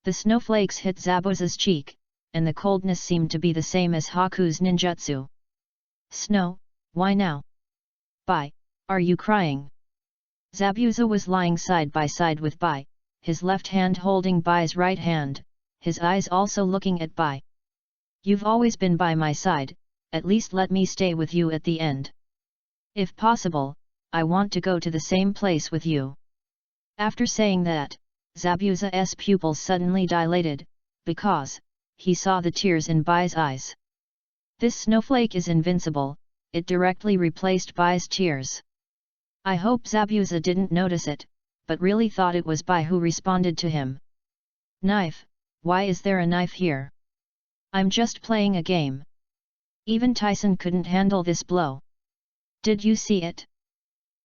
S1: The snowflakes hit Zabuza's cheek, and the coldness seemed to be the same as Haku's ninjutsu. Snow, why now? Bai, are you crying? Zabuza was lying side by side with Bai, his left hand holding Bai's right hand, his eyes also looking at Bai. You've always been by my side, at least let me stay with you at the end. If possible, I want to go to the same place with you. After saying that, Zabuza's pupils suddenly dilated, because he saw the tears in Bai's eyes. This snowflake is invincible, it directly replaced Bai's tears. I hope Zabuza didn't notice it, but really thought it was Bai who responded to him. Knife, why is there a knife here? I'm just playing a game. Even Tyson couldn't handle this blow. Did you see it?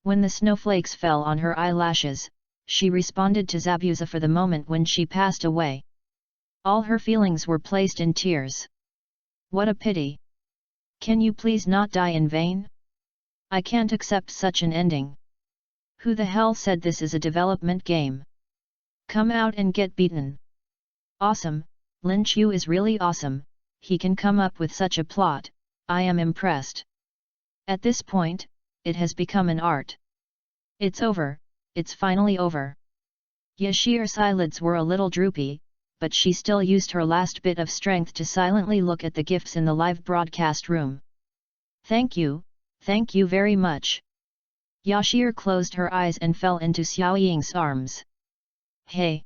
S1: When the snowflakes fell on her eyelashes, she responded to Zabuza for the moment when she passed away. All her feelings were placed in tears. What a pity. Can you please not die in vain? I can't accept such an ending. Who the hell said this is a development game? Come out and get beaten. Awesome, Lin Chu is really awesome, he can come up with such a plot, I am impressed. At this point, it has become an art. It's over, it's finally over. Yashir's eyelids were a little droopy, but she still used her last bit of strength to silently look at the gifts in the live broadcast room. Thank you very much. Yashir closed her eyes and fell into Xiao Ying's arms. Hey!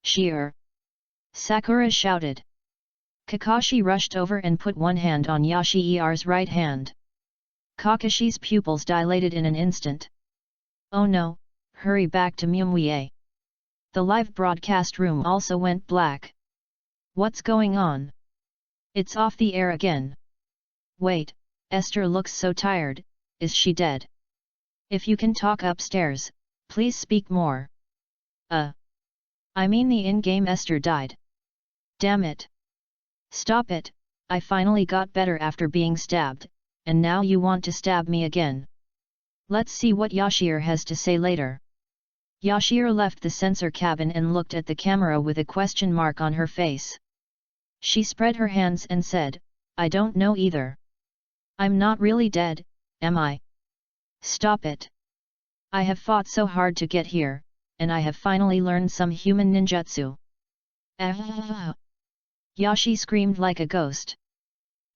S1: Shir! Sakura shouted. Kakashi rushed over and put one hand on Yashir's right hand. Kakashi's pupils dilated in an instant. Oh no, hurry back to Myumwie. The live broadcast room also went black. What's going on? It's off the air again. Wait, Esther looks so tired, is she dead? If you can talk upstairs, please speak more. I mean the in-game Esther died. Damn it. Stop it, I finally got better after being stabbed, and now you want to stab me again. Let's see what Yashir has to say later. Yashir left the censor cabin and looked at the camera with a question mark on her face. She spread her hands and said, I don't know either. I'm not really dead, am I? Stop it. I have fought so hard to get here, and I have finally learned some human ninjutsu. Yashi screamed like a ghost.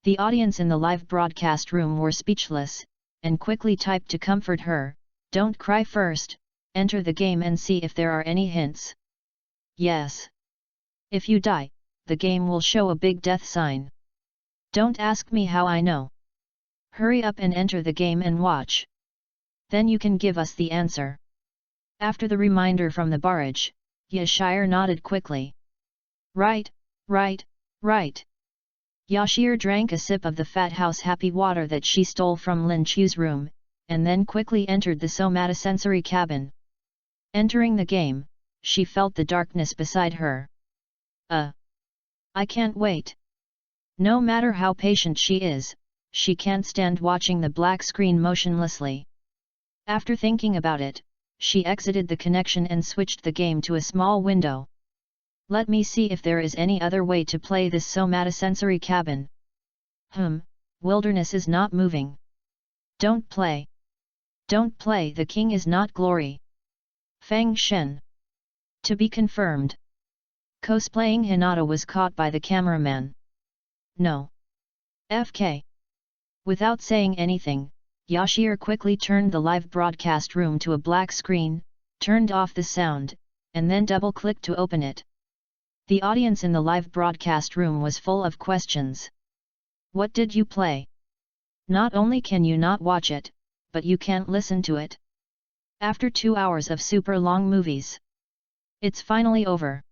S1: The audience in the live broadcast room were speechless, and quickly typed to comfort her, don't cry first, enter the game and see if there are any hints. Yes. If you die, the game will show a big death sign. Don't ask me how I know. Hurry up and enter the game and watch. Then you can give us the answer. After the reminder from the barrage, Yashir nodded quickly. Right. Yashir drank a sip of the Fat House Happy Water that she stole from Lin Chu's room, and then quickly entered the somatosensory cabin. Entering the game, she felt the darkness beside her. I can't wait. No matter how patient she is, she can't stand watching the black screen motionlessly. After thinking about it, she exited the connection and switched the game to a small window. Let me see if there is any other way to play this somatosensory cabin. Wilderness is not moving. Don't play. Don't play, the king is not glory. Fang Shen. To be confirmed. Cosplaying Hinata was caught by the cameraman. No. FK. Without saying anything, Yashir quickly turned the live broadcast room to a black screen, turned off the sound, and then double-clicked to open it. The audience in the live broadcast room was full of questions. What did you play? Not only can you not watch it, but you can't listen to it. After 2 hours of super long movies. It's finally over.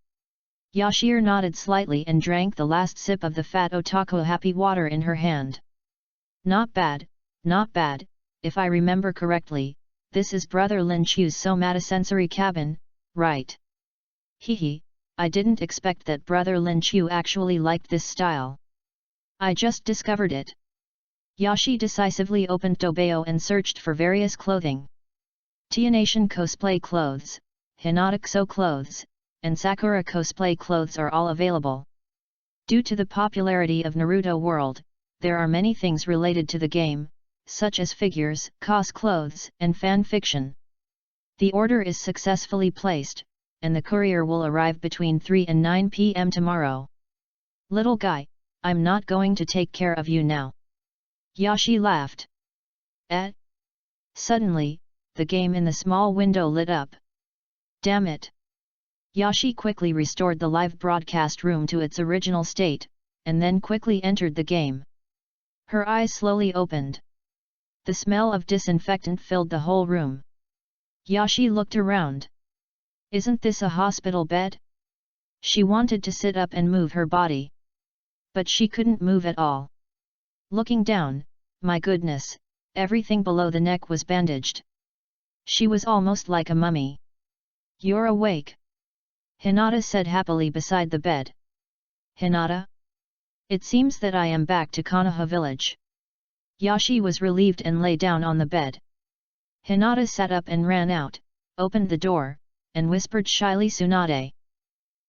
S1: Yashir nodded slightly and drank the last sip of the Fat Otaku Happy Water in her hand. Not bad, if I remember correctly, this is Brother Lin Chu's somatosensory cabin, right? Hehe, I didn't expect that Brother Lin Chu actually liked this style. I just discovered it. Yashi decisively opened Dobeo and searched for various clothing. Tia-nation cosplay clothes, Hinata clothes, and Sakura cosplay clothes are all available. Due to the popularity of Naruto World, there are many things related to the game, such as figures, cosclothes, and fanfiction. The order is successfully placed, and the courier will arrive between 3 and 9 p.m. tomorrow. Little guy, I'm not going to take care of you now. Yashi laughed. Suddenly, the game in the small window lit up. Damn it! Yashi quickly restored the live broadcast room to its original state, and then quickly entered the game. Her eyes slowly opened. The smell of disinfectant filled the whole room. Yashi looked around. Isn't this a hospital bed? She wanted to sit up and move her body. But she couldn't move at all. Looking down, my goodness, everything below the neck was bandaged. She was almost like a mummy. You're awake? Hinata said happily beside the bed. Hinata? It seems that I am back to Konoha village. Yashi was relieved and lay down on the bed. Hinata sat up and ran out, opened the door, and whispered shyly, Tsunade.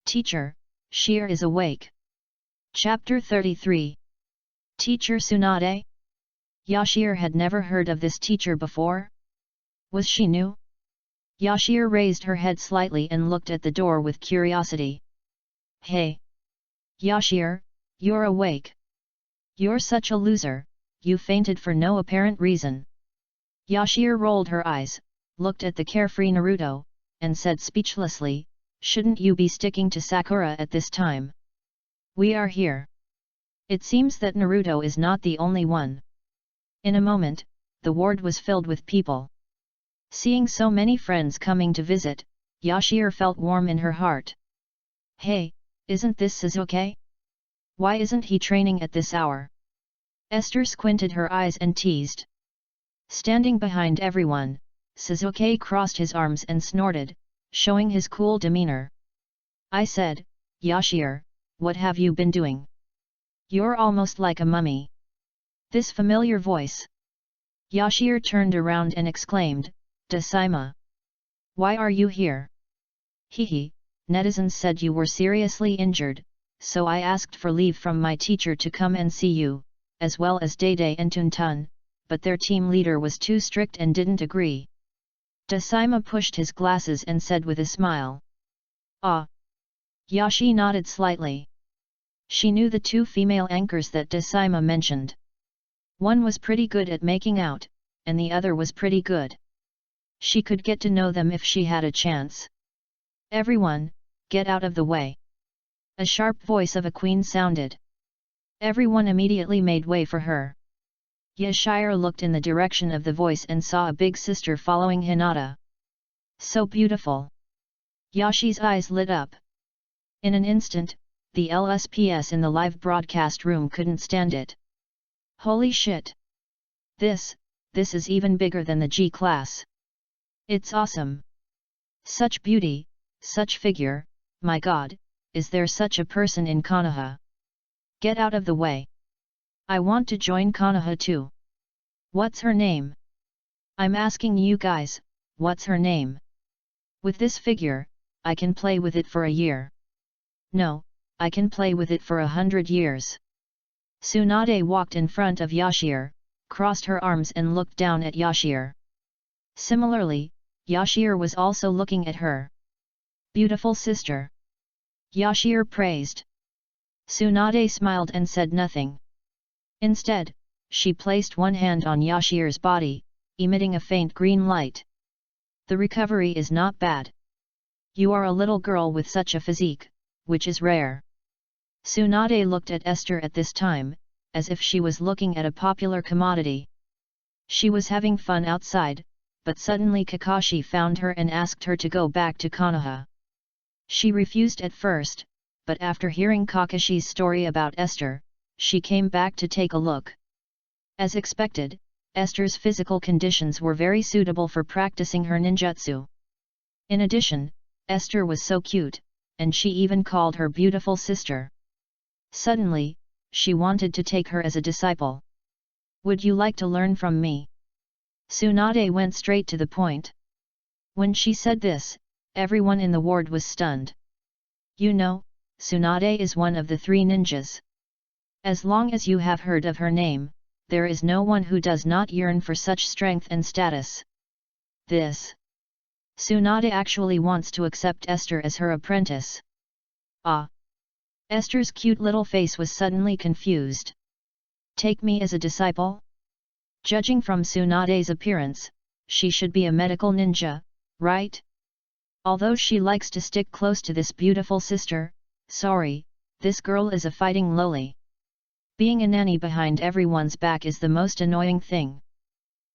S1: Teacher, Sheer is awake. Chapter 33. Teacher Tsunade? Yashir had never heard of this teacher before. Was she new? Yashir raised her head slightly and looked at the door with curiosity. Hey! Yashir, you're awake. You're such a loser, you fainted for no apparent reason. Yashir rolled her eyes, looked at the carefree Naruto, and said speechlessly, shouldn't you be sticking to Sakura at this time? We are here. It seems that Naruto is not the only one. In a moment, the ward was filled with people. Seeing so many friends coming to visit, Yashir felt warm in her heart. Hey, isn't this Sasuke? Why isn't he training at this hour? Esther squinted her eyes and teased. Standing behind everyone, Sasuke crossed his arms and snorted, showing his cool demeanor. I said, Yashir, what have you been doing? You're almost like a mummy. This familiar voice. Yashir turned around and exclaimed, Dasaima. Why are you here? Hehe, netizens said you were seriously injured, so I asked for leave from my teacher to come and see you, as well as Dede and Tuntun, but their team leader was too strict and didn't agree. Dasaima pushed his glasses and said with a smile. Ah! Yashi nodded slightly. She knew the two female anchors that Dasaima mentioned. One was pretty good at making out, and the other was pretty good. She could get to know them if she had a chance. Everyone, get out of the way. A sharp voice of a queen sounded. Everyone immediately made way for her. Yashir looked in the direction of the voice and saw a big sister following Hinata. So beautiful! Yashi's eyes lit up. In an instant, the LSPS in the live broadcast room couldn't stand it. Holy shit! This is even bigger than the G class. It's awesome! Such beauty, such figure, my god, is there such a person in Konoha? Get out of the way! I want to join Konoha too. What's her name? I'm asking you guys, what's her name? With this figure, I can play with it for a year. No, I can play with it for 100 years. Tsunade walked in front of Yashir, crossed her arms and looked down at Yashir. Similarly, Yashir was also looking at her. Beautiful sister! Yashir praised. Tsunade smiled and said nothing. Instead, she placed one hand on Yashir's body, emitting a faint green light. The recovery is not bad. You are a little girl with such a physique, which is rare. Tsunade looked at Esther at this time, as if she was looking at a popular commodity. She was having fun outside, but suddenly Kakashi found her and asked her to go back to Konoha. She refused at first, but after hearing Kakashi's story about Esther, she came back to take a look. As expected, Esther's physical conditions were very suitable for practicing her ninjutsu. In addition, Esther was so cute, and she even called her beautiful sister. Suddenly, she wanted to take her as a disciple. Would you like to learn from me? Tsunade went straight to the point. When she said this, everyone in the ward was stunned. You know, Tsunade is one of the 3 ninjas. As long as you have heard of her name, there is no one who does not yearn for such strength and status. This Tsunade actually wants to accept Esther as her apprentice. Ah! Esther's cute little face was suddenly confused. Take me as a disciple? Judging from Tsunade's appearance, she should be a medical ninja, right? Although she likes to stick close to this beautiful sister, sorry, this girl is a fighting loli. Being a nanny behind everyone's back is the most annoying thing.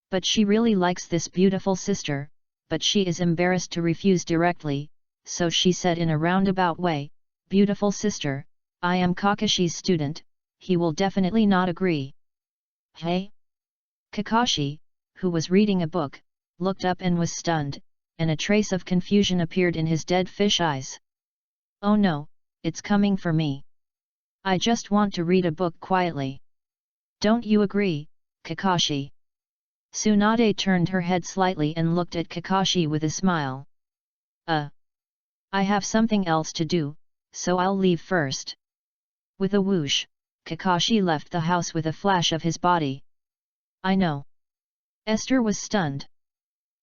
S1: But she really likes this beautiful sister, but she is embarrassed to refuse directly, so she said in a roundabout way, "Beautiful sister, I am Kakashi's student, he will definitely not agree." Hey? Kakashi, who was reading a book, looked up and was stunned, and a trace of confusion appeared in his dead fish eyes. Oh no, it's coming for me. I just want to read a book quietly. Don't you agree, Kakashi? Tsunade turned her head slightly and looked at Kakashi with a smile. I have something else to do, so I'll leave first. With a whoosh, Kakashi left the house with a flash of his body. I know. Esther was stunned.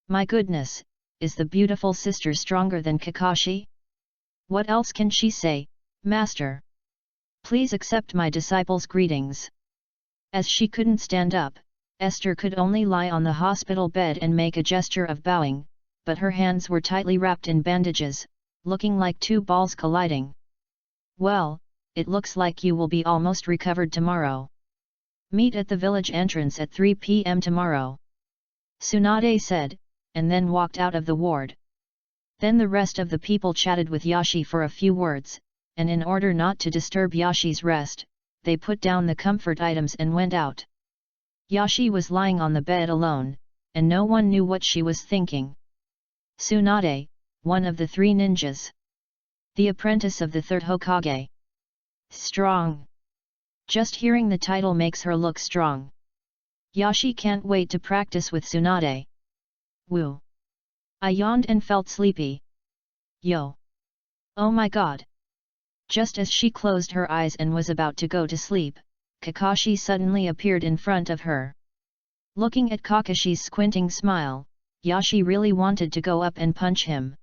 S1: My goodness, is the beautiful sister stronger than Kakashi? What else can she say, Master? Please accept my disciple's greetings. As she couldn't stand up, Esther could only lie on the hospital bed and make a gesture of bowing, but her hands were tightly wrapped in bandages, looking like 2 balls colliding. Well, it looks like you will be almost recovered tomorrow. Meet at the village entrance at 3 p.m. tomorrow. Tsunade said, and then walked out of the ward. Then the rest of the people chatted with Yashi for a few words, and in order not to disturb Yashi's rest, they put down the comfort items and went out. Yashi was lying on the bed alone, and no one knew what she was thinking. Tsunade, one of the 3 ninjas. The apprentice of the 3rd Hokage. Strong. Just hearing the title makes her look strong. Yashi can't wait to practice with Tsunade. Woo. I yawned and felt sleepy. Yo. Oh my god. Just as she closed her eyes and was about to go to sleep, Kakashi suddenly appeared in front of her. Looking at Kakashi's squinting smile, Yashi really wanted to go up and punch him.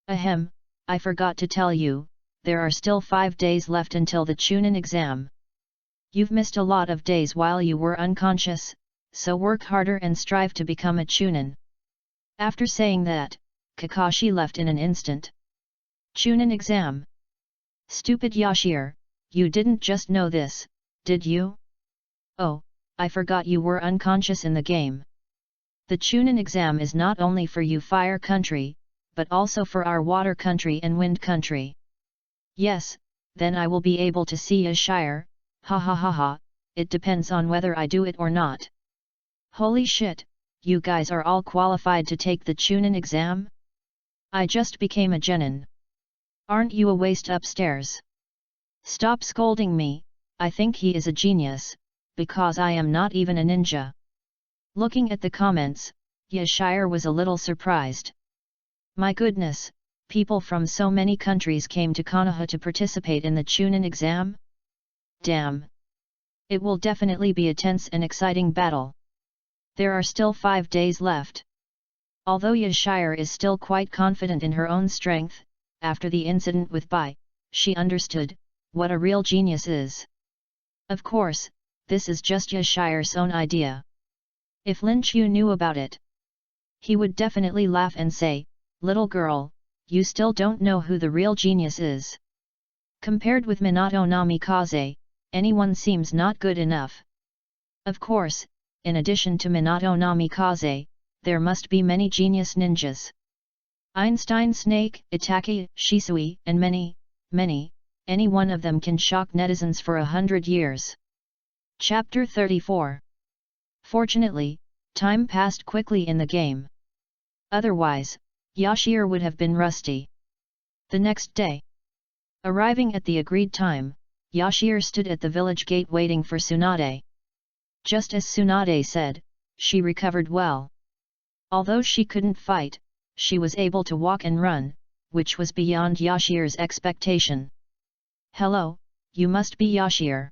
S1: Ahem, I forgot to tell you, there are still 5 days left until the Chunin exam. You've missed a lot of days while you were unconscious, so work harder and strive to become a Chunin. After saying that, Kakashi left in an instant. Chunin exam. Stupid Yashir, you didn't just know this, did you? Oh, I forgot you were unconscious in the game. The Chunin exam is not only for you fire country, but also for our water country and wind country. Yes, then I will be able to see Yashir, ha ha ha ha, it depends on whether I do it or not. Holy shit, you guys are all qualified to take the Chunin exam? I just became a genin. Aren't you a waste upstairs? Stop scolding me, I think he is a genius, because I am not even a ninja. Looking at the comments, Yashir was a little surprised. My goodness, people from so many countries came to Konoha to participate in the Chunin exam? Damn! It will definitely be a tense and exciting battle. There are still 5 days left. Although Yashir is still quite confident in her own strength, after the incident with Bai, she understood what a real genius is. Of course, this is just Yashir's own idea. If Lin Chu knew about it, he would definitely laugh and say, "Little girl, you still don't know who the real genius is. Compared with Minato Namikaze, anyone seems not good enough." Of course, in addition to Minato Namikaze, there must be many genius ninjas. Einstein Snake, Itaki, Shisui, and many, any one of them can shock netizens for 100 years. Chapter 34. Fortunately, time passed quickly in the game. Otherwise, Yashir would have been rusty. The next day, arriving at the agreed time, Yashir stood at the village gate waiting for Tsunade. Just as Tsunade said, she recovered well. Although she couldn't fight, she was able to walk and run, which was beyond Yashir's expectation. "Hello, you must be Yashir."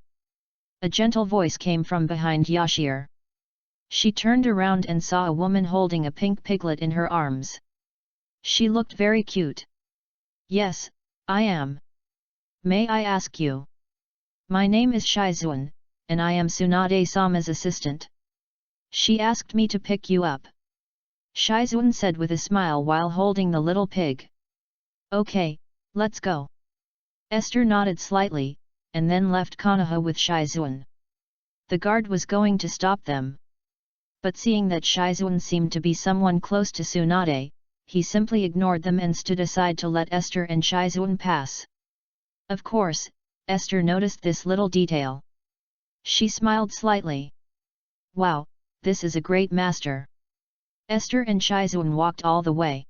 S1: A gentle voice came from behind Yashir. She turned around and saw a woman holding a pink piglet in her arms. She looked very cute. "Yes, I am. May I ask you?" "My name is Shizuan, and I am Tsunade-sama's assistant. She asked me to pick you up," Shizuan said with a smile while holding the little pig. "Okay, let's go." Esther nodded slightly, and then left Konoha with Shizuan. The guard was going to stop them. But seeing that Shizuan seemed to be someone close to Tsunade, he simply ignored them and stood aside to let Esther and Shizuan pass. Of course, Esther noticed this little detail. She smiled slightly. "Wow, this is a great master." Esther and Shizuan walked all the way.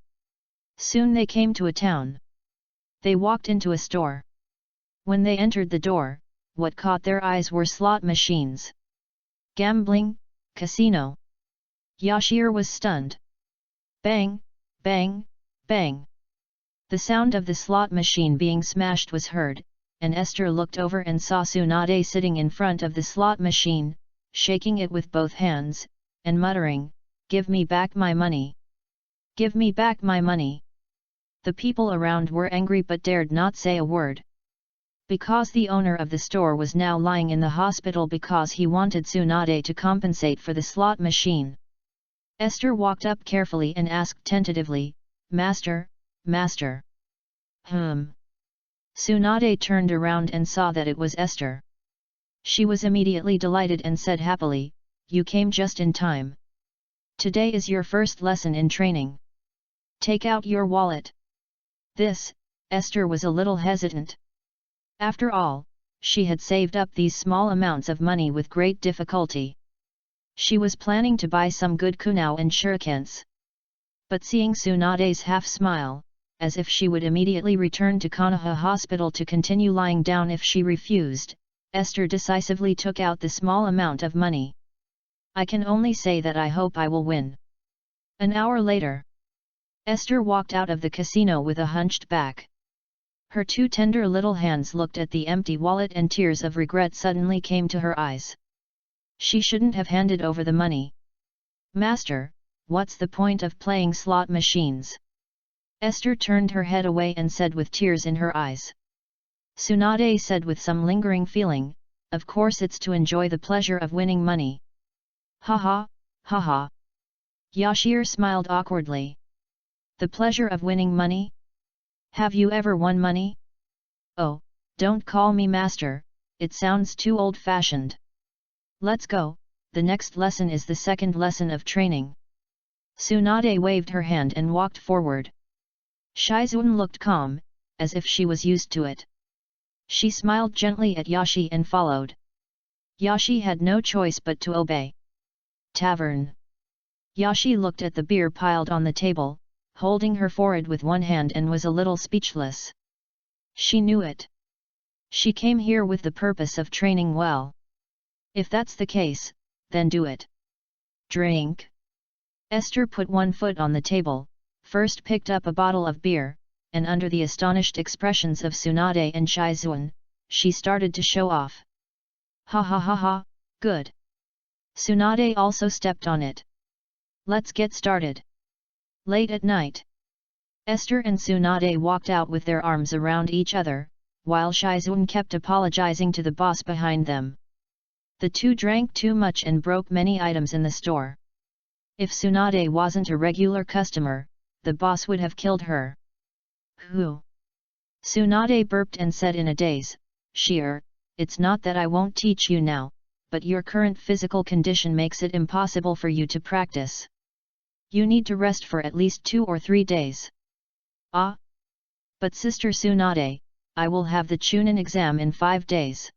S1: Soon they came to a town. They walked into a store. When they entered the door, what caught their eyes were slot machines. Gambling, casino. Yashir was stunned. Bang, bang, bang. The sound of the slot machine being smashed was heard, and Esther looked over and saw Tsunade sitting in front of the slot machine, shaking it with both hands, and muttering, "Give me back my money! Give me back my money!" The people around were angry but dared not say a word. Because the owner of the store was now lying in the hospital because he wanted Tsunade to compensate for the slot machine. Esther walked up carefully and asked tentatively, "Master, master." Tsunade turned around and saw that it was Esther. She was immediately delighted and said happily, "You came just in time. Today is your first lesson in training. Take out your wallet." This, Esther was a little hesitant. After all, she had saved up these small amounts of money with great difficulty. She was planning to buy some good kunao and shurikens. But seeing Tsunade's half-smile, as if she would immediately return to Konoha Hospital to continue lying down if she refused, Esther decisively took out the small amount of money. "I can only say that I hope I will win." An hour later, Esther walked out of the casino with a hunched back. Her two tender little hands looked at the empty wallet and tears of regret suddenly came to her eyes. She shouldn't have handed over the money. "Master, what's the point of playing slot machines?" Esther turned her head away and said with tears in her eyes. Tsunade said with some lingering feeling, "Of course it's to enjoy the pleasure of winning money." "Ha ha, ha ha." Yashir smiled awkwardly. "The pleasure of winning money? Have you ever won money?" "Oh, don't call me master, it sounds too old-fashioned. Let's go, the next lesson is the second lesson of training." Tsunade waved her hand and walked forward. Shizuan looked calm, as if she was used to it. She smiled gently at Yashi and followed. Yashi had no choice but to obey. Tavern. Yashi looked at the beer piled on the table, holding her forehead with one hand and was a little speechless. She knew it. She came here with the purpose of training well. If that's the case, then do it. Drink. Esther put one foot on the table, first picked up a bottle of beer, and under the astonished expressions of Tsunade and Shizuan, she started to show off. "Ha ha ha ha, good." Tsunade also stepped on it. "Let's get started." Late at night, Esther and Tsunade walked out with their arms around each other, while Shizuan kept apologizing to the boss behind them. The two drank too much and broke many items in the store. If Tsunade wasn't a regular customer, the boss would have killed her. "Who?" Tsunade burped and said in a daze, "Sheer, it's not that I won't teach you now, but your current physical condition makes it impossible for you to practice. You need to rest for at least 2 or 3 days. "Ah? But Sister Tsunade, I will have the Chunin exam in 5 days.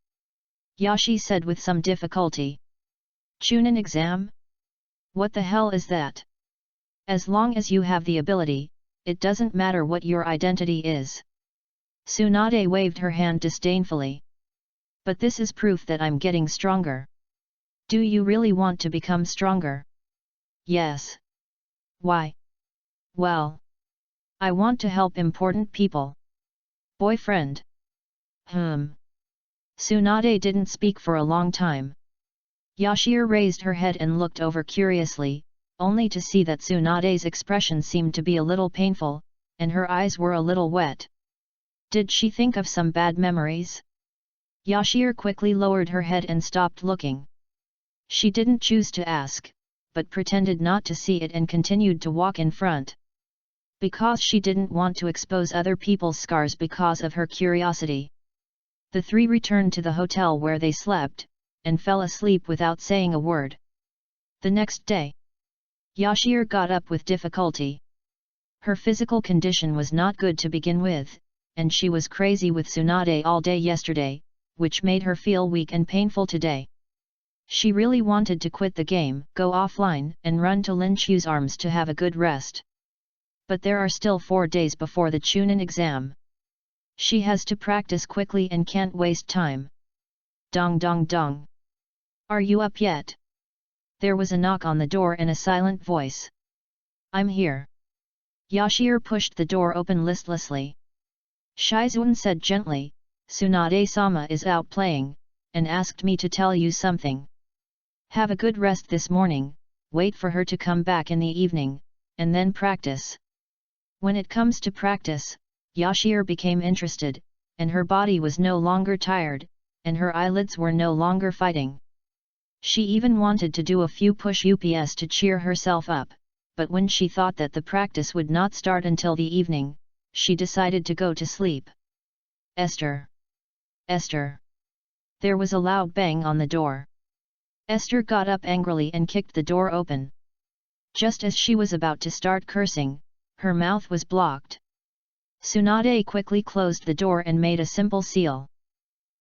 S1: Yashi said with some difficulty. "Chunin exam? What the hell is that?" "As long as you have the ability, it doesn't matter what your identity is." Tsunade waved her hand disdainfully. "But this is proof that I'm getting stronger." "Do you really want to become stronger?" "Yes." "Why?" "Well, I want to help important people. Boyfriend. Tsunade didn't speak for a long time. Yashir raised her head and looked over curiously, only to see that Tsunade's expression seemed to be a little painful, and her eyes were a little wet. Did she think of some bad memories? Yashir quickly lowered her head and stopped looking. She didn't choose to ask, but pretended not to see it and continued to walk in front. Because she didn't want to expose other people's scars because of her curiosity. The three returned to the hotel where they slept, and fell asleep without saying a word. The next day, Yashir got up with difficulty. Her physical condition was not good to begin with, and she was crazy with Tsunade all day yesterday, which made her feel weak and painful today. She really wanted to quit the game, go offline, and run to Lin Chu's arms to have a good rest. But there are still 4 days before the Chunin exam. She has to practice quickly and can't waste time. Dong dong dong. Are you up yet? There was a knock on the door and a silent voice. I'm here. Yashir pushed the door open listlessly. Shizun said gently, Tsunade-sama is out playing, and asked me to tell you something. Have a good rest this morning, wait for her to come back in the evening, and then practice. When it comes to practice, Yashir became interested, and her body was no longer tired, and her eyelids were no longer fighting. She even wanted to do a few push-ups to cheer herself up, but when she thought that the practice would not start until the evening, she decided to go to sleep. Esther! Esther! There was a loud bang on the door. Esther got up angrily and kicked the door open. Just as she was about to start cursing, her mouth was blocked. Tsunade quickly closed the door and made a simple seal.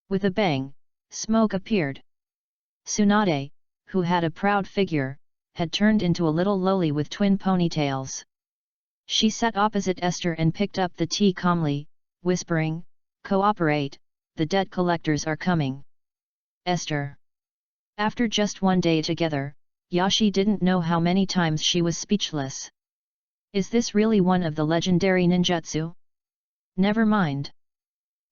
S1: With a bang, smoke appeared. Tsunade, who had a proud figure, had turned into a little loli with twin ponytails. She sat opposite Esther and picked up the tea calmly, whispering, "Cooperate, the debt collectors are coming." Esther. After just 1 day together, Yashi didn't know how many times she was speechless. Is this really one of the legendary ninjutsu? Never mind.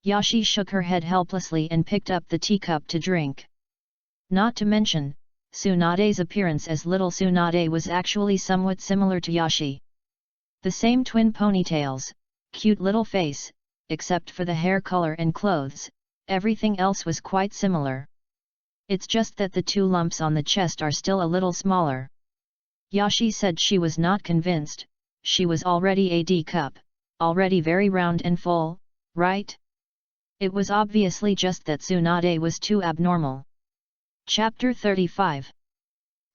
S1: Yashi shook her head helplessly and picked up the teacup to drink. Not to mention, Tsunade's appearance as little Tsunade was actually somewhat similar to Yashi. The same twin ponytails, cute little face, except for the hair color and clothes, everything else was quite similar. It's just that the 2 lumps on the chest are still a little smaller. Yashi said she was not convinced. She was already a D cup, already very round and full, right? It was obviously just that Tsunade was too abnormal. Chapter 35.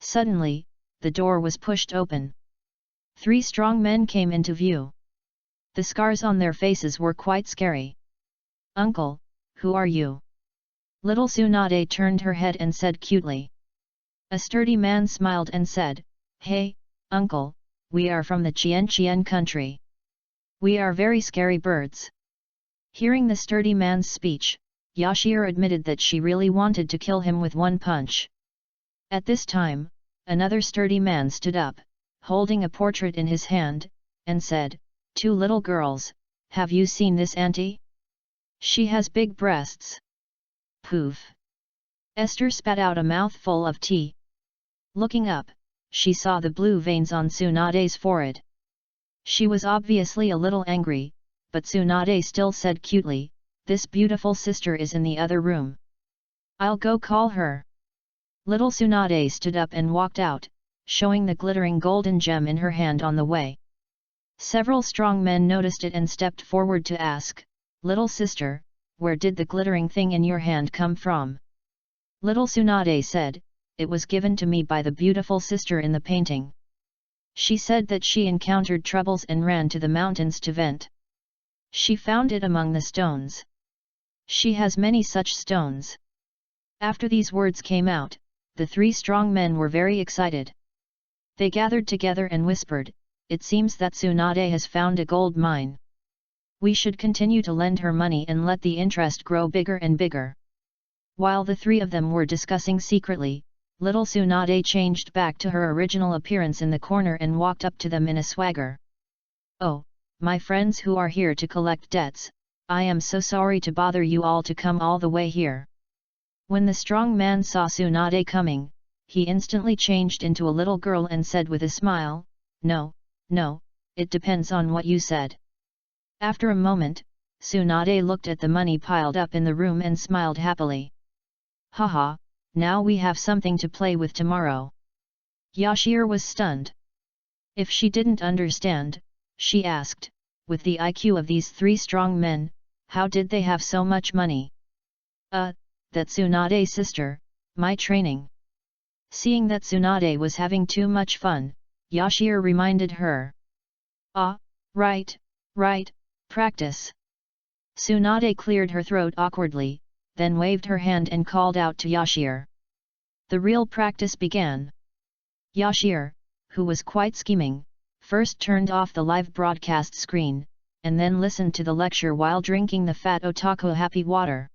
S1: Suddenly, the door was pushed open. 3 strong men came into view. The scars on their faces were quite scary. Uncle, who are you? Little Tsunade turned her head and said cutely. A sturdy man smiled and said, Hey, uncle, we are from the Qian country. We are very scary birds. Hearing the sturdy man's speech, Yashir admitted that she really wanted to kill him with 1 punch. At this time, another sturdy man stood up, holding a portrait in his hand, and said, 2 little girls, have you seen this auntie? She has big breasts. Poof! Esther spat out a mouthful of tea. Looking up, she saw the blue veins on Tsunade's forehead. She was obviously a little angry, but Tsunade still said cutely, this beautiful sister is in the other room. I'll go call her. Little Tsunade stood up and walked out, showing the glittering golden gem in her hand on the way. Several strong men noticed it and stepped forward to ask, Little sister, where did the glittering thing in your hand come from? Little Tsunade said, it was given to me by the beautiful sister in the painting. She said that she encountered troubles and ran to the mountains to vent. She found it among the stones. She has many such stones. After these words came out, the 3 strong men were very excited. They gathered together and whispered, it seems that Tsunade has found a gold mine. We should continue to lend her money and let the interest grow bigger and bigger. While the 3 of them were discussing secretly, little Tsunade changed back to her original appearance in the corner and walked up to them in a swagger. Oh, my friends who are here to collect debts, I am so sorry to bother you all to come all the way here." When the strong man saw Tsunade coming, he instantly changed into a little girl and said with a smile, "No, no, it depends on what you said." After a moment, Tsunade looked at the money piled up in the room and smiled happily. "Haha, now we have something to play with tomorrow." Yashir was stunned. If she didn't understand, she asked, with the IQ of these three strong men, how did they have so much money? That Tsunade's sister, my training." Seeing that Tsunade was having too much fun, Yashir reminded her. Right, practice." Tsunade cleared her throat awkwardly, then waved her hand and called out to Yashir. The real practice began. Yashir, who was quite scheming, first turned off the live broadcast screen, and then listened to the lecture while drinking the fat otaku happy water.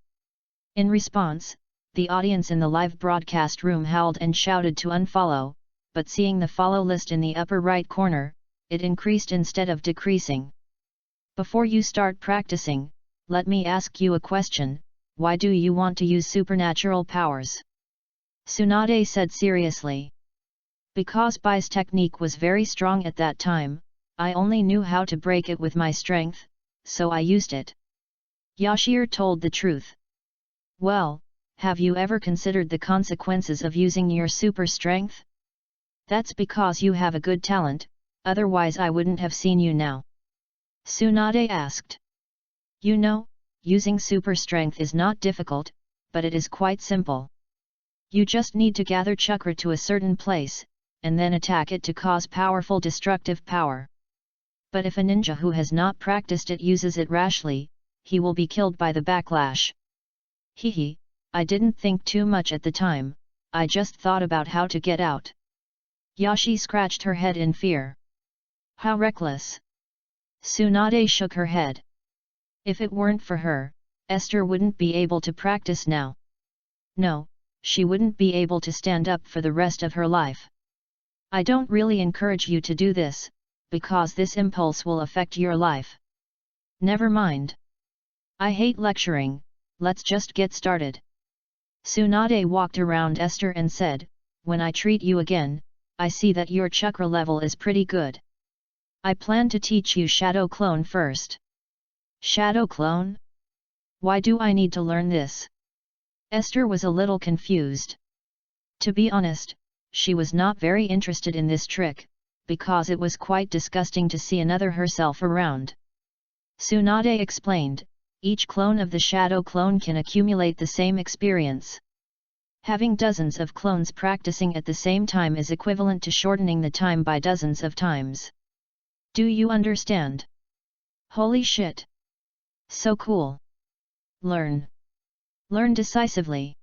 S1: In response, the audience in the live broadcast room howled and shouted to unfollow, but seeing the follow list in the upper right corner, it increased instead of decreasing. "Before you start practicing, let me ask you a question, why do you want to use supernatural powers?" Tsunade said seriously. "Because Bai's technique was very strong at that time, I only knew how to break it with my strength, so I used it." Yashir told the truth. "Well, have you ever considered the consequences of using your super strength? That's because you have a good talent, otherwise I wouldn't have seen you now." Tsunade asked. "You know, using super strength is not difficult, but it is quite simple. You just need to gather chakra to a certain place, and then attack it to cause powerful destructive power. But if a ninja who has not practiced it uses it rashly, he will be killed by the backlash." "Hehe, I didn't think too much at the time, I just thought about how to get out." Yashi scratched her head in fear. "How reckless!" Tsunade shook her head. If it weren't for her, Esther wouldn't be able to practice now. No, she wouldn't be able to stand up for the rest of her life. "I don't really encourage you to do this, because this impulse will affect your life. Never mind. I hate lecturing, let's just get started." Tsunade walked around Esther and said, "When I treat you again, I see that your chakra level is pretty good. I plan to teach you Shadow Clone first." "Shadow Clone? Why do I need to learn this?" Esther was a little confused. To be honest, she was not very interested in this trick, because it was quite disgusting to see another herself around. Tsunade explained, each clone of the Shadow Clone can accumulate the same experience. Having dozens of clones practicing at the same time is equivalent to shortening the time by dozens of times. Do you understand? Holy shit! So cool! Learn! Learn decisively!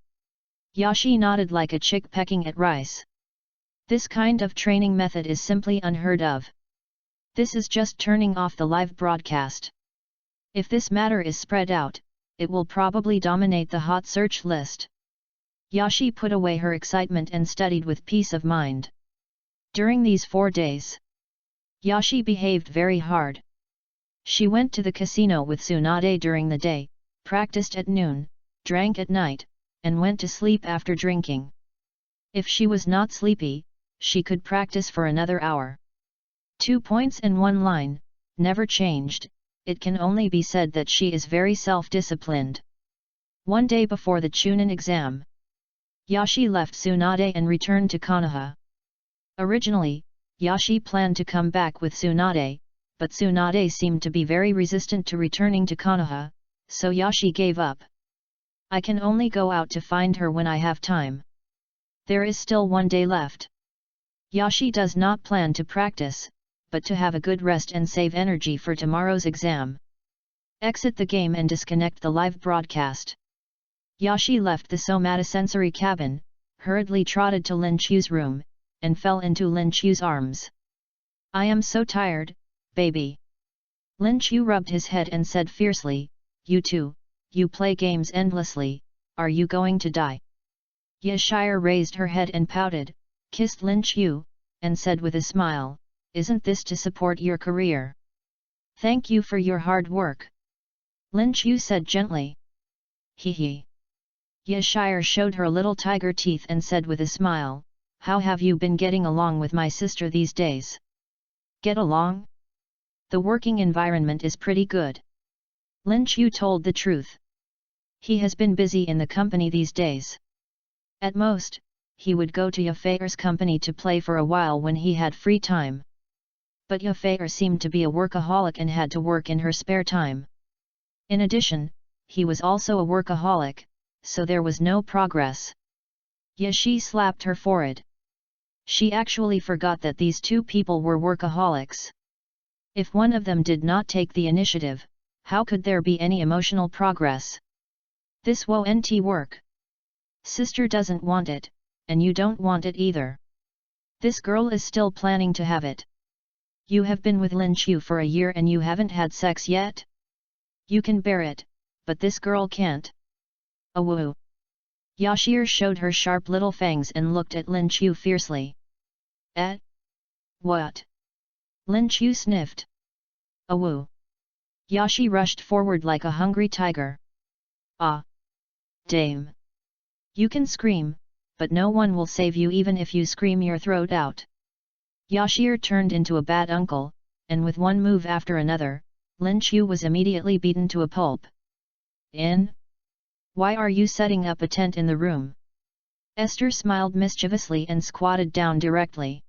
S1: Yashi nodded like a chick pecking at rice. This kind of training method is simply unheard of. This is just turning off the live broadcast. If this matter is spread out, it will probably dominate the hot search list. Yashi put away her excitement and studied with peace of mind. During these 4 days, Yashi behaved very hard. She went to the casino with Tsunade during the day, practiced at noon, drank at night, and went to sleep after drinking. If she was not sleepy, she could practice for another hour. 2 points and 1 line, never changed. It can only be said that she is very self-disciplined. One day before the Chunin exam, Yashi left Tsunade and returned to Konoha. Originally, Yashi planned to come back with Tsunade, but Tsunade seemed to be very resistant to returning to Konoha, so Yashi gave up. "I can only go out to find her when I have time. There is still 1 day left." Yashi does not plan to practice, but to have a good rest and save energy for tomorrow's exam. Exit the game and disconnect the live broadcast. Yashi left the somatosensory cabin, hurriedly trotted to Lin Chu's room, and fell into Lin Chu's arms. "I am so tired, baby." Lin Chu rubbed his head and said fiercely, "You too, you play games endlessly, are you going to die?" Yashir raised her head and pouted, kissed Lin Chu, and said with a smile, "Isn't this to support your career?" Thank you for your hard work. Lin Chu said gently. Hee hee. Yashir showed her little tiger teeth and said with a smile, how have you been getting along with my sister these days? Get along? The working environment is pretty good. Lin Chu told the truth. He has been busy in the company these days. At most, he would go to Yafir's company to play for a while when he had free time. But Yafir seemed to be a workaholic and had to work in her spare time. In addition, he was also a workaholic, so there was no progress. Yashi slapped her forehead. She actually forgot that these two people were workaholics. If one of them did not take the initiative, how could there be any emotional progress? This won't work. Sister doesn't want it, and you don't want it either. This girl is still planning to have it. You have been with Lin Chu for a year and you haven't had sex yet? You can bear it, but this girl can't. Awoo. Yashir showed her sharp little fangs and looked at Lin Chu fiercely. What? Lin Chu sniffed. Awoo. Yashi rushed forward like a hungry tiger. Ah! Dame! You can scream, but no one will save you even if you scream your throat out. Yashir turned into a bad uncle, and with one move after another, Lin Chu was immediately beaten to a pulp. Why are you setting up a tent in the room? Esther smiled mischievously and squatted down directly.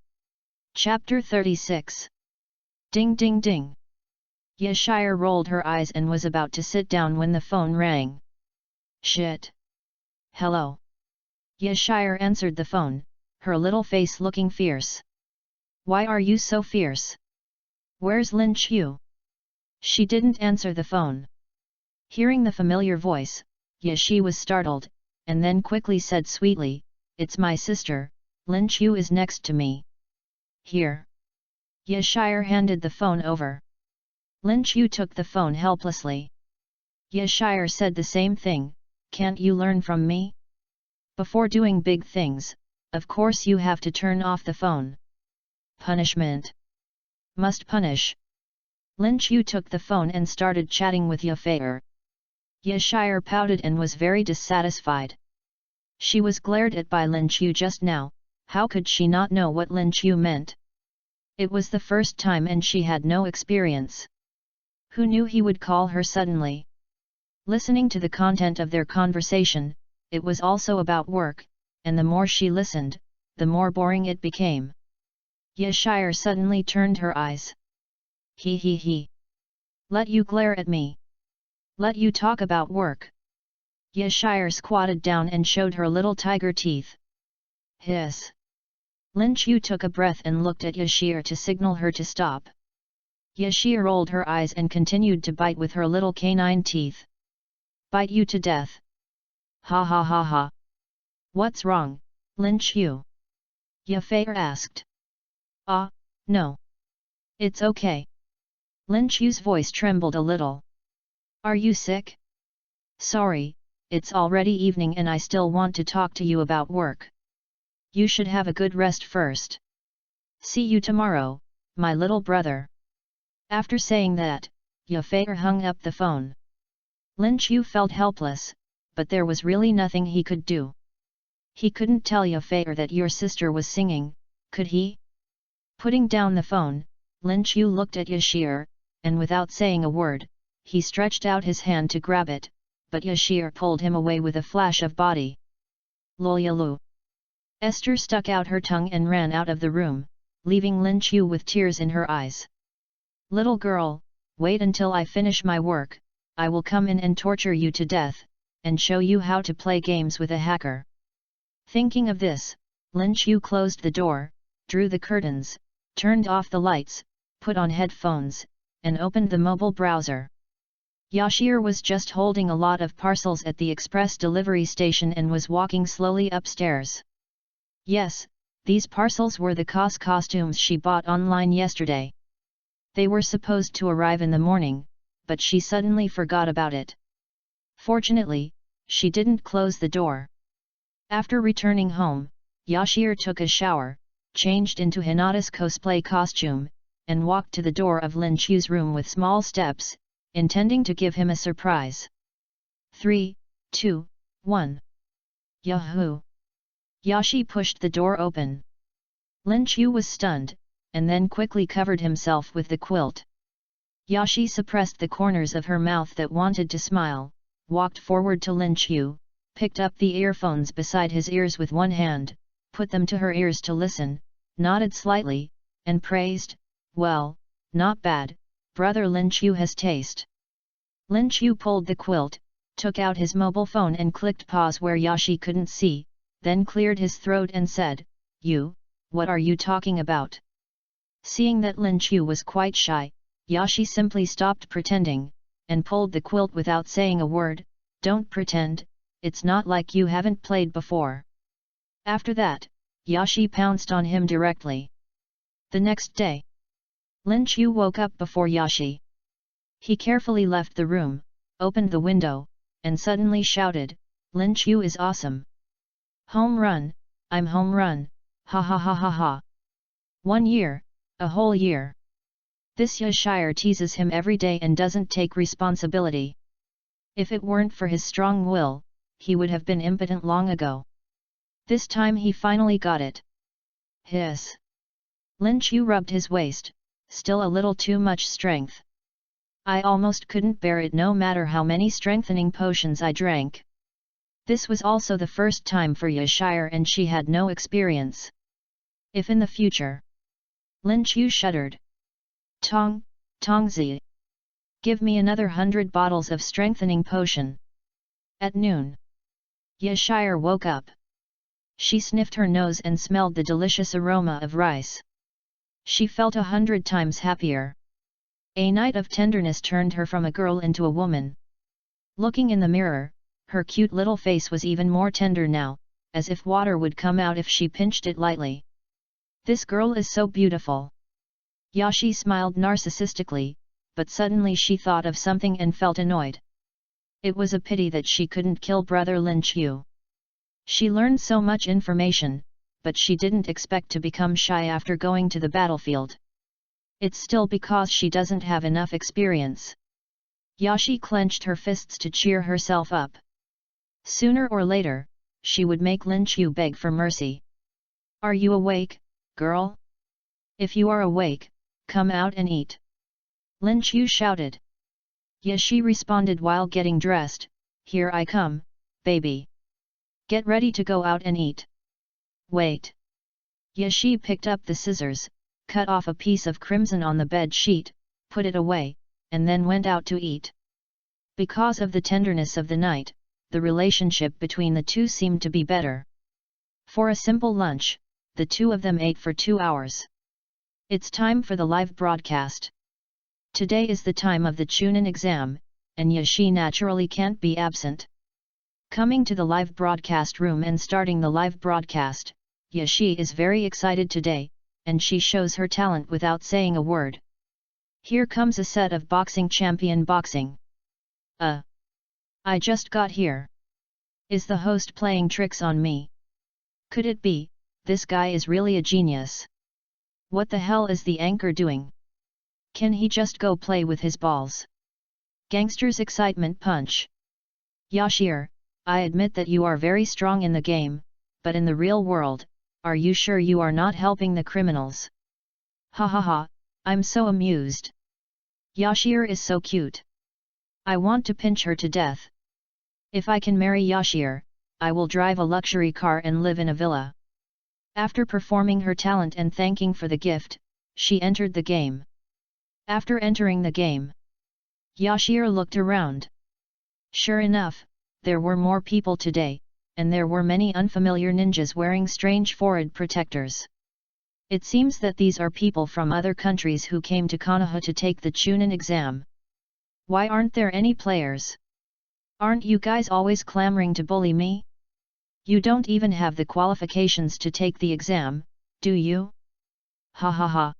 S1: Chapter 36. Ding ding ding. Yashir rolled her eyes and was about to sit down when the phone rang. Shit. Hello. Yashir answered the phone, her little face looking fierce. Why are you so fierce? Where's Lin Chu? She didn't answer the phone. Hearing the familiar voice, Yashi was startled, and then quickly said sweetly, It's my sister, Lin Chu is next to me. Here. Yashir handed the phone over. Lin Chu took the phone helplessly. Yashir said the same thing, can't you learn from me? Before doing big things, of course you have to turn off the phone. Punishment. Must punish. Lin Chu took the phone and started chatting with Yafir. Yashir pouted and was very dissatisfied. She was glared at by Lin Chu just now, how could she not know what Lin Chu meant? It was the first time and she had no experience. Who knew he would call her suddenly? Listening to the content of their conversation, it was also about work, and the more she listened, the more boring it became. Yashir suddenly turned her eyes. He he he. Let you glare at me. Let you talk about work. Yashir squatted down and showed her little tiger teeth. Hiss. Lin Chu took a breath and looked at Yashir to signal her to stop. Yashir rolled her eyes and continued to bite with her little canine teeth. Bite you to death. Ha ha ha ha. What's wrong, Lin Chu? Yafir asked. No. It's okay. Lin Chu's voice trembled a little. Are you sick? Sorry, it's already evening and I still want to talk to you about work. You should have a good rest first. See you tomorrow, my little brother. After saying that, Yafir hung up the phone. Lin Chu felt helpless, but there was really nothing he could do. He couldn't tell Yafir that your sister was singing, could he? Putting down the phone, Lin Chu looked at Yashir, and without saying a word, he stretched out his hand to grab it, but Yashir pulled him away with a flash of body. Lolyalu. Esther stuck out her tongue and ran out of the room, leaving Lin Chu with tears in her eyes. Little girl, wait until I finish my work, I will come in and torture you to death, and show you how to play games with a hacker. Thinking of this, Lin Chu closed the door, drew the curtains, turned off the lights, put on headphones, and opened the mobile browser. Yashir was just holding a lot of parcels at the express delivery station and was walking slowly upstairs. Yes, these parcels were the costumes she bought online yesterday. They were supposed to arrive in the morning, but she suddenly forgot about it. Fortunately, she didn't close the door. After returning home, Yashir took a shower, changed into Hinata's cosplay costume, and walked to the door of Lin Chu's room with small steps, intending to give him a surprise. 3, 2, 1. Yahoo! Yashi pushed the door open. Lin Chu was stunned, and then quickly covered himself with the quilt. Yashi suppressed the corners of her mouth that wanted to smile, walked forward to Lin Chu, picked up the earphones beside his ears with one hand, put them to her ears to listen, nodded slightly, and praised, "Well, not bad, brother Lin Chu has taste." Lin Chu pulled the quilt, took out his mobile phone and clicked pause where Yashi couldn't see, then cleared his throat and said, What are you talking about?" Seeing that Lin Chu was quite shy, Yashi simply stopped pretending, and pulled the quilt without saying a word. "Don't pretend, it's not like you haven't played before." After that, Yashi pounced on him directly. The next day, Lin Chu woke up before Yashi. He carefully left the room, opened the window, and suddenly shouted, "Lin Chu is awesome! Home run, I'm home run, ha ha ha ha ha! 1 year, a whole year! This Yashire teases him every day and doesn't take responsibility. If it weren't for his strong will, he would have been impotent long ago. This time he finally got it." Hiss! Lin Chu rubbed his waist, still a little too much strength. "I almost couldn't bear it no matter how many strengthening potions I drank." This was also the first time for Yashire and she had no experience. If in the future... Lin Chu shuddered. Tongzi! Give me another 100 bottles of strengthening potion." At noon, Yashire woke up. She sniffed her nose and smelled the delicious aroma of rice. She felt 100 times happier. A night of tenderness turned her from a girl into a woman. Looking in the mirror, her cute little face was even more tender now, as if water would come out if she pinched it lightly. "This girl is so beautiful." Yashi smiled narcissistically, but suddenly she thought of something and felt annoyed. It was a pity that she couldn't kill brother Lin Chu. She learned so much information, but she didn't expect to become shy after going to the battlefield. It's still because she doesn't have enough experience. Yashi clenched her fists to cheer herself up. Sooner or later, she would make Lin Chu beg for mercy. "Are you awake, girl? If you are awake, come out and eat!" Lin Chu shouted. Yashi responded while getting dressed, "Here I come, baby. Get ready to go out and eat." "Wait." Yashi picked up the scissors, cut off a piece of crimson on the bed sheet, put it away, and then went out to eat. Because of the tenderness of the night, the relationship between the two seemed to be better. For a simple lunch, the two of them ate for 2 hours. It's time for the live broadcast. Today is the time of the Chunin exam, and Yashi naturally can't be absent. Coming to the live broadcast room and starting the live broadcast, Yashi is very excited today, and she shows her talent without saying a word. Here comes a set of boxing champion boxing. I just got here. Is the host playing tricks on me? Could it be, this guy is really a genius? What the hell is the anchor doing? Can he just go play with his balls? Gangster's excitement punch. Yashir, I admit that you are very strong in the game, but in the real world, are you sure you are not helping the criminals? Ha ha ha, I'm so amused. Yashir is so cute. I want to pinch her to death. If I can marry Yashir, I will drive a luxury car and live in a villa. After performing her talent and thanking for the gift, she entered the game. After entering the game, Yashir looked around. Sure enough, there were more people today, and there were many unfamiliar ninjas wearing strange forehead protectors. It seems that these are people from other countries who came to Konoha to take the Chunin exam. Why aren't there any players? Aren't you guys always clamoring to bully me? You don't even have the qualifications to take the exam, do you? Ha ha ha.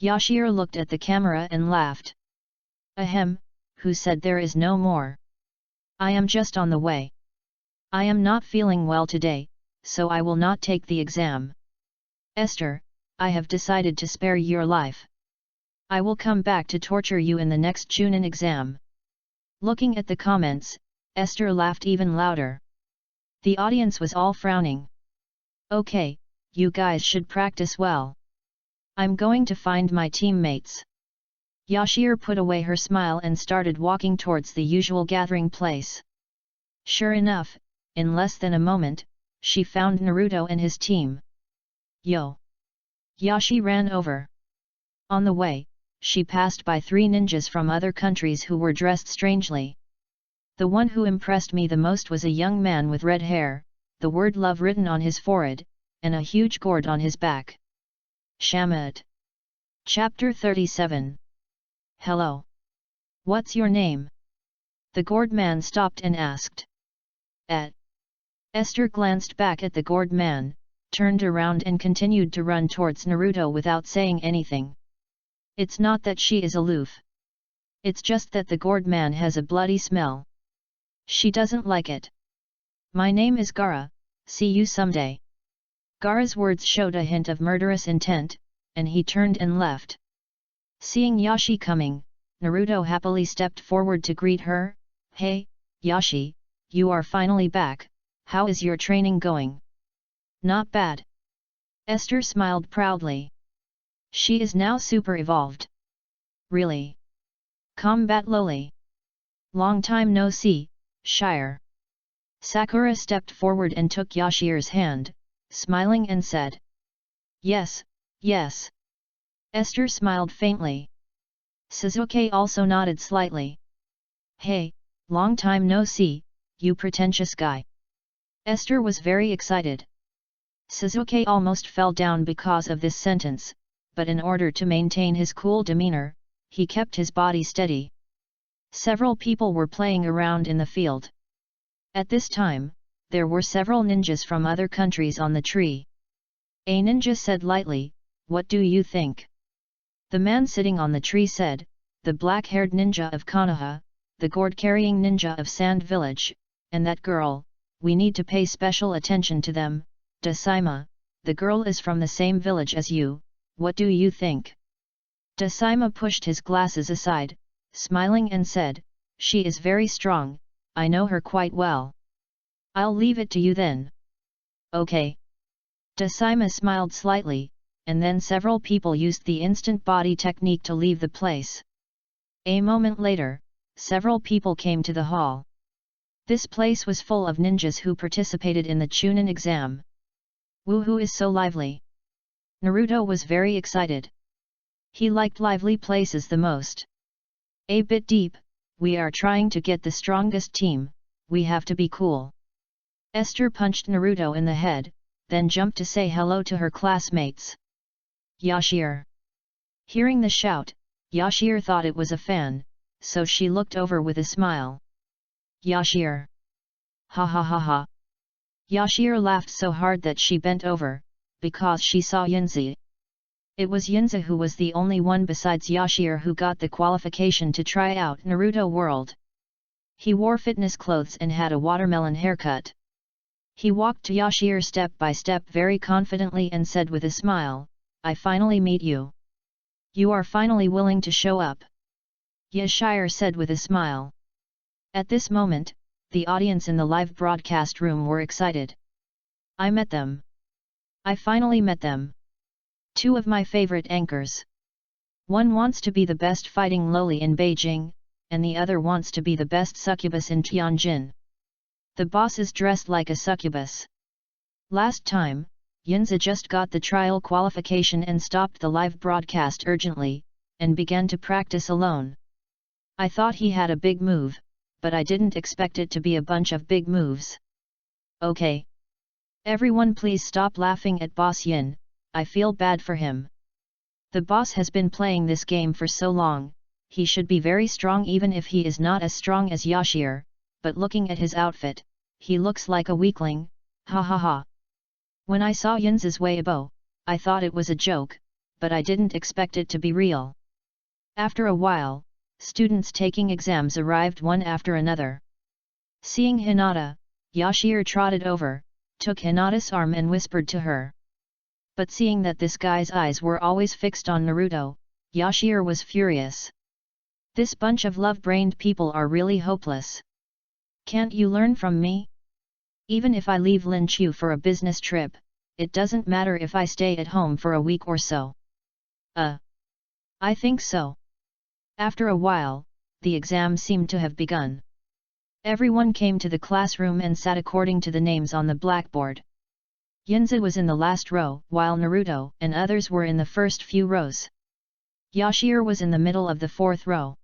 S1: Yashir looked at the camera and laughed. Ahem, who said there is no more? I am just on the way. I am not feeling well today, so I will not take the exam. Esther, I have decided to spare your life. I will come back to torture you in the next Chunin exam. Looking at the comments, Esther laughed even louder. The audience was all frowning. Okay, you guys should practice well. I'm going to find my teammates. Yashir put away her smile and started walking towards the usual gathering place. Sure enough, in less than a moment, she found Naruto and his team. Yo! Yashi ran over. On the way, she passed by 3 ninjas from other countries who were dressed strangely. The one who impressed me the most was a young man with red hair, the word love written on his forehead, and a huge gourd on his back. Shamad. Chapter 37. Hello. What's your name? The gourd man stopped and asked. Esther glanced back at the gourd man, turned around and continued to run towards Naruto without saying anything. It's not that she is aloof. It's just that the gourd man has a bloody smell. She doesn't like it. My name is Gaara, see you someday. Gaara's words showed a hint of murderous intent, and he turned and left. Seeing Yashi coming, Naruto happily stepped forward to greet her. Hey, Yashi, you are finally back, how is your training going? Not bad. Esther smiled proudly. She is now super evolved. Really? Combat lowly. Long time no see, Shire. Sakura stepped forward and took Yashir's hand, smiling and said. Yes, yes. Esther smiled faintly. Sasuke also nodded slightly. Hey, long time no see, you pretentious guy. Esther was very excited. Sasuke almost fell down because of this sentence, but in order to maintain his cool demeanor, he kept his body steady. Several people were playing around in the field. At this time, there were several ninjas from other countries on the tree. A ninja said lightly, "What do you think?" The man sitting on the tree said, "The black-haired ninja of Konoha, the gourd-carrying ninja of Sand Village, and that girl, we need to pay special attention to them. Dasaima, the girl is from the same village as you, what do you think?" Dasaima pushed his glasses aside, smiling and said, "She is very strong, I know her quite well. I'll leave it to you then." Okay. Dasaima smiled slightly, and then several people used the instant body technique to leave the place. A moment later, several people came to the hall. This place was full of ninjas who participated in the Chunin exam. Woohoo is so lively. Naruto was very excited. He liked lively places the most. A bit deep, we are trying to get the strongest team, we have to be cool. Esther punched Naruto in the head, then jumped to say hello to her classmates. Yashir. Hearing the shout, Yashir thought it was a fan, so she looked over with a smile. Yashir. Ha ha ha ha. Yashir laughed so hard that she bent over, because she saw Yinzi. It was Yinzi who was the only one besides Yashir who got the qualification to try out Naruto World. He wore fitness clothes and had a watermelon haircut. He walked to Yashir step by step very confidently and said with a smile, "I finally meet you. You are finally willing to show up." Yashir said with a smile. At this moment, the audience in the live broadcast room were excited. I met them. I finally met them. 2 of my favorite anchors. One wants to be the best fighting loli in Beijing, and the other wants to be the best succubus in Tianjin. The boss is dressed like a succubus. Last time, Yinzi just got the trial qualification and stopped the live broadcast urgently, and began to practice alone. I thought he had a big move, but I didn't expect it to be a bunch of big moves. Okay. Everyone please stop laughing at Boss Yin, I feel bad for him. The boss has been playing this game for so long, he should be very strong even if he is not as strong as Yashir, but looking at his outfit, he looks like a weakling, ha ha ha. When I saw Yinzi's Weibo, I thought it was a joke, but I didn't expect it to be real. After a while, students taking exams arrived one after another. Seeing Hinata, Yashir trotted over, took Hinata's arm and whispered to her. But seeing that this guy's eyes were always fixed on Naruto, Yashir was furious. This bunch of love-brained people are really hopeless. Can't you learn from me? Even if I leave Lin Chu for a business trip, it doesn't matter if I stay at home for a week or so. I think so. After a while, the exam seemed to have begun. Everyone came to the classroom and sat according to the names on the blackboard. Yinzi was in the last row, while Naruto and others were in the first few rows. Yashir was in the middle of the fourth row.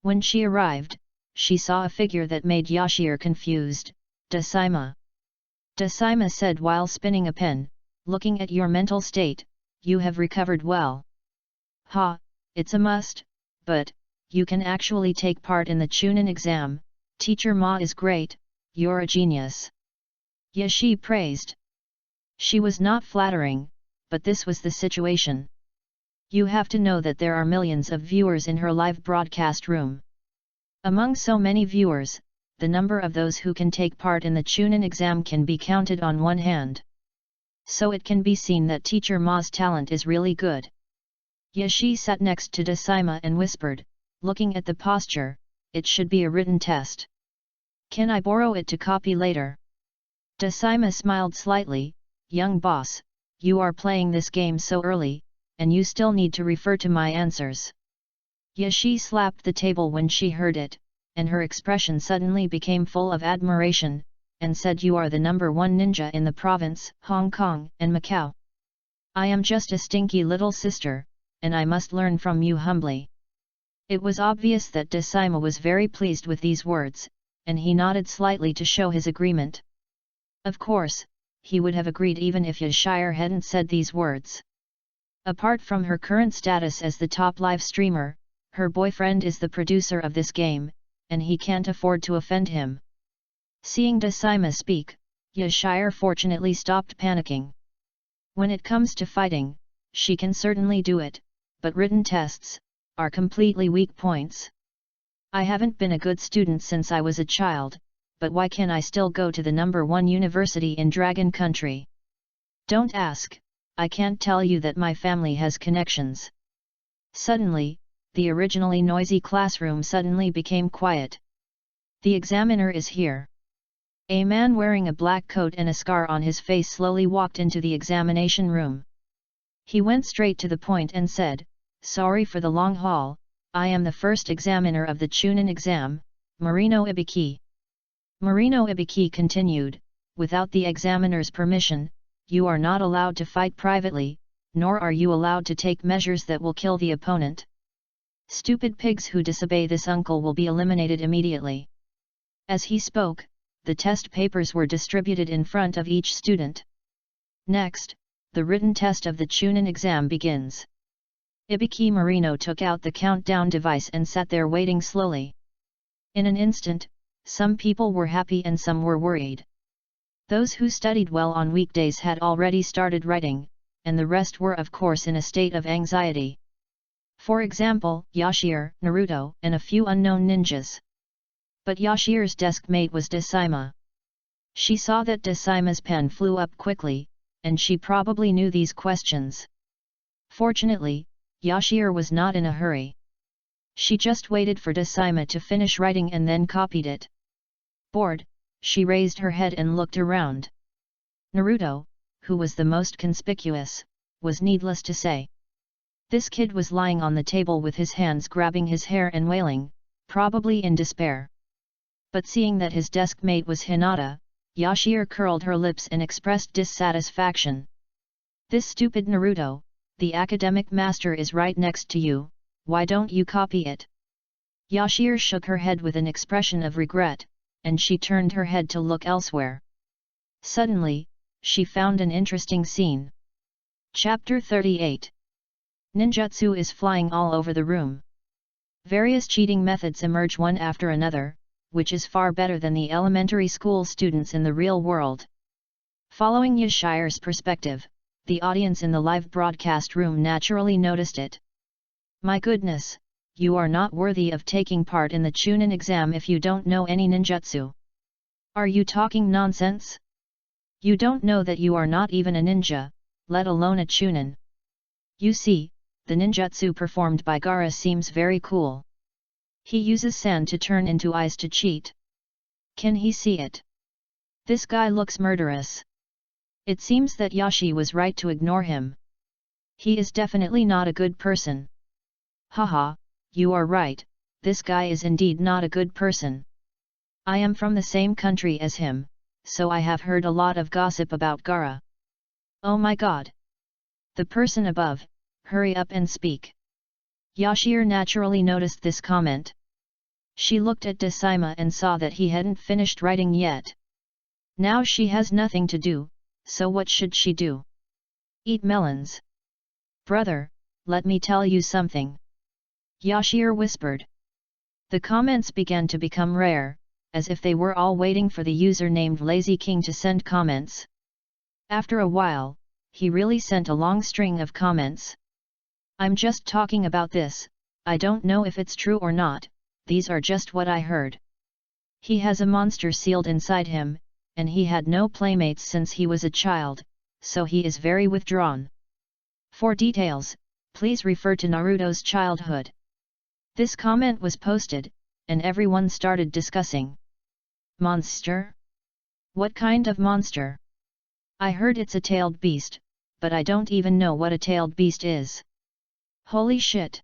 S1: When she arrived, she saw a figure that made Yashir confused. Dasaima. Dasaima said while spinning a pen, looking at your mental state, you have recovered well. Ha, it's a must, but, you can actually take part in the Chunin exam. Teacher Ma is great, you're a genius. Yashi praised. She was not flattering, but this was the situation. You have to know that there are millions of viewers in her live broadcast room. Among so many viewers, the number of those who can take part in the Chunin exam can be counted on one hand. So it can be seen that Teacher Ma's talent is really good. Yashi sat next to Dasaima and whispered, looking at the posture, it should be a written test. Can I borrow it to copy later? Dasaima smiled slightly, young boss, you are playing this game so early, and you still need to refer to my answers. Yashi slapped the table when she heard it, and her expression suddenly became full of admiration, and said you are the #1 ninja in the province, Hong Kong and Macau. I am just a stinky little sister, and I must learn from you humbly. It was obvious that Dasaima was very pleased with these words, and he nodded slightly to show his agreement. Of course, he would have agreed even if Yashir hadn't said these words. Apart from her current status as the top live streamer, her boyfriend is the producer of this game, and he can't afford to offend him. Seeing Dasaima speak, Yashir fortunately stopped panicking. When it comes to fighting, she can certainly do it, but written tests are completely weak points. I haven't been a good student since I was a child, but why can I still go to the #1 university in Dragon Country? Don't ask, I can't tell you that my family has connections. Suddenly, the originally noisy classroom suddenly became quiet. The examiner is here. A man wearing a black coat and a scar on his face slowly walked into the examination room. He went straight to the point and said, sorry for the long haul, I am the first examiner of the Chunin exam, Marino Ibiki. Marino Ibiki continued, without the examiner's permission, you are not allowed to fight privately, nor are you allowed to take measures that will kill the opponent. Stupid pigs who disobey this uncle will be eliminated immediately. As he spoke, the test papers were distributed in front of each student. Next, the written test of the Chunin exam begins. Ibiki Marino took out the countdown device and sat there waiting slowly. In an instant, some people were happy and some were worried. Those who studied well on weekdays had already started writing, and the rest were of course in a state of anxiety. For example, Yashir, Naruto, and a few unknown ninjas. But Yashir's desk mate was Dasaima. She saw that Dasaima's pen flew up quickly, and she probably knew these questions. Fortunately, Yashir was not in a hurry. She just waited for Dasaima to finish writing and then copied it. Bored, she raised her head and looked around. Naruto, who was the most conspicuous, was needless to say. This kid was lying on the table with his hands grabbing his hair and wailing, probably in despair. But seeing that his desk mate was Hinata, Yashir curled her lips and expressed dissatisfaction. This stupid Naruto, the academic master is right next to you, why don't you copy it? Yashir shook her head with an expression of regret, and she turned her head to look elsewhere. Suddenly, she found an interesting scene. Chapter 38. Ninjutsu is flying all over the room. Various cheating methods emerge one after another, which is far better than the elementary school students in the real world. Following Yashir's perspective, the audience in the live broadcast room naturally noticed it. My goodness, you are not worthy of taking part in the Chunin exam if you don't know any ninjutsu. Are you talking nonsense? You don't know that you are not even a ninja, let alone a Chunin. You see, the ninjutsu performed by Gaara seems very cool. He uses sand to turn into eyes to cheat. Can he see it? This guy looks murderous. It seems that Yashi was right to ignore him. He is definitely not a good person. Haha, you are right, this guy is indeed not a good person. I am from the same country as him, so I have heard a lot of gossip about Gaara. Oh my god! The person above, hurry up and speak. Yashir naturally noticed this comment. She looked at Decima and saw that he hadn't finished writing yet. Now she has nothing to do, so what should she do? Eat melons. Brother, let me tell you something. Yashir whispered. The comments began to become rare, as if they were all waiting for the user named Lazy King to send comments. After a while, he really sent a long string of comments. I'm just talking about this, I don't know if it's true or not, these are just what I heard. He has a monster sealed inside him, and he had no playmates since he was a child, so he is very withdrawn. For details, please refer to Naruto's childhood. This comment was posted, and everyone started discussing. Monster? What kind of monster? I heard it's a tailed beast, but I don't even know what a tailed beast is. Holy shit!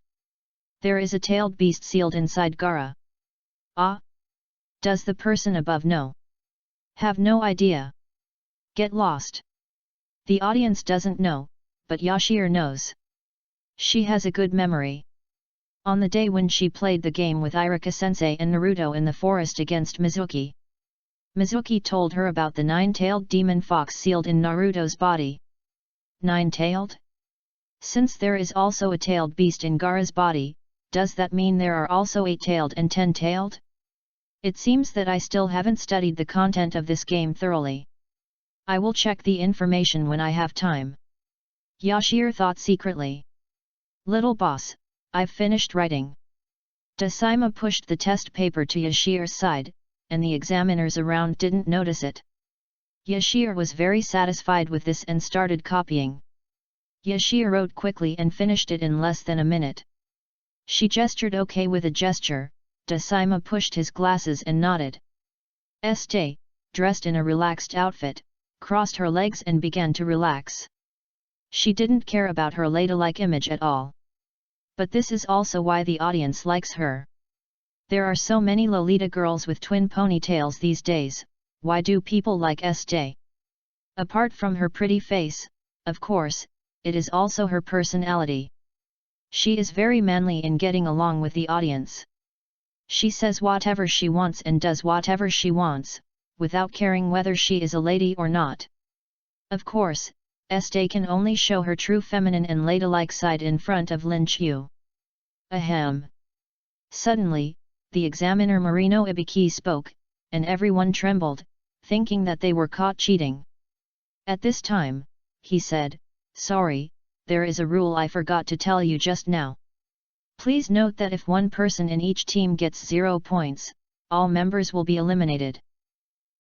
S1: There is a tailed beast sealed inside Gaara. Ah? Does the person above know? Have no idea. Get lost. The audience doesn't know, but Yashir knows. She has a good memory. On the day when she played the game with Iruka-sensei and Naruto in the forest against Mizuki, Mizuki told her about the nine-tailed demon fox sealed in Naruto's body. Nine-tailed? Since there is also a tailed beast in Gaara's body, does that mean there are also 8-tailed and 10-tailed? It seems that I still haven't studied the content of this game thoroughly. I will check the information when I have time. Yashir thought secretly. Little boss, I've finished writing. Decima pushed the test paper to Yashir's side, and the examiners around didn't notice it. Yashir was very satisfied with this and started copying. Yashir wrote quickly and finished it in less than a minute. She gestured okay with a gesture. Decima pushed his glasses and nodded. Este, dressed in a relaxed outfit, crossed her legs and began to relax. She didn't care about her ladylike image at all. But this is also why the audience likes her. There are so many Lolita girls with twin ponytails these days, why do people like Este? Apart from her pretty face, of course, it is also her personality. She is very manly in getting along with the audience. She says whatever she wants and does whatever she wants, without caring whether she is a lady or not. Of course, Este can only show her true feminine and ladylike side in front of Lin Chiu. Ahem. Suddenly, the examiner Marino Ibiki spoke, and everyone trembled, thinking that they were caught cheating. At this time, he said, "Sorry, there is a rule I forgot to tell you just now. Please note that if one person in each team gets 0 points, all members will be eliminated."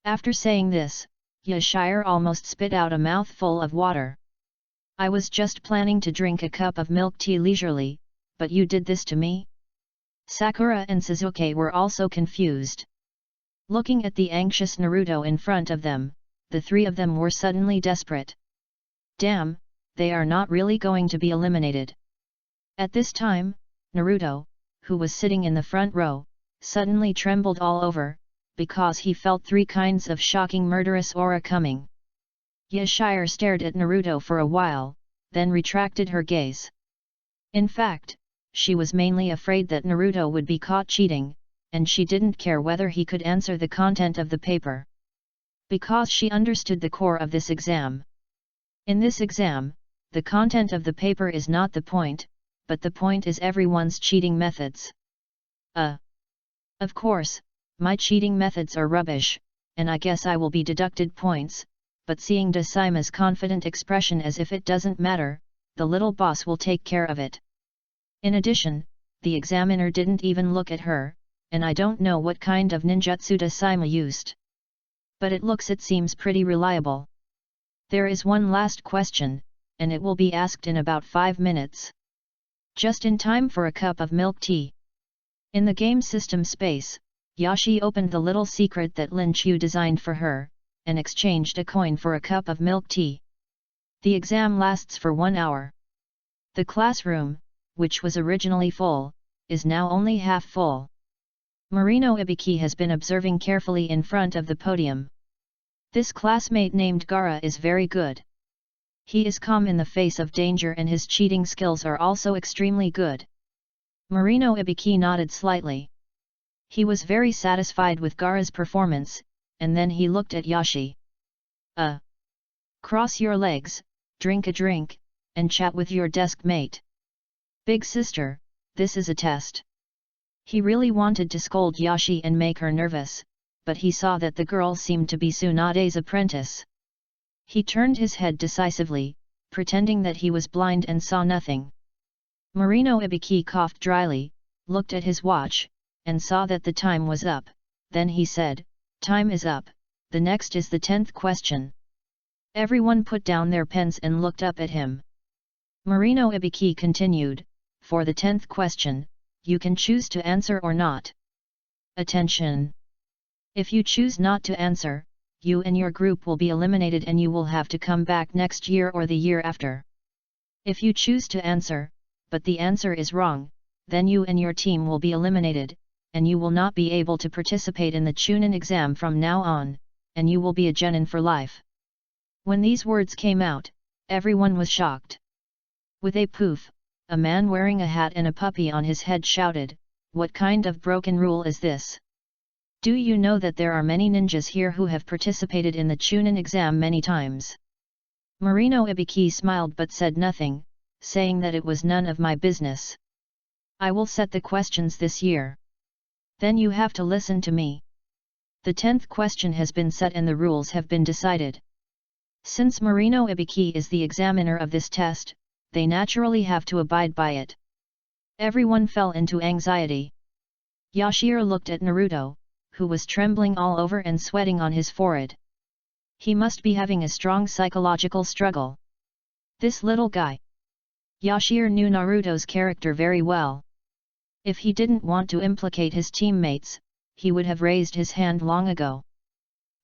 S1: After saying this, Yashir almost spit out a mouthful of water. "I was just planning to drink a cup of milk tea leisurely, but you did this to me?" Sakura and Suzuki were also confused. Looking at the anxious Naruto in front of them, the three of them were suddenly desperate. Damn, they are not really going to be eliminated. At this time, Naruto, who was sitting in the front row, suddenly trembled all over, because he felt 3 kinds of shocking murderous aura coming. Yashir stared at Naruto for a while, then retracted her gaze. In fact, she was mainly afraid that Naruto would be caught cheating, and she didn't care whether he could answer the content of the paper. Because she understood the core of this exam. In this exam, the content of the paper is not the point, but the point is everyone's cheating methods. Of course, my cheating methods are rubbish, and I guess I will be deducted points, but seeing Decima's confident expression as if it doesn't matter, the little boss will take care of it. In addition, the examiner didn't even look at her, and I don't know what kind of ninjutsu Decima used. But it seems pretty reliable. There is one last question, and it will be asked in about 5 minutes. Just in time for a cup of milk tea. In the game system space, Yashi opened the little secret that Lin Chu designed for her, and exchanged a coin for a cup of milk tea. The exam lasts for 1 hour. The classroom, which was originally full, is now only half full. Marino Ibiki has been observing carefully in front of the podium. This classmate named Gara is very good. He is calm in the face of danger and his cheating skills are also extremely good. Marino Ibiki nodded slightly. He was very satisfied with Gara's performance, and then he looked at Yashi. Cross your legs, drink a drink, and chat with your desk mate. Big sister, this is a test. He really wanted to scold Yashi and make her nervous, but he saw that the girl seemed to be Tsunade's apprentice. He turned his head decisively, pretending that he was blind and saw nothing. Marino Ibiki coughed dryly, looked at his watch, and saw that the time was up. Then he said, "Time is up, the next is the 10th question." Everyone put down their pens and looked up at him. Marino Ibiki continued, "For the 10th question, you can choose to answer or not. Attention! If you choose not to answer, you and your group will be eliminated and you will have to come back next year or the year after. If you choose to answer, but the answer is wrong, then you and your team will be eliminated, and you will not be able to participate in the Chunin exam from now on, and you will be a genin for life." When these words came out, everyone was shocked. With a poof, a man wearing a hat and a puppy on his head shouted, "What kind of broken rule is this? Do you know that there are many ninjas here who have participated in the Chunin exam many times?" Marino Ibiki smiled but said nothing, saying that it was none of my business. "I will set the questions this year. Then you have to listen to me. The 10th question has been set and the rules have been decided. Since Marino Ibiki is the examiner of this test, they naturally have to abide by it." Everyone fell into anxiety. Yashir looked at Naruto, who was trembling all over and sweating on his forehead. He must be having a strong psychological struggle. This little guy. Yashir knew Naruto's character very well. If he didn't want to implicate his teammates, he would have raised his hand long ago.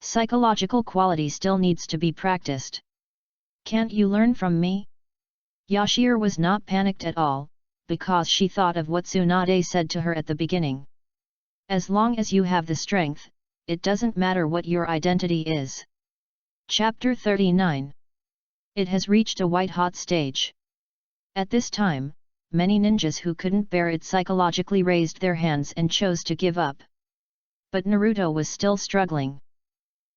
S1: Psychological quality still needs to be practiced. "Can't you learn from me?" Yashir was not panicked at all, because she thought of what Tsunade said to her at the beginning. As long as you have the strength, it doesn't matter what your identity is. Chapter 39. It has reached a white-hot stage. At this time, many ninjas who couldn't bear it psychologically raised their hands and chose to give up. But Naruto was still struggling.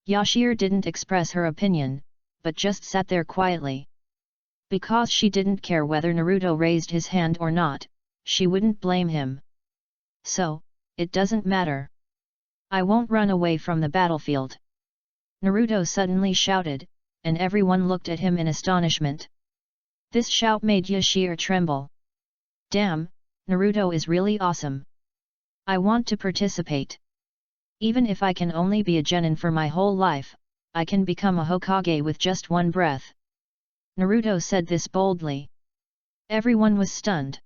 S1: Yashir didn't express her opinion, but just sat there quietly. Because she didn't care whether Naruto raised his hand or not, she wouldn't blame him. "So, it doesn't matter. I won't run away from the battlefield," Naruto suddenly shouted, and everyone looked at him in astonishment. This shout made Yashir tremble. "Damn, Naruto is really awesome. I want to participate. Even if I can only be a genin for my whole life, I can become a Hokage with just one breath." Naruto said this boldly. Everyone was stunned.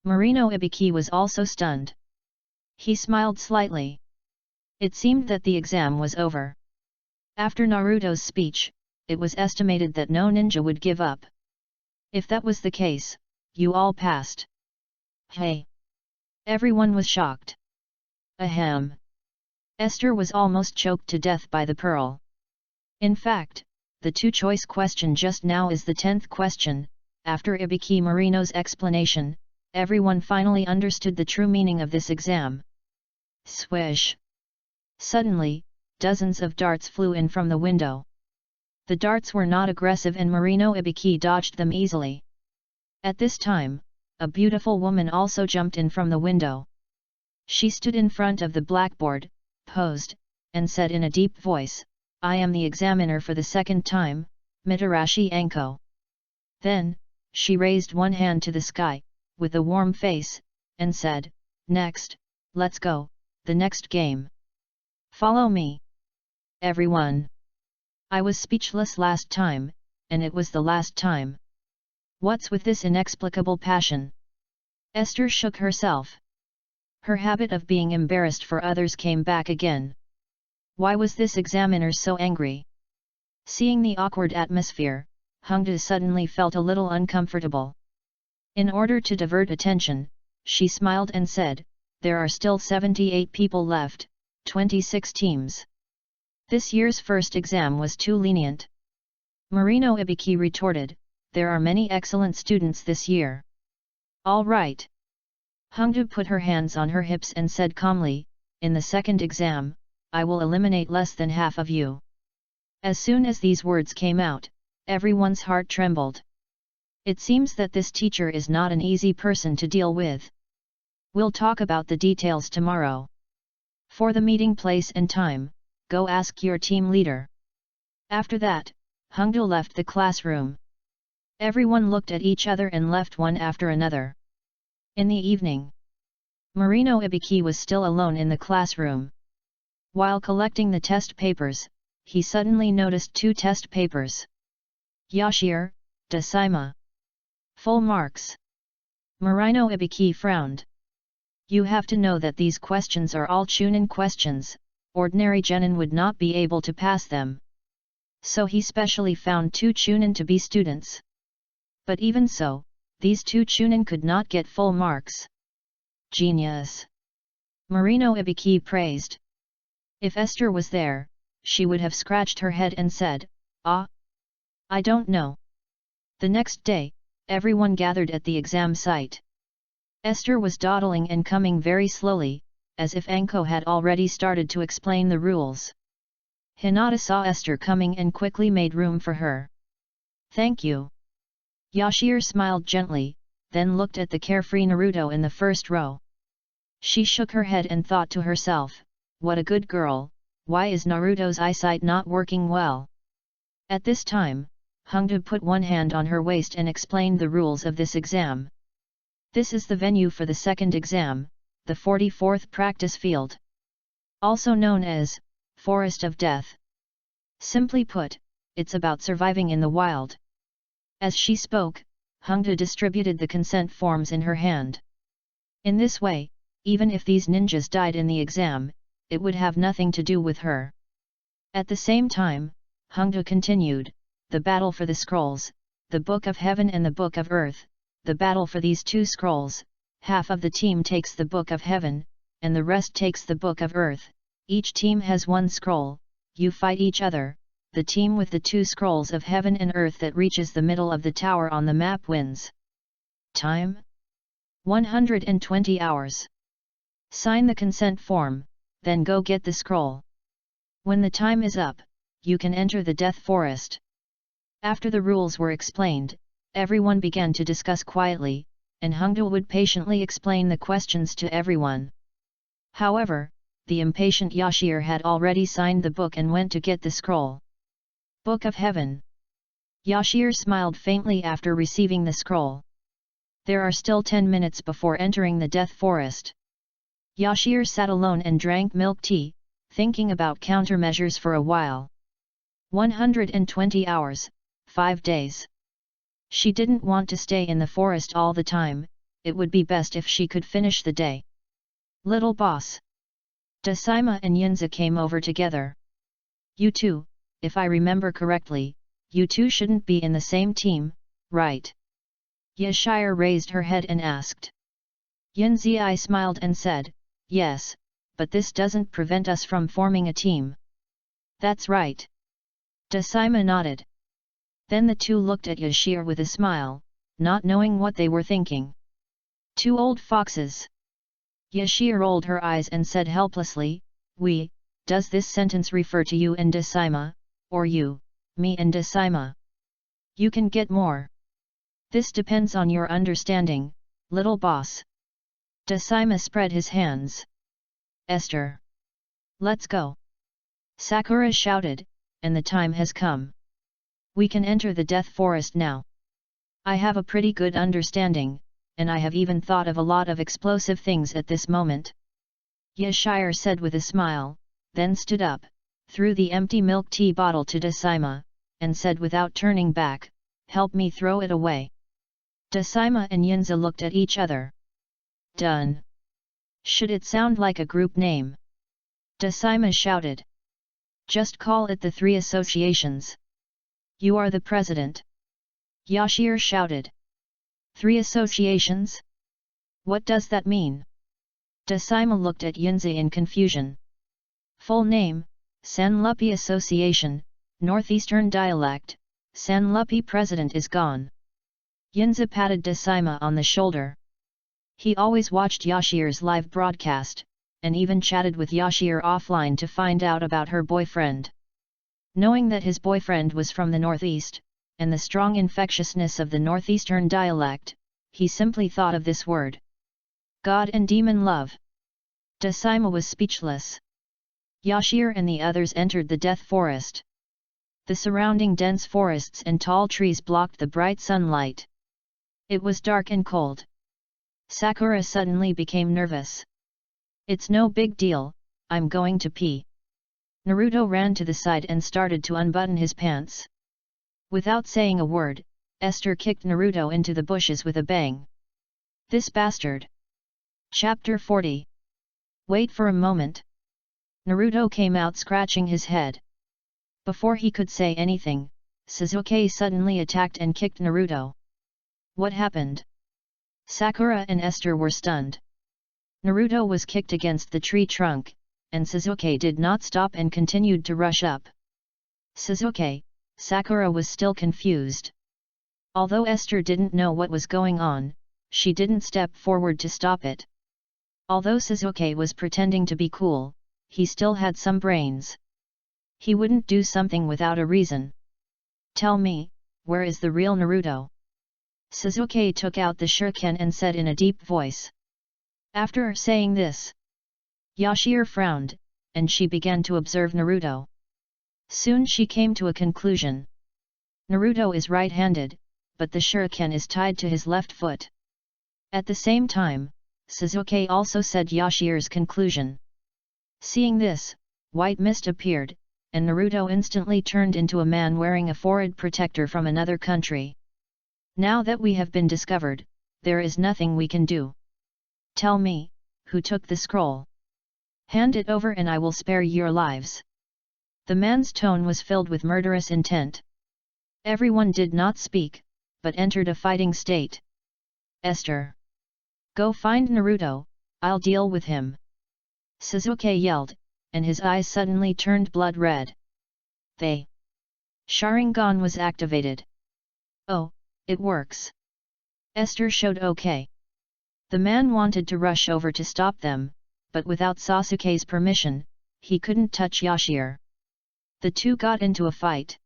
S1: Marino Ibiki was also stunned. He smiled slightly. It seemed that the exam was over. After Naruto's speech, it was estimated that no ninja would give up. If that was the case, you all passed. Hey! Everyone was shocked. Ahem! Esther was almost choked to death by the pearl. In fact, the two-choice question just now is the 10th question. After Ibiki Marino's explanation, everyone finally understood the true meaning of this exam. Swish! Suddenly, dozens of darts flew in from the window. The darts were not aggressive and Marino Ibiki dodged them easily. At this time, a beautiful woman also jumped in from the window. She stood in front of the blackboard, posed, and said in a deep voice, "I am the examiner for the second time, Mitarashi Anko." Then, she raised one hand to the sky, with a warm face, and said, "Next, let's go, the next game. Follow me. Everyone." I was speechless last time, and it was the last time. What's with this inexplicable passion? Esther shook herself. Her habit of being embarrassed for others came back again. Why was this examiner so angry? Seeing the awkward atmosphere, Hongda suddenly felt a little uncomfortable. In order to divert attention, she smiled and said, "There are still 78 people left, 26 teams. This year's first exam was too lenient." Marino Ibiki retorted, "There are many excellent students this year." "All right." Hongdu put her hands on her hips and said calmly, "In the second exam, I will eliminate less than half of you." As soon as these words came out, everyone's heart trembled. It seems that this teacher is not an easy person to deal with. We'll talk about the details tomorrow. For the meeting place and time, go ask your team leader. After that, Hongdu left the classroom. Everyone looked at each other and left one after another. In the evening, Marino Ibiki was still alone in the classroom. While collecting the test papers, he suddenly noticed 2 test papers. Yashir, Dasaima. Full marks. Marino Ibiki frowned. "You have to know that these questions are all Chunin questions, ordinary genin would not be able to pass them. So he specially found 2 Chunin to be students. But even so, these 2 Chunin could not get full marks." "Genius!" Marino Ibiki praised. If Esther was there, she would have scratched her head and said, "Ah, I don't know." The next day, everyone gathered at the exam site. Esther was dawdling and coming very slowly, as if Anko had already started to explain the rules. Hinata saw Esther coming and quickly made room for her. "Thank you." Yashir smiled gently, then looked at the carefree Naruto in the first row. She shook her head and thought to herself, "What a good girl, why is Naruto's eyesight not working well?" At this time, Hongdu put one hand on her waist and explained the rules of this exam. This is the venue for the second exam, the 44th practice field. Also known as Forest of Death. Simply put, it's about surviving in the wild. As she spoke, Hongdu distributed the consent forms in her hand. In this way, even if these ninjas died in the exam, it would have nothing to do with her. At the same time, Hongdu continued, "The battle for the scrolls, the Book of Heaven and the Book of Earth, the battle for these 2 scrolls, half of the team takes the Book of Heaven, and the rest takes the Book of Earth. Each team has 1 scroll, you fight each other, the team with the 2 scrolls of Heaven and Earth that reaches the middle of the tower on the map wins. Time? 120 hours. Sign the consent form, then go get the scroll. When the time is up, you can enter the Death Forest." After the rules were explained, everyone began to discuss quietly, and Hongdu would patiently explain the questions to everyone. However, the impatient Yashir had already signed the book and went to get the scroll. Book of Heaven. Yashir smiled faintly after receiving the scroll. There are still 10 minutes before entering the Death Forest. Yashir sat alone and drank milk tea, thinking about countermeasures for a while. 120 hours, 5 days. She didn't want to stay in the forest all the time, it would be best if she could finish the day. "Little boss." Dasaima and Yunza came over together. "You two, if I remember correctly, you two shouldn't be in the same team, right?" Yashir raised her head and asked. Yunzi smiled and said, "Yes, but this doesn't prevent us from forming a team." "That's right." Dasaima nodded. Then the two looked at Yashir with a smile, not knowing what they were thinking. "Two old foxes." Yashir rolled her eyes and said helplessly, "We, does this sentence refer to you and Dasaima, or you, me and Dasaima? You can get more. This depends on your understanding, little boss." Dasaima spread his hands. "Esther. Let's go." Sakura shouted, "And the time has come. We can enter the Death Forest now. I have a pretty good understanding, and I have even thought of a lot of explosive things at this moment." Yashir said with a smile, then stood up, threw the empty milk tea bottle to Dasaima, and said without turning back, "Help me throw it away." Dasaima and Yunza looked at each other. Done. Should it sound like a group name? Decima shouted. Just call it the Three Associations. You are the president. Yashir shouted. Three Associations? What does that mean? Decima looked at Yunzi in confusion. Full name, Sanlupi Association, Northeastern Dialect, Sanlupi President is gone. Yunzi patted Decima on the shoulder. He always watched Yashir's live broadcast, and even chatted with Yashir offline to find out about her boyfriend. Knowing that his boyfriend was from the Northeast, and the strong infectiousness of the Northeastern dialect, he simply thought of this word. God and demon love. Decima was speechless. Yashir and the others entered the death forest. The surrounding dense forests and tall trees blocked the bright sunlight. It was dark and cold. Sakura suddenly became nervous. It's no big deal, I'm going to pee. Naruto ran to the side and started to unbutton his pants. Without saying a word, Esther kicked Naruto into the bushes with a bang. This bastard! Chapter 40. Wait for a moment. Naruto came out scratching his head. Before he could say anything, Sasuke suddenly attacked and kicked Naruto. What happened? Sakura and Esther were stunned. Naruto was kicked against the tree trunk, and Sasuke did not stop and continued to rush up. Sasuke, Sakura was still confused. Although Esther didn't know what was going on, she didn't step forward to stop it. Although Sasuke was pretending to be cool, he still had some brains. He wouldn't do something without a reason. Tell me, where is the real Naruto? Sasuke took out the shuriken and said in a deep voice. After saying this, Yashir frowned, and she began to observe Naruto. Soon she came to a conclusion. Naruto is right-handed, but the shuriken is tied to his left foot. At the same time, Sasuke also said Yashir's conclusion. Seeing this, white mist appeared, and Naruto instantly turned into a man wearing a forehead protector from another country. Now that we have been discovered, there is nothing we can do. Tell me, who took the scroll? Hand it over and I will spare your lives. The man's tone was filled with murderous intent. Everyone did not speak, but entered a fighting state. Esther. Go find Naruto, I'll deal with him. Sasuke yelled, and his eyes suddenly turned blood red. They. Sharingan was activated. Oh, it works. Esther showed okay. The man wanted to rush over to stop them, but without Sasuke's permission, he couldn't touch Yashir. The two got into a fight.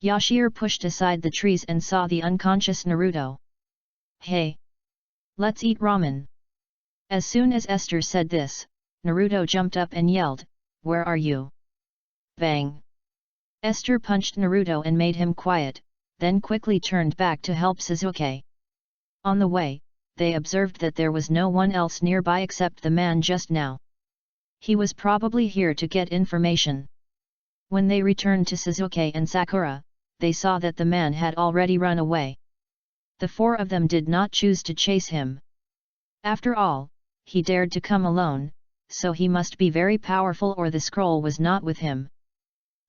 S1: Yashir pushed aside the trees and saw the unconscious Naruto. Hey! Let's eat ramen. As soon as Esther said this, Naruto jumped up and yelled, Where are you? Bang! Esther punched Naruto and made him quiet, then quickly turned back to help Sasuke. On the way, they observed that there was no one else nearby except the man just now. He was probably here to get information. When they returned to Sasuke and Sakura, they saw that the man had already run away. The four of them did not choose to chase him. After all, he dared to come alone, so he must be very powerful or the scroll was not with him.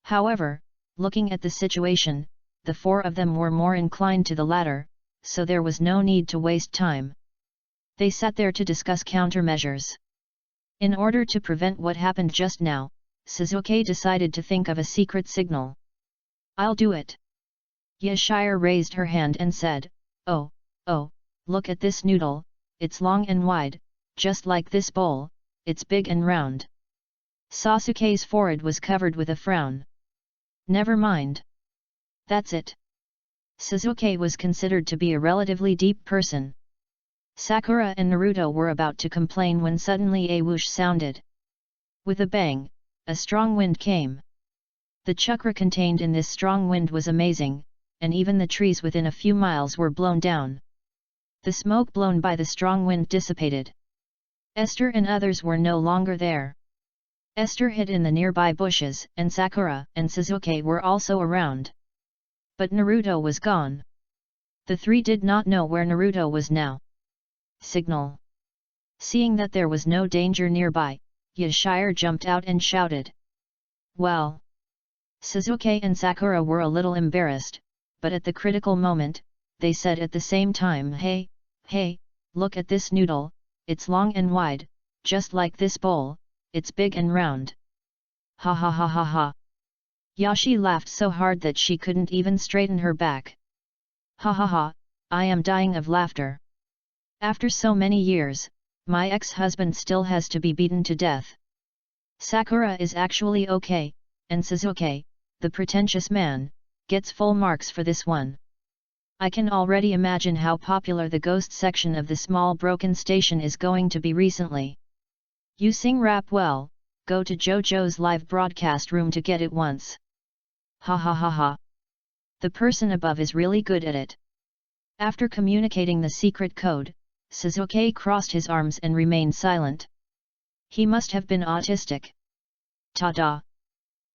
S1: However, looking at the situation, the four of them were more inclined to the latter, so there was no need to waste time. They sat there to discuss countermeasures. In order to prevent what happened just now, Sasuke decided to think of a secret signal. I'll do it. Yashir raised her hand and said, Oh, look at this noodle, it's long and wide, just like this bowl, it's big and round. Sasuke's forehead was covered with a frown. Never mind. That's it. Sasuke was considered to be a relatively deep person. Sakura and Naruto were about to complain when suddenly a whoosh sounded. With a bang, a strong wind came. The chakra contained in this strong wind was amazing, and even the trees within a few miles were blown down. The smoke blown by the strong wind dissipated. Esther and others were no longer there. Esther hid in the nearby bushes, and Sakura and Sasuke were also around. But Naruto was gone. The three did not know where Naruto was now. Signal. Seeing that there was no danger nearby, Yashiro jumped out and shouted. Well! Sasuke and Sakura were a little embarrassed, but at the critical moment, they said at the same time, Hey, hey, look at this noodle, it's long and wide, just like this bowl, it's big and round. Ha ha ha ha ha. Yashi laughed so hard that she couldn't even straighten her back. Ha ha ha, I am dying of laughter. After so many years, my ex-husband still has to be beaten to death. Sakura is actually okay, and Sasuke, the pretentious man, gets full marks for this one. I can already imagine how popular the ghost section of the small broken station is going to be recently. You sing rap well, go to JoJo's live broadcast room to get it once. Ha ha ha ha. The person above is really good at it. After communicating the secret code, Sasuke crossed his arms and remained silent. He must have been autistic. Ta-da!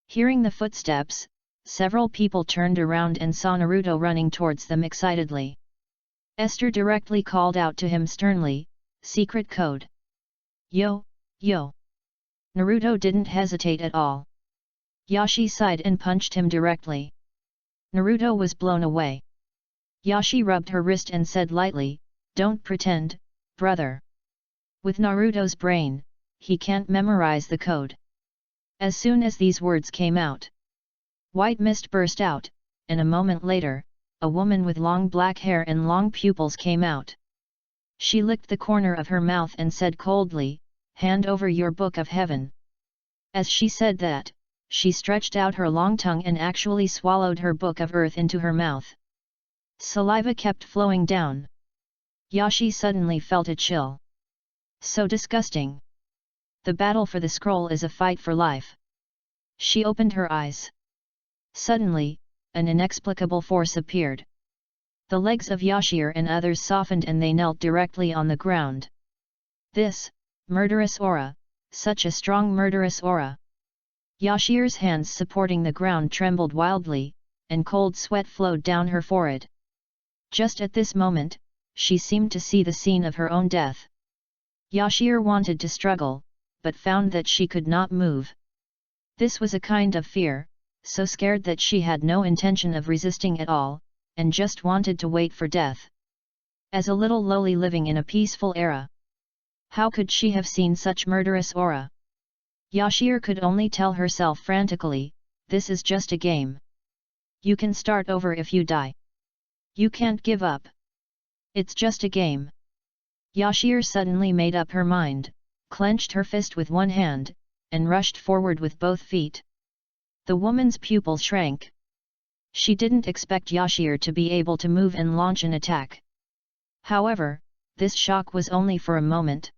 S1: Hearing the footsteps, several people turned around and saw Naruto running towards them excitedly. Esther directly called out to him sternly, "Secret code!" Yo, yo! Naruto didn't hesitate at all. Yashi sighed and punched him directly. Naruto was blown away. Yashi rubbed her wrist and said lightly, "Don't pretend, brother." With Naruto's brain, he can't memorize the code. As soon as these words came out, white mist burst out, and a moment later, a woman with long black hair and long pupils came out. She licked the corner of her mouth and said coldly, "Hand over your book of heaven." As she said that, she stretched out her long tongue and actually swallowed her book of earth into her mouth. Saliva kept flowing down. Yashi suddenly felt a chill. So disgusting. The battle for the scroll is a fight for life. She opened her eyes. Suddenly, an inexplicable force appeared. The legs of Yashir and others softened and they knelt directly on the ground. This, murderous aura, such a strong murderous aura. Yashir's hands supporting the ground trembled wildly, and cold sweat flowed down her forehead. Just at this moment, she seemed to see the scene of her own death. Yashir wanted to struggle, but found that she could not move. This was a kind of fear, so scared that she had no intention of resisting at all, and just wanted to wait for death. As a little lowly living in a peaceful era, how could she have seen such murderous aura? Yashir could only tell herself frantically, "This is just a game. You can start over if you die. You can't give up. It's just a game." Yashir suddenly made up her mind, clenched her fist with one hand, and rushed forward with both feet. The woman's pupils shrank. She didn't expect Yashir to be able to move and launch an attack. However, this shock was only for a moment.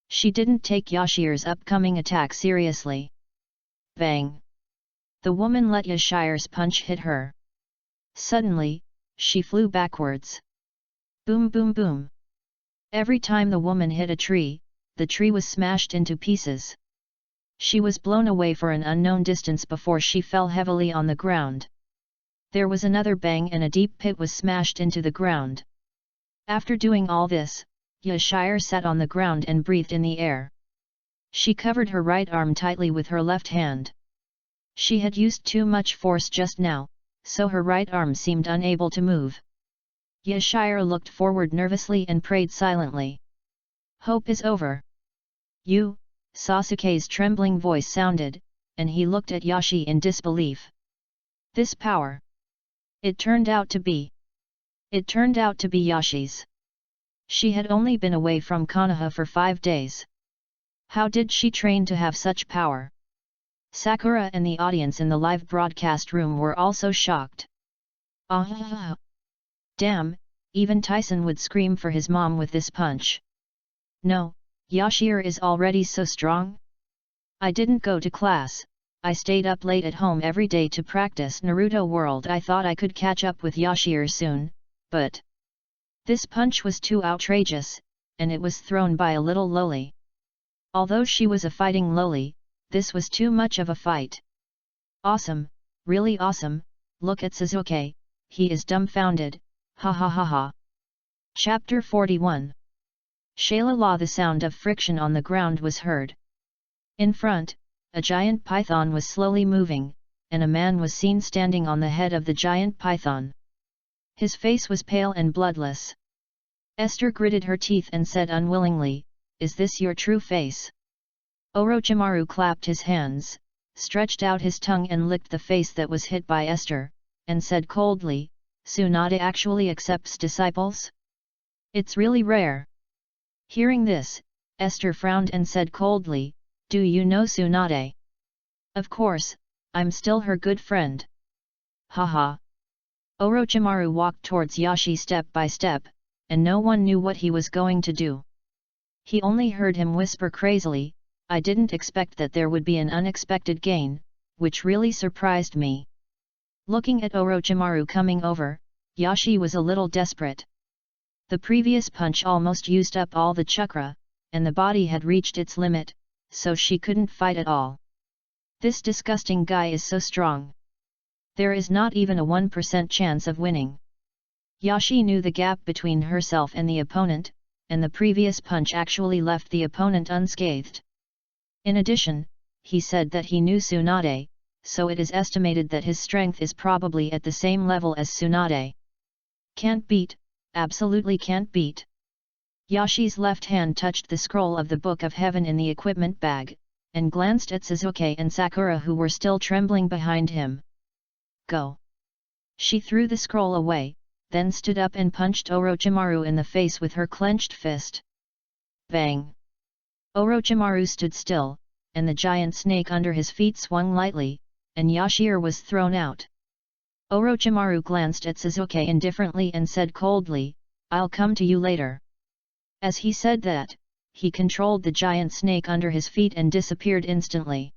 S1: She didn't take Yashir's upcoming attack seriously. Bang! The woman let Yashir's punch hit her. Suddenly, she flew backwards. Boom boom boom! Every time the woman hit a tree, the tree was smashed into pieces. She was blown away for an unknown distance before she fell heavily on the ground. There was another bang and a deep pit was smashed into the ground. After doing all this, Yashir sat on the ground and breathed in the air. She covered her right arm tightly with her left hand. She had used too much force just now, so her right arm seemed unable to move. Yashir looked forward nervously and prayed silently. "Hope is over." "You," Sasuke's trembling voice sounded, and he looked at Yashi in disbelief. This power! It turned out to be Yashi's. She had only been away from Konoha for 5 days. How did she train to have such power? Sakura and the audience in the live broadcast room were also shocked. Ah! Damn, even Tyson would scream for his mom with this punch. No, Yashir is already so strong? I didn't go to class, I stayed up late at home every day to practice Naruto World. I thought I could catch up with Yashir soon, but this punch was too outrageous, and it was thrown by a little loli. Although she was a fighting loli, this was too much of a fight. Awesome, really awesome, look at Sasuke, he is dumbfounded, ha ha ha ha. Chapter 41. Shalala, the sound of friction on the ground was heard. In front, a giant python was slowly moving, and a man was seen standing on the head of the giant python. His face was pale and bloodless. Esther gritted her teeth and said unwillingly, "Is this your true face?" Orochimaru clapped his hands, stretched out his tongue and licked the face that was hit by Esther, and said coldly, "Tsunade actually accepts disciples? It's really rare." Hearing this, Esther frowned and said coldly, "Do you know Tsunade?" "Of course, I'm still her good friend." Haha. Orochimaru walked towards Yashi step by step, and no one knew what he was going to do. He only heard him whisper crazily, "I didn't expect that there would be an unexpected gain, which really surprised me." Looking at Orochimaru coming over, Yashi was a little desperate. The previous punch almost used up all the chakra, and the body had reached its limit, so she couldn't fight at all. This disgusting guy is so strong. There is not even a 1% chance of winning. Yashi knew the gap between herself and the opponent, and the previous punch actually left the opponent unscathed. In addition, he said that he knew Tsunade, so it is estimated that his strength is probably at the same level as Tsunade. Can't beat, absolutely can't beat. Yashi's left hand touched the scroll of the Book of Heaven in the equipment bag, and glanced at Sasuke and Sakura who were still trembling behind him. "Go!" She threw the scroll away, then stood up and punched Orochimaru in the face with her clenched fist. Bang! Orochimaru stood still, and the giant snake under his feet swung lightly, and Yashir was thrown out. Orochimaru glanced at Sasuke indifferently and said coldly, "I'll come to you later." As he said that, he controlled the giant snake under his feet and disappeared instantly.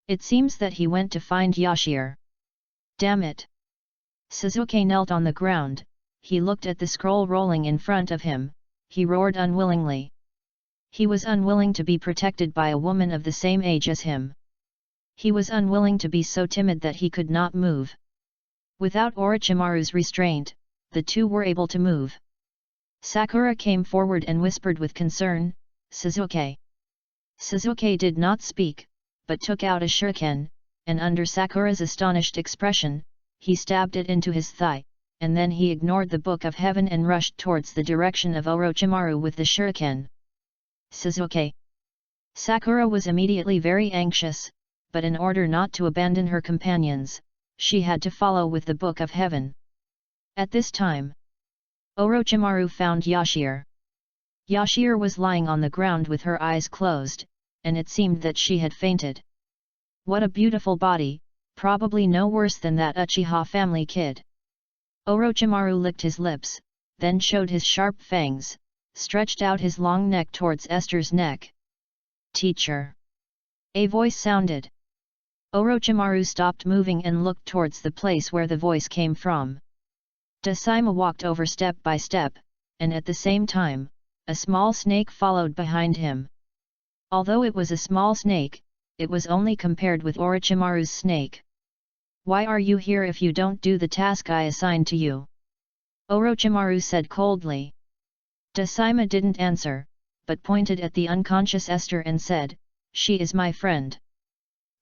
S1: It seems that he went to find Yashir. Damn it! Sasuke knelt on the ground, he looked at the scroll rolling in front of him, he roared unwillingly. He was unwilling to be protected by a woman of the same age as him. He was unwilling to be so timid that he could not move. Without Orochimaru's restraint, the two were able to move. Sakura came forward and whispered with concern, "Sasuke." Sasuke did not speak, but took out a shuriken, and under Sakura's astonished expression, he stabbed it into his thigh, and then he ignored the Book of Heaven and rushed towards the direction of Orochimaru with the shuriken. "Sasuke!" Sakura was immediately very anxious, but in order not to abandon her companions, she had to follow with the Book of Heaven. At this time, Orochimaru found Yashir. Yashir was lying on the ground with her eyes closed, and it seemed that she had fainted. What a beautiful body, probably no worse than that Uchiha family kid. Orochimaru licked his lips, then showed his sharp fangs, stretched out his long neck towards Esther's neck. "Teacher!" A voice sounded. Orochimaru stopped moving and looked towards the place where the voice came from. Dasaima walked over step by step, and at the same time, a small snake followed behind him. Although it was a small snake, it was only compared with Orochimaru's snake. "Why are you here if you don't do the task I assigned to you?" Orochimaru said coldly. Dasaima didn't answer, but pointed at the unconscious Esther and said, "She is my friend."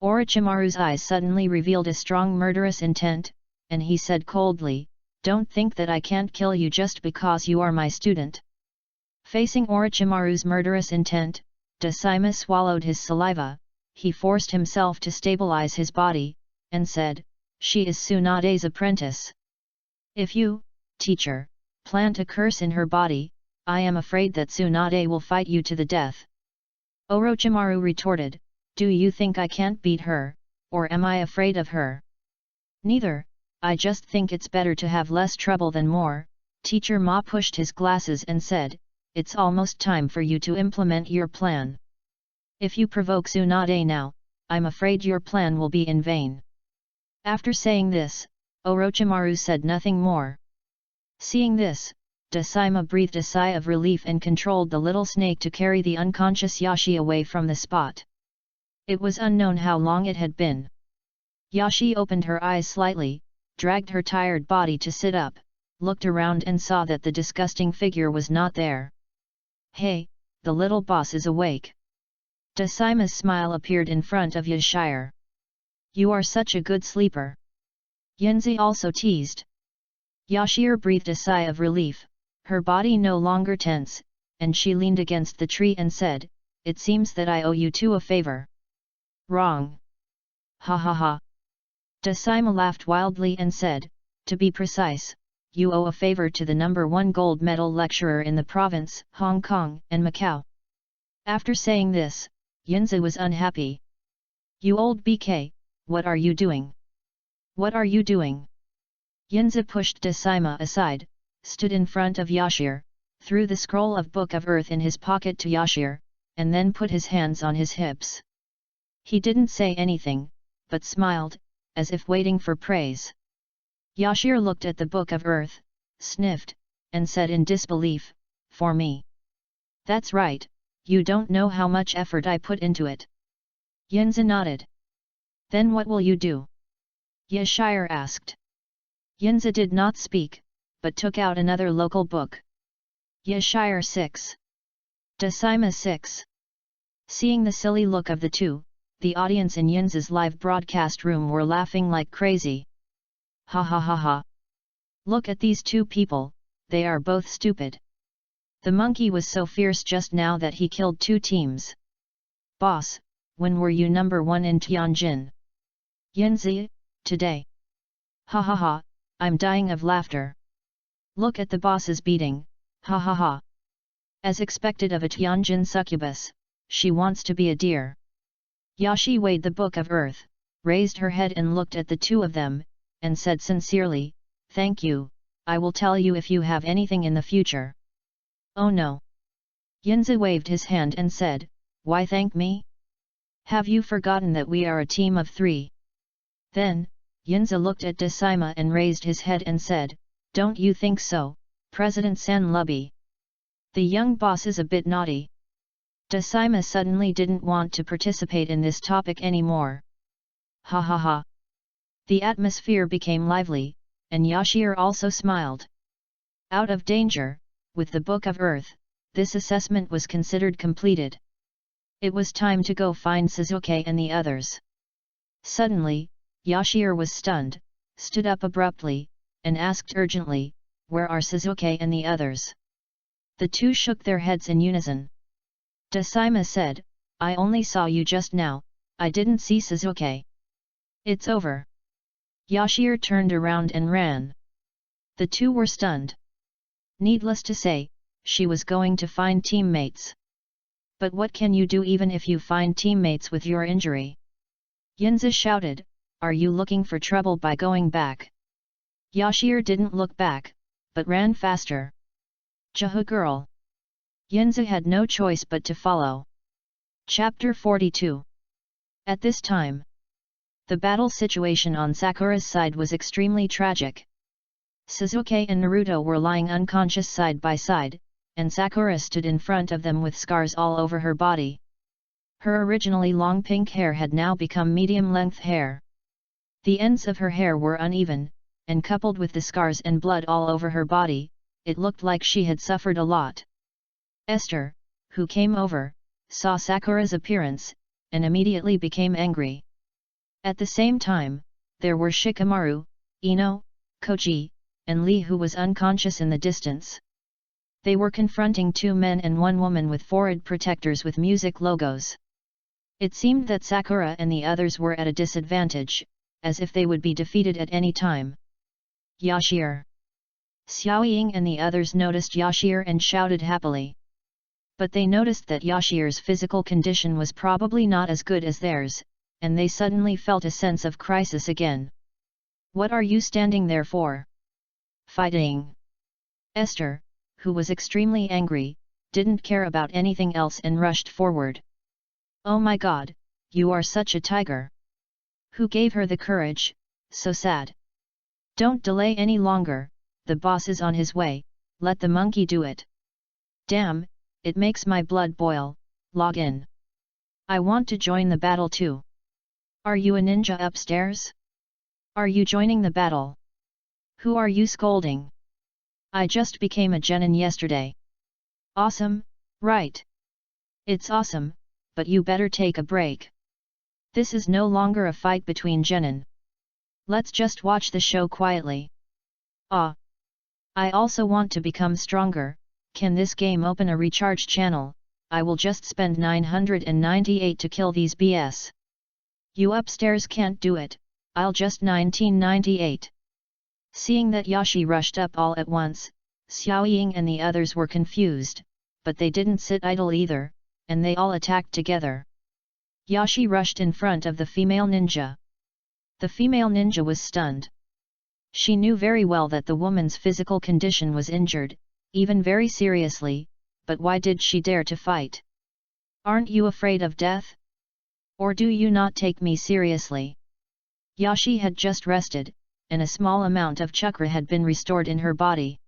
S1: Orochimaru's eyes suddenly revealed a strong murderous intent, and he said coldly, "Don't think that I can't kill you just because you are my student." Facing Orochimaru's murderous intent, Dasaima swallowed his saliva, he forced himself to stabilize his body, and said, "She is Tsunade's apprentice. If you, teacher, plant a curse in her body, I am afraid that Tsunade will fight you to the death." Orochimaru retorted, "Do you think I can't beat her, or am I afraid of her?" "Neither, I just think it's better to have less trouble than more." Teacher Ma pushed his glasses and said, "It's almost time for you to implement your plan. If you provoke Tsunade now, I'm afraid your plan will be in vain." After saying this, Orochimaru said nothing more. Seeing this, Dasaima breathed a sigh of relief and controlled the little snake to carry the unconscious Yashi away from the spot. It was unknown how long it had been. Yashi opened her eyes slightly, dragged her tired body to sit up, looked around and saw that the disgusting figure was not there. Hey, the little boss is awake. Decima's smile appeared in front of Yashir. You are such a good sleeper. Yinzi also teased. Yashir breathed a sigh of relief, her body no longer tense, and she leaned against the tree and said, It seems that I owe you two a favor. Wrong. Ha ha ha. Decima laughed wildly and said, To be precise, you owe a favor to the #1 gold medal lecturer in the province, Hong Kong and Macau. After saying this, Yinzi was unhappy. You old BK, what are you doing? What are you doing? Yinzi pushed Decima aside, stood in front of Yashir, threw the scroll of Book of Earth in his pocket to Yashir, and then put his hands on his hips. He didn't say anything, but smiled, as if waiting for praise. Yashir looked at the Book of Earth, sniffed, and said in disbelief, For me. That's right, you don't know how much effort I put into it. Yinzi nodded. Then what will you do? Yashir asked. Yinzi did not speak, but took out another local book. Yashir 6. Decima 6. Seeing the silly look of the two, the audience in Yinzi's live broadcast room were laughing like crazy. Ha ha ha ha. Look at these two people, they are both stupid. The monkey was so fierce just now that he killed 2 teams. Boss, when were you #1 in Tianjin? Yinzi, today. Ha ha ha, I'm dying of laughter. Look at the boss's beating, ha ha ha. As expected of a Tianjin succubus, she wants to be a deer. Yashi weighed the Book of Earth, raised her head and looked at the two of them, and said sincerely, Thank you, I will tell you if you have anything in the future. Oh no. Yinzi waved his hand and said, Why thank me? Have you forgotten that we are a team of 3? Then, Yinzi looked at Decima and raised his head and said, Don't you think so, President San Lubby? The young boss is a bit naughty. Decima suddenly didn't want to participate in this topic anymore. Ha ha ha. The atmosphere became lively, and Yashir also smiled. Out of danger, with the Book of Earth, this assessment was considered completed. It was time to go find Suzuki and the others. Suddenly, Yashir was stunned, stood up abruptly, and asked urgently, Where are Suzuki and the others? The two shook their heads in unison. Decima said, I only saw you just now, I didn't see Suzuki. It's over. Yashir turned around and ran. The two were stunned. Needless to say, she was going to find teammates. But what can you do even if you find teammates with your injury? Yinzi shouted, Are you looking for trouble by going back? Yashir didn't look back, but ran faster. Jaha girl. Yinzi had no choice but to follow. Chapter 42. At this time, the battle situation on Sakura's side was extremely tragic. Suzuki and Naruto were lying unconscious side by side, and Sakura stood in front of them with scars all over her body. Her originally long pink hair had now become medium-length hair. The ends of her hair were uneven, and coupled with the scars and blood all over her body, it looked like she had suffered a lot. Esther, who came over, saw Sakura's appearance, and immediately became angry. At the same time, there were Shikamaru, Ino, Koji, and Lee who was unconscious in the distance. They were confronting 2 men and 1 woman with forehead protectors with music logos. It seemed that Sakura and the others were at a disadvantage, as if they would be defeated at any time. Yashir. Xiaoying and the others noticed Yashir and shouted happily. But they noticed that Yashir's physical condition was probably not as good as theirs, and they suddenly felt a sense of crisis again. What are you standing there for? Fighting! Esther, who was extremely angry, didn't care about anything else and rushed forward. Oh my god, you are such a tiger! Who gave her the courage? So sad. Don't delay any longer, the boss is on his way, let the monkey do it. Damn, it makes my blood boil, log in. I want to join the battle too. Are you a ninja upstairs? Are you joining the battle? Who are you scolding? I just became a genin yesterday. Awesome, Right. It's awesome, but you better take a break. This is no longer a fight between genin. Let's just watch the show quietly. Ah. I also want to become stronger. Can this game open a recharge channel? I will just spend 998 to kill these BS. You upstairs can't do it, I'll just 1998. Seeing that Yashi rushed up all at once, Xiaoying and the others were confused, but they didn't sit idle either, and they all attacked together. Yashi rushed in front of the female ninja. The female ninja was stunned. She knew very well that the woman's physical condition was injured, even very seriously, but why did she dare to fight? Aren't you afraid of death? Or do you not take me seriously? Yashi had just rested, and a small amount of chakra had been restored in her body.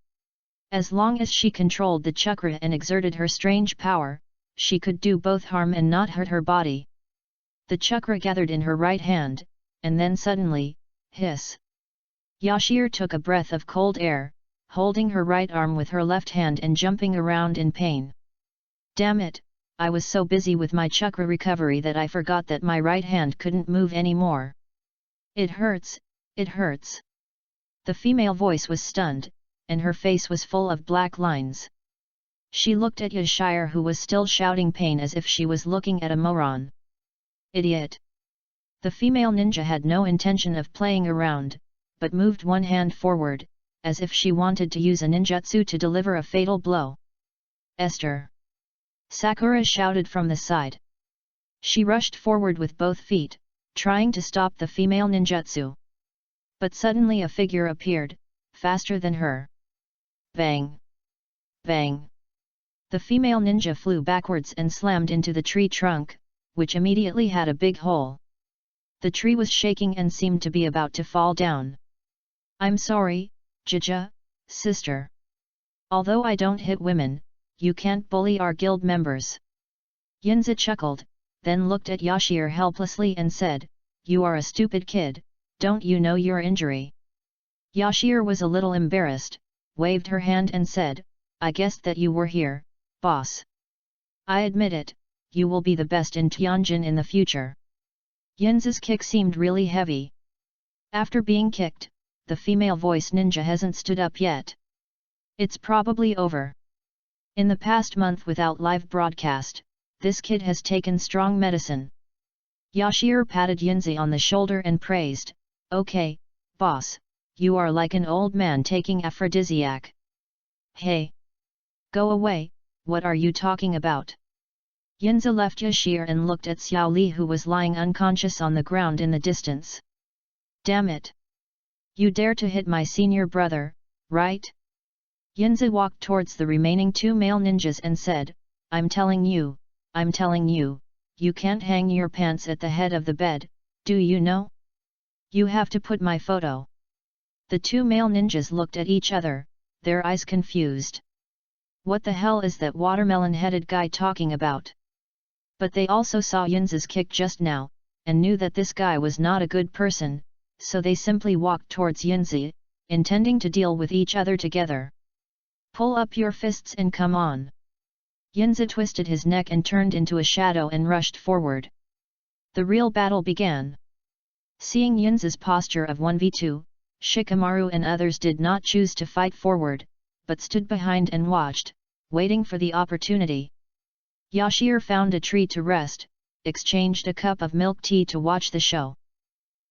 S1: As long as she controlled the chakra and exerted her strange power, she could do both harm and not hurt her body. The chakra gathered in her right hand, and then suddenly, hiss! Yashir took a breath of cold air, holding her right arm with her left hand and jumping around in pain. Damn it, I was so busy with my chakra recovery that I forgot that my right hand couldn't move anymore. It hurts, it hurts. The female voice was stunned, and her face was full of black lines. She looked at Yashir, who was still shouting pain as if she was looking at a moron. Idiot! The female ninja had no intention of playing around, but moved one hand forward, as if she wanted to use a ninjutsu to deliver a fatal blow. Esther! Sakura shouted from the side. She rushed forward with both feet, trying to stop the female ninjutsu. But suddenly a figure appeared, faster than her. Bang! Bang! The female ninja flew backwards and slammed into the tree trunk, which immediately had a big hole. The tree was shaking and seemed to be about to fall down. I'm sorry, Jija, sister. Although I don't hit women, you can't bully our guild members. Yinza chuckled, then looked at Yashir helplessly and said, You are a stupid kid, don't you know your injury? Yashir was a little embarrassed, waved her hand and said, I guessed that you were here, boss. I admit it, you will be the best in Tianjin in the future. Yinza's kick seemed really heavy. After being kicked, the female voice ninja hasn't stood up yet. It's probably over. In the past month without live broadcast, this kid has taken strong medicine. Yashir patted Yinzi on the shoulder and praised, Okay, boss, you are like an old man taking aphrodisiac. Hey! Go away, what are you talking about? Yinzi left Yashir and looked at Xiao Li, who was lying unconscious on the ground in the distance. Damn it! You dare to hit my senior brother, right? Yinzi walked towards the remaining two male ninjas and said, I'm telling you, you can't hang your pants at the head of the bed, do you know? You have to put my photo. The two male ninjas looked at each other, their eyes confused. What the hell is that watermelon-headed guy talking about? But they also saw Yinzi's kick just now, and knew that this guy was not a good person, so they simply walked towards Yinzi, intending to deal with each other together. Pull up your fists and come on. Yinzi twisted his neck and turned into a shadow and rushed forward. The real battle began. Seeing Yinzi's posture of 1v2, Shikamaru and others did not choose to fight forward, but stood behind and watched, waiting for the opportunity. Yashir found a tree to rest, exchanged a cup of milk tea to watch the show.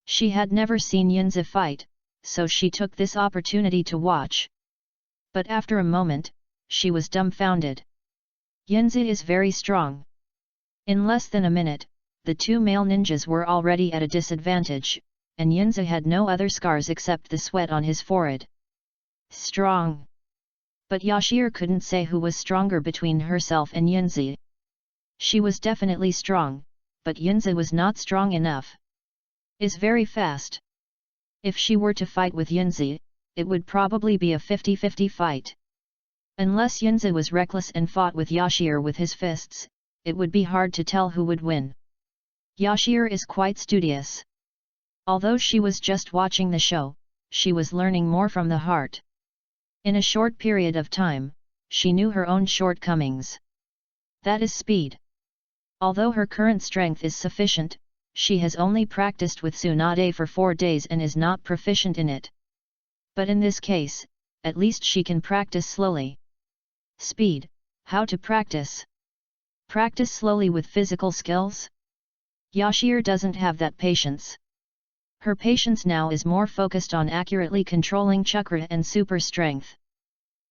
S1: She had never seen Yinzi fight, so she took this opportunity to watch. But after a moment, she was dumbfounded. Yinzi is very strong. In less than a minute, the two male ninjas were already at a disadvantage, and Yinzi had no other scars except the sweat on his forehead. Strong! But Yashir couldn't say who was stronger between herself and Yinzi. She was definitely strong, but Yinzi was not strong enough. Is very fast. If she were to fight with Yinzi, it would probably be a 50-50 fight. Unless Yinzi was reckless and fought with Yashir with his fists, it would be hard to tell who would win. Yashir is quite studious. Although she was just watching the show, she was learning more from the heart. In a short period of time, she knew her own shortcomings. That is speed. Although her current strength is sufficient, she has only practiced with Tsunade for 4 days and is not proficient in it. But in this case, at least she can practice slowly. Speed, how to practice? Practice slowly with physical skills? Yashir doesn't have that patience. Her patience now is more focused on accurately controlling chakra and super strength.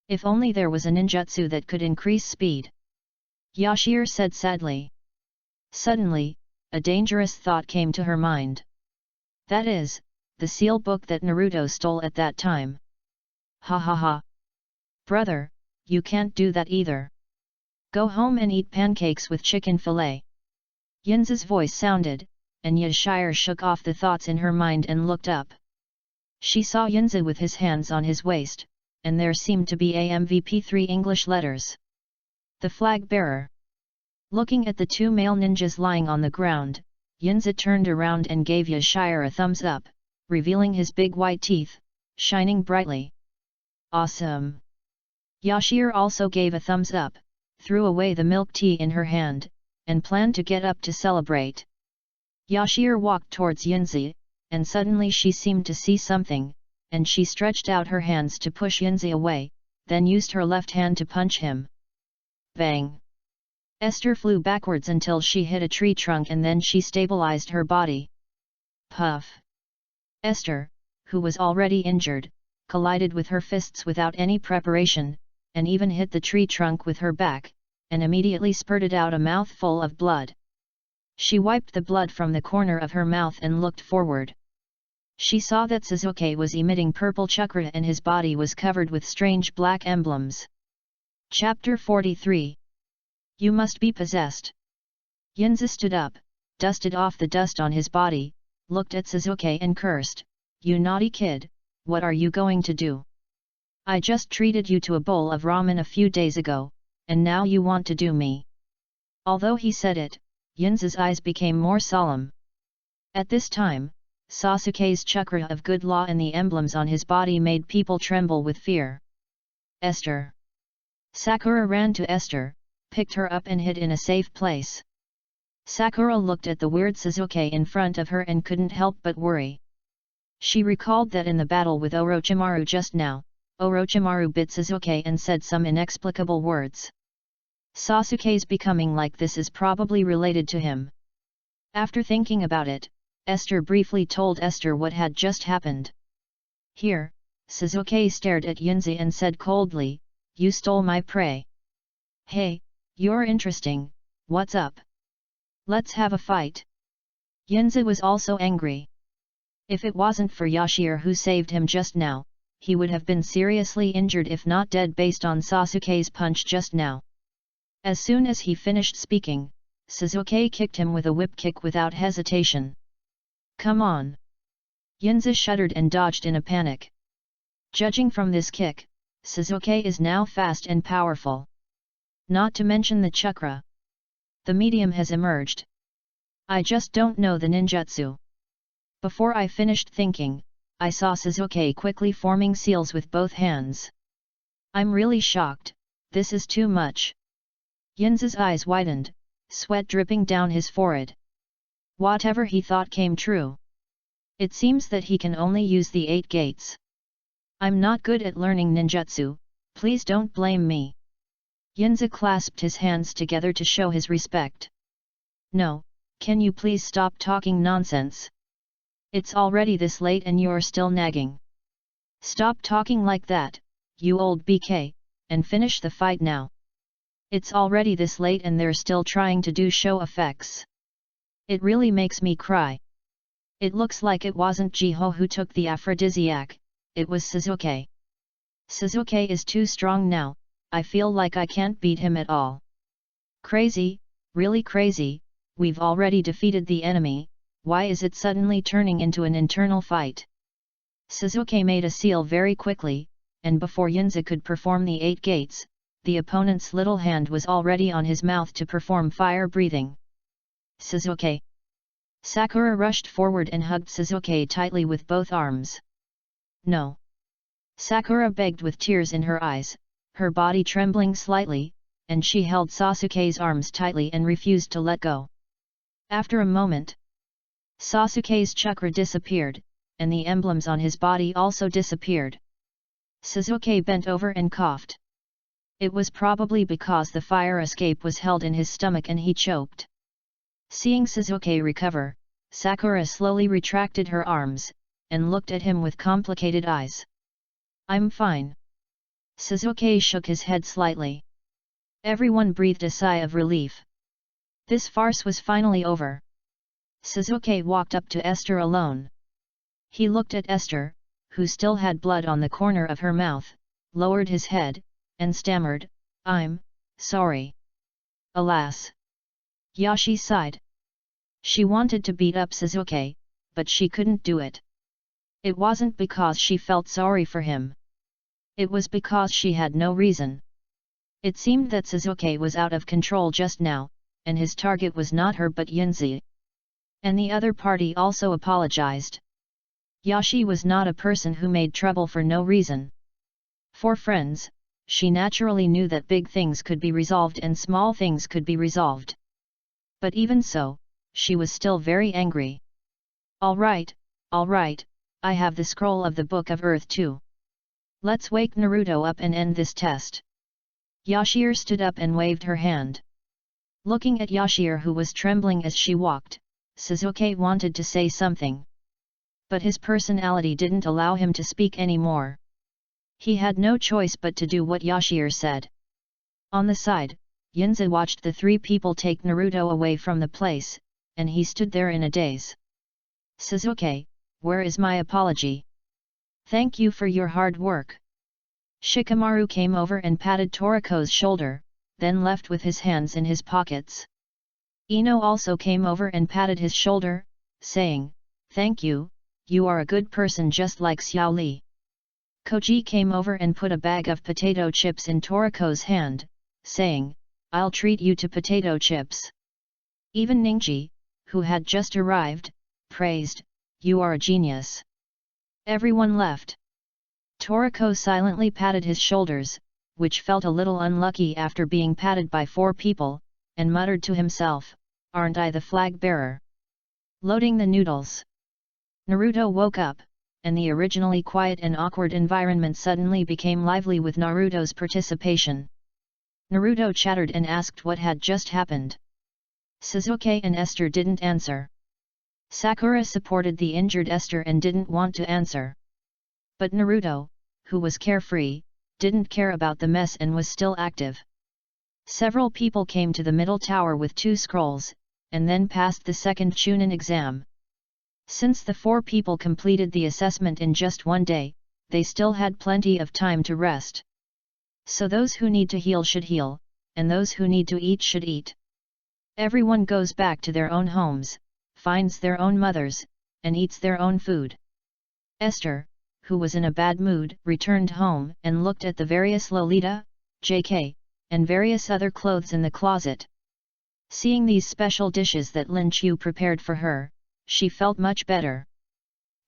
S1: If only there was a ninjutsu that could increase speed. Yashir said sadly. Suddenly, a dangerous thought came to her mind. That is, the seal book that Naruto stole at that time. Ha ha ha. Brother, you can't do that either. Go home and eat pancakes with chicken fillet. Yinza's voice sounded, and Yashir shook off the thoughts in her mind and looked up. She saw Yinza with his hands on his waist, and there seemed to be AMVP 3 English letters. The flag bearer. Looking at the 2 male ninjas lying on the ground, Yinza turned around and gave Yashir a thumbs up, revealing his big white teeth, shining brightly. Awesome! Yashir also gave a thumbs up, threw away the milk tea in her hand, and planned to get up to celebrate. Yashir walked towards Yinza, and suddenly she seemed to see something, and she stretched out her hands to push Yinza away, then used her left hand to punch him. Bang! Esther flew backwards until she hit a tree trunk and then she stabilized her body. Puff! Esther, who was already injured, collided with her fists without any preparation, and even hit the tree trunk with her back, and immediately spurted out a mouthful of blood. She wiped the blood from the corner of her mouth and looked forward. She saw that Sasuke was emitting purple chakra and his body was covered with strange black emblems. Chapter 43. You must be possessed. Yinza stood up, dusted off the dust on his body, looked at Sasuke and cursed, "You naughty kid, what are you going to do? I just treated you to a bowl of ramen a few days ago, and now you want to do me." Although he said it, Yinza's eyes became more solemn. At this time, Sasuke's chakra of good law and the emblems on his body made people tremble with fear. Esther. Sakura ran to Esther, picked her up and hid in a safe place. Sakura looked at the weird Sasuke in front of her and couldn't help but worry. She recalled that in the battle with Orochimaru just now, Orochimaru bit Sasuke and said some inexplicable words. Sasuke's becoming like this is probably related to him. After thinking about it, Esther briefly told Esther what had just happened. Here, Sasuke stared at Yinza and said coldly, "You stole my prey. Hey, you're interesting, what's up? Let's have a fight." Yinza was also angry. If it wasn't for Yashir who saved him just now, he would have been seriously injured if not dead based on Sasuke's punch just now. As soon as he finished speaking, Sasuke kicked him with a whip kick without hesitation. Come on! Yinza shuddered and dodged in a panic. Judging from this kick, Sasuke is now fast and powerful. Not to mention the chakra. The medium has emerged. I just don't know the ninjutsu. Before I finished thinking, I saw Sasuke quickly forming seals with both hands. I'm really shocked, this is too much. Yinza's eyes widened, sweat dripping down his forehead. Whatever he thought came true. It seems that he can only use the 8 gates. I'm not good at learning ninjutsu, please don't blame me. Yinza clasped his hands together to show his respect. No, can you please stop talking nonsense? It's already this late and you're still nagging. Stop talking like that, you old BK, and finish the fight now. It's already this late and they're still trying to do show effects. It really makes me cry. It looks like it wasn't Jiho who took the aphrodisiac, it was Sasuke. Sasuke is too strong now, I feel like I can't beat him at all. Crazy, really crazy, we've already defeated the enemy, why is it suddenly turning into an internal fight? Sasuke made a seal very quickly, and before Yinza could perform the 8 gates, the opponent's little hand was already on his mouth to perform fire breathing. Sasuke. Sakura rushed forward and hugged Sasuke tightly with both arms. No. Sakura begged with tears in her eyes, her body trembling slightly, and she held Sasuke's arms tightly and refused to let go. After a moment, Sasuke's chakra disappeared, and the emblems on his body also disappeared. Sasuke bent over and coughed. It was probably because the fire escape was held in his stomach and he choked. Seeing Sasuke recover, Sakura slowly retracted her arms, and looked at him with complicated eyes. "I'm fine." Sasuke shook his head slightly. Everyone breathed a sigh of relief. This farce was finally over. Sasuke walked up to Esther alone. He looked at Esther, who still had blood on the corner of her mouth, lowered his head, and stammered, "I'm sorry." Alas! Yashi sighed. She wanted to beat up Sasuke, but she couldn't do it. It wasn't because she felt sorry for him. It was because she had no reason. It seemed that Sasuke was out of control just now, and his target was not her but Yunzi. And the other party also apologized. Yashi was not a person who made trouble for no reason. For friends, she naturally knew that big things could be resolved and small things could be resolved. But even so, she was still very angry. All right, I have the scroll of the Book of Earth too. Let's wake Naruto up and end this test." Yashir stood up and waved her hand. Looking at Yashir, who was trembling as she walked, Sasuke wanted to say something. But his personality didn't allow him to speak anymore. He had no choice but to do what Yashir said. On the side, Yunzi watched the three people take Naruto away from the place, and he stood there in a daze. "Sasuke, where is my apology? Thank you for your hard work." Shikamaru came over and patted Toriko's shoulder, then left with his hands in his pockets. Ino also came over and patted his shoulder, saying, "Thank you, you are a good person just like Xiao Li." Koji came over and put a bag of potato chips in Toriko's hand, saying, "I'll treat you to potato chips." Even Ningji, who had just arrived, praised, "You are a genius." Everyone left. Toriko silently patted his shoulders, which felt a little unlucky after being patted by 4 people, and muttered to himself, "Aren't I the flag bearer?" Loading the noodles. Naruto woke up, and the originally quiet and awkward environment suddenly became lively with Naruto's participation. Naruto chattered and asked what had just happened. Sasuke and Esther didn't answer. Sakura supported the injured Esther and didn't want to answer. But Naruto, who was carefree, didn't care about the mess and was still active. Several people came to the middle tower with 2 scrolls, and then passed the second Chunin exam. Since the 4 people completed the assessment in just one day, they still had plenty of time to rest. So those who need to heal should heal, and those who need to eat should eat. Everyone goes back to their own homes, finds their own mothers, and eats their own food. Esther, who was in a bad mood, returned home and looked at the various Lolita, JK, and various other clothes in the closet. Seeing these special dishes that Lin Chu prepared for her, she felt much better.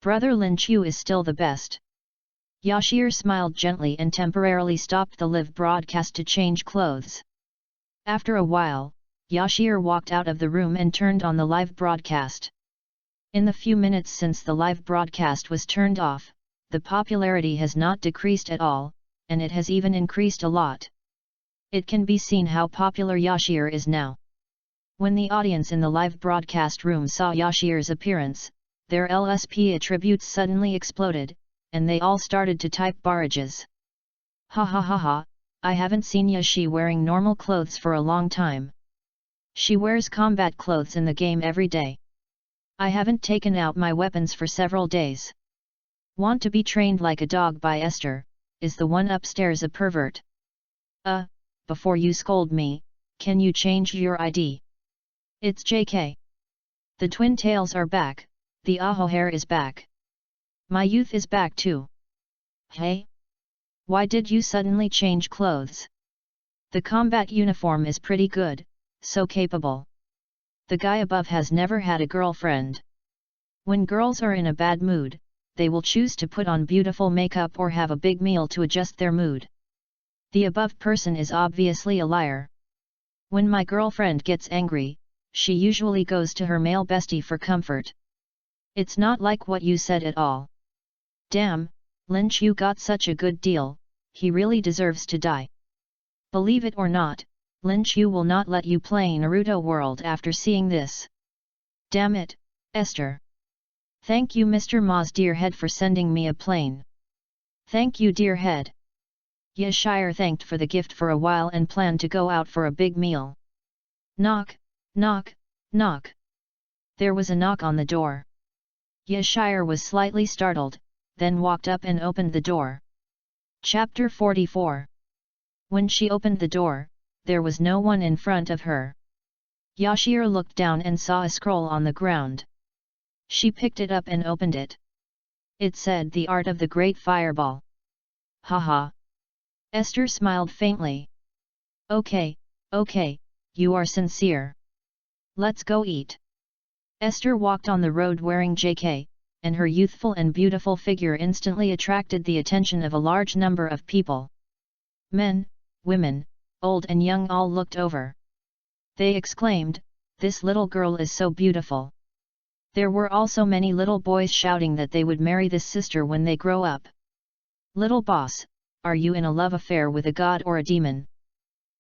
S1: Brother Lin Chu is still the best. Yashir smiled gently and temporarily stopped the live broadcast to change clothes. After a while, Yashir walked out of the room and turned on the live broadcast. In the few minutes since the live broadcast was turned off, the popularity has not decreased at all, and it has even increased a lot. It can be seen how popular Yashir is now. When the audience in the live broadcast room saw Yashir's appearance, their LSP attributes suddenly exploded, and they all started to type barrages. "Ha ha ha ha, I haven't seen Yashi wearing normal clothes for a long time. She wears combat clothes in the game every day. I haven't taken out my weapons for several days. Want to be trained like a dog by Esther, is the one upstairs a pervert? Before you scold me, can you change your ID? It's JK. The twin tails are back, the Aho hair is back. My youth is back too. Hey? Why did you suddenly change clothes? The combat uniform is pretty good, so capable. The guy above has never had a girlfriend. When girls are in a bad mood, they will choose to put on beautiful makeup or have a big meal to adjust their mood. The above person is obviously a liar. When my girlfriend gets angry, she usually goes to her male bestie for comfort. It's not like what you said at all. Damn, Lynch, you got such a good deal, he really deserves to die. Believe it or not, Lynch, you will not let you play Naruto World after seeing this. Damn it, Esther. Thank you Mr. Ma's dear head for sending me a plane. Thank you dear head. Yashire thanked for the gift for a while and planned to go out for a big meal. Knock, knock, knock. There was a knock on the door. Yashire was slightly startled, then walked up and opened the door. Chapter 44. When she opened the door, there was no one in front of her. Yashire looked down and saw a scroll on the ground. She picked it up and opened it. It said The Art of the Great Fireball. Haha. Esther smiled faintly. Okay, you are sincere. Let's go eat. Esther walked on the road wearing JK, and her youthful and beautiful figure instantly attracted the attention of a large number of people. Men, women, old and young all looked over. They exclaimed, "This little girl is so beautiful." There were also many little boys shouting that they would marry this sister when they grow up. "Little boss, are you in a love affair with a god or a demon?"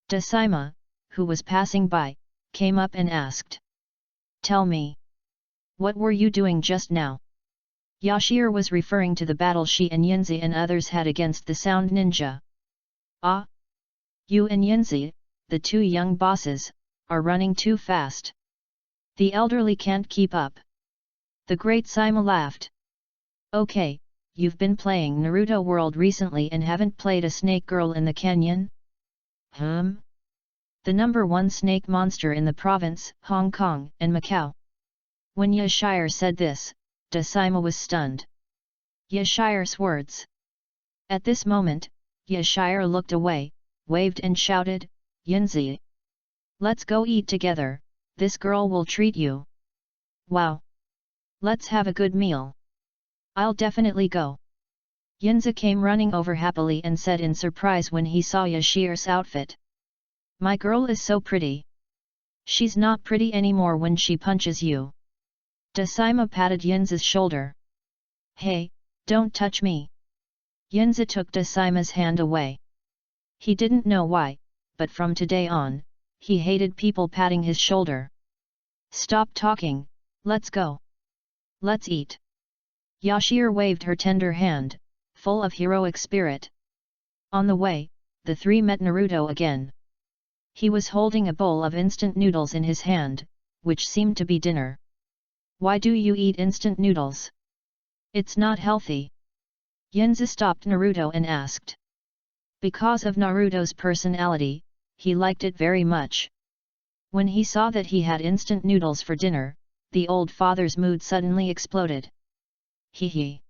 S1: Decima, who was passing by, came up and asked. "Tell me. What were you doing just now?" Yashire was referring to the battle she and Yinzi and others had against the Sound Ninja. "Ah! You and Yinzi, the two young bosses, are running too fast. The elderly can't keep up." The Great Sima laughed. "Okay, you've been playing Naruto World recently and haven't played a snake girl in the canyon?" The number one snake monster in the province, Hong Kong and Macau. When Yashire said this, Decima was stunned. Yashire's words. At this moment, Yashire looked away, waved and shouted, "Yinzi! Let's go eat together, this girl will treat you." "Wow! Let's have a good meal. I'll definitely go." Yinzi came running over happily and said in surprise when he saw Yashire's outfit. "My girl is so pretty. She's not pretty anymore when she punches you." Decima patted Yinzi's shoulder. "Hey, don't touch me." Yinzi took Decima's hand away. He didn't know why, but from today on, he hated people patting his shoulder. "Stop talking, let's go. Let's eat." Yashire waved her tender hand, full of heroic spirit. On the way, the three met Naruto again. He was holding a bowl of instant noodles in his hand, which seemed to be dinner. "Why do you eat instant noodles? It's not healthy." Yinzi stopped Naruto and asked. Because of Naruto's personality, he liked it very much. When he saw that he had instant noodles for dinner, the old father's mood suddenly exploded. "Hee hee."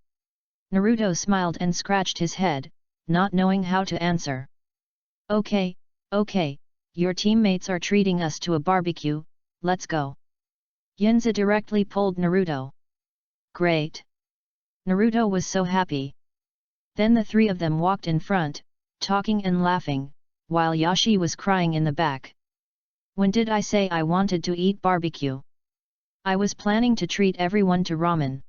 S1: Naruto smiled and scratched his head, not knowing how to answer. Okay, your teammates are treating us to a barbecue, let's go." Yinzi directly pulled Naruto. Great! Naruto was so happy. Then the three of them walked in front, talking and laughing, while Yashi was crying in the back. "When did I say I wanted to eat barbecue? I was planning to treat everyone to ramen.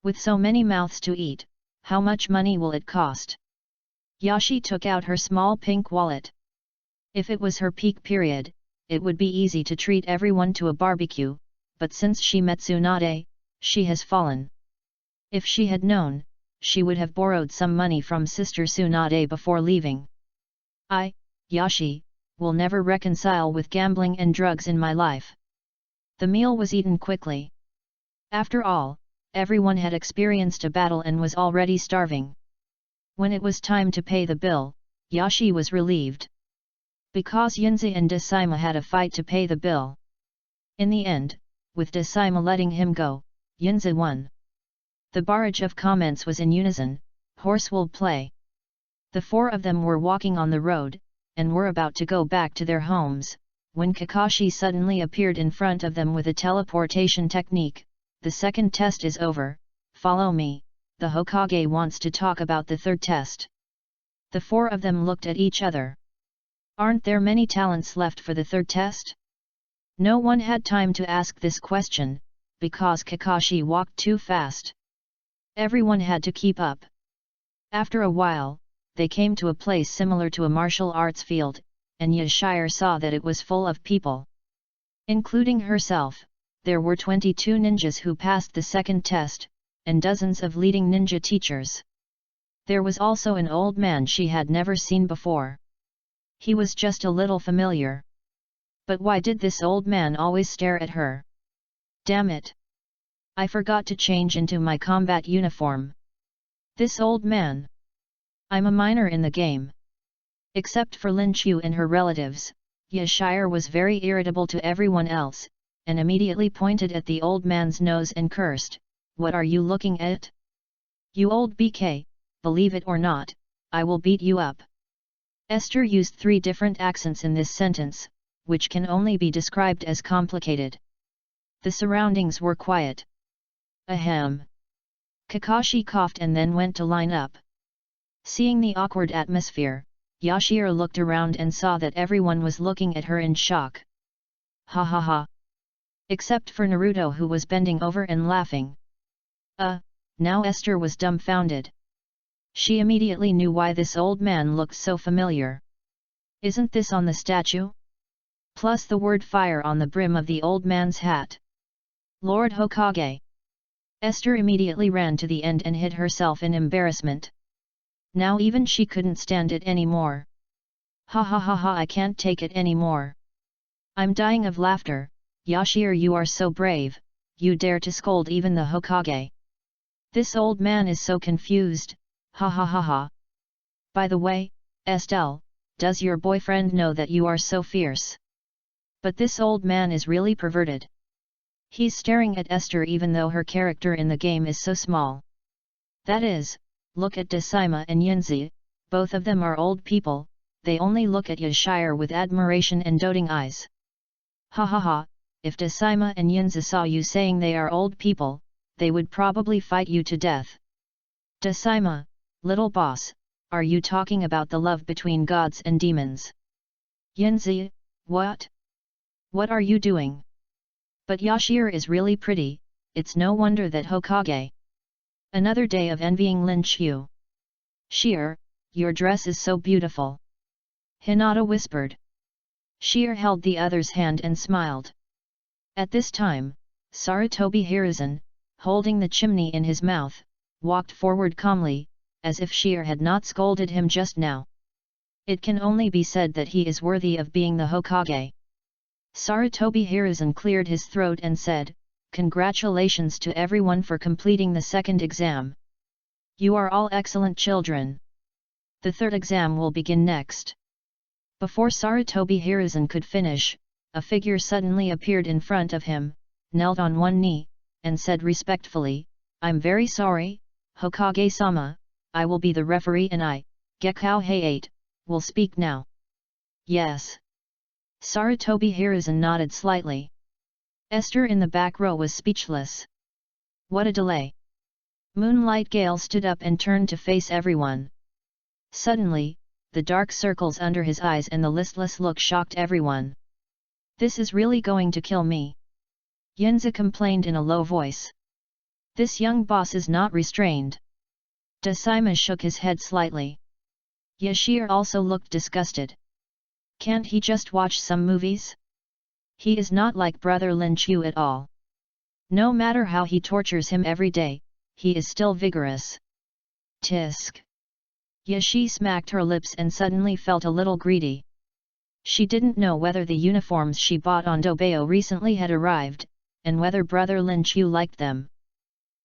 S1: With so many mouths to eat, how much money will it cost?" Yashi took out her small pink wallet. If it was her peak period, it would be easy to treat everyone to a barbecue, but since she met Tsunade, she has fallen. If she had known, she would have borrowed some money from Sister Tsunade before leaving. "I, Yashi, will never reconcile with gambling and drugs in my life." The meal was eaten quickly. After all, everyone had experienced a battle and was already starving. When it was time to pay the bill, Yashi was relieved. Because Yinzi and Decima had a fight to pay the bill. In the end, with Decima letting him go, Yinzi won. The barrage of comments was in unison, "Horse will play." The four of them were walking on the road, and were about to go back to their homes, when Kakashi suddenly appeared in front of them with a teleportation technique. "The second test is over, follow me, the Hokage wants to talk about the third test." The four of them looked at each other. Aren't there many talents left for the third test? No one had time to ask this question, because Kakashi walked too fast. Everyone had to keep up. After a while, they came to a place similar to a martial arts field, and Yashire saw that it was full of people. Including herself, there were 22 ninjas who passed the second test, and dozens of leading ninja teachers. There was also an old man she had never seen before. He was just a little familiar. But why did this old man always stare at her? Damn it! I forgot to change into my combat uniform. This old man. I'm a minor in the game. Except for Lin Chu and her relatives, Yashire was very irritable to everyone else, and immediately pointed at the old man's nose and cursed, "What are you looking at? You old BK, believe it or not, I will beat you up." Esther used 3 different accents in this sentence, which can only be described as complicated. The surroundings were quiet. Ahem. Kakashi coughed and then went to line up. Seeing the awkward atmosphere, Yashire looked around and saw that everyone was looking at her in shock. Ha ha ha. Except for Naruto, who was bending over and laughing. Now Esther was dumbfounded. She immediately knew why this old man looked so familiar. Isn't this on the statue? Plus the word fire on the brim of the old man's hat. Lord Hokage. Esther immediately ran to the end and hid herself in embarrassment. Now even she couldn't stand it anymore. Ha ha ha ha, I can't take it anymore. I'm dying of laughter. Yashire, you are so brave, you dare to scold even the Hokage. This old man is so confused, ha ha ha ha. By the way, Estelle, does your boyfriend know that you are so fierce? But this old man is really perverted. He's staring at Esther even though her character in the game is so small. That is, look at Decima and Yunzi, both of them are old people, they only look at Yashire with admiration and doting eyes. Ha ha ha, if Decima and Yunzi saw you saying they are old people, they would probably fight you to death. Decima, little boss, are you talking about the love between gods and demons? Yunzi, what? What are you doing? But Yashire is really pretty, it's no wonder that Hokage. Another day of envying Lin Chu. Shire, your dress is so beautiful. Hinata whispered. Shire held the other's hand and smiled. At this time, Sarutobi Hiruzen, holding the chimney in his mouth, walked forward calmly, as if Shire had not scolded him just now. It can only be said that he is worthy of being the Hokage. Sarutobi Hiruzen cleared his throat and said, "Congratulations to everyone for completing the second exam. You are all excellent children. The third exam will begin next." Before Sarutobi Hiruzen could finish, a figure suddenly appeared in front of him, knelt on one knee, and said respectfully, "I'm very sorry, Hokage-sama, I will be the referee and I, Gekao Heiate, will speak now." Yes. Sarutobi Hiruzen nodded slightly. Esther in the back row was speechless. What a delay! Moonlight Gale stood up and turned to face everyone. Suddenly, the dark circles under his eyes and the listless look shocked everyone. "This is really going to kill me," Yunzi complained in a low voice. "This young boss is not restrained." Decima shook his head slightly. Yashire also looked disgusted. Can't he just watch some movies? He is not like brother Lin Chu at all. No matter how he tortures him every day, he is still vigorous. Tisk. Yashi smacked her lips and suddenly felt a little greedy. She didn't know whether the uniforms she bought on Dobayo recently had arrived, and whether brother Lin Chu liked them.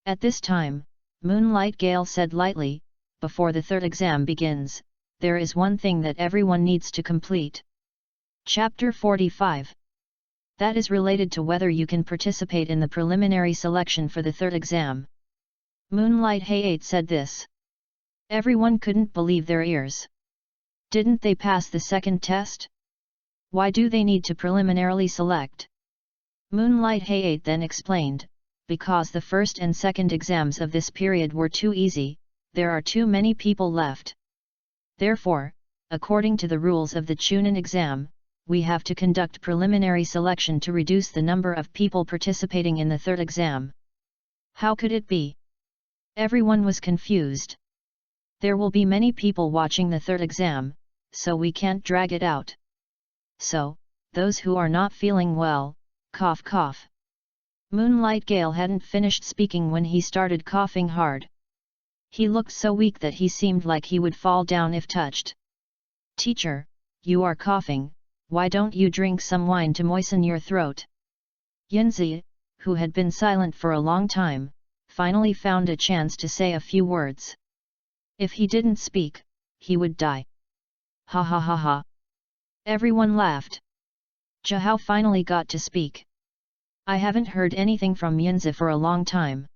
S1: At this time, Moonlight Gale said lightly, "Before the third exam begins, there is one thing that everyone needs to complete." Chapter 45. That is related to whether you can participate in the preliminary selection for the third exam. Moonlight Heiate said this. Everyone couldn't believe their ears. Didn't they pass the second test? Why do they need to preliminarily select? Moonlight Heiate then explained, because the first and second exams of this period were too easy, there are too many people left. Therefore, according to the rules of the Chunin exam, we have to conduct preliminary selection to reduce the number of people participating in the third exam. How could it be? Everyone was confused. There will be many people watching the third exam, so we can't drag it out. So, those who are not feeling well, cough cough. Moonlight Gale hadn't finished speaking when he started coughing hard. He looked so weak that he seemed like he would fall down if touched. Teacher, you are coughing, why don't you drink some wine to moisten your throat? Yinzi, who had been silent for a long time, finally found a chance to say a few words. If he didn't speak, he would die. Ha ha ha ha. Everyone laughed. Zhao finally got to speak. I haven't heard anything from Yinzi for a long time.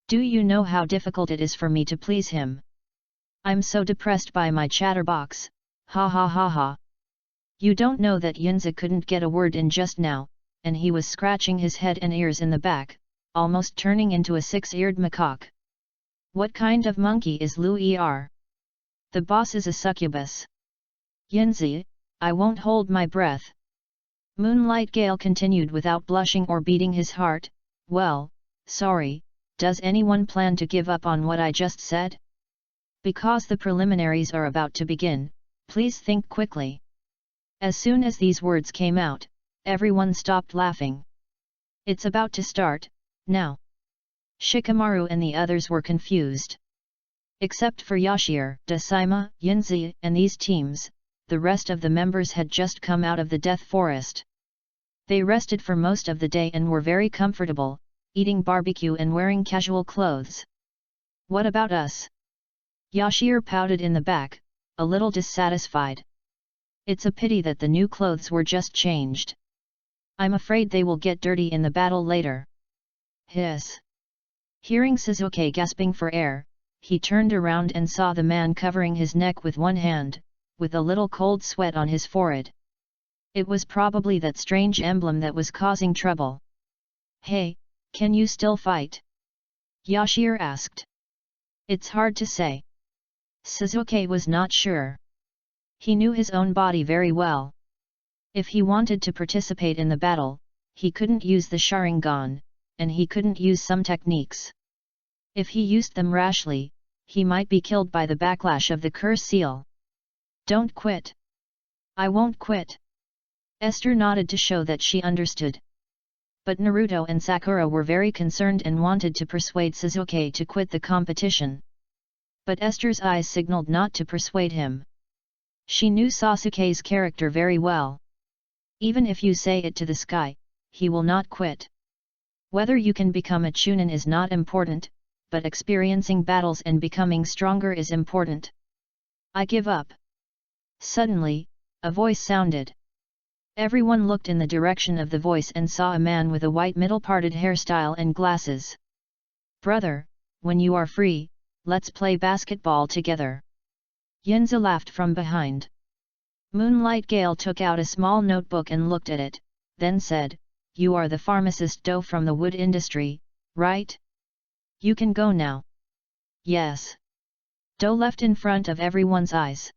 S1: Do you know how difficult it is for me to please him? I'm so depressed by my chatterbox, ha ha ha ha. You don't know that Yinzi couldn't get a word in just now, and he was scratching his head and ears in the back, almost turning into a six-eared macaque. What kind of monkey is Lu Er? The boss is a succubus. Yinzi, I won't hold my breath. Moonlight Gale continued without blushing or beating his heart. Well, sorry, does anyone plan to give up on what I just said? Because the preliminaries are about to begin, please think quickly. As soon as these words came out, everyone stopped laughing. It's about to start, now. Shikamaru and the others were confused. Except for Yashir, Dasaima, Yinzi, and these teams, the rest of the members had just come out of the Death Forest. They rested for most of the day and were very comfortable, eating barbecue and wearing casual clothes. What about us? Yashir pouted in the back, a little dissatisfied. It's a pity that the new clothes were just changed. I'm afraid they will get dirty in the battle later. Hiss. Hearing Suzuki gasping for air, he turned around and saw the man covering his neck with one hand, with a little cold sweat on his forehead. It was probably that strange emblem that was causing trouble. Hey, can you still fight? Yashir asked. It's hard to say. Suzuki was not sure. He knew his own body very well. If he wanted to participate in the battle, he couldn't use the Sharingan, and he couldn't use some techniques. If he used them rashly, he might be killed by the backlash of the curse seal. Don't quit. I won't quit. Esther nodded to show that she understood. But Naruto and Sakura were very concerned and wanted to persuade Suzuki to quit the competition. But Esther's eyes signaled not to persuade him. She knew Sasuke's character very well. Even if you say it to the sky, he will not quit. Whether you can become a Chunin is not important, but experiencing battles and becoming stronger is important. I give up. Suddenly, a voice sounded. Everyone looked in the direction of the voice and saw a man with a white middle-parted hairstyle and glasses. Brother, when you are free, let's play basketball together. Yinzi laughed from behind. Moonlight Gale took out a small notebook and looked at it, then said, You are the pharmacist Do from the wood industry, right? You can go now. Yes. Do left in front of everyone's eyes.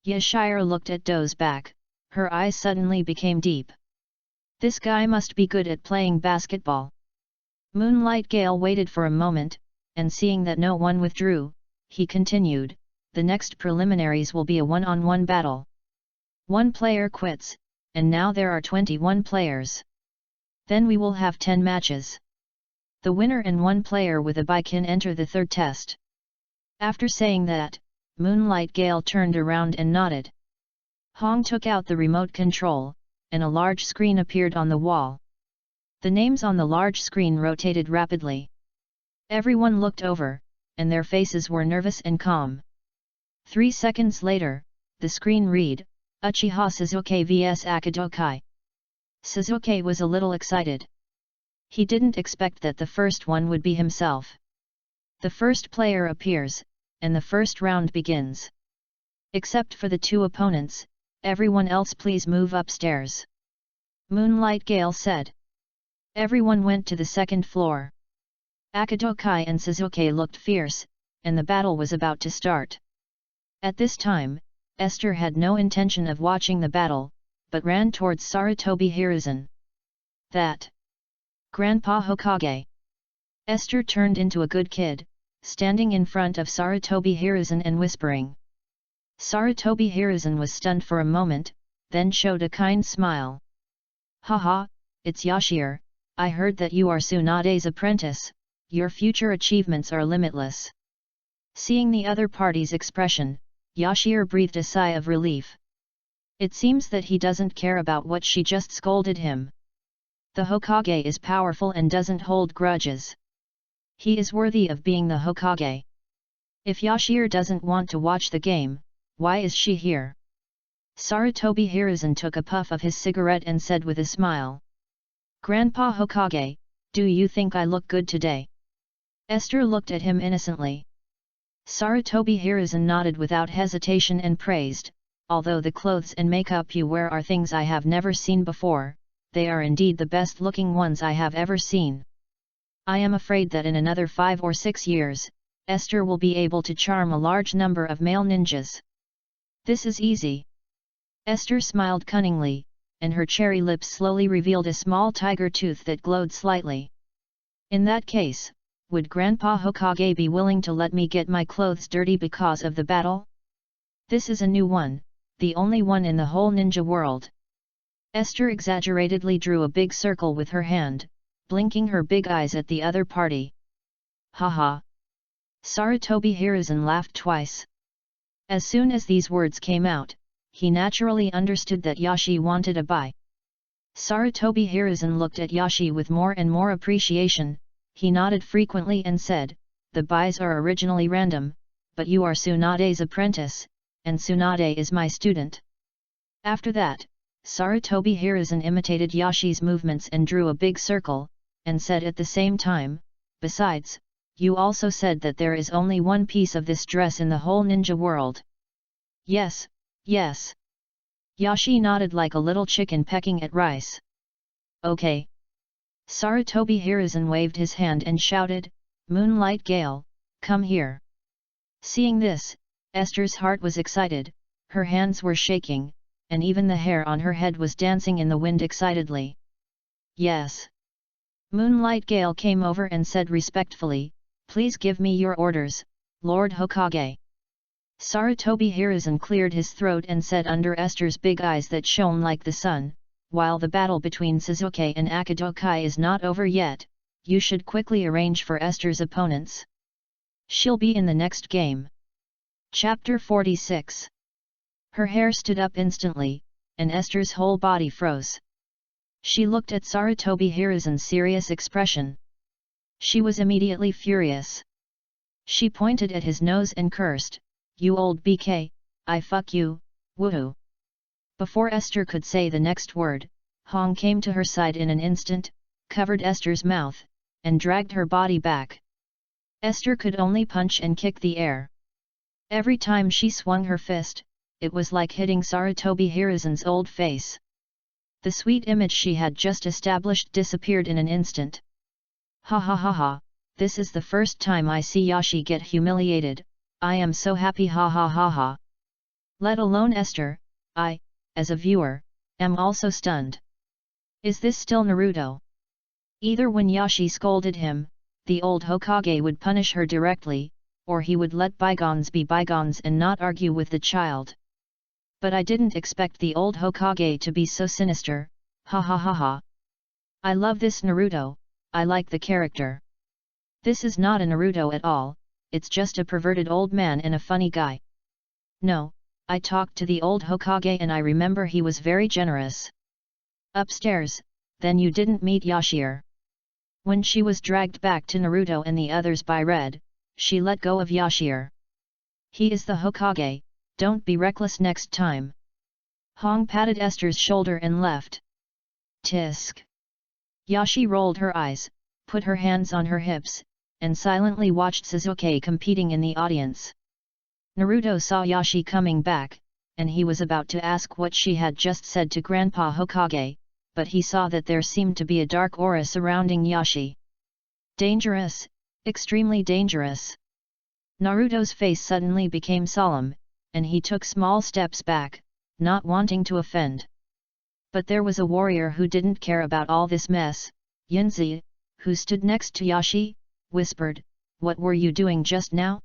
S1: Yashir looked at Do's back, her eyes suddenly became deep. This guy must be good at playing basketball. Moonlight Gale waited for a moment, and seeing that no one withdrew, he continued, The next preliminaries will be a one-on-one battle. One player quits, and now there are 21 players. Then we will have 10 matches. The winner and one player with a bye can enter the third test. After saying that, Moonlight Gale turned around and nodded. Hong took out the remote control, and a large screen appeared on the wall. The names on the large screen rotated rapidly. Everyone looked over, and their faces were nervous and calm. 3 seconds later, the screen read, Uchiha Suzuki vs Akadokai. Suzuki was a little excited. He didn't expect that the first one would be himself. The first player appears, and the first round begins. Except for the two opponents, everyone else please move upstairs. Moonlight Gale said. Everyone went to the second floor. Akadokai and Suzuki looked fierce, and the battle was about to start. At this time, Esther had no intention of watching the battle, but ran towards Sarutobi Hiruzen. That! Grandpa Hokage! Esther turned into a good kid, standing in front of Sarutobi Hiruzen and whispering. Sarutobi Hiruzen was stunned for a moment, then showed a kind smile. Haha, it's Yashir, I heard that you are Tsunade's apprentice, your future achievements are limitless. Seeing the other party's expression, Yashir breathed a sigh of relief. It seems that he doesn't care about what she just scolded him. The Hokage is powerful and doesn't hold grudges. He is worthy of being the Hokage. If Yashir doesn't want to watch the game, why is she here? Sarutobi Hiruzen took a puff of his cigarette and said with a smile. Grandpa Hokage, do you think I look good today? Esther looked at him innocently. Sarutobi Hiruzen nodded without hesitation and praised, although the clothes and makeup you wear are things I have never seen before, they are indeed the best looking ones I have ever seen. I am afraid that in another 5 or 6 years, Esther will be able to charm a large number of male ninjas. This is easy. Esther smiled cunningly, and her cherry lips slowly revealed a small tiger tooth that glowed slightly. In that case, would Grandpa Hokage be willing to let me get my clothes dirty because of the battle? This is a new one, the only one in the whole ninja world. Esther exaggeratedly drew a big circle with her hand, blinking her big eyes at the other party. Haha! Sarutobi Hiruzen laughed twice. As soon as these words came out, he naturally understood that Yashi wanted a buy. Sarutobi Hiruzen looked at Yashi with more and more appreciation, he nodded frequently and said, the buys are originally random, but you are Tsunade's apprentice, and Tsunade is my student. After that, Sarutobi Hiruzen imitated Yashi's movements and drew a big circle, and said at the same time, besides, you also said that there is only one piece of this dress in the whole ninja world. Yes, yes. Yashi nodded like a little chicken pecking at rice. Okay. Sarutobi Hiruzen waved his hand and shouted, Moonlight Gale, come here. Seeing this, Esther's heart was excited, her hands were shaking, and even the hair on her head was dancing in the wind excitedly. Yes. Moonlight Gale came over and said respectfully, please give me your orders, Lord Hokage. Sarutobi Hiruzen cleared his throat and said under Esther's big eyes that shone like the sun, while the battle between Suzuki and Akadokai is not over yet, you should quickly arrange for Esther's opponents. She'll be in the next game. Chapter 46. Her hair stood up instantly, and Esther's whole body froze. She looked at Sarutobi Hiruzen's serious expression. She was immediately furious. She pointed at his nose and cursed, you old BK, I fuck you, woohoo. Before Esther could say the next word, Hong came to her side in an instant, covered Esther's mouth, and dragged her body back. Esther could only punch and kick the air. Every time she swung her fist, it was like hitting Sarutobi Hiruzen's old face. The sweet image she had just established disappeared in an instant. Ha ha ha ha, this is the first time I see Yashi get humiliated, I am so happy ha ha ha ha. Let alone Esther, I, as a viewer, am also stunned. Is this still Naruto? Either when Yashi scolded him, the old Hokage would punish her directly, or he would let bygones be bygones and not argue with the child. But I didn't expect the old Hokage to be so sinister, ha ha ha ha. I love this Naruto, I like the character. This is not a Naruto at all, it's just a perverted old man and a funny guy. No, I talked to the old Hokage and I remember he was very generous. Upstairs, then you didn't meet Yashir. When she was dragged back to Naruto and the others by Red, she let go of Yashir. He is the Hokage, don't be reckless next time. Hong patted Esther's shoulder and left. Tisk. Yashi rolled her eyes, put her hands on her hips, and silently watched Suzuki competing in the audience. Naruto saw Yashi coming back, and he was about to ask what she had just said to Grandpa Hokage, but he saw that there seemed to be a dark aura surrounding Yashi. Dangerous, extremely dangerous. Naruto's face suddenly became solemn, and he took small steps back, not wanting to offend. But there was a warrior who didn't care about all this mess. Yunzi, who stood next to Yashi, whispered, "What were you doing just now?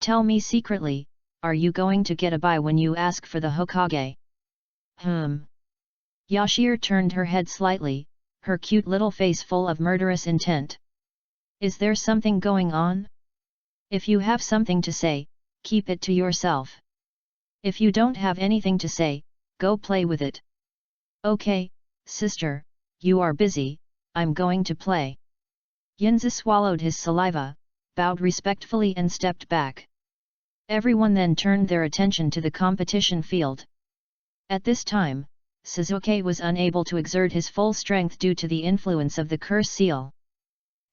S1: Tell me secretly, are you going to get a bye when you ask for the Hokage?" Yashir turned her head slightly, her cute little face full of murderous intent. "Is there something going on? If you have something to say, keep it to yourself. If you don't have anything to say, go play with it." "Okay, sister, you are busy, I'm going to play." Yunzi swallowed his saliva, bowed respectfully and stepped back. Everyone then turned their attention to the competition field. At this time, Sasuke was unable to exert his full strength due to the influence of the curse seal.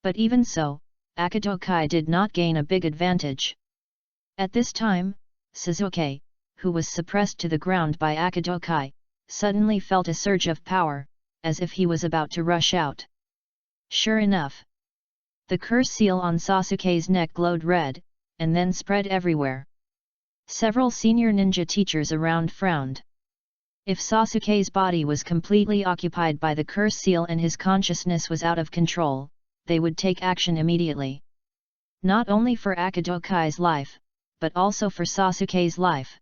S1: But even so, Akadokai did not gain a big advantage. At this time, Sasuke, who was suppressed to the ground by Akadokai, suddenly felt a surge of power, as if he was about to rush out. Sure enough, the curse seal on Sasuke's neck glowed red, and then spread everywhere. Several senior ninja teachers around frowned. If Sasuke's body was completely occupied by the curse seal and his consciousness was out of control, they would take action immediately. Not only for Akadokai's life, but also for Sasuke's life.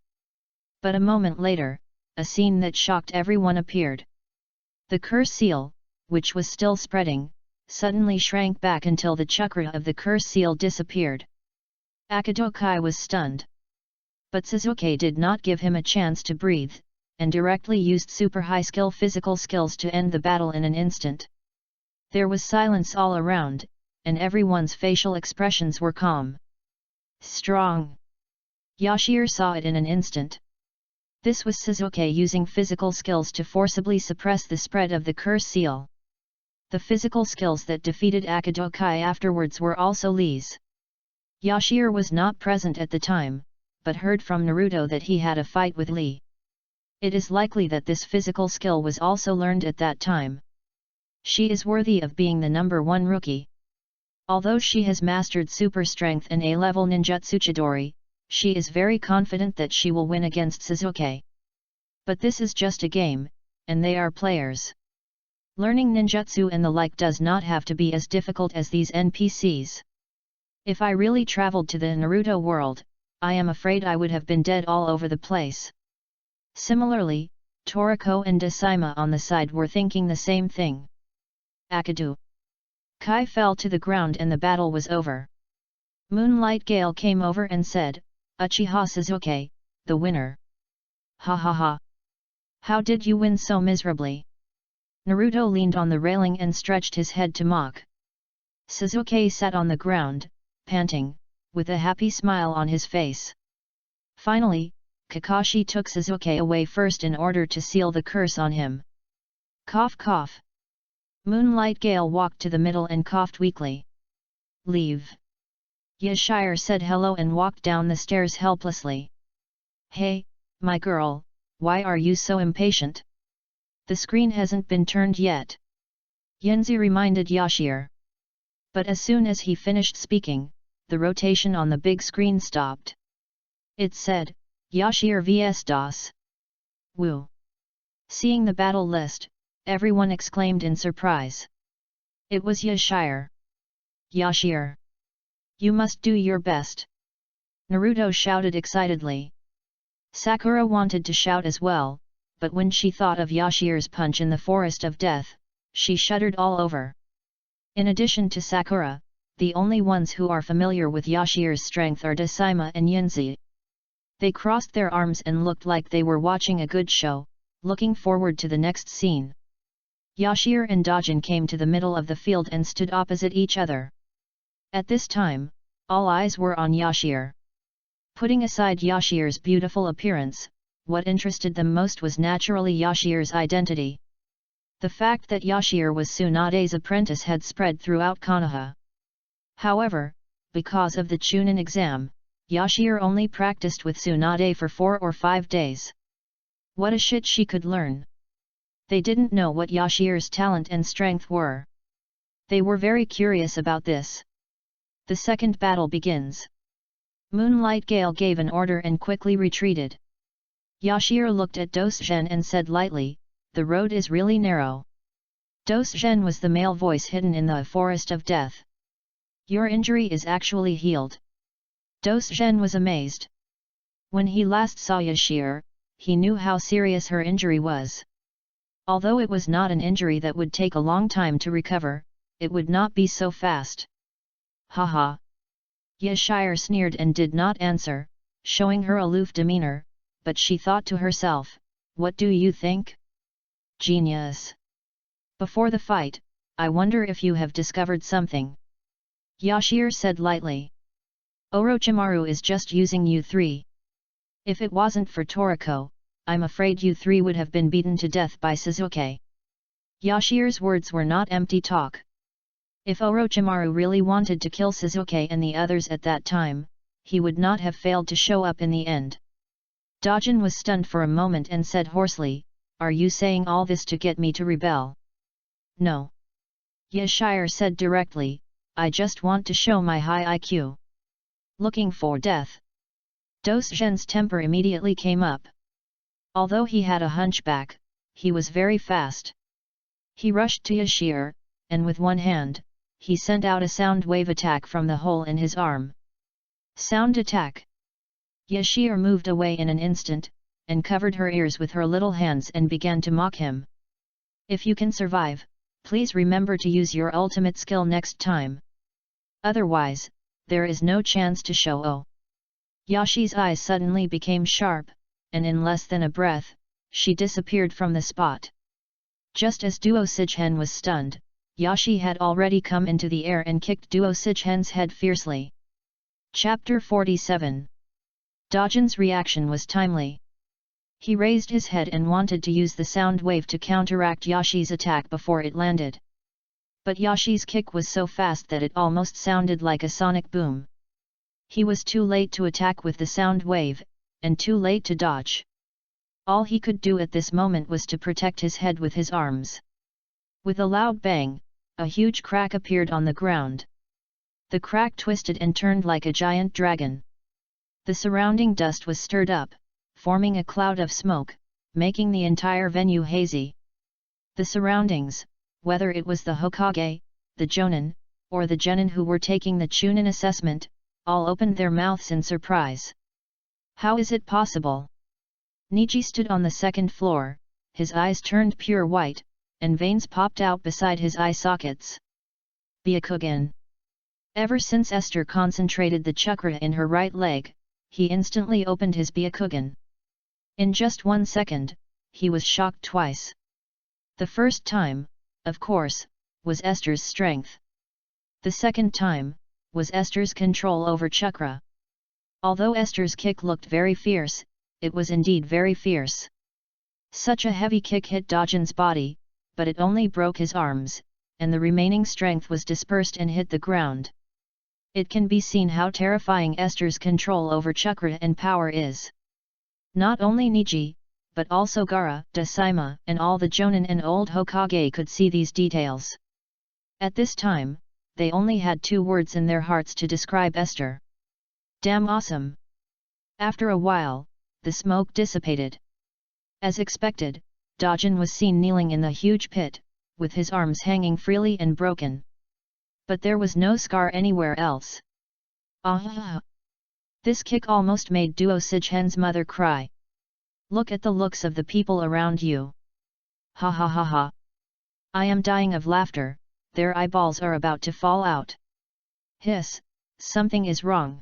S1: But a moment later, a scene that shocked everyone appeared. The curse seal, which was still spreading, suddenly shrank back until the chakra of the curse seal disappeared. Akadokai was stunned. But Sasuke did not give him a chance to breathe, and directly used super high skill physical skills to end the battle in an instant. There was silence all around, and everyone's facial expressions were calm. Strong. Yashir saw it in an instant. This was Sasuke using physical skills to forcibly suppress the spread of the curse seal. The physical skills that defeated Akadokai afterwards were also Lee's. Yashir was not present at the time, but heard from Naruto that he had a fight with Lee. It is likely that this physical skill was also learned at that time. She is worthy of being the #1 rookie. Although she has mastered super strength and A-level ninjutsu Chidori, she is very confident that she will win against Sasuke. But this is just a game, and they are players. Learning ninjutsu and the like does not have to be as difficult as these NPCs. If I really traveled to the Naruto world, I am afraid I would have been dead all over the place. Similarly, Toriko and Decima on the side were thinking the same thing. Akadu Kai fell to the ground and the battle was over. Moonlight Gale came over and said, "Uchiha Sasuke, the winner." "Ha ha ha! How did you win so miserably?" Naruto leaned on the railing and stretched his head to mock. Sasuke sat on the ground, panting, with a happy smile on his face. Finally, Kakashi took Sasuke away first in order to seal the curse on him. Cough cough. Moonlight Gale walked to the middle and coughed weakly. "Leave." Yashir said hello and walked down the stairs helplessly. "Hey, my girl, why are you so impatient? The screen hasn't been turned yet." Yunzi reminded Yashir. But as soon as he finished speaking, the rotation on the big screen stopped. It said, Yashir vs DOS. Woo! Seeing the battle list, everyone exclaimed in surprise. It was Yashir. "Yashir! You must do your best!" Naruto shouted excitedly. Sakura wanted to shout as well, but when she thought of Yashir's punch in the Forest of Death, she shuddered all over. In addition to Sakura, the only ones who are familiar with Yashir's strength are Decima and Yunzi. They crossed their arms and looked like they were watching a good show, looking forward to the next scene. Yashir and Dojin came to the middle of the field and stood opposite each other. At this time, all eyes were on Yashir. Putting aside Yashir's beautiful appearance, what interested them most was naturally Yashir's identity. The fact that Yashir was Tsunade's apprentice had spread throughout Konoha. However, because of the Chunin exam, Yashir only practiced with Tsunade for 4 or 5 days. What a shit she could learn! They didn't know what Yashir's talent and strength were. They were very curious about this. The second battle begins. Moonlight Gale gave an order and quickly retreated. Yashir looked at Dosgen and said lightly, "The road is really narrow." Dosgen was the male voice hidden in the forest of death. "Your injury is actually healed." Dosgen was amazed. When he last saw Yashir, he knew how serious her injury was. Although it was not an injury that would take a long time to recover, it would not be so fast. "Haha." Yashir sneered and did not answer, showing her aloof demeanor, but she thought to herself, "What do you think? Genius. Before the fight, I wonder if you have discovered something." Yashir said lightly. "Orochimaru is just using you three. If it wasn't for Toriko, I'm afraid you three would have been beaten to death by Sasuke." Yashir's words were not empty talk. If Orochimaru really wanted to kill Sasuke and the others at that time, he would not have failed to show up in the end. Dojin was stunned for a moment and said hoarsely, "Are you saying all this to get me to rebel?" "No." Yashir said directly, "I just want to show my high IQ. Looking for death." Dosgen's temper immediately came up. Although he had a hunchback, he was very fast. He rushed to Yashir, and with one hand, he sent out a sound wave attack from the hole in his arm. Sound attack! Yashir moved away in an instant, and covered her ears with her little hands and began to mock him. "If you can survive, please remember to use your ultimate skill next time. Otherwise, there is no chance to show." Oh! Yashi's eyes suddenly became sharp, and in less than a breath, she disappeared from the spot. Just as Duo Shigen was stunned, Yashi had already come into the air and kicked Duo Shigen's head fiercely. Chapter 47. Dojin's reaction was timely. He raised his head and wanted to use the sound wave to counteract Yashi's attack before it landed. But Yashi's kick was so fast that it almost sounded like a sonic boom. He was too late to attack with the sound wave, and too late to dodge. All he could do at this moment was to protect his head with his arms. With a loud bang, a huge crack appeared on the ground. The crack twisted and turned like a giant dragon. The surrounding dust was stirred up, forming a cloud of smoke, making the entire venue hazy. The surroundings, whether it was the Hokage, the Jonin, or the Genin who were taking the Chunin assessment, all opened their mouths in surprise. How is it possible? Niji stood on the second floor, his eyes turned pure white, and veins popped out beside his eye sockets. Byakugan. Ever since Esther concentrated the chakra in her right leg, he instantly opened his Byakugan. In just 1 second, he was shocked twice. The first time, of course, was Esther's strength. The second time, was Esther's control over chakra. Although Esther's kick looked very fierce, it was indeed very fierce. Such a heavy kick hit Dojin's body, but it only broke his arms, and the remaining strength was dispersed and hit the ground. It can be seen how terrifying Esther's control over chakra and power is. Not only Niji, but also Gaara, Dasaima, and all the Jonin and old Hokage could see these details. At this time, they only had 2 words in their hearts to describe Esther. Damn awesome! After a while, the smoke dissipated. As expected, Dojin was seen kneeling in the huge pit, with his arms hanging freely and broken. But there was no scar anywhere else. Ah! This kick almost made Duo Shigen's mother cry. Look at the looks of the people around you. Ha ha ha ha. I am dying of laughter, their eyeballs are about to fall out. Hiss, something is wrong.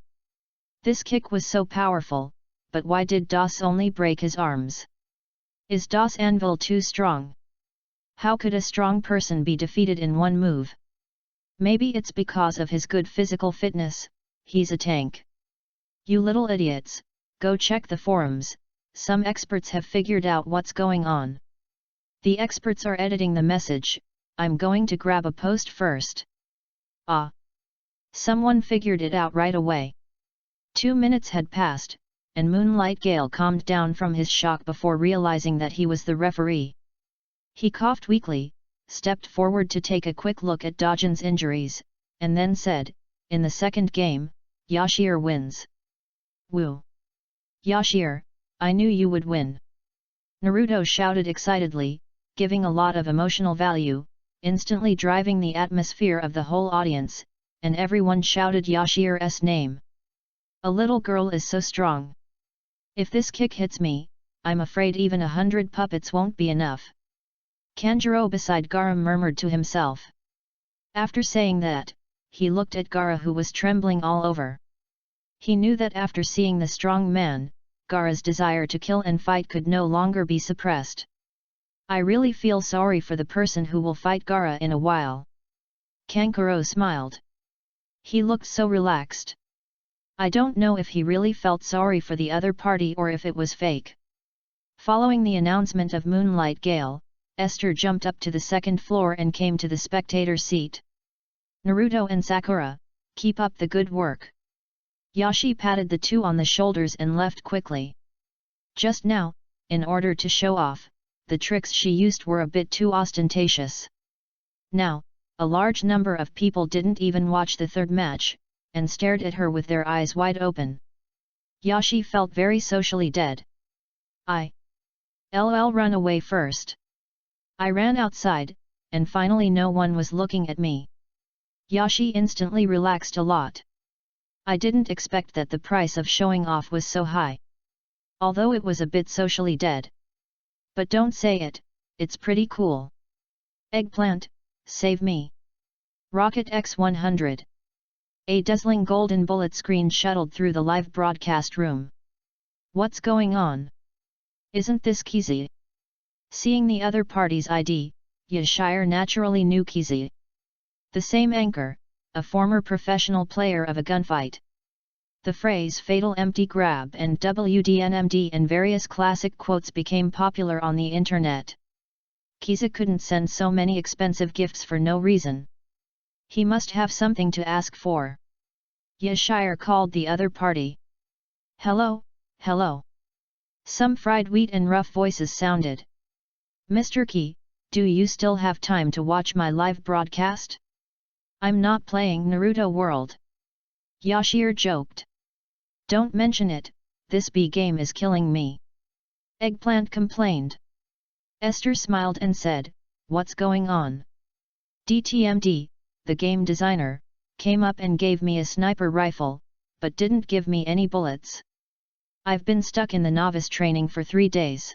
S1: This kick was so powerful, but why did Das only break his arms? Is Das Anvil too strong? How could a strong person be defeated in one move? Maybe it's because of his good physical fitness, he's a tank. You little idiots, go check the forums, some experts have figured out what's going on. The experts are editing the message, I'm going to grab a post first. Ah! Someone figured it out right away. 2 minutes had passed, and Moonlight Gale calmed down from his shock before realizing that he was the referee. He coughed weakly, stepped forward to take a quick look at Dojin's injuries, and then said, "In the second game, Yashir wins." Woo! Yashir, I knew you would win! Naruto shouted excitedly, giving a lot of emotional value, instantly driving the atmosphere of the whole audience, and everyone shouted Yashir's name. A little girl is so strong. If this kick hits me, I'm afraid even 100 puppets won't be enough. Kanjuro beside Gaara murmured to himself. After saying that, he looked at Gaara who was trembling all over. He knew that after seeing the strong man, Gaara's desire to kill and fight could no longer be suppressed. I really feel sorry for the person who will fight Gaara in a while. Kankuro smiled. He looked so relaxed. I don't know if he really felt sorry for the other party or if it was fake. Following the announcement of Moonlight Gale, Esther jumped up to the second floor and came to the spectator seat. Naruto and Sakura, keep up the good work. Yashi patted the two on the shoulders and left quickly. Just now, in order to show off, the tricks she used were a bit too ostentatious. Now, a large number of people didn't even watch the third match, and stared at her with their eyes wide open. Yashi felt very socially dead. LOL run away first. I ran outside, and finally no one was looking at me. Yashi instantly relaxed a lot. I didn't expect that the price of showing off was so high. Although it was a bit socially dead. But don't say it, it's pretty cool. Eggplant, save me. Rocket X-100. A dazzling golden bullet screen shuttled through the live broadcast room. What's going on? Isn't this Kizi? Seeing the other party's ID, Yashir naturally knew Kizi. The same anchor, a former professional player of a gunfight. The phrase fatal empty grab and WDNMD and various classic quotes became popular on the internet. Kiza couldn't send so many expensive gifts for no reason. He must have something to ask for. Yashir called the other party. Hello, hello. Some fried wheat and rough voices sounded. Mr. Ki, do you still have time to watch my live broadcast? I'm not playing Naruto World. Yashir joked. Don't mention it, this B game is killing me. Eggplant complained. Esther smiled and said, what's going on? DTMD, the game designer, came up and gave me a sniper rifle, but didn't give me any bullets. I've been stuck in the novice training for 3 days.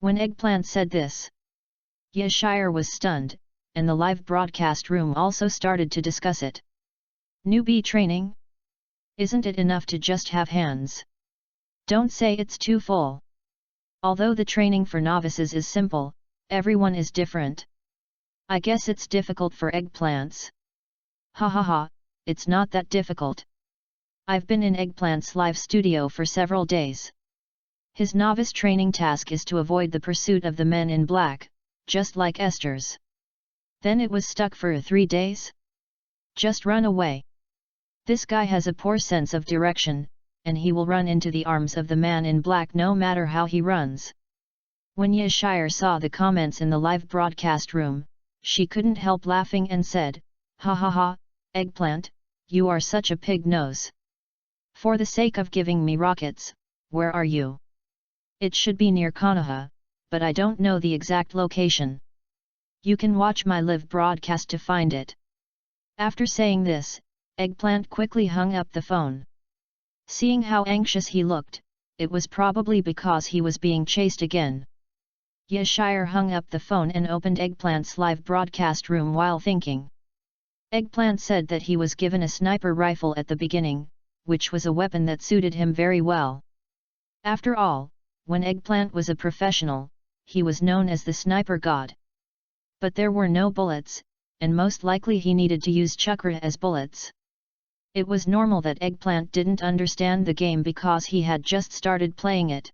S1: When Eggplant said this, Yashir was stunned, and the live broadcast room also started to discuss it. Newbie training? Isn't it enough to just have hands? Don't say it's too full. Although the training for novices is simple, everyone is different. I guess it's difficult for eggplants. Ha ha ha, it's not that difficult. I've been in Eggplant's live studio for several days. His novice training task is to avoid the pursuit of the men in black, just like Esther's. Then it was stuck for 3 days? Just run away. This guy has a poor sense of direction, and he will run into the arms of the man in black no matter how he runs. When Yashir saw the comments in the live broadcast room, she couldn't help laughing and said, ha ha ha, Eggplant, you are such a pig nose. For the sake of giving me rockets, where are you? It should be near Konoha, but I don't know the exact location. You can watch my live broadcast to find it. After saying this, Eggplant quickly hung up the phone. Seeing how anxious he looked, it was probably because he was being chased again. Yashir hung up the phone and opened Eggplant's live broadcast room while thinking. Eggplant said that he was given a sniper rifle at the beginning, which was a weapon that suited him very well. After all, when Eggplant was a professional, he was known as the sniper god. But there were no bullets, and most likely he needed to use chakra as bullets. It was normal that Eggplant didn't understand the game because he had just started playing it.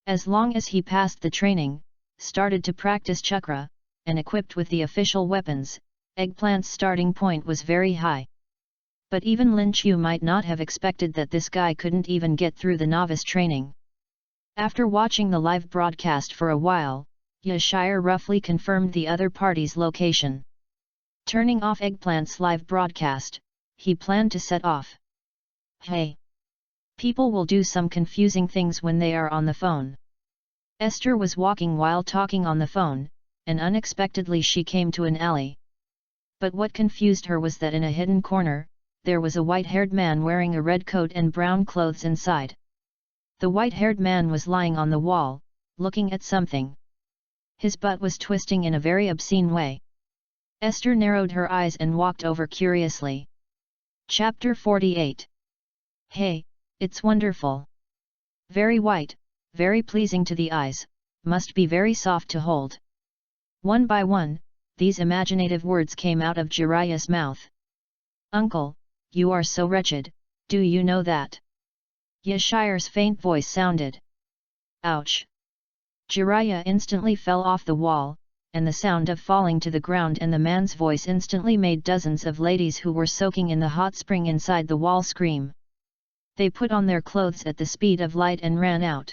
S1: As long as he passed the training, started to practice chakra, and equipped with the official weapons, Eggplant's starting point was very high. But even Lin Chu might not have expected that this guy couldn't even get through the novice training. After watching the live broadcast for a while, Yashir roughly confirmed the other party's location. Turning off Eggplant's live broadcast, he planned to set off. Hey! People will do some confusing things when they are on the phone. Esther was walking while talking on the phone, and unexpectedly she came to an alley. But what confused her was that in a hidden corner, there was a white-haired man wearing a red coat and brown clothes inside. The white-haired man was lying on the wall, looking at something. His butt was twisting in a very obscene way. Esther narrowed her eyes and walked over curiously. Chapter 48. Hey, it's wonderful. Very white, very pleasing to the eyes, must be very soft to hold. One by one, these imaginative words came out of Jiraiya's mouth. Uncle, you are so wretched, do you know that? Yashire's faint voice sounded. Ouch! Jiraiya instantly fell off the wall, and the sound of falling to the ground and the man's voice instantly made dozens of ladies who were soaking in the hot spring inside the wall scream. They put on their clothes at the speed of light and ran out.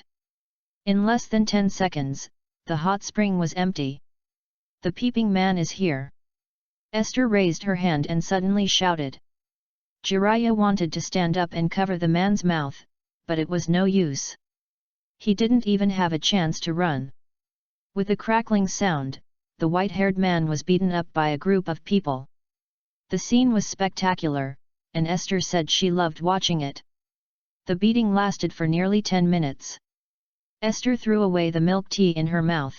S1: In less than 10 seconds, the hot spring was empty. The peeping man is here. Esther raised her hand and suddenly shouted. Jiraiya wanted to stand up and cover the man's mouth, but it was no use. He didn't even have a chance to run. With a crackling sound, the white-haired man was beaten up by a group of people. The scene was spectacular, and Esther said she loved watching it. The beating lasted for nearly 10 minutes. Esther threw away the milk tea in her mouth.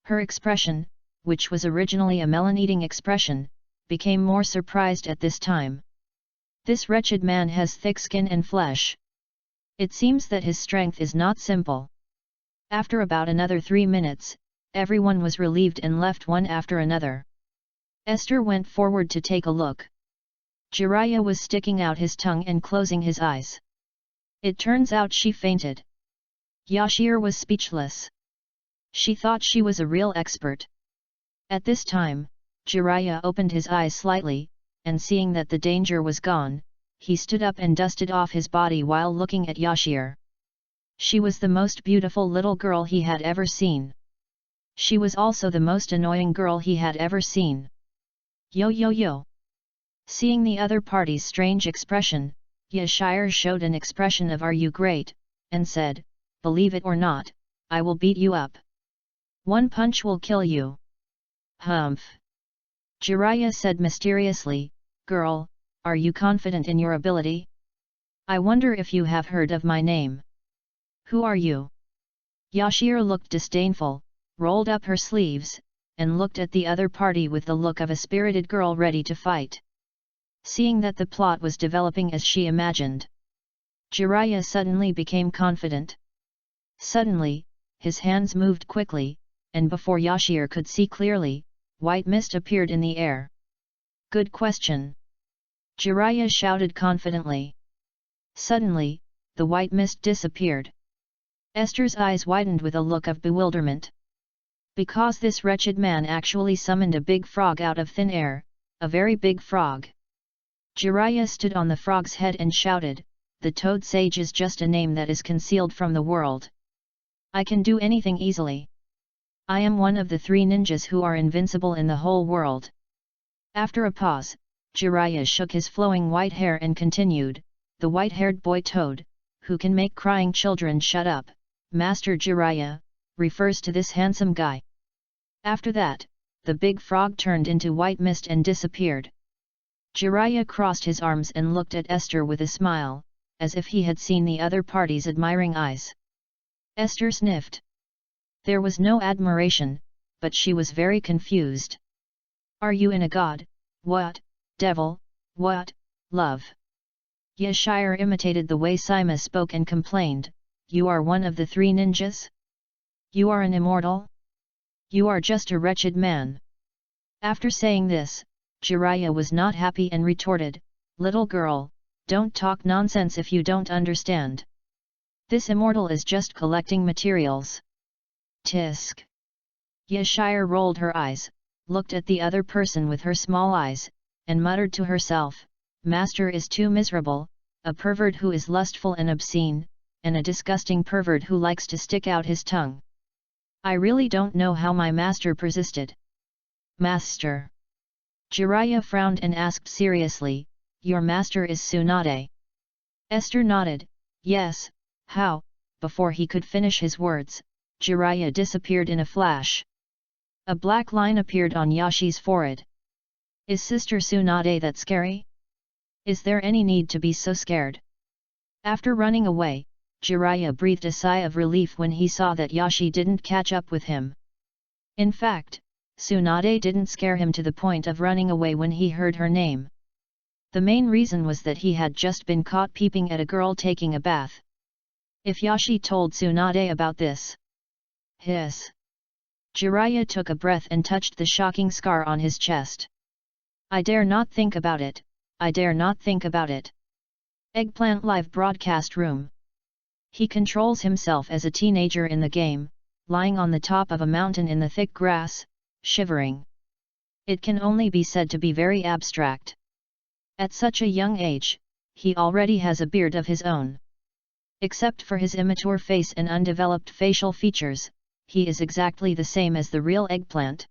S1: Her expression, which was originally a melon-eating expression, became more surprised at this time. This wretched man has thick skin and flesh. It seems that his strength is not simple. After about another 3 minutes, everyone was relieved and left one after another. Esther went forward to take a look. Jiraiya was sticking out his tongue and closing his eyes. It turns out she fainted. Yashir was speechless. She thought she was a real expert. At this time, Jiraiya opened his eyes slightly, and seeing that the danger was gone, he stood up and dusted off his body while looking at Yashir. She was the most beautiful little girl he had ever seen. She was also the most annoying girl he had ever seen. Yo yo yo! Seeing the other party's strange expression, Yashir showed an expression of "Are you great?" and said, "Believe it or not, I will beat you up. One punch will kill you." Humph! Jiraiya said mysteriously, "Girl, are you confident in your ability? I wonder if you have heard of my name. Who are you?" Yashir looked disdainful, rolled up her sleeves, and looked at the other party with the look of a spirited girl ready to fight. Seeing that the plot was developing as she imagined, Jiraiya suddenly became confident. Suddenly, his hands moved quickly, and before Yashir could see clearly, white mist appeared in the air. "Good question!" Jiraiya shouted confidently. Suddenly, the white mist disappeared. Esther's eyes widened with a look of bewilderment. Because this wretched man actually summoned a big frog out of thin air, a very big frog. Jiraiya stood on the frog's head and shouted, "The Toad Sage is just a name that is concealed from the world. I can do anything easily. I am one of the 3 ninjas who are invincible in the whole world." After a pause, Jiraiya shook his flowing white hair and continued, "The white-haired boy Toad, who can make crying children shut up, Master Jiraiya, refers to this handsome guy." After that, the big frog turned into white mist and disappeared. Jiraiya crossed his arms and looked at Esther with a smile, as if he had seen the other party's admiring eyes. Esther sniffed. There was no admiration, but she was very confused. "Are you in a god? What, devil, what, love?" Yashir imitated the way Sima spoke and complained, "You are one of the 3 ninjas? You are an immortal? You are just a wretched man." After saying this, Jiraiya was not happy and retorted, "Little girl, don't talk nonsense if you don't understand. This immortal is just collecting materials." Tisk! Yashir rolled her eyes, looked at the other person with her small eyes, and muttered to herself, "Master is too miserable, a pervert who is lustful and obscene, and a disgusting pervert who likes to stick out his tongue. I really don't know how my master persisted." "Master?" Jiraiya frowned and asked seriously, "Your master is Tsunade?" Esther nodded, Yes, how? Before he could finish his words, Jiraiya disappeared in a flash. A black line appeared on Yashi's forehead. Is Sister Tsunade that scary? Is there any need to be so scared? After running away, Jiraiya breathed a sigh of relief when he saw that Yashi didn't catch up with him. In fact, Tsunade didn't scare him to the point of running away when he heard her name. The main reason was that he had just been caught peeping at a girl taking a bath. If Yashi told Tsunade about this... Hiss! Jiraiya took a breath and touched the shocking scar on his chest. I dare not think about it, I dare not think about it. Eggplant Live Broadcast Room. He controls himself as a teenager in the game, lying on the top of a mountain in the thick grass, shivering. It can only be said to be very abstract. At such a young age, he already has a beard of his own. Except for his immature face and undeveloped facial features, he is exactly the same as the real Eggplant.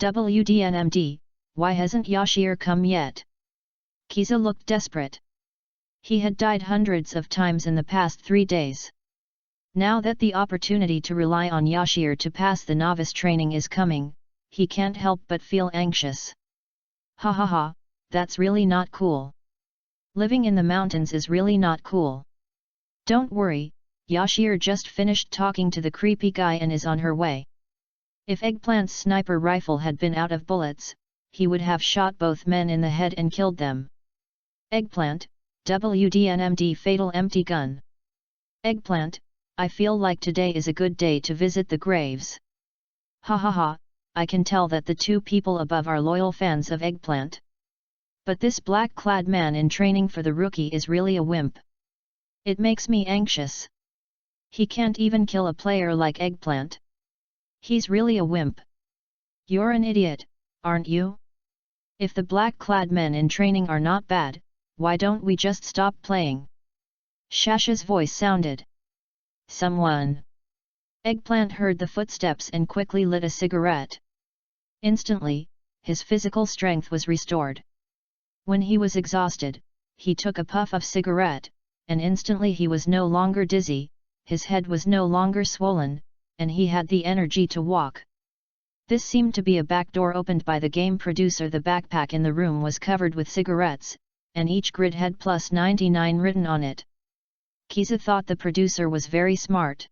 S1: WDNMD, why hasn't Yashir come yet? Kiza looked desperate. He had died hundreds of times in the past 3 days. Now that the opportunity to rely on Yashir to pass the novice training is coming, he can't help but feel anxious. Ha ha ha, that's really not cool. Living in the mountains is really not cool. Don't worry, Yashir just finished talking to the creepy guy and is on her way. If Eggplant's sniper rifle had been out of bullets, he would have shot both men in the head and killed them. Eggplant, WDNMD Fatal Empty Gun. Eggplant, I feel like today is a good day to visit the graves. Ha ha ha, I can tell that the 2 people above are loyal fans of Eggplant. But this black-clad man in training for the rookie is really a wimp. It makes me anxious. He can't even kill a player like Eggplant. He's really a wimp. You're an idiot, aren't you? If the black-clad men in training are not bad, why don't we just stop playing? Shasha's voice sounded. Someone. Eggplant heard the footsteps and quickly lit a cigarette. Instantly, his physical strength was restored. When he was exhausted, he took a puff of cigarette, and instantly he was no longer dizzy, his head was no longer swollen, and he had the energy to walk. This seemed to be a back door opened by the game producer. The backpack in the room was covered with cigarettes, and each grid had +99 written on it. Kiza thought the producer was very smart.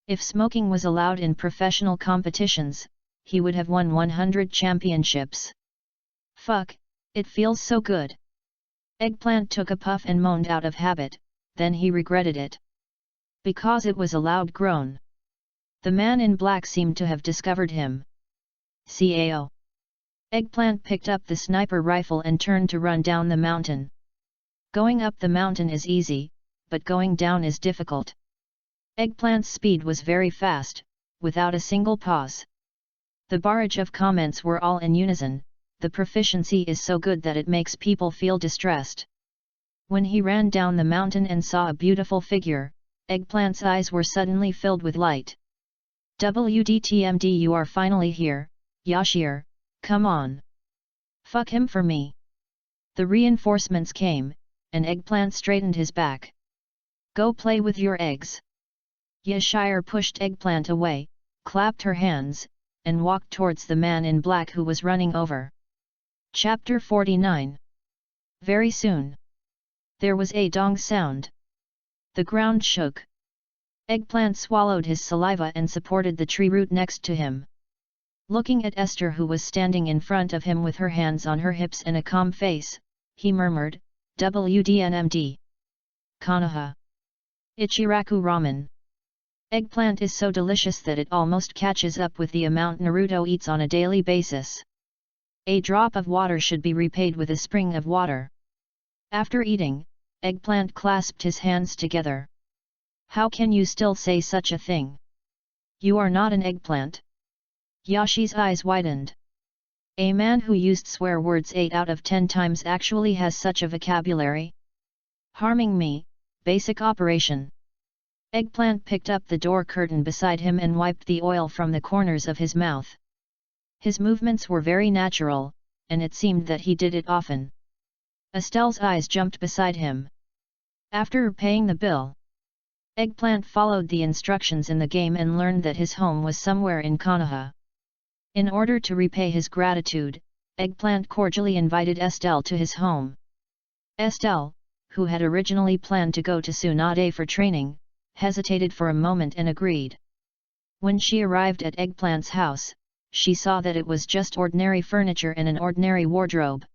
S1: If smoking was allowed in professional competitions, he would have won 100 championships. Fuck, it feels so good. Eggplant took a puff and moaned out of habit, then he regretted it. Because it was a loud groan. The man in black seemed to have discovered him. Cao. Eggplant picked up the sniper rifle and turned to run down the mountain. Going up the mountain is easy, but going down is difficult. Eggplant's speed was very fast, without a single pause. The barrage of comments were all in unison, the proficiency is so good that it makes people feel distressed. When he ran down the mountain and saw a beautiful figure, Eggplant's eyes were suddenly filled with light. WDTMD, you are finally here, Yashir, come on. Fuck him for me. The reinforcements came, and Eggplant straightened his back. Go play with your eggs. Yashir pushed Eggplant away, clapped her hands, and walked towards the man in black who was running over. Chapter 49. Very soon. There was a dong sound. The ground shook. Eggplant swallowed his saliva and supported the tree root next to him. Looking at Esther, who was standing in front of him with her hands on her hips and a calm face, he murmured, WDNMD. Konoha. Ichiraku ramen. Eggplant is so delicious that it almost catches up with the amount Naruto eats on a daily basis. A drop of water should be repaid with a spring of water. After eating, Eggplant clasped his hands together. How can you still say such a thing? You are not an eggplant. Yashi's eyes widened. A man who used swear words 8 out of 10 times actually has such a vocabulary? Harming me, basic operation. Eggplant picked up the door curtain beside him and wiped the oil from the corners of his mouth. His movements were very natural, and it seemed that he did it often. Estelle's eyes jumped beside him. After paying the bill, Eggplant followed the instructions in the game and learned that his home was somewhere in Konoha. In order to repay his gratitude, Eggplant cordially invited Estelle to his home. Estelle, who had originally planned to go to Tsunade for training, hesitated for a moment and agreed. When she arrived at Eggplant's house, she saw that it was just ordinary furniture and an ordinary wardrobe.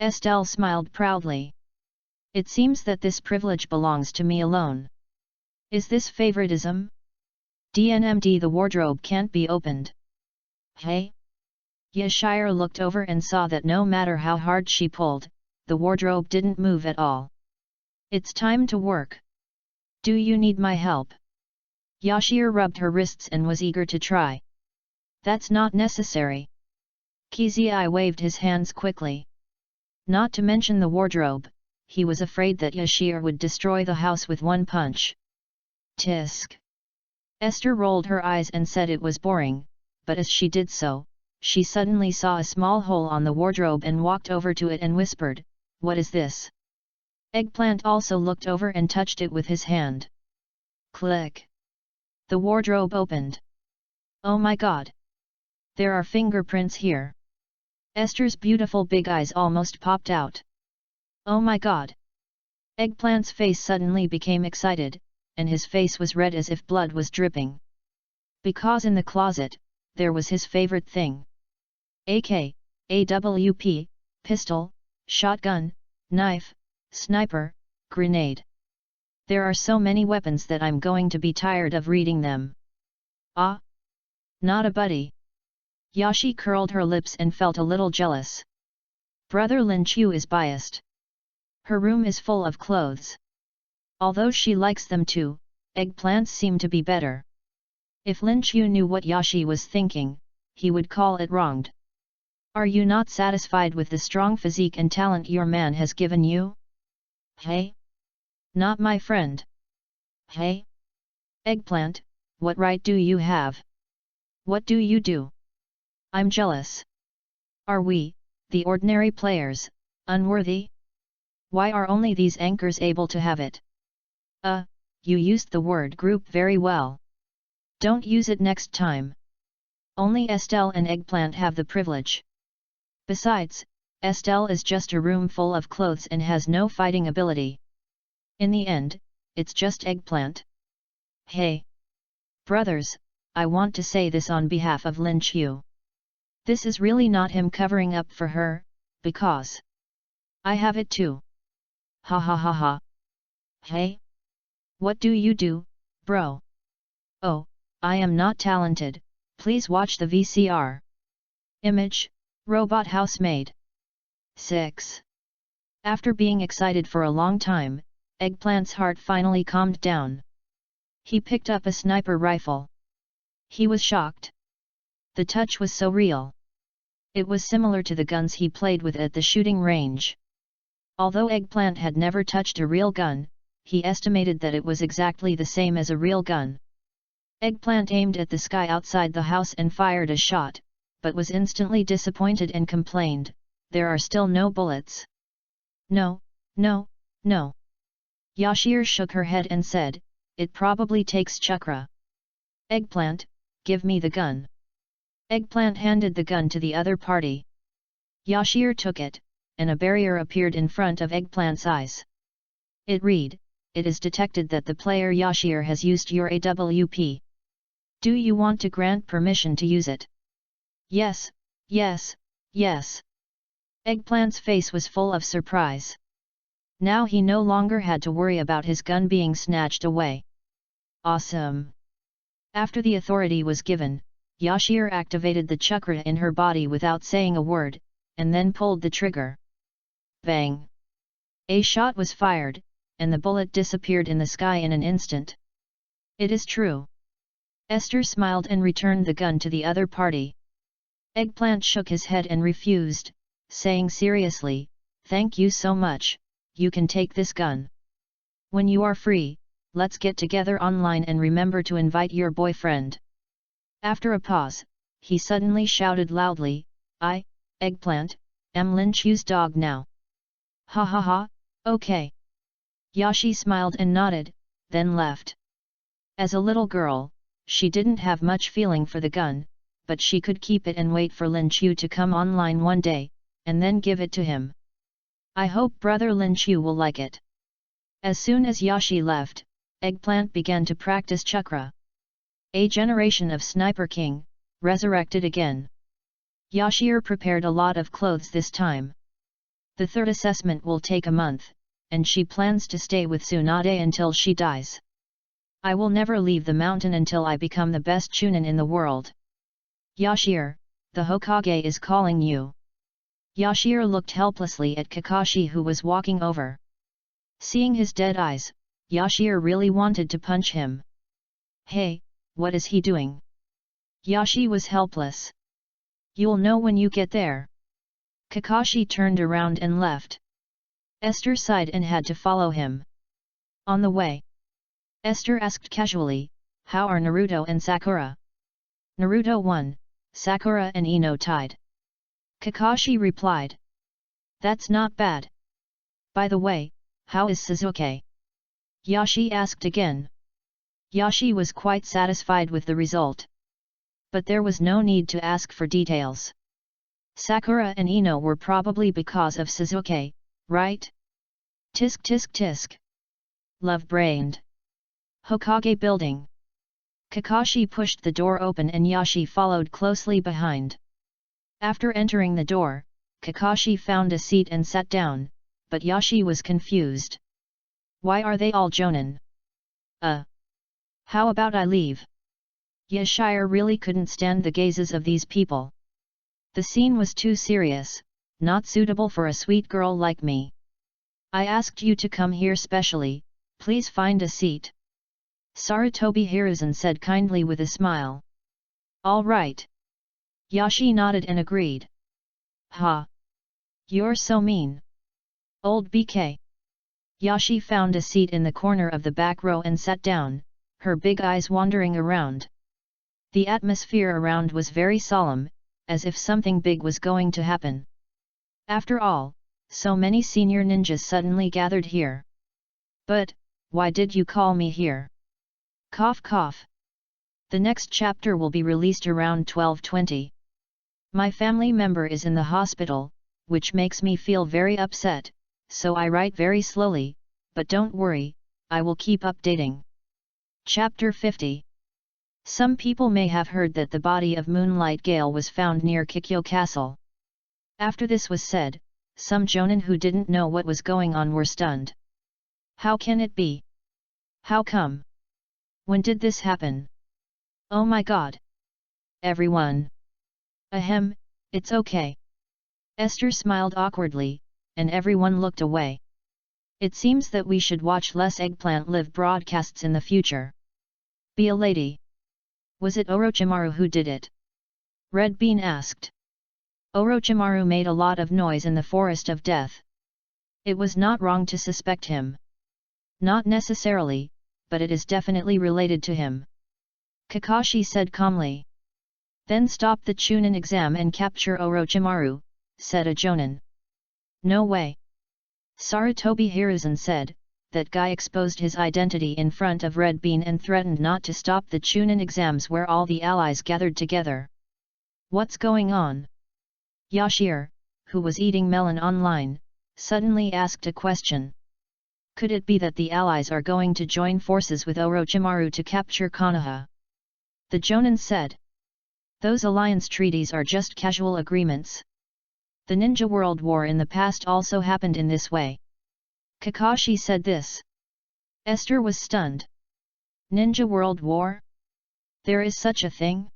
S1: Estelle smiled proudly. It seems that this privilege belongs to me alone. Is this favoritism? DNMD, the wardrobe can't be opened. Hey? Yashir looked over and saw that no matter how hard she pulled, the wardrobe didn't move at all. It's time to work. Do you need my help? Yashir rubbed her wrists and was eager to try. That's not necessary. Kizai waved his hands quickly. Not to mention the wardrobe, he was afraid that Yashir would destroy the house with one punch. Tisk. Esther rolled her eyes and said it was boring, but as she did so, she suddenly saw a small hole on the wardrobe and walked over to it and whispered, "What is this?" Eggplant also looked over and touched it with his hand. Click. The wardrobe opened. Oh my god! There are fingerprints here. Esther's beautiful big eyes almost popped out. Oh my god! Eggplant's face suddenly became excited, and his face was red as if blood was dripping. Because in the closet, there was his favorite thing. AK, AWP, pistol, shotgun, knife, sniper, grenade. There are so many weapons that I'm going to be tired of reading them. Ah! Not a buddy. Yashi curled her lips and felt a little jealous. Brother Lin Chu is biased. Her room is full of clothes. Although she likes them too, eggplants seem to be better. If Lin Chu knew what Yashi was thinking, he would call it wronged. Are you not satisfied with the strong physique and talent your man has given you? Hey? Not my friend. Hey? Eggplant, what right do you have? What do you do? I'm jealous. Are we, the ordinary players, unworthy? Why are only these anchors able to have it? You used the word group very well. Don't use it next time. Only Estelle and Eggplant have the privilege. Besides, Estelle is just a room full of clothes and has no fighting ability. In the end, it's just Eggplant. Hey! Brothers, I want to say this on behalf of Lin Chu. This is really not him covering up for her, because I have it too. Ha ha ha ha. Hey? What do you do, bro? Oh, I am not talented, please watch the VCR. Image, Robot Housemaid. 6. After being excited for a long time, Eggplant's heart finally calmed down. He picked up a sniper rifle. He was shocked. The touch was so real. It was similar to the guns he played with at the shooting range. Although Eggplant had never touched a real gun, he estimated that it was exactly the same as a real gun. Eggplant aimed at the sky outside the house and fired a shot, but was instantly disappointed and complained, "There are still no bullets." No, no, no. Yashir shook her head and said, "It probably takes chakra." Eggplant, give me the gun. Eggplant handed the gun to the other party. Yashir took it, and a barrier appeared in front of Eggplant's eyes. It read, "It is detected that the player Yashir has used your AWP. Do you want to grant permission to use it?" Yes, yes, yes. Eggplant's face was full of surprise. Now he no longer had to worry about his gun being snatched away. Awesome! After the authority was given, Yashir activated the chakra in her body without saying a word, and then pulled the trigger. Bang! A shot was fired, and the bullet disappeared in the sky in an instant. It is true. Esther smiled and returned the gun to the other party. Eggplant shook his head and refused, saying seriously, "Thank you so much, you can take this gun. When you are free, let's get together online and remember to invite your boyfriend." After a pause, he suddenly shouted loudly, "I, Eggplant, am Lin Chu's dog now. Ha ha ha, okay." Yashi smiled and nodded, then left. As a little girl, she didn't have much feeling for the gun, but she could keep it and wait for Lin Chu to come online one day, and then give it to him. I hope brother Lin Chu will like it. As soon as Yashi left, Eggplant began to practice chakra. A generation of Sniper King, resurrected again. Yashir prepared a lot of clothes this time. The third assessment will take a month, and she plans to stay with Tsunade until she dies. I will never leave the mountain until I become the best chunin in the world. Yashir, the Hokage is calling you. Yashir looked helplessly at Kakashi who was walking over. Seeing his dead eyes, Yashir really wanted to punch him. Hey, what is he doing? Yashi was helpless. You'll know when you get there. Kakashi turned around and left. Esther sighed and had to follow him. On the way, Esther asked casually, how are Naruto and Sakura? Naruto won, Sakura and Ino tied. Kakashi replied. That's not bad. By the way, how is Sasuke? Yashi asked again. Yashi was quite satisfied with the result. But there was no need to ask for details. Sakura and Ino were probably because of Sasuke, right? Tisk tisk tisk. Love-brained. Hokage building. Kakashi pushed the door open and Yashi followed closely behind. After entering the door, Kakashi found a seat and sat down, but Yashi was confused. Why are they all jonin? How about I leave? Yashir really couldn't stand the gazes of these people. The scene was too serious, not suitable for a sweet girl like me. I asked you to come here specially, please find a seat. Sarutobi Hiruzen said kindly with a smile. All right. Yashi nodded and agreed. Ha! You're so mean. Old BK. Yashi found a seat in the corner of the back row and sat down, her big eyes wandering around. The atmosphere around was very solemn, as if something big was going to happen. After all, so many senior ninjas suddenly gathered here. But, why did you call me here? Cough cough. The next chapter will be released around 12:20. My family member is in the hospital, which makes me feel very upset, so I write very slowly, but don't worry, I will keep updating. Chapter 50. Some people may have heard that the body of Moonlight Gale was found near Kikyo Castle. After this was said, some jonin who didn't know what was going on were stunned. How can it be? How come? When did this happen? Oh my god! Everyone! Ahem, it's okay. Esther smiled awkwardly, and everyone looked away. It seems that we should watch less Eggplant Live broadcasts in the future. Be a lady. Was it Orochimaru who did it? Red Bean asked. Orochimaru made a lot of noise in the Forest of Death. It was not wrong to suspect him. Not necessarily, but it is definitely related to him. Kakashi said calmly. Then stop the Chunin exam and capture Orochimaru, said a jonin. No way. Sarutobi Hiruzen said, that guy exposed his identity in front of Red Bean and threatened not to stop the Chunin exams where all the allies gathered together. What's going on? Yashir, who was eating melon online, suddenly asked a question. Could it be that the allies are going to join forces with Orochimaru to capture Konoha? The jonin said. Those alliance treaties are just casual agreements. The Ninja World War in the past also happened in this way. Kakashi said this. Esther was stunned. Ninja World War? There is such a thing?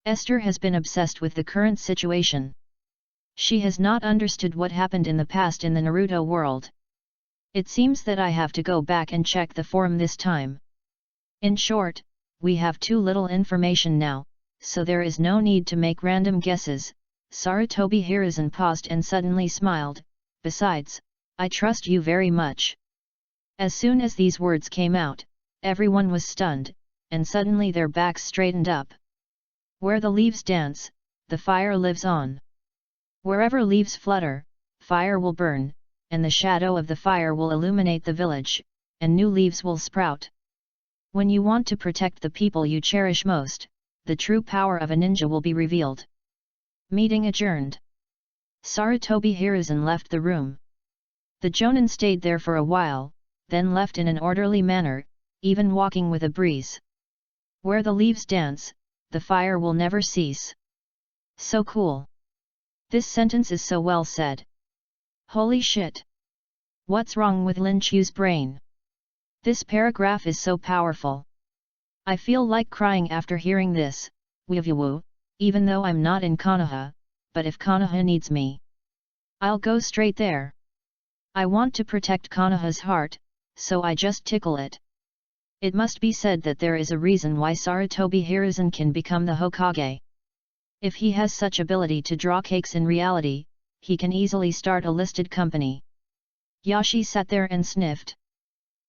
S1: Esther has been obsessed with the current situation. She has not understood what happened in the past in the Naruto world. It seems that I have to go back and check the forum this time. In short, we have too little information now, so there is no need to make random guesses. Sarutobi Hiruzen paused and suddenly smiled. Besides, I trust you very much. As soon as these words came out, everyone was stunned, and suddenly their backs straightened up. Where the leaves dance, the fire lives on. Wherever leaves flutter, fire will burn, and the shadow of the fire will illuminate the village, and new leaves will sprout. When you want to protect the people you cherish most, the true power of a ninja will be revealed. Meeting adjourned. Sarutobi Hiruzen left the room. The Jonin stayed there for a while, then left in an orderly manner, even walking with a breeze. Where the leaves dance, the fire will never cease. So cool. This sentence is so well said. Holy shit! What's wrong with Lin Chu's brain? This paragraph is so powerful. I feel like crying after hearing this, Wivu, even though I'm not in Konoha, but if Konoha needs me, I'll go straight there. I want to protect Konoha's heart, so I just tickle it. It must be said that there is a reason why Sarutobi Hiruzen can become the Hokage. If he has such ability to draw cakes in reality, he can easily start a listed company. Yashi sat there and sniffed.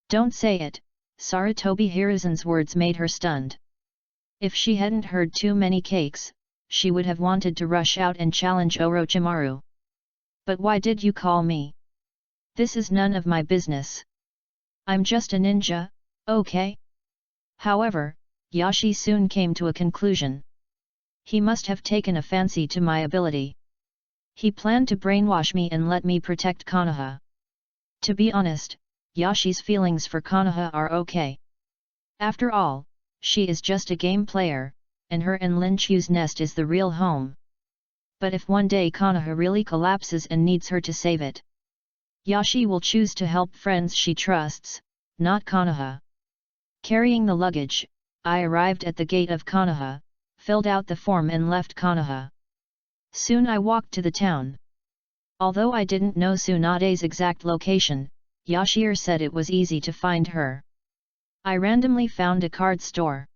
S1: Don't say it, Sarutobi Hiruzen's words made her stunned. If she hadn't heard too many cakes, she would have wanted to rush out and challenge Orochimaru. But why did you call me? This is none of my business. I'm just a ninja, okay? However, Yashi soon came to a conclusion. He must have taken a fancy to my ability. He planned to brainwash me and let me protect Konoha. To be honest, Yashi's feelings for Konoha are okay. After all, she is just a game player, and her and Lin Chu's nest is the real home. But if one day Konoha really collapses and needs her to save it, Yashi will choose to help friends she trusts, not Konoha. Carrying the luggage, I arrived at the gate of Konoha, filled out the form and left Konoha. Soon I walked to the town. Although I didn't know Tsunade's exact location, Yashir said it was easy to find her. I randomly found a card store.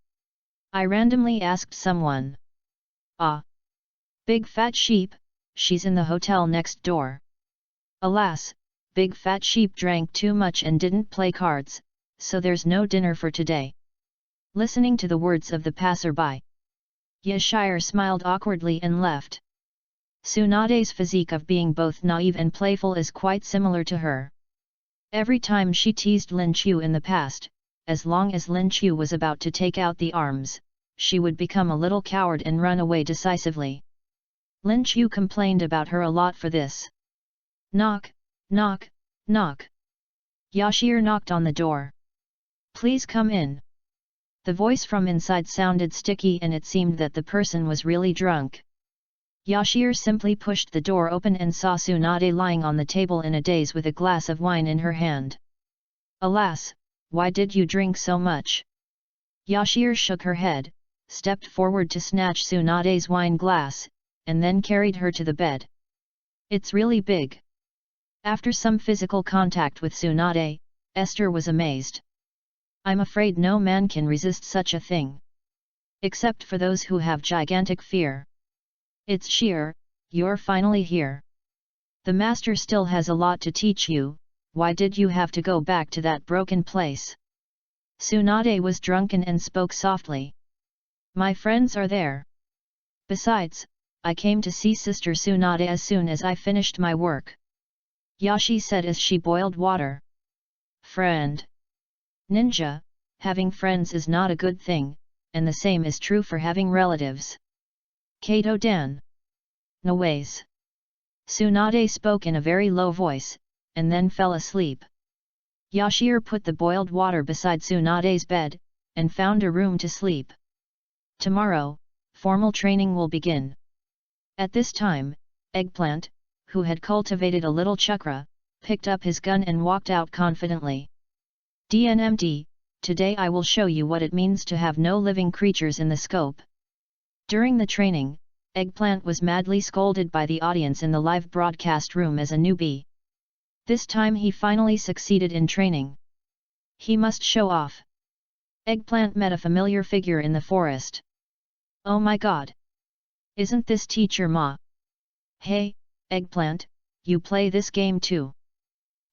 S1: I randomly asked someone. Ah! Big Fat Sheep, she's in the hotel next door. Alas, Big Fat Sheep drank too much and didn't play cards, so there's no dinner for today. Listening to the words of the passerby, Yashir smiled awkwardly and left. Tsunade's physique of being both naive and playful is quite similar to her. Every time she teased Lin Chu in the past, as long as Lin Chu was about to take out the arms, she would become a little coward and run away decisively. Lin Chu complained about her a lot for this. Knock, knock, knock. Yashir knocked on the door. Please come in. The voice from inside sounded sticky and it seemed that the person was really drunk. Yashir simply pushed the door open and saw Tsunade lying on the table in a daze with a glass of wine in her hand. Alas, why did you drink so much? Yashir shook her head, stepped forward to snatch Tsunade's wine glass, and then carried her to the bed. It's really big. After some physical contact with Tsunade, Esther was amazed. I'm afraid no man can resist such a thing. Except for those who have gigantic fear. It's sheer, you're finally here. The master still has a lot to teach you, why did you have to go back to that broken place? Tsunade was drunken and spoke softly. My friends are there. Besides, I came to see Sister Tsunade as soon as I finished my work. Yashi said as she boiled water. Friend. Ninja, having friends is not a good thing, and the same is true for having relatives. Kato-dan. No ways. Tsunade spoke in a very low voice, and then fell asleep. Yashir put the boiled water beside Tsunade's bed, and found a room to sleep. Tomorrow, formal training will begin. At this time, Eggplant, who had cultivated a little chakra, picked up his gun and walked out confidently. DNMD, today I will show you what it means to have no living creatures in the scope. During the training, Eggplant was madly scolded by the audience in the live broadcast room as a newbie. This time he finally succeeded in training. He must show off. Eggplant met a familiar figure in the forest. Oh my god! Isn't this Teacher Ma? Hey, Eggplant, you play this game too?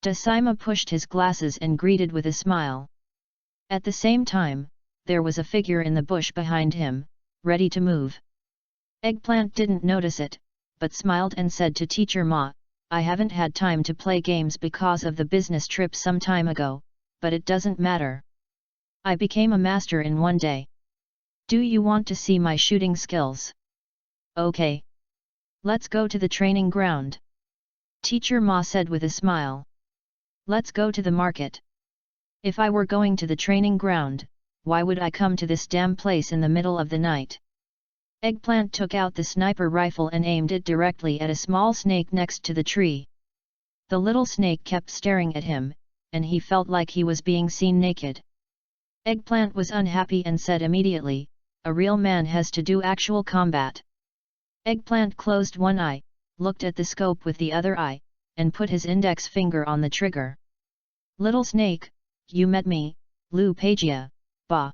S1: Dasaima pushed his glasses and greeted with a smile. At the same time, there was a figure in the bush behind him, ready to move. Eggplant didn't notice it, but smiled and said to Teacher Ma, I haven't had time to play games because of the business trip some time ago, but it doesn't matter. I became a master in one day. Do you want to see my shooting skills? Okay. Let's go to the training ground. Teacher Ma said with a smile. Let's go to the market. If I were going to the training ground, why would I come to this damn place in the middle of the night? Eggplant took out the sniper rifle and aimed it directly at a small snake next to the tree. The little snake kept staring at him, and he felt like he was being seen naked. Eggplant was unhappy and said immediately, "A real man has to do actual combat." Eggplant closed one eye, looked at the scope with the other eye, and put his index finger on the trigger. "Little snake, you met me, Lu Peijiao, bah.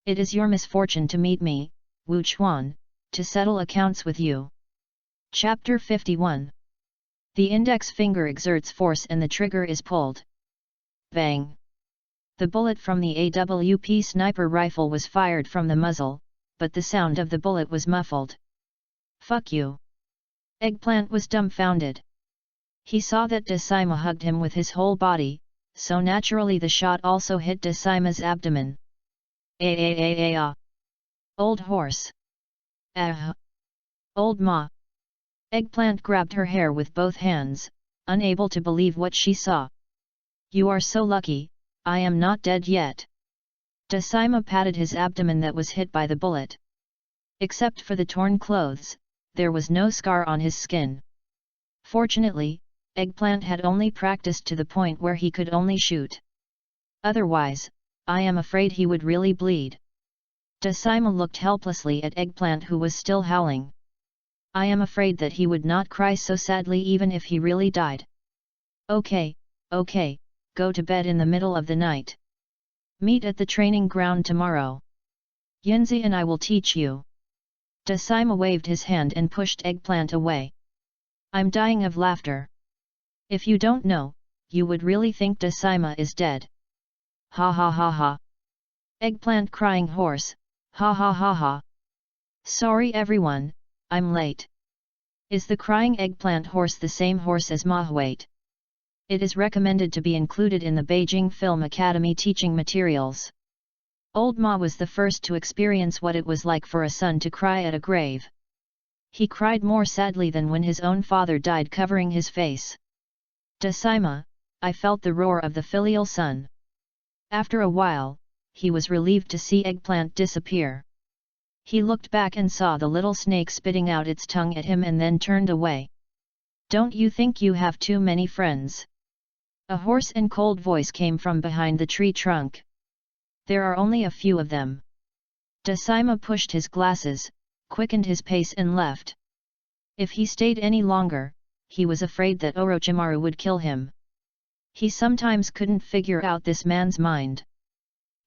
S1: It is your misfortune to meet me, Wu Chuan, to settle accounts with you." Chapter 51. The index finger exerts force and the trigger is pulled. Bang! The bullet from the AWP sniper rifle was fired from the muzzle, but the sound of the bullet was muffled. "Fuck you!" Eggplant was dumbfounded. He saw that Decima hugged him with his whole body, so naturally the shot also hit Decima's abdomen. Ah! Old horse! Ah! Old ma! Eggplant grabbed her hair with both hands, unable to believe what she saw. "You are so lucky, I am not dead yet." Decima patted his abdomen that was hit by the bullet. Except for the torn clothes, there was no scar on his skin. Fortunately, Eggplant had only practiced to the point where he could only shoot. Otherwise, I am afraid he would really bleed. Decima looked helplessly at Eggplant, who was still howling. I am afraid that he would not cry so sadly even if he really died. Okay, go to bed in the middle of the night. Meet at the training ground tomorrow. Yinzi and I will teach you. Decima waved his hand and pushed Eggplant away. I'm dying of laughter. If you don't know, you would really think Decima is dead. Ha ha ha ha. Eggplant crying hoarse, ha ha ha ha. Sorry everyone, I'm late. Is the crying Eggplant horse the same horse as Mahuate? It is recommended to be included in the Beijing Film Academy teaching materials. Old Ma was the first to experience what it was like for a son to cry at a grave. He cried more sadly than when his own father died, covering his face. Decima, I felt the roar of the filial son. After a while, he was relieved to see Eggplant disappear. He looked back and saw the little snake spitting out its tongue at him and then turned away. Don't you think you have too many friends? A hoarse and cold voice came from behind the tree trunk. There are only a few of them. Decima pushed his glasses, quickened his pace and left. If he stayed any longer, he was afraid that Orochimaru would kill him. He sometimes couldn't figure out this man's mind.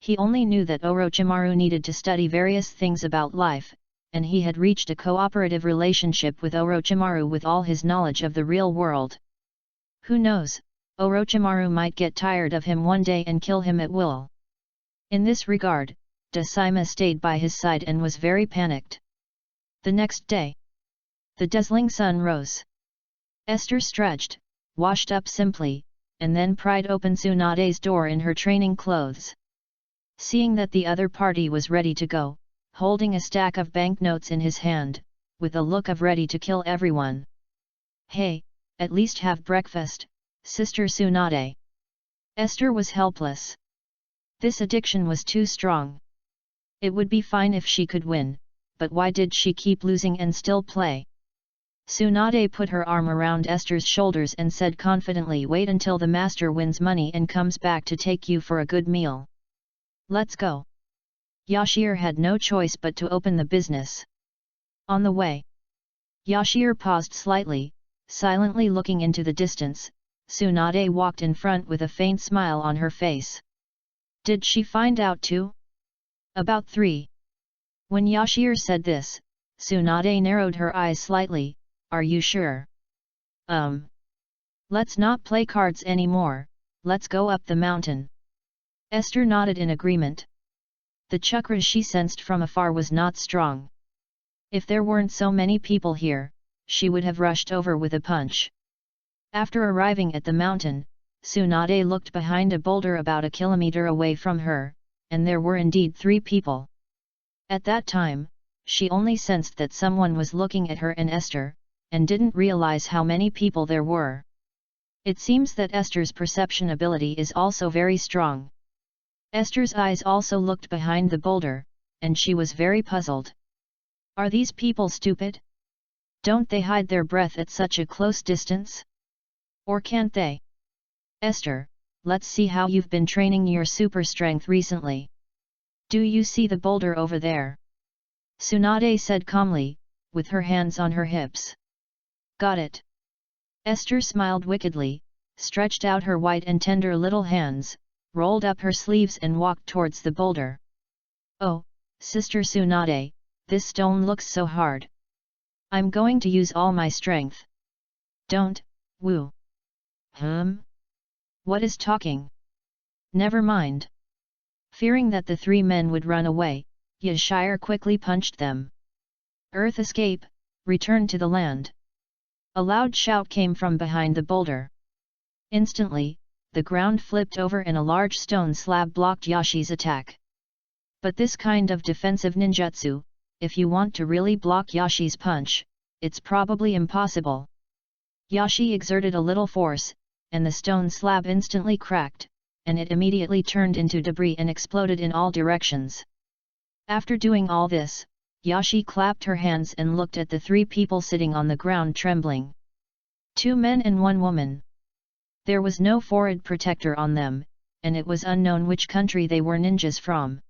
S1: He only knew that Orochimaru needed to study various things about life, and he had reached a cooperative relationship with Orochimaru with all his knowledge of the real world. Who knows, Orochimaru might get tired of him one day and kill him at will. In this regard, Decima stayed by his side and was very panicked. The next day, the dazzling sun rose. Esther stretched, washed up simply, and then pried open Tsunade's door in her training clothes. Seeing that the other party was ready to go, holding a stack of banknotes in his hand, with a look of ready to kill everyone. Hey, at least have breakfast, Sister Tsunade. Esther was helpless. This addiction was too strong. It would be fine if she could win, but why did she keep losing and still play? Tsunade put her arm around Esther's shoulders and said confidently, wait until the master wins money and comes back to take you for a good meal. Let's go. Yashir had no choice but to open the business. On the way, Yashir paused slightly, silently looking into the distance. Tsunade walked in front with a faint smile on her face. Did she find out too? About 3. When Yashir said this, Tsunade narrowed her eyes slightly. Are you sure? Let's not play cards anymore, let's go up the mountain. Esther nodded in agreement. The chakra she sensed from afar was not strong. If there weren't so many people here, she would have rushed over with a punch. After arriving at the mountain, Tsunade looked behind a boulder about a kilometer away from her, and there were indeed 3 people. At that time, she only sensed that someone was looking at her and Esther, and didn't realize how many people there were. It seems that Esther's perception ability is also very strong. Esther's eyes also looked behind the boulder, and she was very puzzled. Are these people stupid? Don't they hide their breath at such a close distance? Or can't they? Esther, let's see how you've been training your super strength recently. Do you see the boulder over there? Tsunade said calmly, with her hands on her hips. Got it. Esther smiled wickedly, stretched out her white and tender little hands, rolled up her sleeves and walked towards the boulder. Oh, Sister Tsunade, this stone looks so hard. I'm going to use all my strength. Don't, woo. What is talking? Never mind. Fearing that the 3 men would run away, Yashire quickly punched them. Earth escape, return to the land. A loud shout came from behind the boulder. Instantly, the ground flipped over and a large stone slab blocked Yashi's attack. But this kind of defensive ninjutsu, if you want to really block Yashi's punch, it's probably impossible. Yashi exerted a little force, and the stone slab instantly cracked, and it immediately turned into debris and exploded in all directions. After doing all this, Yashi clapped her hands and looked at the 3 people sitting on the ground trembling. 2 men and 1 woman. There was no forehead protector on them, and it was unknown which country they were ninjas from.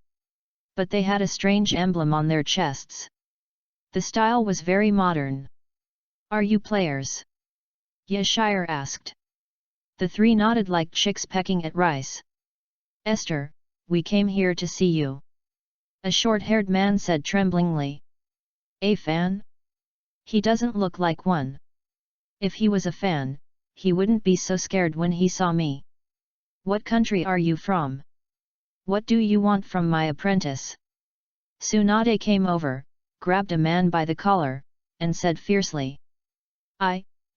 S1: But they had a strange emblem on their chests. The style was very modern. Are you players? Yashire asked. The 3 nodded like chicks pecking at rice. Esther, we came here to see you. A short-haired man said tremblingly. A fan? He doesn't look like one. If he was a fan, he wouldn't be so scared when he saw me. What country are you from? What do you want from my apprentice? Tsunade came over, grabbed a man by the collar, and said fiercely.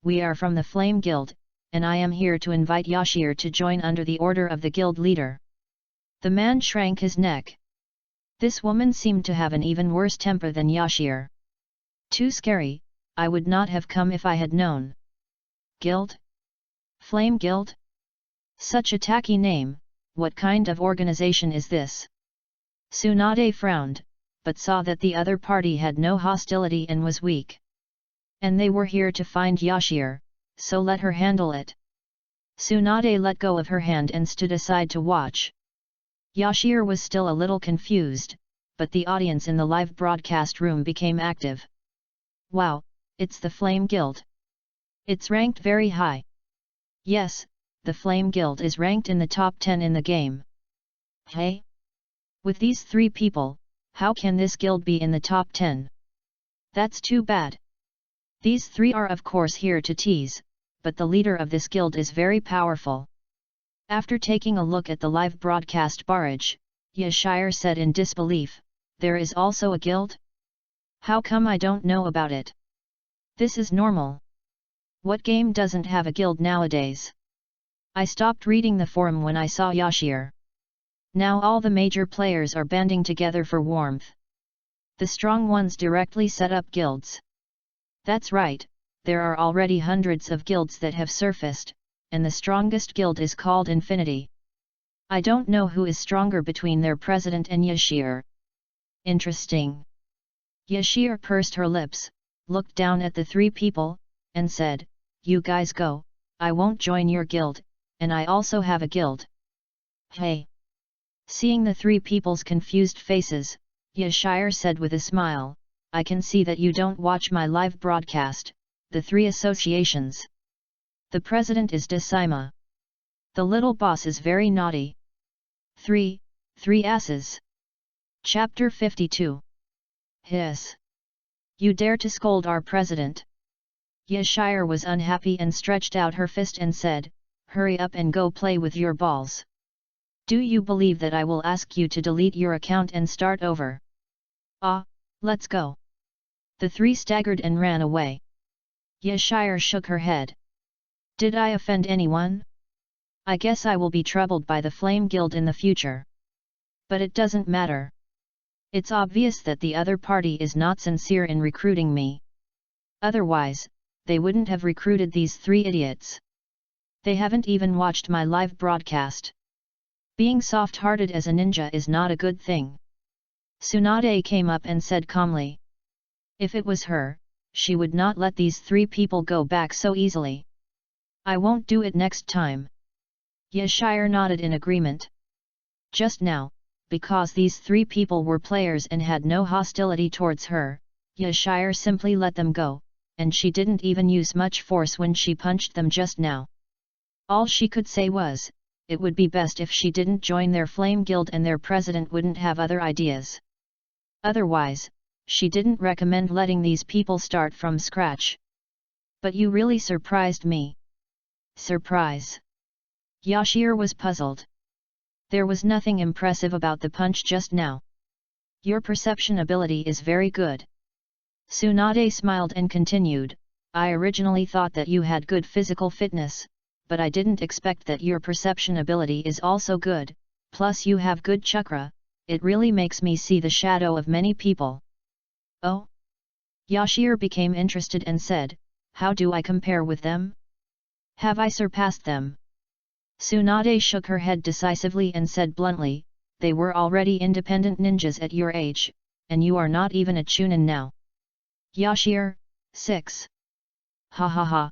S1: We are from the Flame Guild, and I am here to invite Yashir to join under the order of the guild leader. The man shrank his neck. This woman seemed to have an even worse temper than Yashir. Too scary, I would not have come if I had known. Guild? Flame Guild? Such a tacky name, what kind of organization is this? Tsunade frowned, but saw that the other party had no hostility and was weak. And they were here to find Yashir, so let her handle it. Tsunade let go of her hand and stood aside to watch. Yashir was still a little confused, but the audience in the live broadcast room became active. Wow, it's the Flame Guild. It's ranked very high. Yes, the Flame Guild is ranked in the top 10 in the game. Hey? With these 3 people, how can this guild be in the top 10? That's too bad. These 3 are of course here to tease, but the leader of this guild is very powerful. After taking a look at the live broadcast barrage, Yashire said in disbelief, there is also a guild? How come I don't know about it? This is normal. What game doesn't have a guild nowadays? I stopped reading the forum when I saw Yashir. Now all the major players are banding together for warmth. The strong ones directly set up guilds. That's right, there are already hundreds of guilds that have surfaced, and the strongest guild is called Infinity. I don't know who is stronger between their president and Yashir. Interesting. Yashir pursed her lips, looked down at the 3 people, and said, you guys go, I won't join your guild, and I also have a guild. Hey! Seeing the 3 people's confused faces, Yashire said with a smile, I can see that you don't watch my live broadcast, the 3 associations. The president is Decima. The little boss is very naughty. 3 asses. Chapter 52. Hiss. You dare to scold our president? Yashire was unhappy and stretched out her fist and said, hurry up and go play with your balls. Do you believe that I will ask you to delete your account and start over? Let's go. The 3 staggered and ran away. Yashire shook her head. Did I offend anyone? I guess I will be troubled by the Flame Guild in the future. But it doesn't matter. It's obvious that the other party is not sincere in recruiting me. Otherwise, they wouldn't have recruited these three idiots. They haven't even watched my live broadcast. Being soft-hearted as a ninja is not a good thing. Tsunade came up and said calmly. If it was her, she would not let these three people go back so easily. I won't do it next time. Yashire nodded in agreement. Just now, because these three people were players and had no hostility towards her, Yashire simply let them go, and she didn't even use much force when she punched them just now. All she could say was, it would be best if she didn't join their Flame Guild and their president wouldn't have other ideas. Otherwise, she didn't recommend letting these people start from scratch. But you really surprised me. Surprise? Yashir was puzzled. There was nothing impressive about the punch just now. Your perception ability is very good. Tsunade smiled and continued, I originally thought that you had good physical fitness, but I didn't expect that your perception ability is also good, plus you have good chakra, it really makes me see the shadow of many people. Oh? Yashir became interested and said, how do I compare with them? Have I surpassed them? Tsunade shook her head decisively and said bluntly, they were already independent ninjas at your age, and you are not even a chunin now. Yashir, 6. Ha ha ha.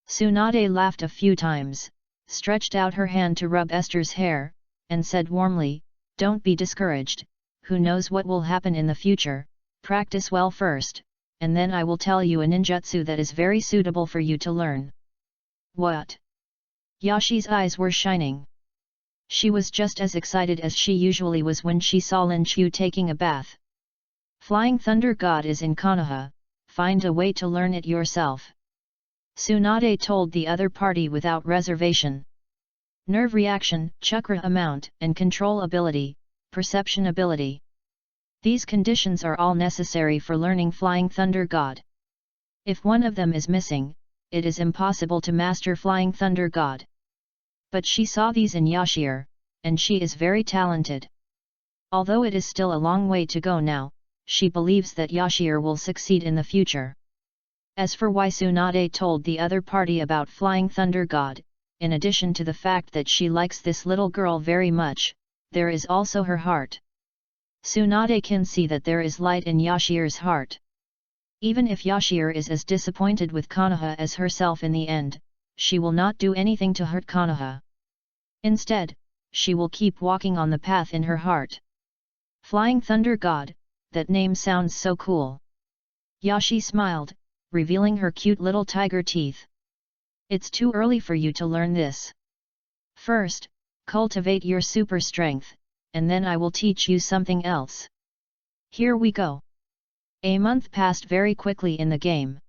S1: Tsunade laughed a few times, stretched out her hand to rub Esther's hair, and said warmly, don't be discouraged, who knows what will happen in the future, practice well first, and then I will tell you a ninjutsu that is very suitable for you to learn. What? Yashi's eyes were shining. She was just as excited as she usually was when she saw Lin Chu taking a bath. Flying Thunder God is in Konoha, find a way to learn it yourself. Tsunade told the other party without reservation. Nerve reaction, chakra amount, and control ability, perception ability. These conditions are all necessary for learning Flying Thunder God. If one of them is missing, it is impossible to master Flying Thunder God. But she saw these in Yashir, and she is very talented. Although it is still a long way to go now, she believes that Yashir will succeed in the future. As for why Tsunade told the other party about Flying Thunder God, in addition to the fact that she likes this little girl very much, there is also her heart. Tsunade can see that there is light in Yashir's heart. Even if Yashir is as disappointed with Konoha as herself in the end, she will not do anything to hurt Konoha. Instead, she will keep walking on the path in her heart. Flying Thunder God, that name sounds so cool. Yashi smiled, revealing her cute little tiger teeth. It's too early for you to learn this. First, cultivate your super strength, and then I will teach you something else. Here we go. A month passed very quickly in the game.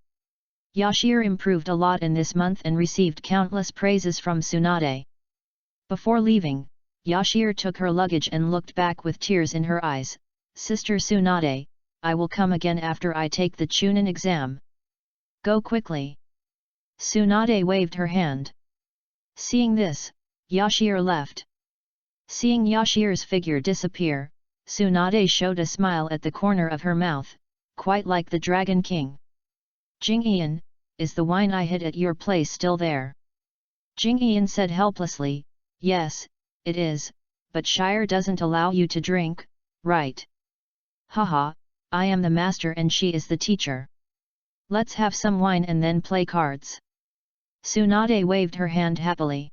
S1: Yashir improved a lot in this month and received countless praises from Tsunade. Before leaving, Yashir took her luggage and looked back with tears in her eyes. Sister Tsunade, I will come again after I take the Chunin exam. Go quickly. Tsunade waved her hand. Seeing this, Yashir left. Seeing Yashir's figure disappear, Tsunade showed a smile at the corner of her mouth, quite like the Dragon King. Jingyan, is the wine I hid at your place still there? Jingyan said helplessly, yes, it is, but Shire doesn't allow you to drink, right? Haha, I am the master and she is the teacher. Let's have some wine and then play cards. Tsunade waved her hand happily.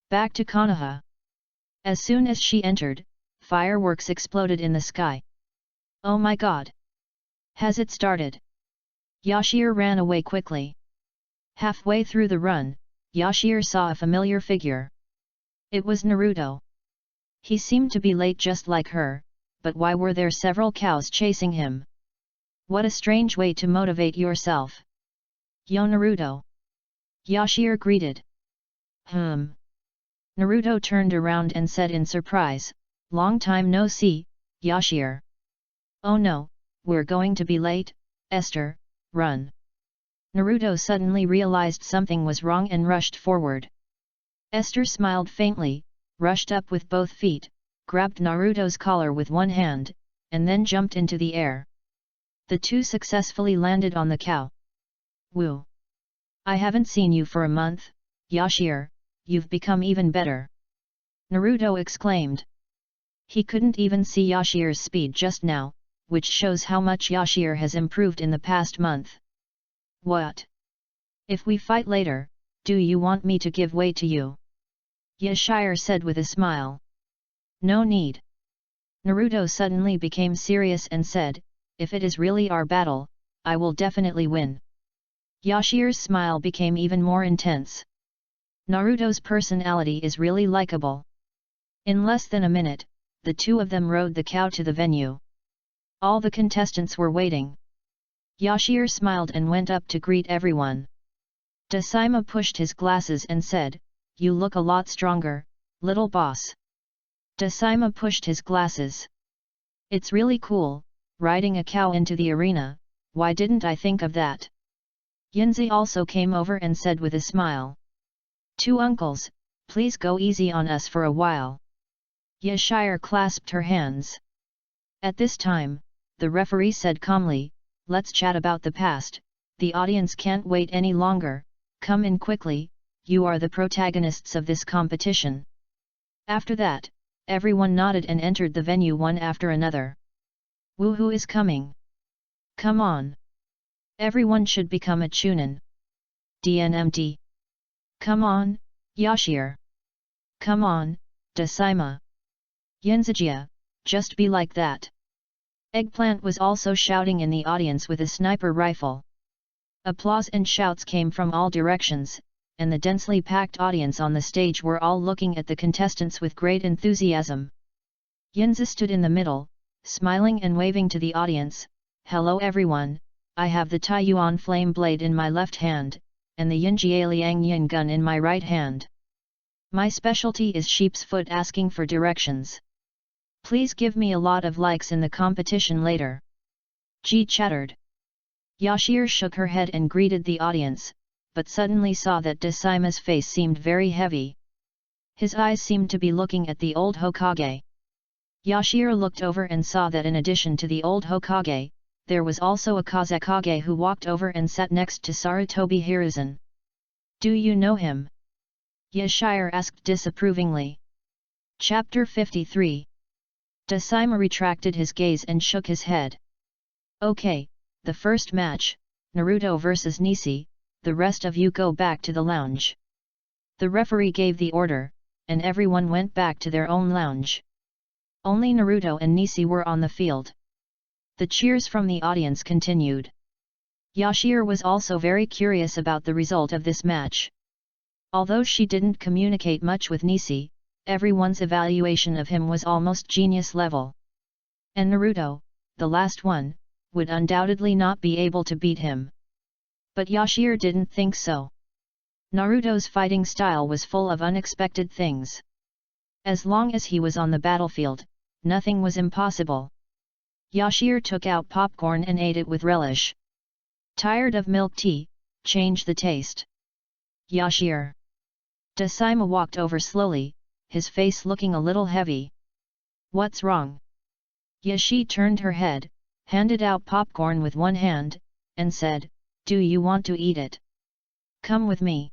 S1: Back to Konoha. As soon as she entered, fireworks exploded in the sky. Oh my god! Has it started? Yashir ran away quickly. Halfway through the run, Yashir saw a familiar figure. It was Naruto. He seemed to be late just like her, but why were there several cows chasing him? What a strange way to motivate yourself. Yo Naruto! Yashir greeted. Naruto turned around and said in surprise, long time no see, Yashir. Oh no, we're going to be late, Esther, run. Naruto suddenly realized something was wrong and rushed forward. Esther smiled faintly, rushed up with both feet, grabbed Naruto's collar with one hand, and then jumped into the air. The two successfully landed on the cow. Woo! I haven't seen you for a month, Yashir, you've become even better. Naruto exclaimed. He couldn't even see Yashir's speed just now, which shows how much Yashir has improved in the past month. What? If we fight later, do you want me to give way to you? Yashir said with a smile. No need. Naruto suddenly became serious and said, if it is really our battle, I will definitely win. Yashir's smile became even more intense. Naruto's personality is really likable. In less than a minute, the two of them rode the cow to the venue. All the contestants were waiting. Yashir smiled and went up to greet everyone. Dasaima pushed his glasses and said, you look a lot stronger, little boss. Dasaima pushed his glasses. It's really cool, riding a cow into the arena, why didn't I think of that? Yunzi also came over and said with a smile. Two uncles, please go easy on us for a while. Yashir clasped her hands. At this time, the referee said calmly, let's chat about the past, the audience can't wait any longer, come in quickly, you are the protagonists of this competition. After that, everyone nodded and entered the venue one after another. Woohoo is coming. Come on. Everyone should become a Chunin. DNMD. Come on, Yashir. Come on, Dasaima. Yenzijia, just be like that. Eggplant was also shouting in the audience with a sniper rifle. Applause and shouts came from all directions, and the densely packed audience on the stage were all looking at the contestants with great enthusiasm. Yunzi stood in the middle, smiling and waving to the audience, hello everyone, I have the Taiyuan flame blade in my left hand, and the Yinjie Liang Yin gun in my right hand. My specialty is sheep's foot asking for directions. Please give me a lot of likes in the competition later. Ji chattered. Yashir shook her head and greeted the audience, but suddenly saw that Dasaima's face seemed very heavy. His eyes seemed to be looking at the old Hokage. Yashir looked over and saw that in addition to the old Hokage, there was also a Kazekage who walked over and sat next to Sarutobi Hiruzen. Do you know him? Yashir asked disapprovingly. Chapter 53. Dasaima retracted his gaze and shook his head. Okay, the first match, Naruto vs Nisi, the rest of you go back to the lounge. The referee gave the order, and everyone went back to their own lounge. Only Naruto and Nisi were on the field. The cheers from the audience continued. Yashir was also very curious about the result of this match. Although she didn't communicate much with Nisi, everyone's evaluation of him was almost genius level. And Naruto, the last one, would undoubtedly not be able to beat him. But Yashir didn't think so. Naruto's fighting style was full of unexpected things. As long as he was on the battlefield, nothing was impossible. Yashir took out popcorn and ate it with relish. Tired of milk tea, change the taste. Yashir. Dasaima walked over slowly, his face looking a little heavy. What's wrong? Yashi turned her head, handed out popcorn with one hand, and said, do you want to eat it? Come with me.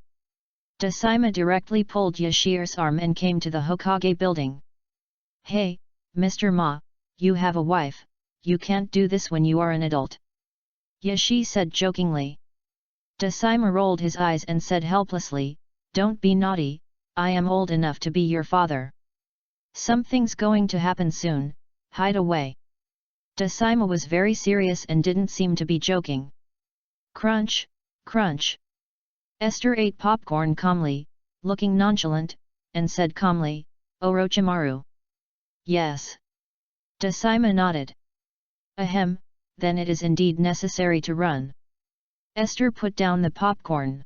S1: Dasaima directly pulled Yashir's arm and came to the Hokage building. Hey, Mr. Ma, you have a wife, you can't do this when you are an adult. Yashi said jokingly. Dasaima rolled his eyes and said helplessly, don't be naughty, I am old enough to be your father. Something's going to happen soon, hide away. Dasaima was very serious and didn't seem to be joking. Crunch, crunch. Esther ate popcorn calmly, looking nonchalant, and said calmly, Orochimaru. Yes. Dasaima nodded. Ahem, then it is indeed necessary to run. Esther put down the popcorn.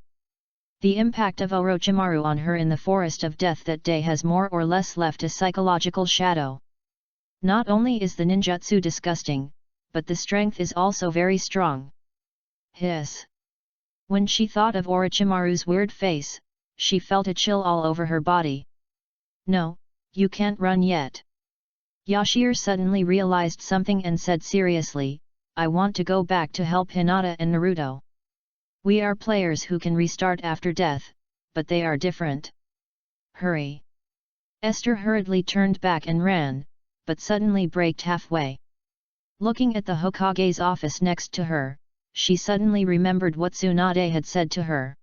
S1: The impact of Orochimaru on her in the forest of death that day has more or less left a psychological shadow. Not only is the ninjutsu disgusting, but the strength is also very strong. Hiss. When she thought of Orochimaru's weird face, she felt a chill all over her body. No, you can't run yet. Yashir suddenly realized something and said seriously, I want to go back to help Hinata and Naruto. We are players who can restart after death, but they are different. Hurry. Esther hurriedly turned back and ran, but suddenly braked halfway. Looking at the Hokage's office next to her, she suddenly remembered what Tsunade had said to her.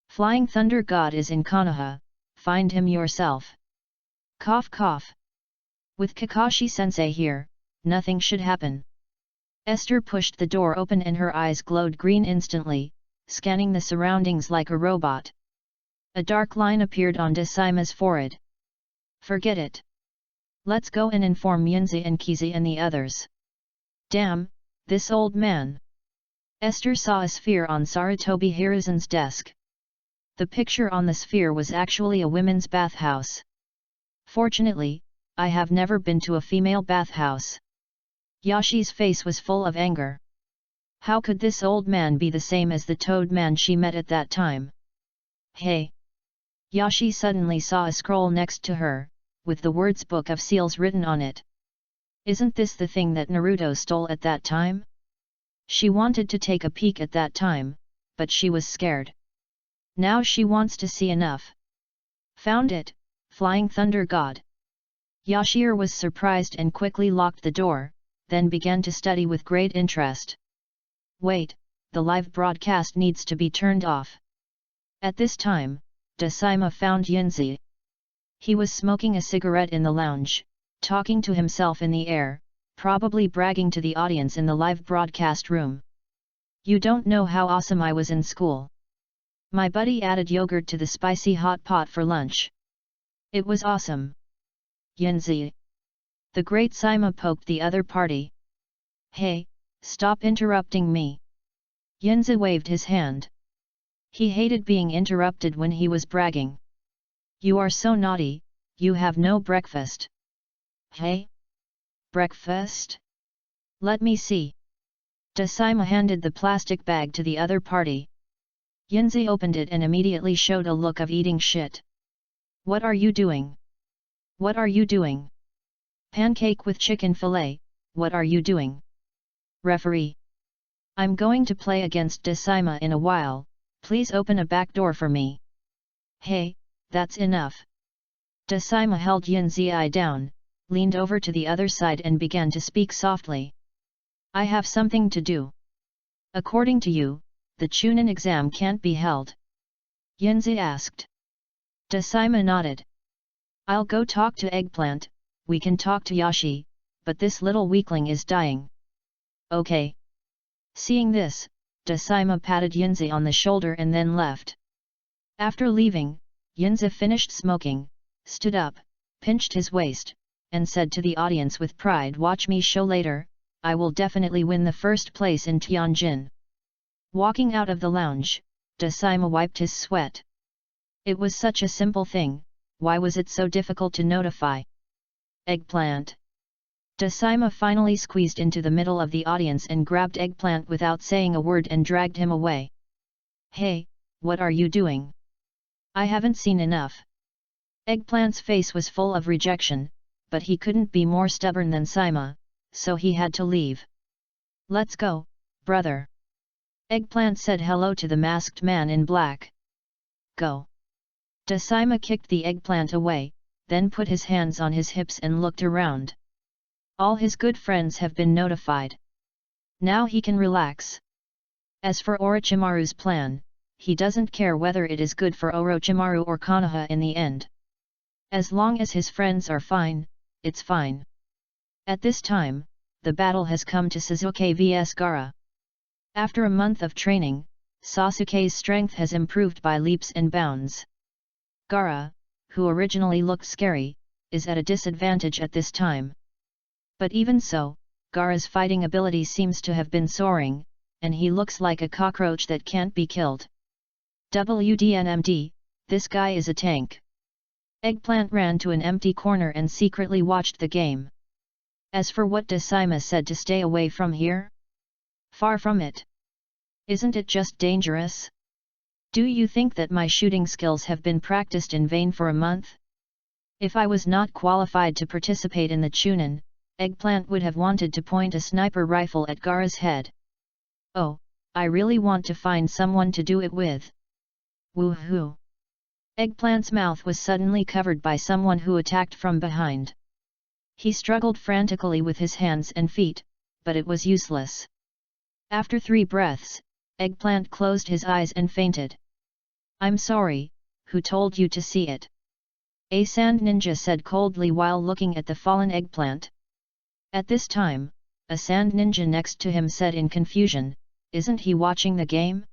S1: Flying Thunder God is in Konoha, find him yourself. Cough cough. With Kakashi-sensei here, nothing should happen. Esther pushed the door open and her eyes glowed green instantly, scanning the surroundings like a robot. A dark line appeared on Desaima's forehead. Forget it. Let's go and inform Yunzi and Kizi and the others. Damn, this old man. Esther saw a sphere on Sarutobi Hiruzan's desk. The picture on the sphere was actually a women's bathhouse. Fortunately, I have never been to a female bathhouse. Yashi's face was full of anger. How could this old man be the same as the toad man she met at that time? Hey! Yashi suddenly saw a scroll next to her, with the words Book of Seals written on it. Isn't this the thing that Naruto stole at that time? She wanted to take a peek at that time, but she was scared. Now she wants to see enough. Found it, Flying Thunder God. Yashir was surprised and quickly locked the door, then began to study with great interest. Wait, the live broadcast needs to be turned off. At this time, Desaima found Yunzi. He was smoking a cigarette in the lounge, talking to himself in the air, probably bragging to the audience in the live broadcast room. You don't know how awesome I was in school. My buddy added yogurt to the spicy hot pot for lunch. It was awesome. Yunzi. The great Saima poked the other party. Hey, stop interrupting me. Yunzi waved his hand. He hated being interrupted when he was bragging. You are so naughty, you have no breakfast. Hey? Breakfast? Let me see. Desaima handed the plastic bag to the other party. Yunzi opened it and immediately showed a look of eating shit. What are you doing? What are you doing? Pancake with chicken fillet, what are you doing? Referee. I'm going to play against Desaima in a while, please open a back door for me. Hey, that's enough. Desaima held Yunzi down, leaned over to the other side and began to speak softly. I have something to do. According to you, the Chunin exam can't be held. Yunzi asked. Desaima nodded. I'll go talk to Eggplant, we can talk to Yashi, but this little weakling is dying. Okay. Seeing this, Desaima patted Yunzi on the shoulder and then left. After leaving, Yunzi finished smoking, stood up, pinched his waist, and said to the audience with pride, watch me show later, I will definitely win the first place in Tianjin. Walking out of the lounge, Desaima wiped his sweat. It was such a simple thing, why was it so difficult to notify? Eggplant. Desaima finally squeezed into the middle of the audience and grabbed Eggplant without saying a word and dragged him away. Hey, what are you doing? I haven't seen enough. Eggplant's face was full of rejection, but he couldn't be more stubborn than Saima, so he had to leave. Let's go, brother. Eggplant said hello to the masked man in black. Go. Desaima kicked the Eggplant away, then put his hands on his hips and looked around. All his good friends have been notified. Now he can relax. As for Orochimaru's plan, he doesn't care whether it is good for Orochimaru or Konoha in the end. As long as his friends are fine, it's fine. At this time, the battle has come to Sasuke vs Gaara. After a month of training, Sasuke's strength has improved by leaps and bounds. Gaara, who originally looked scary, is at a disadvantage at this time. But even so, Gaara's fighting ability seems to have been soaring, and he looks like a cockroach that can't be killed. WDNMD, this guy is a tank. Eggplant ran to an empty corner and secretly watched the game. As for what Desaima said to stay away from here? Far from it. Isn't it just dangerous? Do you think that my shooting skills have been practiced in vain for a month? If I was not qualified to participate in the Chunin, Eggplant would have wanted to point a sniper rifle at Gaara's head. Oh, I really want to find someone to do it with. Woohoo! Eggplant's mouth was suddenly covered by someone who attacked from behind. He struggled frantically with his hands and feet, but it was useless. After 3 breaths, Eggplant closed his eyes and fainted. I'm sorry, who told you to see it? A sand ninja said coldly while looking at the fallen Eggplant. At this time, a sand ninja next to him said in confusion, isn't he watching the game?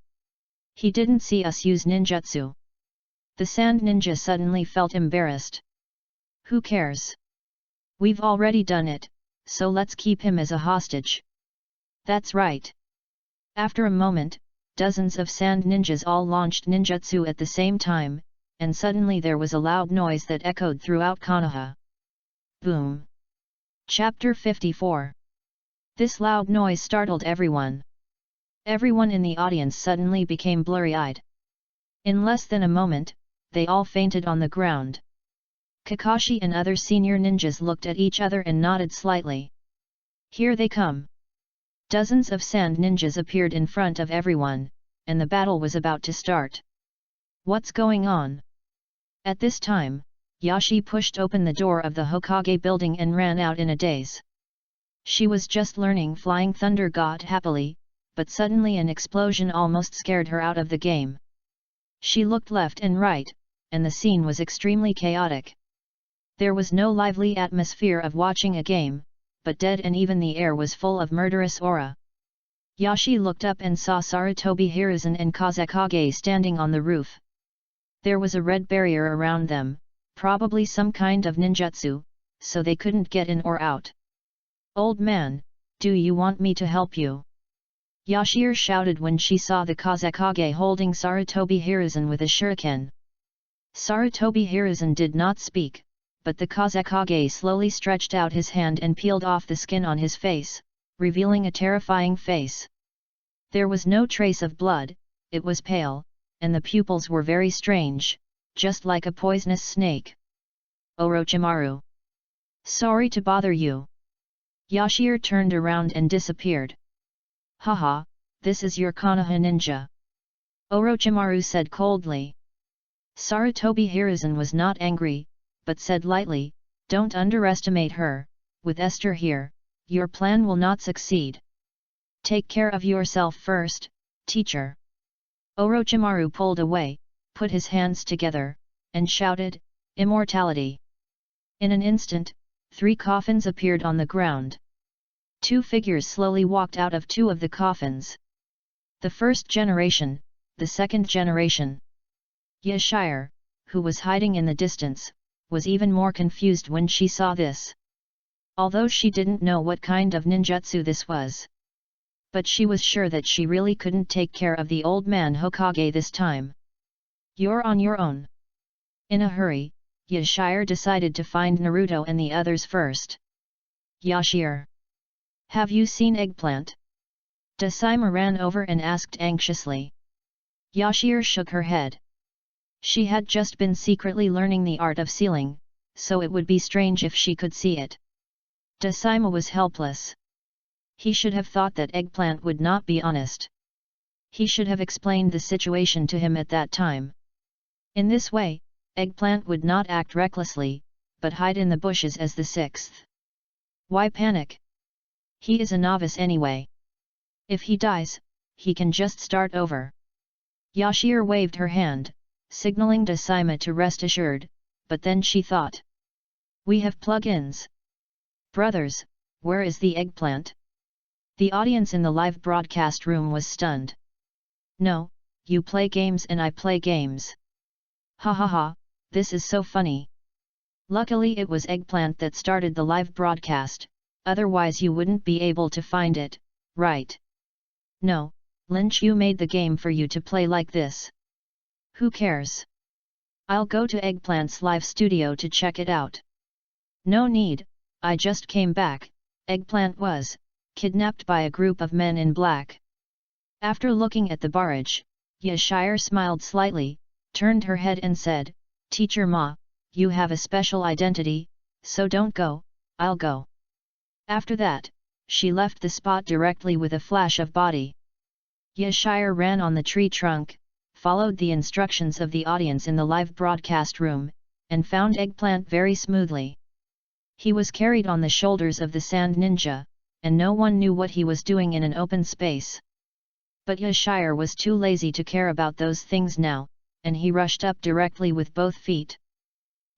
S1: He didn't see us use ninjutsu. The sand ninja suddenly felt embarrassed. Who cares? We've already done it, so let's keep him as a hostage. That's right. After a moment, dozens of sand ninjas all launched ninjutsu at the same time, and suddenly there was a loud noise that echoed throughout Konoha. Boom! Chapter 54. This loud noise startled everyone. Everyone in the audience suddenly became blurry-eyed. In less than a moment, they all fainted on the ground. Kakashi and other senior ninjas looked at each other and nodded slightly. Here they come. Dozens of sand ninjas appeared in front of everyone, and the battle was about to start. What's going on? At this time, Yashi pushed open the door of the Hokage building and ran out in a daze. She was just learning Flying Thunder God happily, but suddenly an explosion almost scared her out of the game. She looked left and right, and the scene was extremely chaotic. There was no lively atmosphere of watching a game, but dead and even the air was full of murderous aura. Yashi looked up and saw Sarutobi Hiruzen and Kazekage standing on the roof. There was a red barrier around them, probably some kind of ninjutsu, so they couldn't get in or out. Old man, do you want me to help you? Yashir shouted when she saw the Kazekage holding Sarutobi Hiruzen with a shuriken. Sarutobi Hiruzen did not speak, but the Kazekage slowly stretched out his hand and peeled off the skin on his face, revealing a terrifying face. There was no trace of blood, it was pale, and the pupils were very strange, just like a poisonous snake. Orochimaru. Sorry to bother you. Yashir turned around and disappeared. Haha, this is your Konoha ninja. Orochimaru said coldly. Sarutobi Hiruzen was not angry, but said lightly, don't underestimate her, with Esther here, your plan will not succeed. Take care of yourself first, teacher. Orochimaru pulled away, put his hands together, and shouted, Immortality! In an instant, 3 coffins appeared on the ground. 2 figures slowly walked out of 2 of the coffins. The first generation, the second generation. Yashire, who was hiding in the distance, was even more confused when she saw this. Although she didn't know what kind of ninjutsu this was. But she was sure that she really couldn't take care of the old man Hokage this time. You're on your own. In a hurry, Yashire decided to find Naruto and the others first. Yashire. Have you seen Eggplant? Dasaima ran over and asked anxiously. Yashire shook her head. She had just been secretly learning the art of sealing, so it would be strange if she could see it. Dasaima was helpless. He should have thought that Eggplant would not be honest. He should have explained the situation to him at that time. In this way, Eggplant would not act recklessly, but hide in the bushes as the 6th. Why panic? He is a novice anyway. If he dies, he can just start over. Yashir waved her hand, signaling Dasaima to rest assured, but then she thought. We have plug-ins. Brothers, where is the Eggplant? The audience in the live broadcast room was stunned. No, you play games and I play games. Ha ha ha, this is so funny. Luckily it was Eggplant that started the live broadcast, otherwise you wouldn't be able to find it, right? No, Lynch, you made the game for you to play like this. Who cares? I'll go to Eggplant's live studio to check it out. No need, I just came back. Eggplant was kidnapped by a group of men in black. After looking at the barrage, Yashire smiled slightly, turned her head and said, "Teacher Ma, you have a special identity, so don't go, I'll go." After that, she left the spot directly with a flash of body. Yashire ran on the tree trunk, followed the instructions of the audience in the live broadcast room, and found Eggplant very smoothly. He was carried on the shoulders of the Sand Ninja, and no one knew what he was doing in an open space. But Yashire was too lazy to care about those things now, and he rushed up directly with both feet.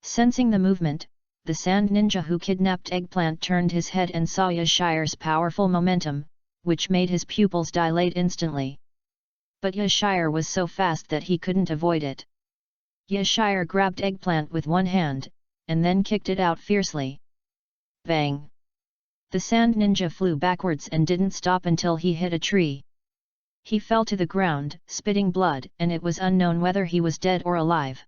S1: Sensing the movement, the Sand Ninja who kidnapped Eggplant turned his head and saw Yashire's powerful momentum, which made his pupils dilate instantly. But Yashire was so fast that he couldn't avoid it. Yashire grabbed Eggplant with one hand, and then kicked it out fiercely. Bang! The Sand Ninja flew backwards and didn't stop until he hit a tree. He fell to the ground, spitting blood, and it was unknown whether he was dead or alive.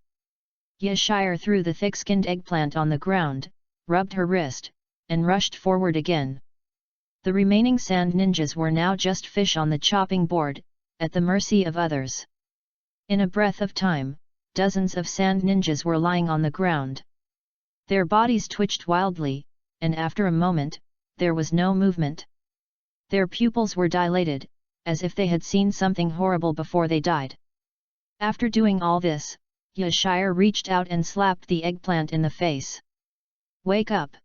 S1: Yashire threw the thick-skinned Eggplant on the ground, rubbed her wrist, and rushed forward again. The remaining Sand Ninjas were now just fish on the chopping board, at the mercy of others. In a breath of time, dozens of Sand Ninjas were lying on the ground. Their bodies twitched wildly, and after a moment, there was no movement. Their pupils were dilated, as if they had seen something horrible before they died. After doing all this, Yashire reached out and slapped the Eggplant in the face. "Wake up!"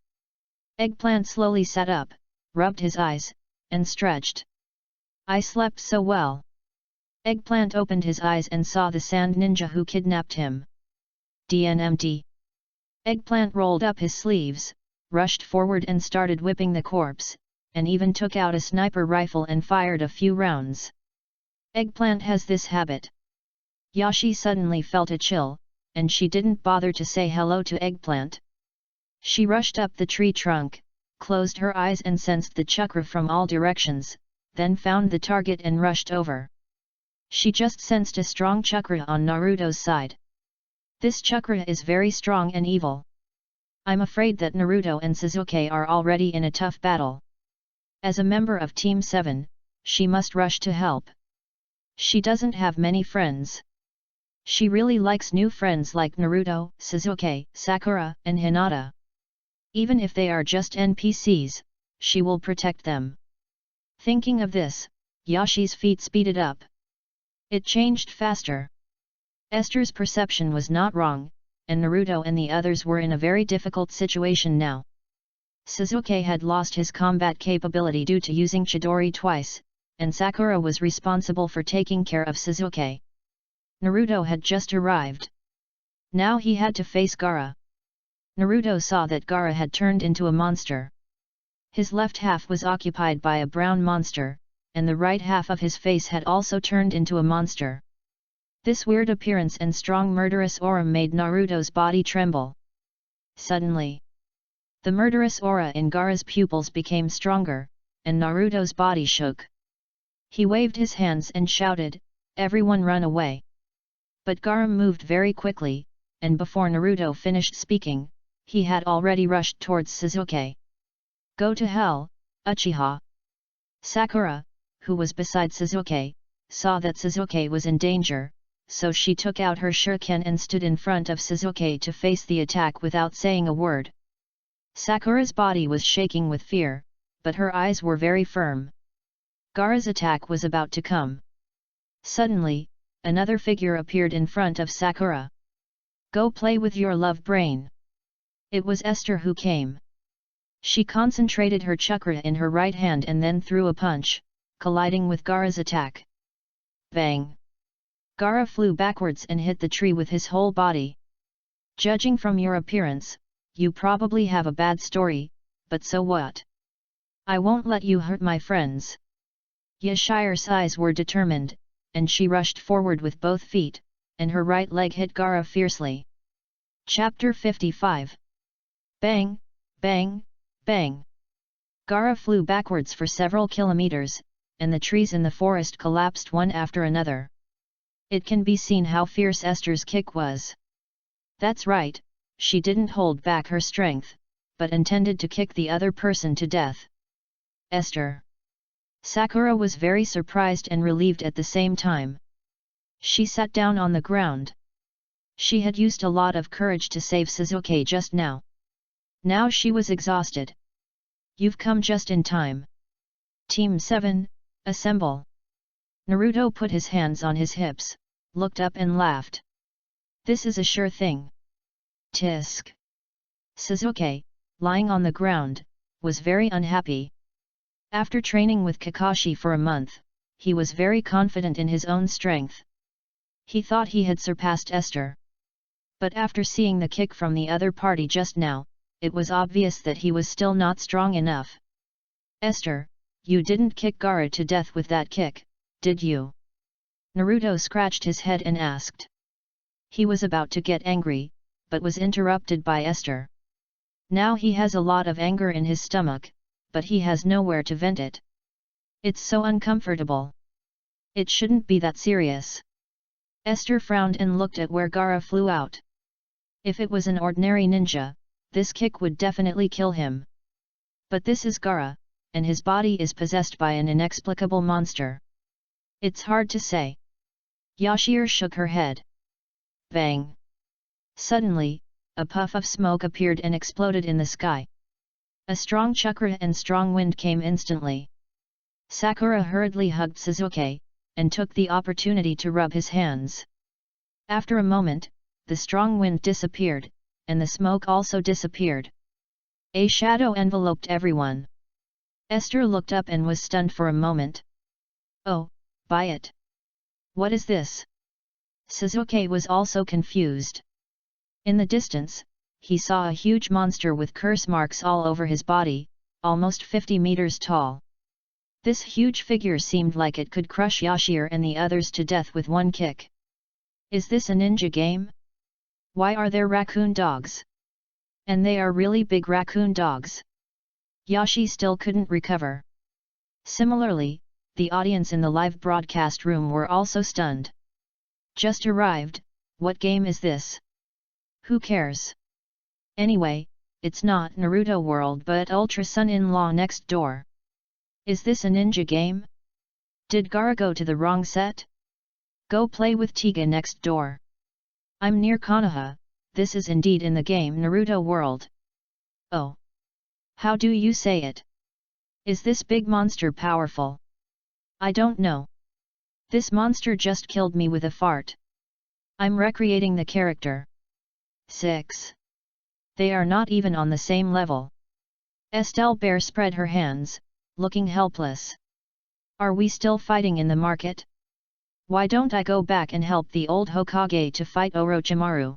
S1: Eggplant slowly sat up, rubbed his eyes, and stretched. "I slept so well." Eggplant opened his eyes and saw the Sand Ninja who kidnapped him. DNMD. Eggplant rolled up his sleeves, rushed forward and started whipping the corpse, and even took out a sniper rifle and fired a few rounds. Eggplant has this habit. Yashi suddenly felt a chill, and she didn't bother to say hello to Eggplant. She rushed up the tree trunk, closed her eyes and sensed the chakra from all directions, then found the target and rushed over. She just sensed a strong chakra on Naruto's side. This chakra is very strong and evil. I'm afraid that Naruto and Sasuke are already in a tough battle. As a member of Team 7, she must rush to help. She doesn't have many friends. She really likes new friends like Naruto, Sasuke, Sakura, and Hinata. Even if they are just NPCs, she will protect them. Thinking of this, Yashi's feet speeded up. It changed faster. Esther's perception was not wrong, and Naruto and the others were in a very difficult situation now. Sasuke had lost his combat capability due to using Chidori twice, and Sakura was responsible for taking care of Sasuke. Naruto had just arrived. Now he had to face Gaara. Naruto saw that Gaara had turned into a monster. His left half was occupied by a brown monster, and the right half of his face had also turned into a monster. This weird appearance and strong murderous aura made Naruto's body tremble. Suddenly, the murderous aura in Gaara's pupils became stronger, and Naruto's body shook. He waved his hands and shouted, "Everyone run away!" But Gaara moved very quickly, and before Naruto finished speaking, he had already rushed towards Sasuke. "Go to hell, Uchiha!" Sakura, who was beside Sasuke, saw that Sasuke was in danger, so she took out her shuriken and stood in front of Sasuke to face the attack without saying a word. Sakura's body was shaking with fear, but her eyes were very firm. Gaara's attack was about to come. Suddenly, another figure appeared in front of Sakura. "Go play with your love brain." It was Esther who came. She concentrated her chakra in her right hand and then threw a punch, colliding with Gaara's attack. Bang! Gaara flew backwards and hit the tree with his whole body. "Judging from your appearance, you probably have a bad story, but so what? I won't let you hurt my friends." Yashire's eyes were determined, and she rushed forward with both feet, and her right leg hit Gaara fiercely. Chapter 55. Bang, bang, bang. Gaara flew backwards for several kilometers, and the trees in the forest collapsed one after another. It can be seen how fierce Esther's kick was. That's right, she didn't hold back her strength, but intended to kick the other person to death. Esther! Sakura was very surprised and relieved at the same time. She sat down on the ground. She had used a lot of courage to save Sasuke just now. Now she was exhausted. You've come just in time. Team 7, assemble. Naruto put his hands on his hips, looked up and laughed. This is a sure thing. Tisk. Sasuke, lying on the ground, was very unhappy. After training with Kakashi for a month, he was very confident in his own strength. He thought he had surpassed Esther. But after seeing the kick from the other party just now, it was obvious that he was still not strong enough. Esther, you didn't kick Gaara to death with that kick, did you? Naruto scratched his head and asked. He was about to get angry, but was interrupted by Esther. Now he has a lot of anger in his stomach, but he has nowhere to vent it. It's so uncomfortable. It shouldn't be that serious. Esther frowned and looked at where Gaara flew out. If it was an ordinary ninja, this kick would definitely kill him. But this is Gaara, and his body is possessed by an inexplicable monster. It's hard to say. Yashir shook her head. Bang! Suddenly, a puff of smoke appeared and exploded in the sky. A strong chakra and strong wind came instantly. Sakura hurriedly hugged Sasuke, and took the opportunity to rub his hands. After a moment, the strong wind disappeared, and the smoke also disappeared. A shadow enveloped everyone. Esther looked up and was stunned for a moment. Oh, buy it. What is this? Sasuke was also confused. In the distance, he saw a huge monster with curse marks all over his body, almost 50 meters tall. This huge figure seemed like it could crush Yashir and the others to death with one kick. Is this a ninja game? Why are there raccoon dogs? And they are really big raccoon dogs. Yashi still couldn't recover. Similarly, the audience in the live broadcast room were also stunned. Just arrived, what game is this? Who cares? Anyway, it's not Naruto World but Ultra Son-in-Law next door. Is this a ninja game? Did Gaara go to the wrong set? Go play with Tiga next door. I'm near Konoha, this is indeed in the game Naruto World. Oh. How do you say it? Is this big monster powerful? I don't know. This monster just killed me with a fart. I'm recreating the character. 6. They are not even on the same level. Estelle Bear spread her hands, looking helpless. Are we still fighting in the market? Why don't I go back and help the old Hokage to fight Orochimaru?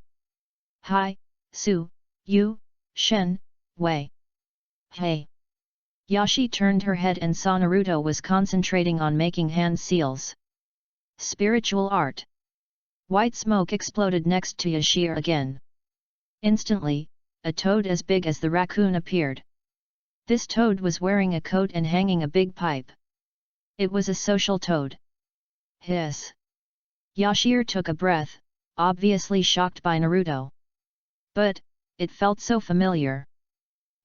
S1: Hi, Su, Yu, Shen, Wei. Hey. Yashi turned her head and saw Naruto was concentrating on making hand seals. Spiritual art. White smoke exploded next to Yashir again. Instantly, a toad as big as the raccoon appeared. This toad was wearing a coat and hanging a big pipe. It was a social toad. Hiss. Yashir took a breath, obviously shocked by Naruto. But, it felt so familiar.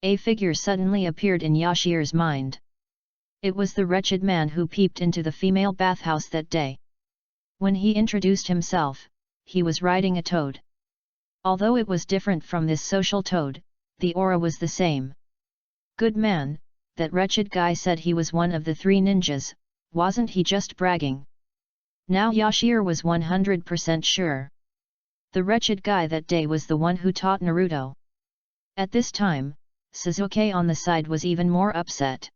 S1: A figure suddenly appeared in Yashir's mind. It was the wretched man who peeped into the female bathhouse that day. When he introduced himself, he was riding a toad. Although it was different from this social toad, the aura was the same. Good man, that wretched guy said he was one of the 3 ninjas, wasn't he just bragging? Now Yashir was 100% sure. The wretched guy that day was the one who taught Naruto. At this time, Sasuke on the side was even more upset.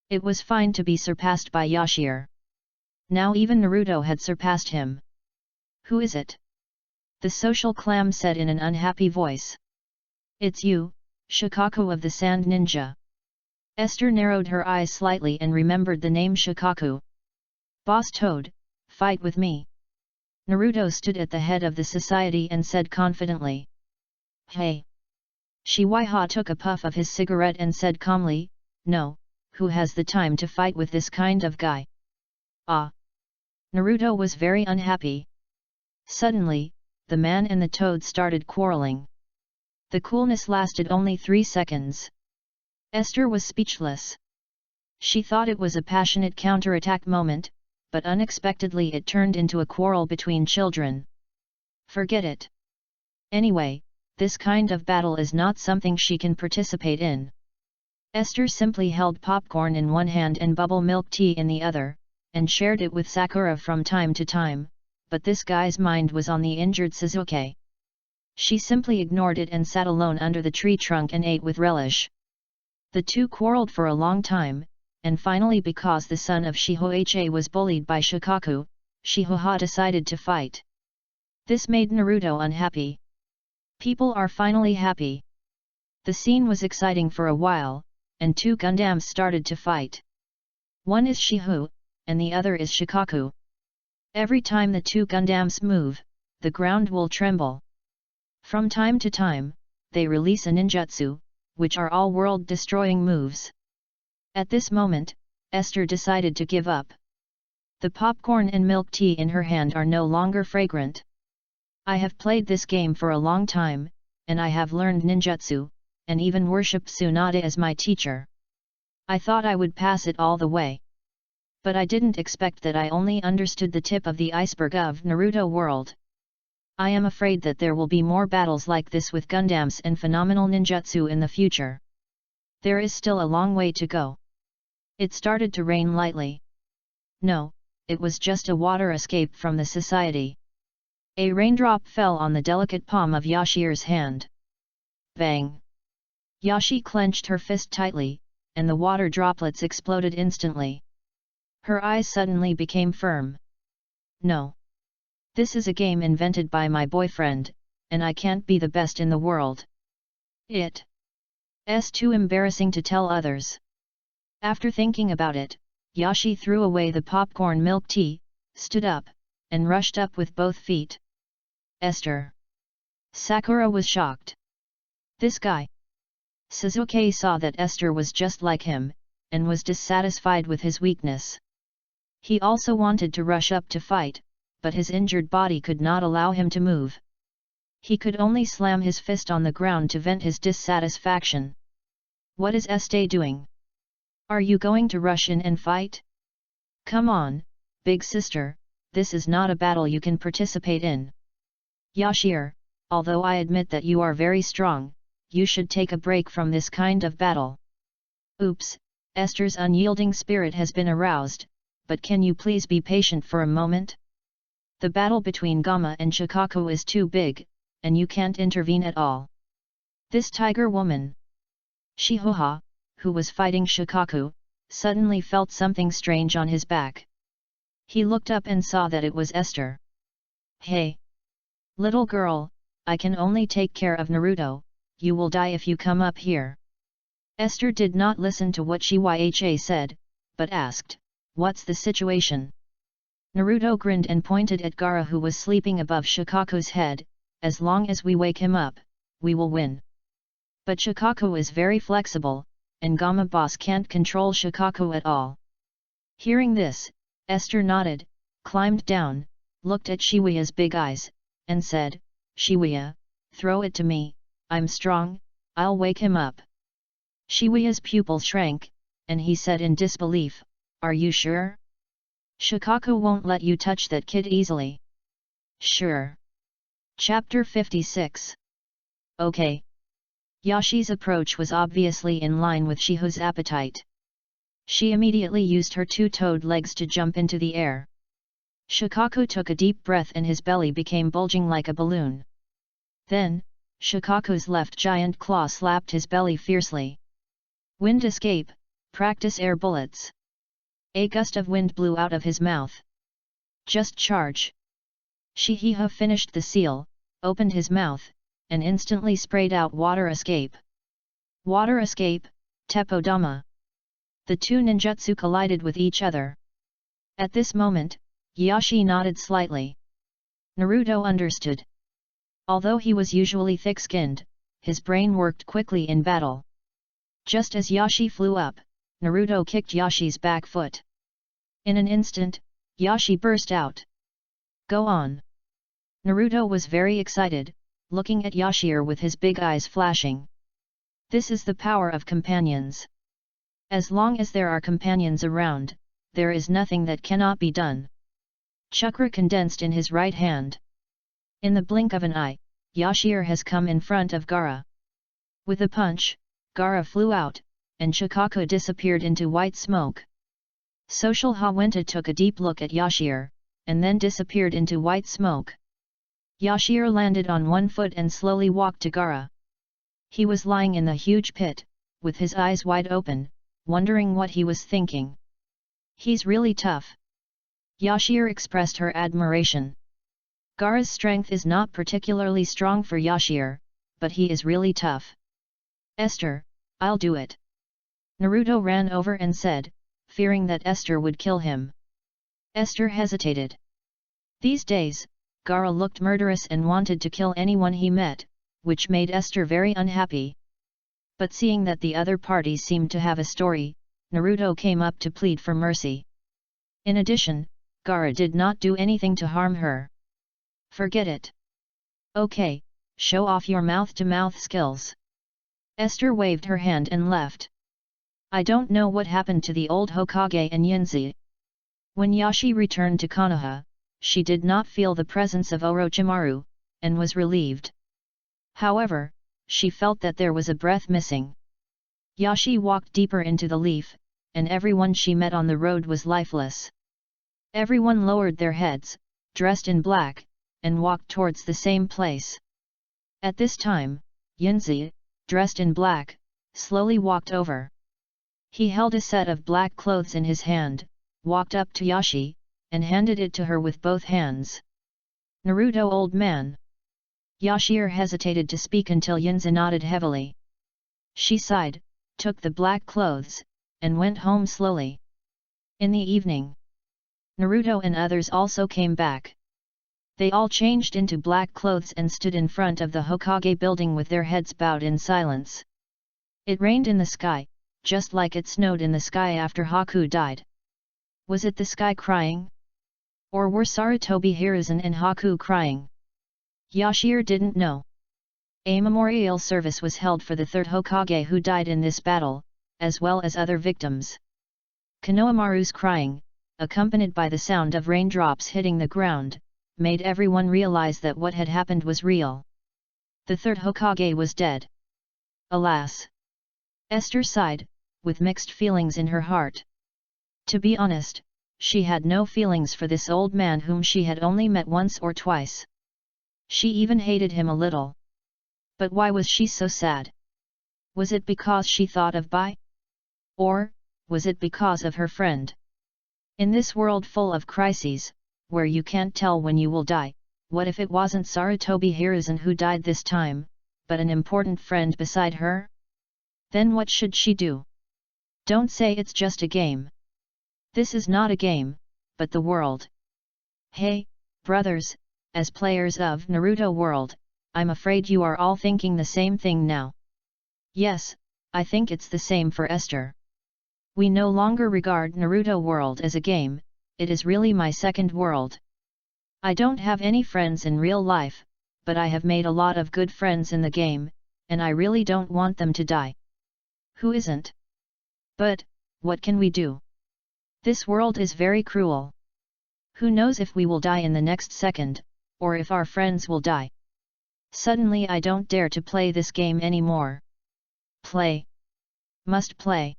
S1: It was fine to be surpassed by Yashir. Now even Naruto had surpassed him. Who is it? The social clam said in an unhappy voice. It's you, Shikaku of the Sand Ninja. Esther narrowed her eyes slightly and remembered the name Shikaku. Boss Toad, fight with me. Naruto stood at the head of the society and said confidently. Hey. Shiwaiha took a puff of his cigarette and said calmly, no, who has the time to fight with this kind of guy? Ah. Naruto was very unhappy. Suddenly, the man and the toad started quarreling. The coolness lasted only 3 seconds. Esther was speechless. She thought it was a passionate counterattack moment, but unexpectedly it turned into a quarrel between children. Forget it. Anyway, this kind of battle is not something she can participate in. Esther simply held popcorn in one hand and bubble milk tea in the other, and shared it with Sakura from time to time, but this guy's mind was on the injured Suzuki. She simply ignored it and sat alone under the tree trunk and ate with relish. The two quarreled for a long time, and finally because the son of Shihoha was bullied by Shikaku, Shihoha decided to fight. This made Naruto unhappy. People are finally happy. The scene was exciting for a while, and two Gundams started to fight. One is Shihu, and the other is Shikaku. Every time the two Gundams move, the ground will tremble. From time to time, they release a ninjutsu, which are all world-destroying moves. At this moment, Esther decided to give up. The popcorn and milk tea in her hand are no longer fragrant. I have played this game for a long time, and I have learned ninjutsu, and even worshipped Tsunade as my teacher. I thought I would pass it all the way. But I didn't expect that I only understood the tip of the iceberg of Naruto world. I am afraid that there will be more battles like this with Gundams and phenomenal ninjutsu in the future. There is still a long way to go. It started to rain lightly. No, it was just a water escape from the society. A raindrop fell on the delicate palm of Yashir's hand. Bang! Yashi clenched her fist tightly, and the water droplets exploded instantly. Her eyes suddenly became firm. No. This is a game invented by my boyfriend, and I can't be the best in the world. It's too embarrassing to tell others. After thinking about it, Yashi threw away the popcorn milk tea, stood up, and rushed up with both feet. Esther. Sakura was shocked. This guy. Suzuki saw that Esther was just like him, and was dissatisfied with his weakness. He also wanted to rush up to fight, but his injured body could not allow him to move. He could only slam his fist on the ground to vent his dissatisfaction. What is Esther doing? Are you going to rush in and fight? Come on, big sister, this is not a battle you can participate in. Yashir, although I admit that you are very strong, you should take a break from this kind of battle. Oops, Esther's unyielding spirit has been aroused, but can you please be patient for a moment? The battle between Gamma and Shikaku is too big, and you can't intervene at all. This tiger woman. Shihoha, who was fighting Shikaku, suddenly felt something strange on his back. He looked up and saw that it was Esther. Hey! Little girl, I can only take care of Naruto, you will die if you come up here. Esther did not listen to what Shihoha said, but asked, what's the situation? Naruto grinned and pointed at Gaara who was sleeping above Shikaku's head, as long as we wake him up, we will win. But Shikaku is very flexible, and Gamma boss can't control Shikaku at all. Hearing this, Esther nodded, climbed down, looked at Shihoa's big eyes, and said, Shihoa, throw it to me, I'm strong, I'll wake him up. Shihoa's pupils shrank, and he said in disbelief, are you sure? Shikaku won't let you touch that kid easily. Sure. Chapter 56. Okay. Yashi's approach was obviously in line with Shihoa's appetite. She immediately used her two-toed legs to jump into the air. Shikaku took a deep breath and his belly became bulging like a balloon. Then, Shikaku's left giant claw slapped his belly fiercely. Wind escape, practice air bullets. A gust of wind blew out of his mouth. Just charge. Shihoa finished the seal, opened his mouth, and instantly sprayed out water escape. Water escape, Teppodama. The two ninjutsu collided with each other. At this moment, Yashi nodded slightly. Naruto understood. Although he was usually thick-skinned, his brain worked quickly in battle. Just as Yashi flew up, Naruto kicked Yashi's back foot. In an instant, Yashi burst out. Go on. Naruto was very excited, looking at Yashir with his big eyes flashing. This is the power of companions. As long as there are companions around, there is nothing that cannot be done. Chakra condensed in his right hand. In the blink of an eye, Yashir has come in front of Gaara. With a punch, Gaara flew out, and Chakaka disappeared into white smoke. Social Hawenta took a deep look at Yashir, and then disappeared into white smoke. Yashir landed on one foot and slowly walked to Gaara. He was lying in the huge pit, with his eyes wide open, wondering what he was thinking. He's really tough. Yashir expressed her admiration. Gaara's strength is not particularly strong for Yashir, but he is really tough. Esther, I'll do it. Naruto ran over and said, fearing that Esther would kill him. Esther hesitated. These days, Gaara looked murderous and wanted to kill anyone he met, which made Esther very unhappy. But seeing that the other party seemed to have a story, Naruto came up to plead for mercy. In addition, Gaara did not do anything to harm her. Forget it. Okay, show off your mouth-to-mouth skills. Esther waved her hand and left. I don't know what happened to the old Hokage and Yunzi. When Yashi returned to Konoha, she did not feel the presence of Orochimaru, and was relieved. However, she felt that there was a breath missing. Yashi walked deeper into the leaf, and everyone she met on the road was lifeless. Everyone lowered their heads, dressed in black, and walked towards the same place. At this time, Yunzi, dressed in black, slowly walked over. He held a set of black clothes in his hand, walked up to Yashi, and handed it to her with both hands. Naruto, old man. Yashir hesitated to speak until Yunzi nodded heavily. She sighed, took the black clothes, and went home slowly. In the evening, Naruto and others also came back. They all changed into black clothes and stood in front of the Hokage building with their heads bowed in silence. It rained in the sky, just like it snowed in the sky after Haku died. Was it the sky crying? Or were Sarutobi Hiruzen and Haku crying? Yashir didn't know. A memorial service was held for the third Hokage who died in this battle, as well as other victims. Konohamaru's crying, accompanied by the sound of raindrops hitting the ground, made everyone realize that what had happened was real. The third Hokage was dead. Alas! Esther sighed, with mixed feelings in her heart. To be honest, she had no feelings for this old man whom she had only met once or twice. She even hated him a little. But why was she so sad? Was it because she thought of Bai? Or, was it because of her friend? In this world full of crises, where you can't tell when you will die, what if it wasn't Sarutobi Hiruzen who died this time, but an important friend beside her? Then what should she do? Don't say it's just a game. This is not a game, but the world. Hey, brothers, as players of Naruto World, I'm afraid you are all thinking the same thing now. Yes, I think it's the same for Esther. We no longer regard Naruto World as a game, it is really my second world. I don't have any friends in real life, but I have made a lot of good friends in the game, and I really don't want them to die. Who isn't? But, what can we do? This world is very cruel. Who knows if we will die in the next second, or if our friends will die. Suddenly I don't dare to play this game anymore. Play. Must play.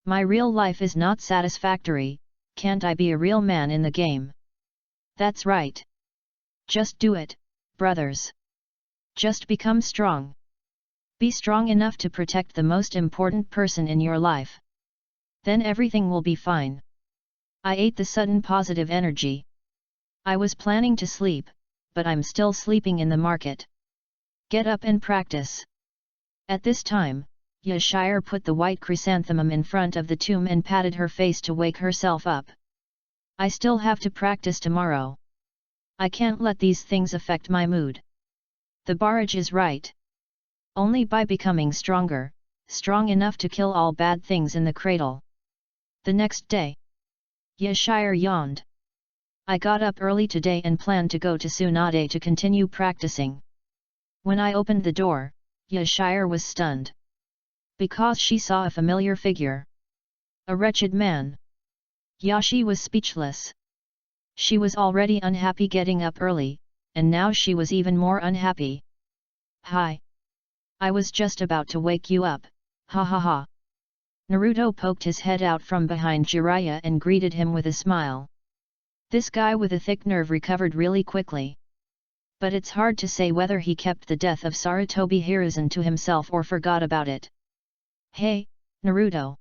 S1: My real life is not satisfactory, can't I be a real man in the game? That's right. Just do it, brothers. Just become strong. Be strong enough to protect the most important person in your life. Then everything will be fine. I ate the sudden positive energy. I was planning to sleep, but I'm still sleeping in the market. Get up and practice. At this time, Yashir put the white chrysanthemum in front of the tomb and patted her face to wake herself up. I still have to practice tomorrow. I can't let these things affect my mood. The barrage is right. Only by becoming stronger, strong enough to kill all bad things in the cradle. The next day, Yashir yawned. I got up early today and planned to go to Tsunade to continue practicing. When I opened the door, Yashir was stunned. Because she saw a familiar figure. A wretched man. Yashi was speechless. She was already unhappy getting up early, and now she was even more unhappy. Hi. I was just about to wake you up, ha ha ha. Naruto poked his head out from behind Jiraiya and greeted him with a smile. This guy with a thick nerve recovered really quickly. But it's hard to say whether he kept the death of Sarutobi Hiruzen to himself or forgot about it. Hey, Naruto.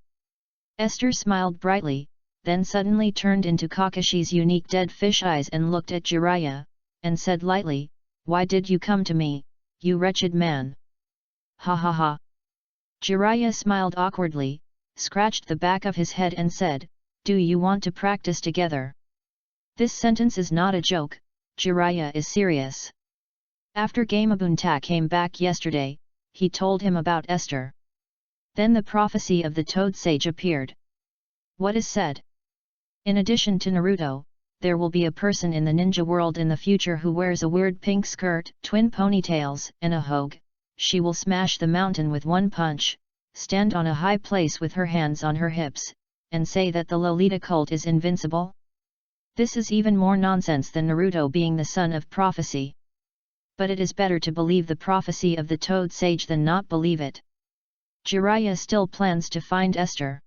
S1: Esther smiled brightly, then suddenly turned into Kakashi's unique dead fish eyes and looked at Jiraiya, and said lightly, "Why did you come to me, you wretched man?" Ha ha ha. Jiraiya smiled awkwardly, scratched the back of his head and said, "Do you want to practice together?" This sentence is not a joke, Jiraiya is serious. After Gamabunta came back yesterday, he told him about Esther. Then the prophecy of the Toad Sage appeared. What is said? In addition to Naruto, there will be a person in the ninja world in the future who wears a weird pink skirt, twin ponytails, and a hoge. She will smash the mountain with one punch, stand on a high place with her hands on her hips, and say that the Lolita cult is invincible? This is even more nonsense than Naruto being the son of prophecy. But it is better to believe the prophecy of the Toad Sage than not believe it. Jiraiya still plans to find Esther.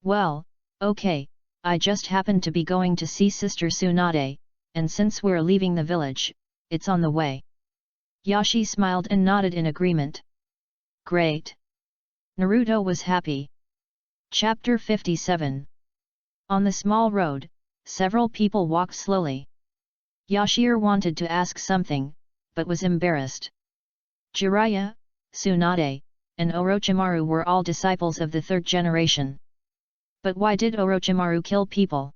S1: Well, okay, I just happened to be going to see Sister Tsunade, and since we're leaving the village, it's on the way. Yashi smiled and nodded in agreement. Great. Naruto was happy. Chapter 57. On the small road, several people walked slowly. Yashir wanted to ask something, but was embarrassed. Jiraiya, Tsunade, and Orochimaru were all disciples of the third generation. But why did Orochimaru kill people?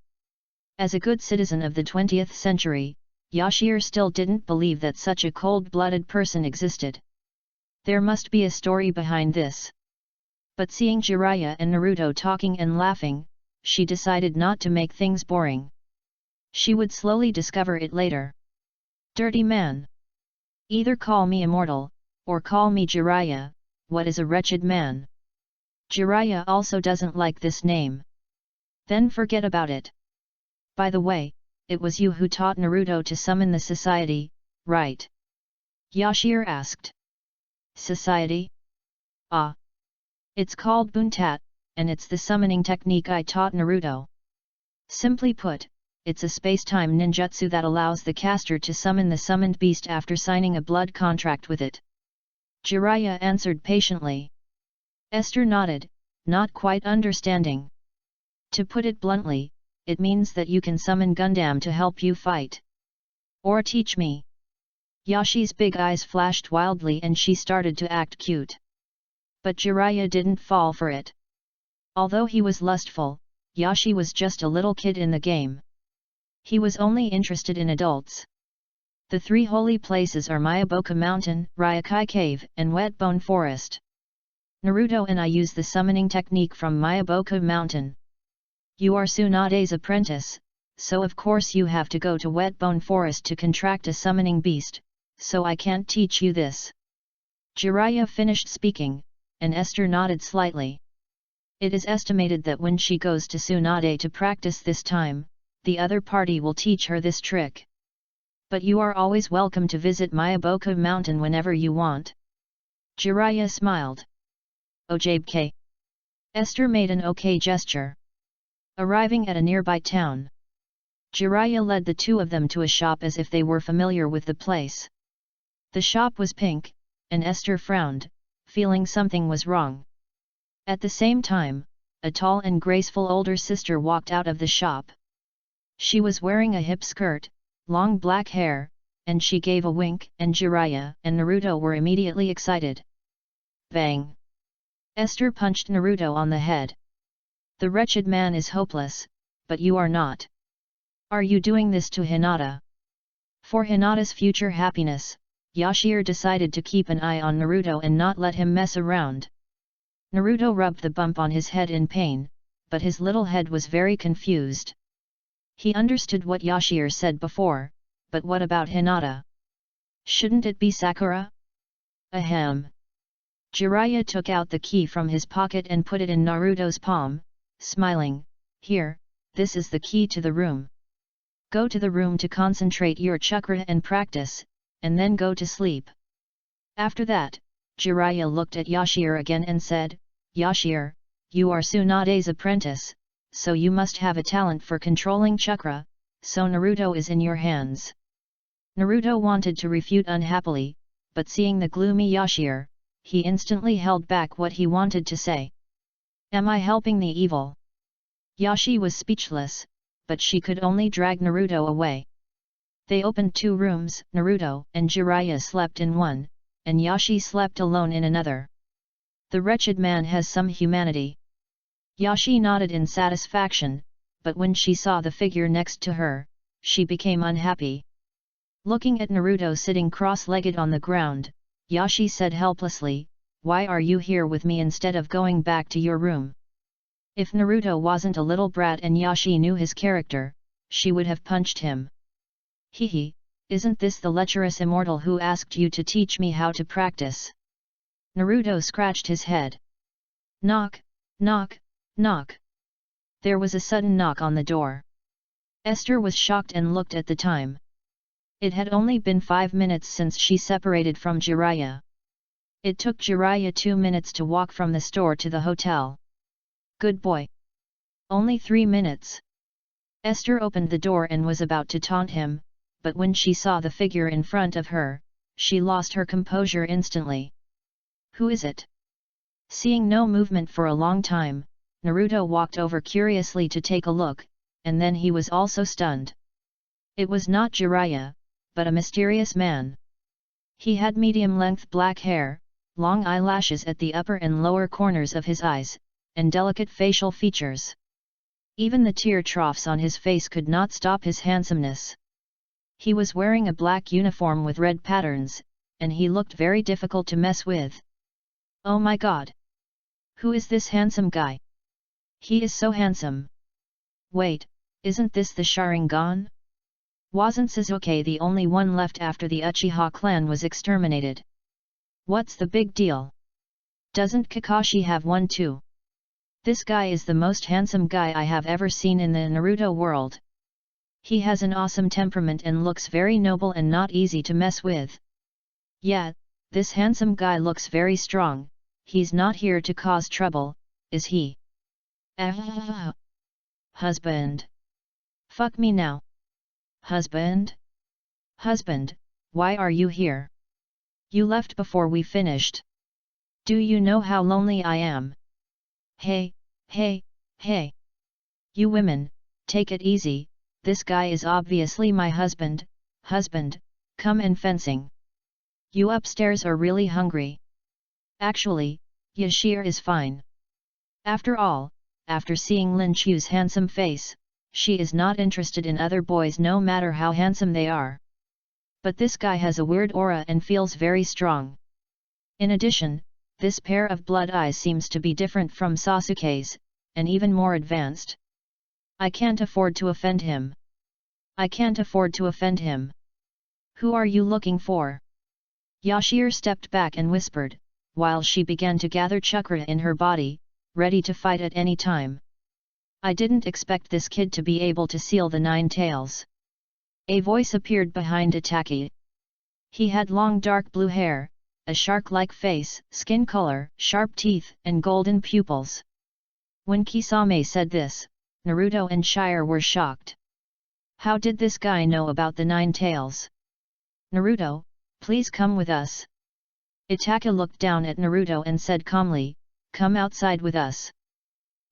S1: As a good citizen of the 20th century, Yashir still didn't believe that such a cold-blooded person existed. There must be a story behind this. But seeing Jiraiya and Naruto talking and laughing, she decided not to make things boring. She would slowly discover it later. Dirty man. Either call me immortal, or call me Jiraiya. What is a wretched man? Jiraiya also doesn't like this name. Then forget about it. By the way, it was you who taught Naruto to summon the society, right? Yashir asked. Society? Ah. It's called Buntat, and it's the summoning technique I taught Naruto. Simply put, it's a space-time ninjutsu that allows the caster to summon the summoned beast after signing a blood contract with it. Jiraiya answered patiently. Esther nodded, not quite understanding. To put it bluntly, it means that you can summon Gundam to help you fight. Or teach me. Yashi's big eyes flashed wildly and she started to act cute. But Jiraiya didn't fall for it. Although he was lustful, Yashi was just a little kid in the game. He was only interested in adults. The three holy places are Myaboka Mountain, Ryokai Cave, and Whetbone Forest. Naruto and I use the summoning technique from Myaboka Mountain. You are Tsunade's apprentice, so of course you have to go to Whetbone Forest to contract a summoning beast, so I can't teach you this. Jiraiya finished speaking, and Esther nodded slightly. It is estimated that when she goes to Tsunade to practice this time, the other party will teach her this trick. But you are always welcome to visit Myaboka Mountain whenever you want. Jiraiya smiled. Ojabke. Esther made an okay gesture. Arriving at a nearby town, Jiraiya led the two of them to a shop as if they were familiar with the place. The shop was pink, and Esther frowned, feeling something was wrong. At the same time, a tall and graceful older sister walked out of the shop. She was wearing a hip skirt, long black hair, and she gave a wink, and Jiraiya and Naruto were immediately excited. Bang! Esther punched Naruto on the head. The wretched man is hopeless, but you are not. Are you doing this to Hinata? For Hinata's future happiness, Yashir decided to keep an eye on Naruto and not let him mess around. Naruto rubbed the bump on his head in pain, but his little head was very confused. He understood what Yashir said before, but what about Hinata? Shouldn't it be Sakura? Ahem. Jiraiya took out the key from his pocket and put it in Naruto's palm, smiling, "Here, this is the key to the room. Go to the room to concentrate your chakra and practice, and then go to sleep." After that, Jiraiya looked at Yashir again and said, "Yashir, you are Tsunade's apprentice, so you must have a talent for controlling chakra, so Naruto is in your hands." Naruto wanted to refute unhappily, but seeing the gloomy Yashir, he instantly held back what he wanted to say. "Am I helping the evil?" Yashi was speechless, but she could only drag Naruto away. They opened 2 rooms, Naruto and Jiraiya slept in one, and Yashi slept alone in another. The wretched man has some humanity. Yashi nodded in satisfaction, but when she saw the figure next to her, she became unhappy. Looking at Naruto sitting cross-legged on the ground, Yashi said helplessly, "Why are you here with me instead of going back to your room?" If Naruto wasn't a little brat and Yashi knew his character, she would have punched him. "Hehe, isn't this the lecherous immortal who asked you to teach me how to practice?" Naruto scratched his head. Knock, knock, knock. There was a sudden knock on the door. Esther was shocked and looked at the time. It had only been 5 minutes since she separated from Jiraiya. It took Jiraiya 2 minutes to walk from the store to the hotel. "Good boy. Only 3 minutes." Esther opened the door and was about to taunt him, but when she saw the figure in front of her, she lost her composure instantly. "Who is it?" Seeing no movement for a long time, Naruto walked over curiously to take a look, and then he was also stunned. It was not Jiraiya, but a mysterious man. He had medium-length black hair, long eyelashes at the upper and lower corners of his eyes, and delicate facial features. Even the tear troughs on his face could not stop his handsomeness. He was wearing a black uniform with red patterns, and he looked very difficult to mess with. "Oh my god! Who is this handsome guy? He is so handsome. Wait, isn't this the Sharingan? Wasn't Sasuke the only one left after the Uchiha clan was exterminated? What's the big deal? Doesn't Kakashi have one too? This guy is the most handsome guy I have ever seen in the Naruto world. He has an awesome temperament and looks very noble and not easy to mess with. Yeah, this handsome guy looks very strong. He's not here to cause trouble, is he?" "Ah, husband. Fuck me now. Husband? Husband, why are you here? You left before we finished. Do you know how lonely I am? Hey, hey, hey. You women, take it easy, this guy is obviously my husband. Husband, come and fencing. You upstairs are really hungry. Actually, Yashir is fine. After all, after seeing Lin Chu's handsome face, she is not interested in other boys no matter how handsome they are. But this guy has a weird aura and feels very strong. In addition, this pair of blood eyes seems to be different from Sasuke's, and even more advanced. I can't afford to offend him. I can't afford to offend him. Who are you looking for?" Yashir stepped back and whispered, while she began to gather chakra in her body, ready to fight at any time. "I didn't expect this kid to be able to seal the 9 tails." A voice appeared behind Itaki. He had long dark blue hair, a shark-like face, skin color, sharp teeth, and golden pupils. When Kisame said this, Naruto and Shire were shocked. How did this guy know about the 9 tails? "Naruto, please come with us." Itaka looked down at Naruto and said calmly, "Come outside with us."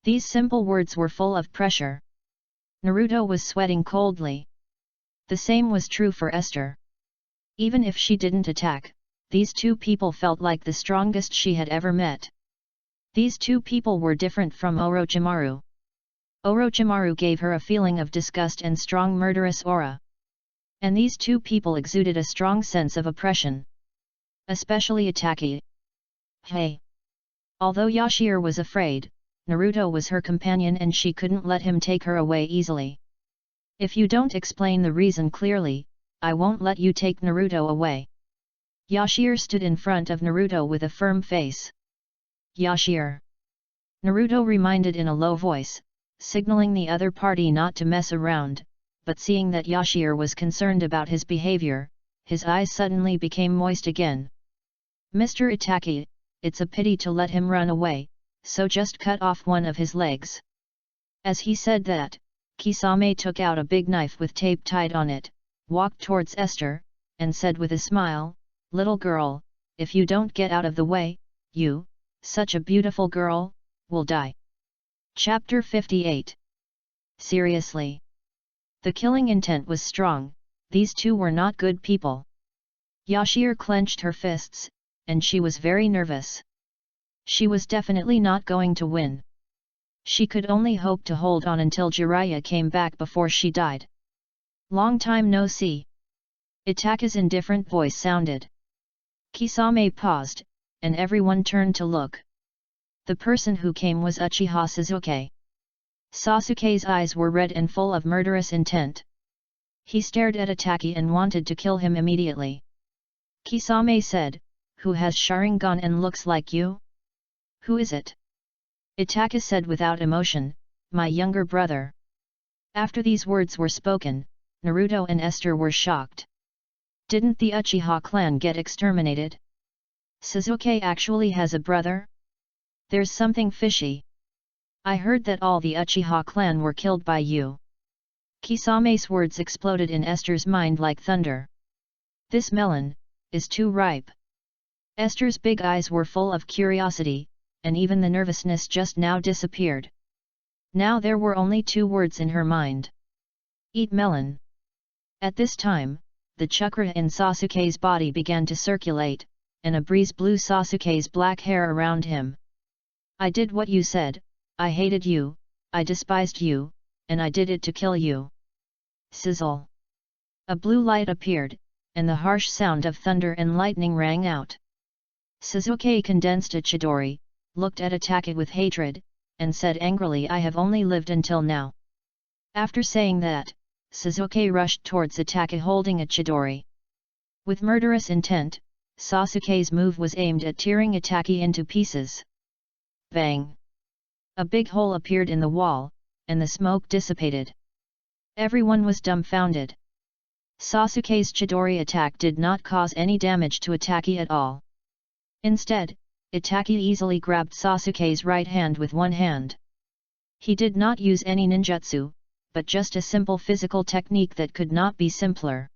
S1: These simple words were full of pressure. Naruto was sweating coldly. The same was true for Esther. Even if she didn't attack, these 2 people felt like the strongest she had ever met. These 2 people were different from Orochimaru. Orochimaru gave her a feeling of disgust and strong murderous aura. And these 2 people exuded a strong sense of oppression. Especially Itaki. Hey! Although Yashir was afraid, Naruto was her companion and she couldn't let him take her away easily. "If you don't explain the reason clearly, I won't let you take Naruto away." Yashir stood in front of Naruto with a firm face. "Yashir! Naruto reminded in a low voice, signaling the other party not to mess around, but seeing that Yashir was concerned about his behavior, his eyes suddenly became moist again. Mr. Itaki, it's a pity to let him run away, so just cut off one of his legs. As he said that, Kisame took out a big knife with tape tied on it, walked towards Esther, and said with a smile, "Little girl, if you don't get out of the way, you, such a beautiful girl, will die." Chapter 58. Seriously. The killing intent was strong, these two were not good people. Yashir clenched her fists, and she was very nervous. She was definitely not going to win. She could only hope to hold on until Jiraiya came back before she died. "Long time no see." Itaka's indifferent voice sounded. Kisame paused, and everyone turned to look. The person who came was Uchiha Sasuke. Sasuke's eyes were red and full of murderous intent. He stared at Itaki and wanted to kill him immediately. Kisame said, "Who has Sharingan and looks like you?" "Who is it?" Itaka said without emotion, "My younger brother." After these words were spoken, Naruto and Esther were shocked. Didn't the Uchiha clan get exterminated? Sasuke actually has a brother? There's something fishy. I heard that all the Uchiha clan were killed by you. Kisame's words exploded in Esther's mind like thunder. This melon is too ripe. Esther's big eyes were full of curiosity, and even the nervousness just now disappeared. Now there were only two words in her mind. Eat melon. At this time, the chakra in Sasuke's body began to circulate, and a breeze blew Sasuke's black hair around him. "I did what you said, I hated you, I despised you, and I did it to kill you." Sizzle. A blue light appeared, and the harsh sound of thunder and lightning rang out. Sasuke condensed a Chidori, looked at Itaka with hatred, and said angrily, "I have only lived until now." After saying that, Sasuke rushed towards Itaka holding a Chidori. With murderous intent, Sasuke's move was aimed at tearing Itaka into pieces. Bang! A big hole appeared in the wall, and the smoke dissipated. Everyone was dumbfounded. Sasuke's Chidori attack did not cause any damage to Itaka at all. Instead, Itaka easily grabbed Sasuke's right hand with one hand. He did not use any ninjutsu, but just a simple physical technique that could not be simpler.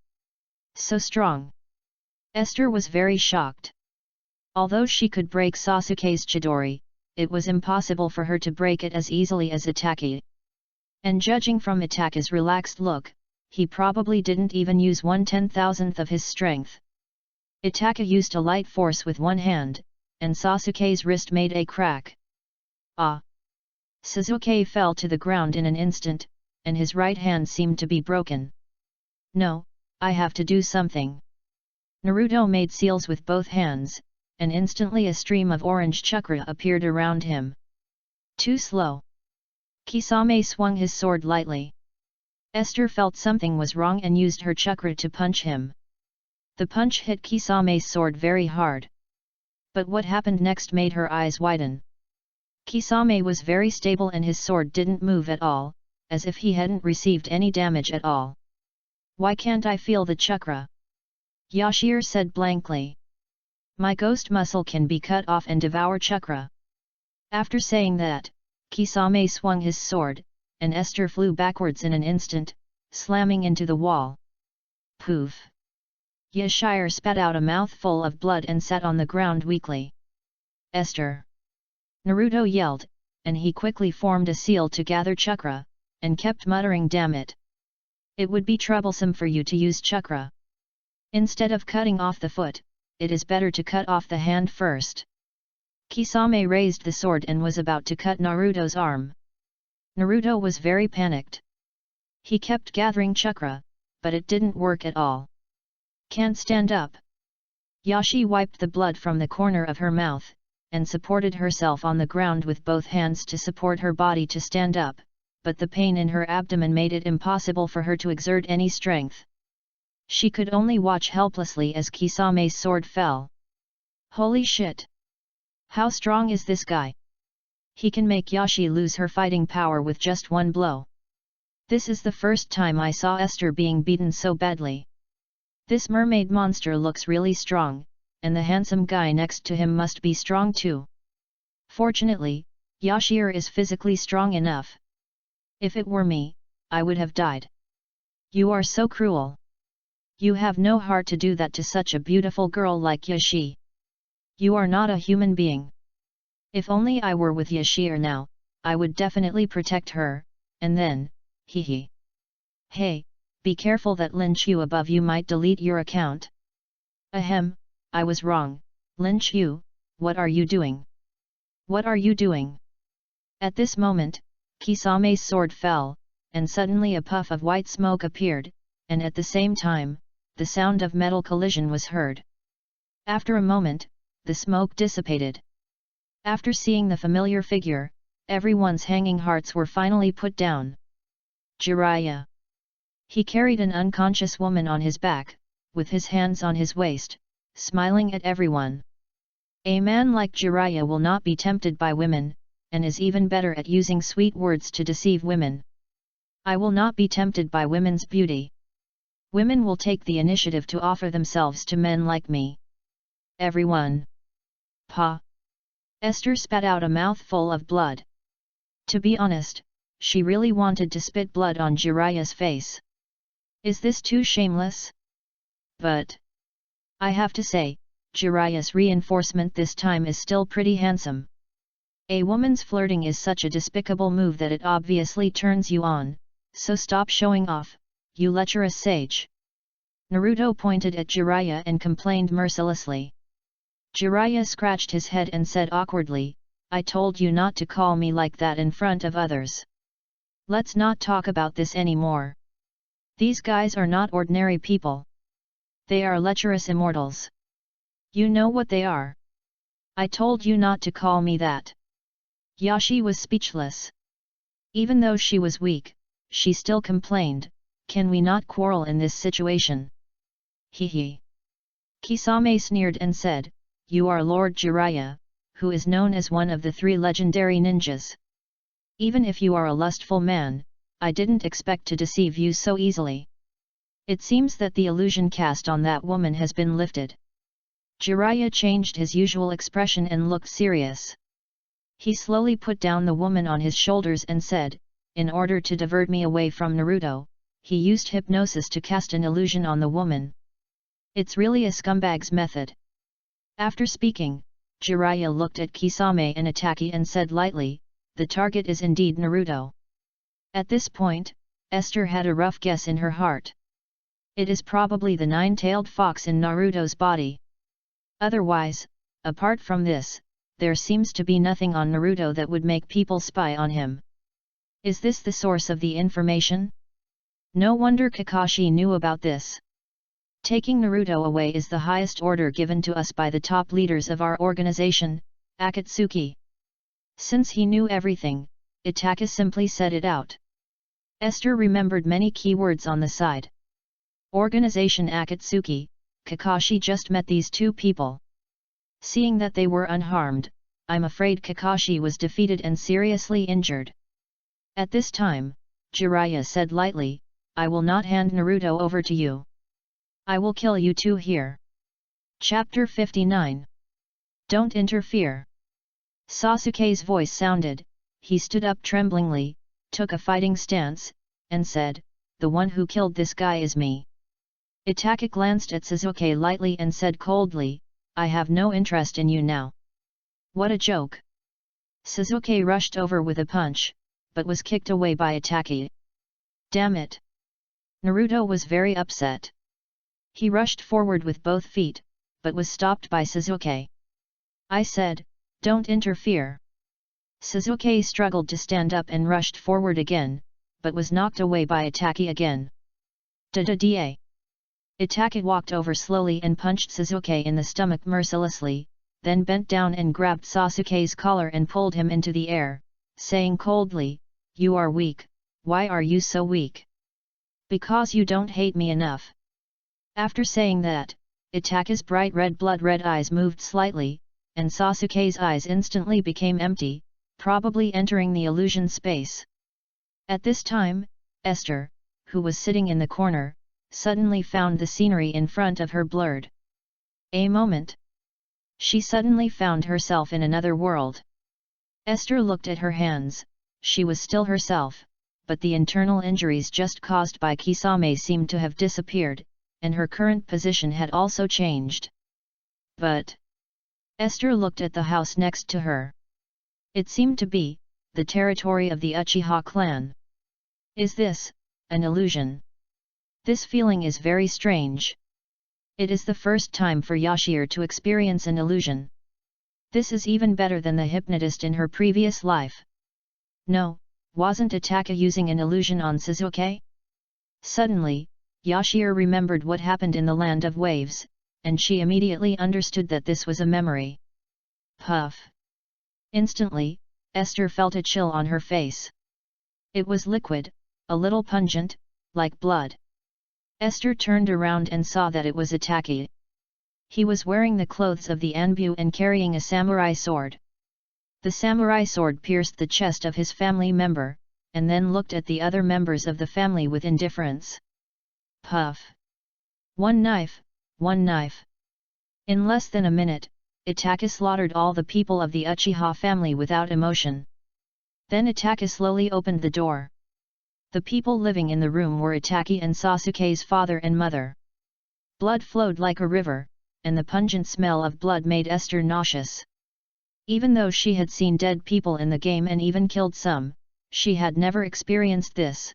S1: So strong. Esther was very shocked. Although she could break Sasuke's Chidori, it was impossible for her to break it as easily as Itaka. And judging from Itaka's relaxed look, he probably didn't even use 1/10,000th of his strength. Itaka used a light force with one hand, and Sasuke's wrist made a crack. Ah! Sasuke fell to the ground in an instant, and his right hand seemed to be broken. "No, I have to do something." Naruto made seals with both hands, and instantly a stream of orange chakra appeared around him. Too slow. Kisame swung his sword lightly. Esther felt something was wrong and used her chakra to punch him. The punch hit Kisame's sword very hard. But what happened next made her eyes widen. Kisame was very stable and his sword didn't move at all, as if he hadn't received any damage at all. "Why can't I feel the chakra?" Yashir said blankly. "My ghost muscle can be cut off and devour chakra." After saying that, Kisame swung his sword, and Esther flew backwards in an instant, slamming into the wall. Poof! Yashir spat out a mouthful of blood and sat on the ground weakly. "Esther!" Naruto yelled, and he quickly formed a seal to gather chakra, and kept muttering, "Damn it! It would be troublesome for you to use chakra. Instead of cutting off the foot, it is better to cut off the hand first." Kisame raised the sword and was about to cut Naruto's arm. Naruto was very panicked. He kept gathering chakra, but it didn't work at all. "Can't stand up." Yashi wiped the blood from the corner of her mouth, and supported herself on the ground with both hands to support her body to stand up, but the pain in her abdomen made it impossible for her to exert any strength. She could only watch helplessly as Kisame's sword fell. "Holy shit! How strong is this guy?" He can make Yashi lose her fighting power with just one blow. This is the first time I saw Esther being beaten so badly. This mermaid monster looks really strong, and the handsome guy next to him must be strong too. Fortunately, Yashir is physically strong enough. If it were me, I would have died. You are so cruel. You have no heart to do that to such a beautiful girl like Yashi. You are not a human being. If only I were with Yashir now, I would definitely protect her, and then, hee. Hey, be careful that Lin Chu above you might delete your account. Ahem, I was wrong, Lin Chu, what are you doing? What are you doing? At this moment, Kisame's sword fell, and suddenly a puff of white smoke appeared, and at the same time, the sound of metal collision was heard. After a moment, the smoke dissipated. After seeing the familiar figure, everyone's hanging hearts were finally put down. Jiraiya. He carried an unconscious woman on his back, with his hands on his waist, smiling at everyone. A man like Jiraiya will not be tempted by women, and is even better at using sweet words to deceive women. I will not be tempted by women's beauty. Women will take the initiative to offer themselves to men like me. Everyone. Pa. Esther spat out a mouthful of blood. To be honest, she really wanted to spit blood on Jiraiya's face. Is this too shameless? But I have to say, Jiraiya's reinforcement this time is still pretty handsome. A woman's flirting is such a despicable move that it obviously turns you on, so stop showing off, you lecherous sage. Naruto pointed at Jiraiya and complained mercilessly. Jiraiya scratched his head and said awkwardly, I told you not to call me like that in front of others. Let's not talk about this anymore. These guys are not ordinary people. They are lecherous immortals. You know what they are. I told you not to call me that. Yashi was speechless. Even though she was weak, she still complained, can we not quarrel in this situation? Hee. Kisame sneered and said, you are Lord Jiraiya, who is known as one of the 3 legendary ninjas. Even if you are a lustful man, I didn't expect to deceive you so easily. It seems that the illusion cast on that woman has been lifted. Jiraiya changed his usual expression and looked serious. He slowly put down the woman on his shoulders and said, in order to divert me away from Naruto, he used hypnosis to cast an illusion on the woman. It's really a scumbag's method. After speaking, Jiraiya looked at Kisame and Itaki and said lightly, the target is indeed Naruto. At this point, Esther had a rough guess in her heart. It is probably the 9-tailed fox in Naruto's body. Otherwise, apart from this, there seems to be nothing on Naruto that would make people spy on him. Is this the source of the information? No wonder Kakashi knew about this. Taking Naruto away is the highest order given to us by the top leaders of our organization, Akatsuki. Since he knew everything, Itaka simply said it out. Esther remembered many keywords on the side. Organization Akatsuki, Kakashi just met these 2 people. Seeing that they were unharmed, I'm afraid Kakashi was defeated and seriously injured. At this time, Jiraiya said lightly, I will not hand Naruto over to you. I will kill you 2 here. Chapter 59. Don't interfere. Sasuke's voice sounded, he stood up tremblingly, took a fighting stance, and said, the one who killed this guy is me. Itaka glanced at Sasuke lightly and said coldly, I have no interest in you now. What a joke. Sasuke rushed over with a punch, but was kicked away by Itaka. Damn it. Naruto was very upset. He rushed forward with both feet, but was stopped by Sasuke. I said, don't interfere. Sasuke struggled to stand up and rushed forward again, but was knocked away by Itaka again. Da-da-da. Itaka walked over slowly and punched Sasuke in the stomach mercilessly, then bent down and grabbed Sasuke's collar and pulled him into the air, saying coldly, you are weak, why are you so weak? Because you don't hate me enough. After saying that, Itaka's bright red blood-red eyes moved slightly, and Sasuke's eyes instantly became empty, probably entering the illusion space. At this time, Esther, who was sitting in the corner, suddenly found the scenery in front of her blurred. A moment. She suddenly found herself in another world. Esther looked at her hands. She was still herself, but the internal injuries just caused by Kisame seemed to have disappeared, and her current position had also changed. But Esther looked at the house next to her. It seemed to be the territory of the Uchiha clan. Is this an illusion? This feeling is very strange. It is the first time for Yashir to experience an illusion. This is even better than the hypnotist in her previous life. No, wasn't Ataka using an illusion on Suzuki? Suddenly, Yashir remembered what happened in the Land of Waves, and she immediately understood that this was a memory. Puff! Instantly, Esther felt a chill on her face. It was liquid, a little pungent, like blood. Esther turned around and saw that it was Ataki. He was wearing the clothes of the Anbu and carrying a samurai sword. The samurai sword pierced the chest of his family member, and then looked at the other members of the family with indifference. Puff! One knife, one knife. In less than a minute, Itaka slaughtered all the people of the Uchiha family without emotion. Then Itaka slowly opened the door. The people living in the room were Itaki and Sasuke's father and mother. Blood flowed like a river, and the pungent smell of blood made Esther nauseous. Even though she had seen dead people in the game and even killed some, she had never experienced this.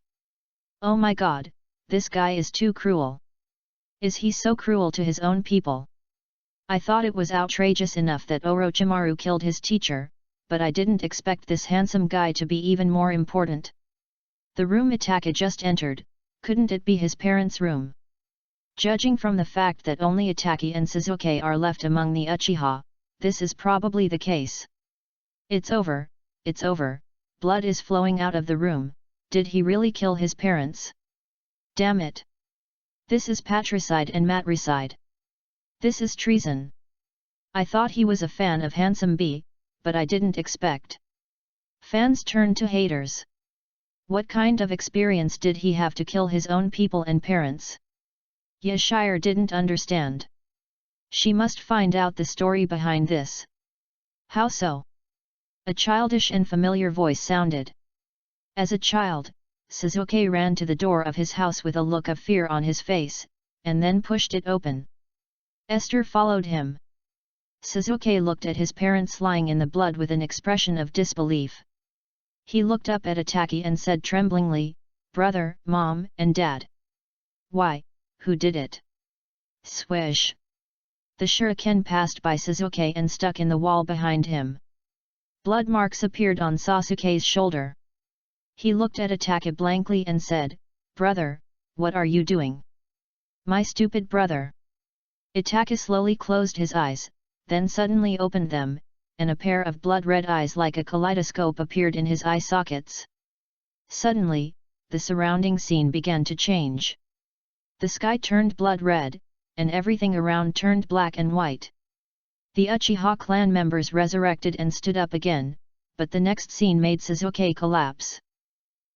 S1: Oh my god, this guy is too cruel. Is he so cruel to his own people? I thought it was outrageous enough that Orochimaru killed his teacher, but I didn't expect this handsome guy to be even more important. The room Itaka just entered, couldn't it be his parents' room? Judging from the fact that only Itaki and Suzuki are left among the Uchiha, this is probably the case. It's over, blood is flowing out of the room. Did he really kill his parents? Damn it! This is patricide and matricide. This is treason. I thought he was a fan of Handsome B, but I didn't expect. Fans turned to haters. What kind of experience did he have to kill his own people and parents? Yashir didn't understand. She must find out the story behind this. How so? A childish and familiar voice sounded. As a child, Suzuki ran to the door of his house with a look of fear on his face, and then pushed it open. Esther followed him. Suzuki looked at his parents lying in the blood with an expression of disbelief. He looked up at Itaki and said tremblingly, "Brother, Mom, and Dad. Why, who did it?" Swish! The shuriken passed by Suzuki and stuck in the wall behind him. Blood marks appeared on Sasuke's shoulder. He looked at Itaka blankly and said, "Brother, what are you doing? My stupid brother." Itaka slowly closed his eyes, then suddenly opened them, and a pair of blood-red eyes like a kaleidoscope appeared in his eye sockets. Suddenly, the surrounding scene began to change. The sky turned blood-red, and everything around turned black and white. The Uchiha clan members resurrected and stood up again, but the next scene made Suzuki collapse.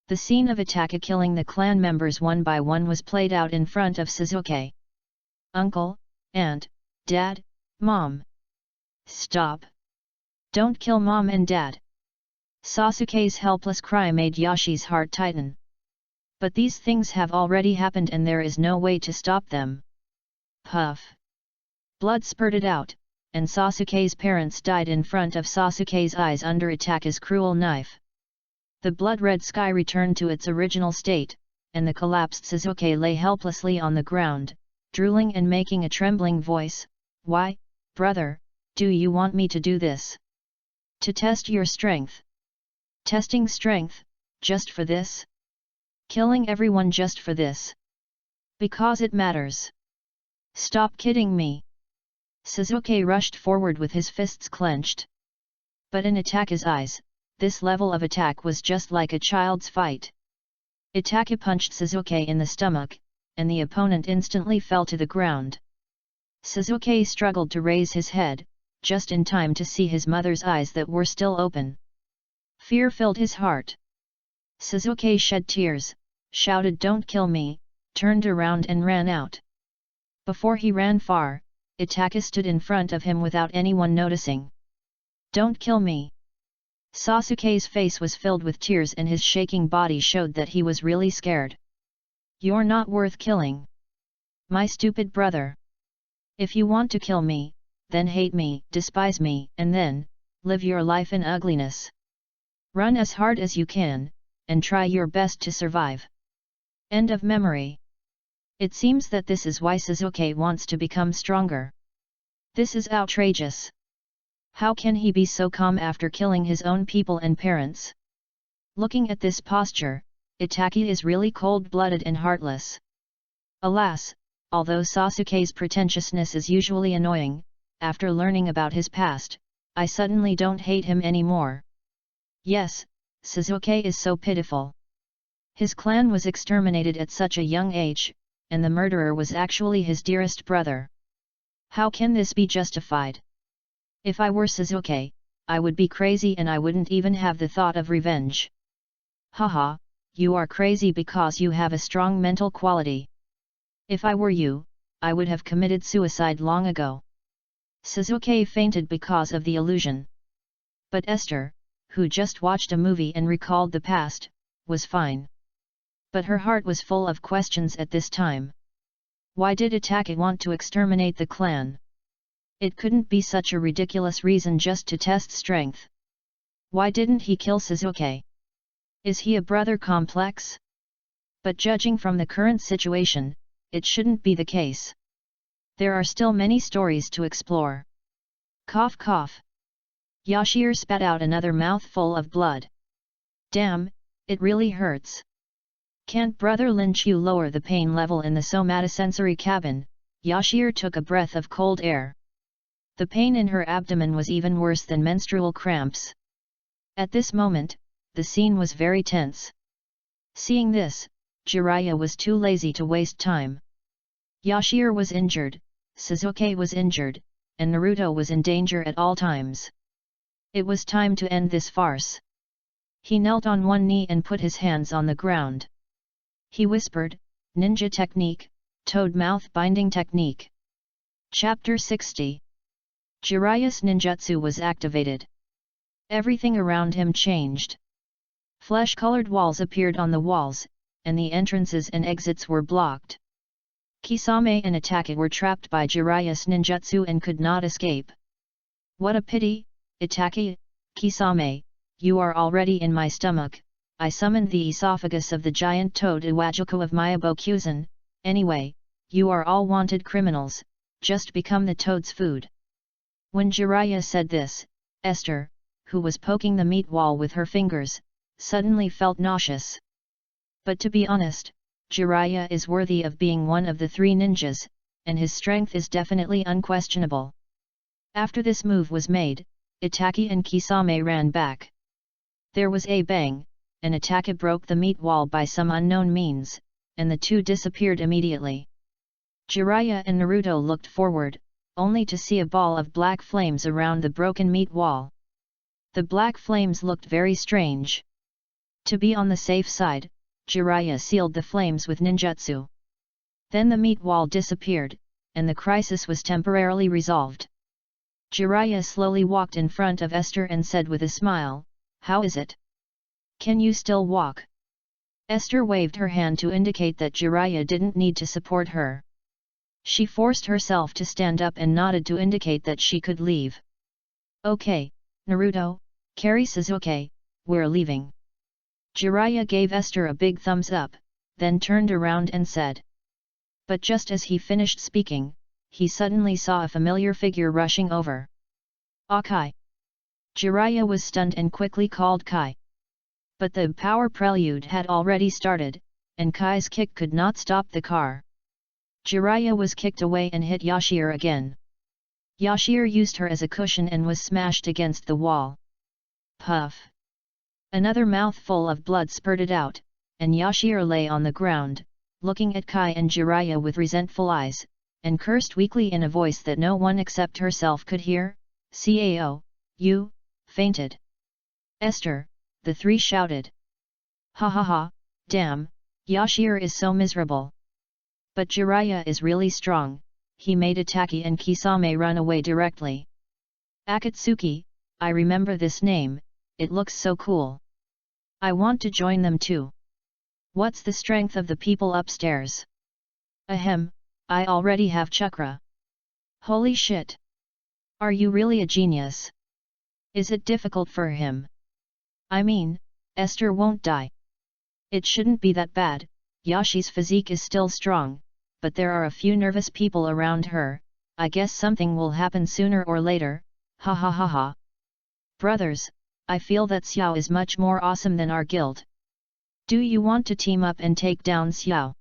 S1: The scene of Itaka killing the clan members one by one was played out in front of Suzuki. "Uncle, Aunt, Dad, Mom. Stop! Don't kill Mom and Dad!" Sasuke's helpless cry made Yashi's heart tighten. But these things have already happened and there is no way to stop them. Puff! Blood spurted out, and Sasuke's parents died in front of Sasuke's eyes under Itaka's cruel knife. The blood-red sky returned to its original state, and the collapsed Suzuki lay helplessly on the ground, drooling and making a trembling voice, "Why, brother, do you want me to do this? To test your strength? Testing strength, just for this? Killing everyone just for this? Because it matters? Stop kidding me!" Suzuki rushed forward with his fists clenched. But in Itaka's eyes, this level of attack was just like a child's fight. Itaka punched Suzuki in the stomach, and the opponent instantly fell to the ground. Suzuki struggled to raise his head, just in time to see his mother's eyes that were still open. Fear filled his heart. Sasuke shed tears, shouted "Don't kill me," turned around and ran out. Before he ran far, Itachi stood in front of him without anyone noticing. "Don't kill me." Sasuke's face was filled with tears and his shaking body showed that he was really scared. "You're not worth killing. My stupid brother. If you want to kill me, then hate me, despise me, and then, live your life in ugliness. Run as hard as you can, and try your best to survive." End of memory. It seems that this is why Sasuke wants to become stronger. This is outrageous. How can he be so calm after killing his own people and parents? Looking at this posture, Itachi is really cold-blooded and heartless. Alas, although Sasuke's pretentiousness is usually annoying, after learning about his past, I suddenly don't hate him anymore. Yes, Sasuke is so pitiful. His clan was exterminated at such a young age, and the murderer was actually his dearest brother. How can this be justified? If I were Sasuke, I would be crazy and I wouldn't even have the thought of revenge. Haha, you are crazy because you have a strong mental quality. If I were you, I would have committed suicide long ago. Sasuke fainted because of the illusion. But Esther, who just watched a movie and recalled the past, was fine. But her heart was full of questions at this time. Why did Itachi want to exterminate the clan? It couldn't be such a ridiculous reason just to test strength. Why didn't he kill Sasuke? Is he a brother complex? But judging from the current situation, it shouldn't be the case. There are still many stories to explore. Cough cough. Yashir spat out another mouthful of blood. Damn, it really hurts. Can't Brother Lin Chu lower the pain level in the somatosensory cabin? Yashir took a breath of cold air. The pain in her abdomen was even worse than menstrual cramps. At this moment, the scene was very tense. Seeing this, Jiraiya was too lazy to waste time. Yashir was injured, Sasuke was injured, and Naruto was in danger at all times. It was time to end this farce. He knelt on one knee and put his hands on the ground. He whispered, "Ninja technique, toad mouth binding technique." Chapter 60. Jiraiya's ninjutsu was activated. Everything around him changed. Flesh-colored walls appeared on the walls, and the entrances and exits were blocked. Kisame and Itachi were trapped by Jiraiya's ninjutsu and could not escape. What a pity, Itachi, Kisame, you are already in my stomach. I summoned the esophagus of the giant toad Iwajuku of Myabokuzen. Anyway, you are all wanted criminals, just become the toad's food. When Jiraiya said this, Esther, who was poking the meat wall with her fingers, suddenly felt nauseous. But to be honest, Jiraiya is worthy of being one of the three ninjas, and his strength is definitely unquestionable. After this move was made, Itachi and Kisame ran back. There was a bang, and Itachi broke the meat wall by some unknown means, and the two disappeared immediately. Jiraiya and Naruto looked forward, only to see a ball of black flames around the broken meat wall. The black flames looked very strange. To be on the safe side, Jiraiya sealed the flames with ninjutsu. Then the meat wall disappeared, and the crisis was temporarily resolved. Jiraiya slowly walked in front of Esther and said with a smile, "How is it? Can you still walk?" Esther waved her hand to indicate that Jiraiya didn't need to support her. She forced herself to stand up and nodded to indicate that she could leave. "Okay, Naruto, carry Sasuke, we're leaving." Jiraiya gave Esther a big thumbs up, then turned around and said. But just as he finished speaking, he suddenly saw a familiar figure rushing over. Kai! Jiraiya was stunned and quickly called Kai. But the power prelude had already started, and Kai's kick could not stop the car. Jiraiya was kicked away and hit Yashir again. Yashir used her as a cushion and was smashed against the wall. Puff! Another mouthful of blood spurted out, and Yashir lay on the ground, looking at Kai and Jiraiya with resentful eyes, and cursed weakly in a voice that no one except herself could hear, "Cao, you, fainted." Esther, the three shouted. Ha ha ha, damn, Yashir is so miserable. But Jiraiya is really strong, he made Ataki and Kisame run away directly. Akatsuki, I remember this name, it looks so cool. I want to join them too. What's the strength of the people upstairs? Ahem, I already have chakra. Holy shit! Are you really a genius? Is it difficult for him? I mean, Esther won't die. It shouldn't be that bad, Yashi's physique is still strong, but there are a few nervous people around her, I guess something will happen sooner or later, ha ha ha ha. Brothers, I feel that Xiao is much more awesome than our guild. Do you want to team up and take down Xiao?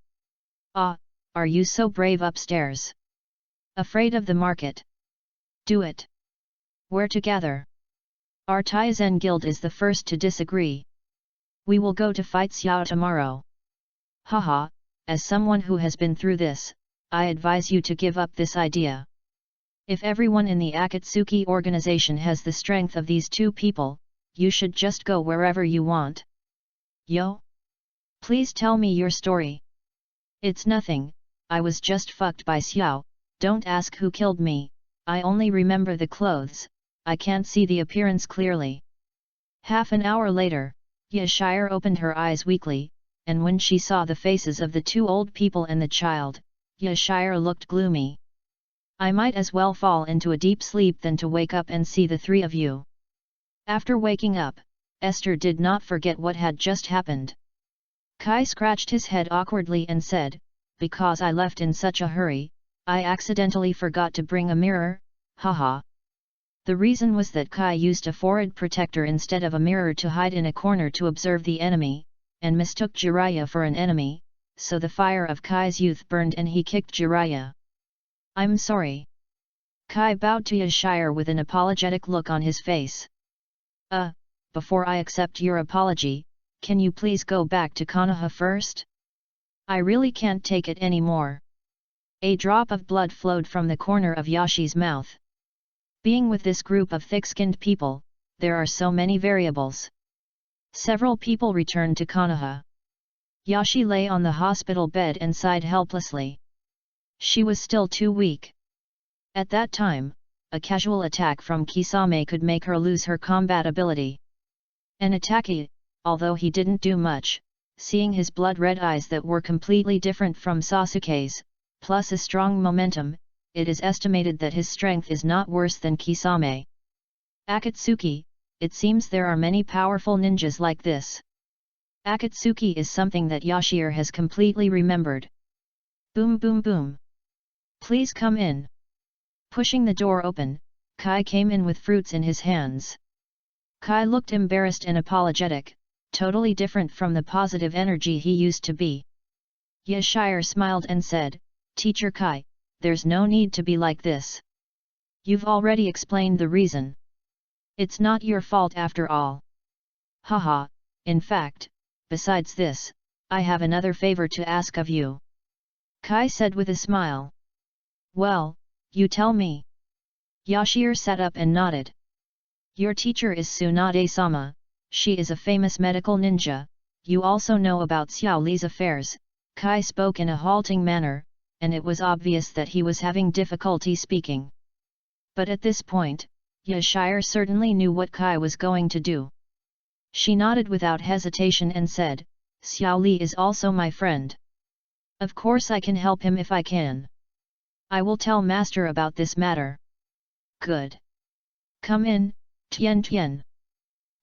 S1: Ah, are you so brave upstairs? Afraid of the market? Do it. We're together. Our Taizen guild is the first to disagree. We will go to fight Xiao tomorrow. Haha, as someone who has been through this, I advise you to give up this idea. If everyone in the Akatsuki organization has the strength of these two people, you should just go wherever you want. Yo? Please tell me your story. It's nothing, I was just fucked by Xiao, don't ask who killed me, I only remember the clothes, I can't see the appearance clearly. Half an hour later, Yashir opened her eyes weakly, and when she saw the faces of the two old people and the child, Yashir looked gloomy. I might as well fall into a deep sleep than to wake up and see the three of you. After waking up, Esther did not forget what had just happened. Kai scratched his head awkwardly and said, because I left in such a hurry, I accidentally forgot to bring a mirror, haha. The reason was that Kai used a forehead protector instead of a mirror to hide in a corner to observe the enemy, and mistook Jiraiya for an enemy, so the fire of Kai's youth burned and he kicked Jiraiya. I'm sorry. Kai bowed to Yashir with an apologetic look on his face. Before I accept your apology, can you please go back to Konoha first? I really can't take it anymore. A drop of blood flowed from the corner of Yashi's mouth. Being with this group of thick-skinned people, there are so many variables. Several people returned to Konoha. Yashi lay on the hospital bed and sighed helplessly. She was still too weak. At that time, a casual attack from Kisame could make her lose her combat ability. An attack, although he didn't do much, seeing his blood-red eyes that were completely different from Sasuke's, plus a strong momentum, it is estimated that his strength is not worse than Kisame. Akatsuki, it seems there are many powerful ninjas like this. Akatsuki is something that Yashir has completely remembered. Boom boom boom. Please come in. Pushing the door open, Kai came in with fruits in his hands. Kai looked embarrassed and apologetic, totally different from the positive energy he used to be. Yashir smiled and said, Teacher Kai, there's no need to be like this. You've already explained the reason. It's not your fault after all. Haha, in fact, besides this, I have another favor to ask of you. Kai said with a smile. Well, you tell me. Yashir sat up and nodded. Your teacher is Tsunade-sama, she is a famous medical ninja, you also know about Xiao Li's affairs, Kai spoke in a halting manner, and it was obvious that he was having difficulty speaking. But at this point, Yashir certainly knew what Kai was going to do. She nodded without hesitation and said, Xiao Li is also my friend. Of course I can help him if I can. I will tell Master about this matter. Good. Come in, Tian Tian.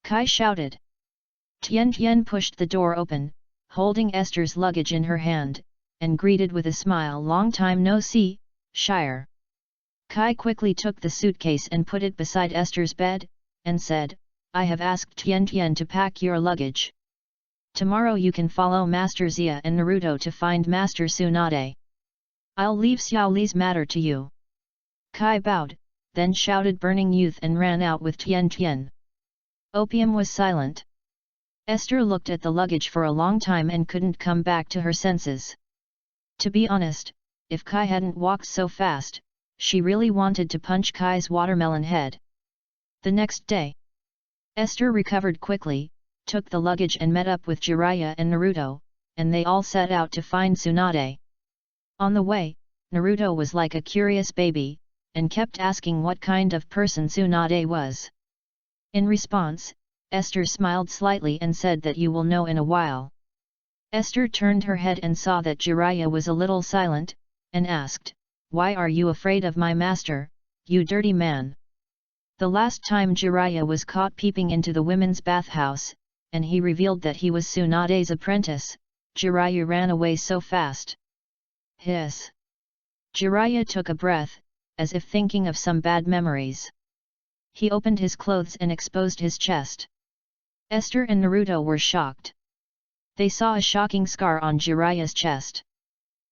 S1: Kai shouted. Tian Tian pushed the door open, holding Esther's luggage in her hand, and greeted with a smile, long time no see, Shire. Kai quickly took the suitcase and put it beside Esther's bed, and said, I have asked Tian Tian to pack your luggage. Tomorrow you can follow Master Xia and Naruto to find Master Tsunade. I'll leave Xiao Li's matter to you. Kai bowed, then shouted burning youth and ran out with Tian Tian. Opium was silent. Esther looked at the luggage for a long time and couldn't come back to her senses. To be honest, if Kai hadn't walked so fast, she really wanted to punch Kai's watermelon head. The next day, Esther recovered quickly, took the luggage and met up with Jiraiya and Naruto, and they all set out to find Tsunade. On the way, Naruto was like a curious baby, and kept asking what kind of person Tsunade was. In response, Esther smiled slightly and said that you will know in a while. Esther turned her head and saw that Jiraiya was a little silent, and asked, "Why are you afraid of my master, you dirty man?" The last time Jiraiya was caught peeping into the women's bathhouse, and he revealed that he was Tsunade's apprentice, Jiraiya ran away so fast. Hiss! Jiraiya took a breath, as if thinking of some bad memories. He opened his clothes and exposed his chest. Esther and Naruto were shocked. They saw a shocking scar on Jiraiya's chest.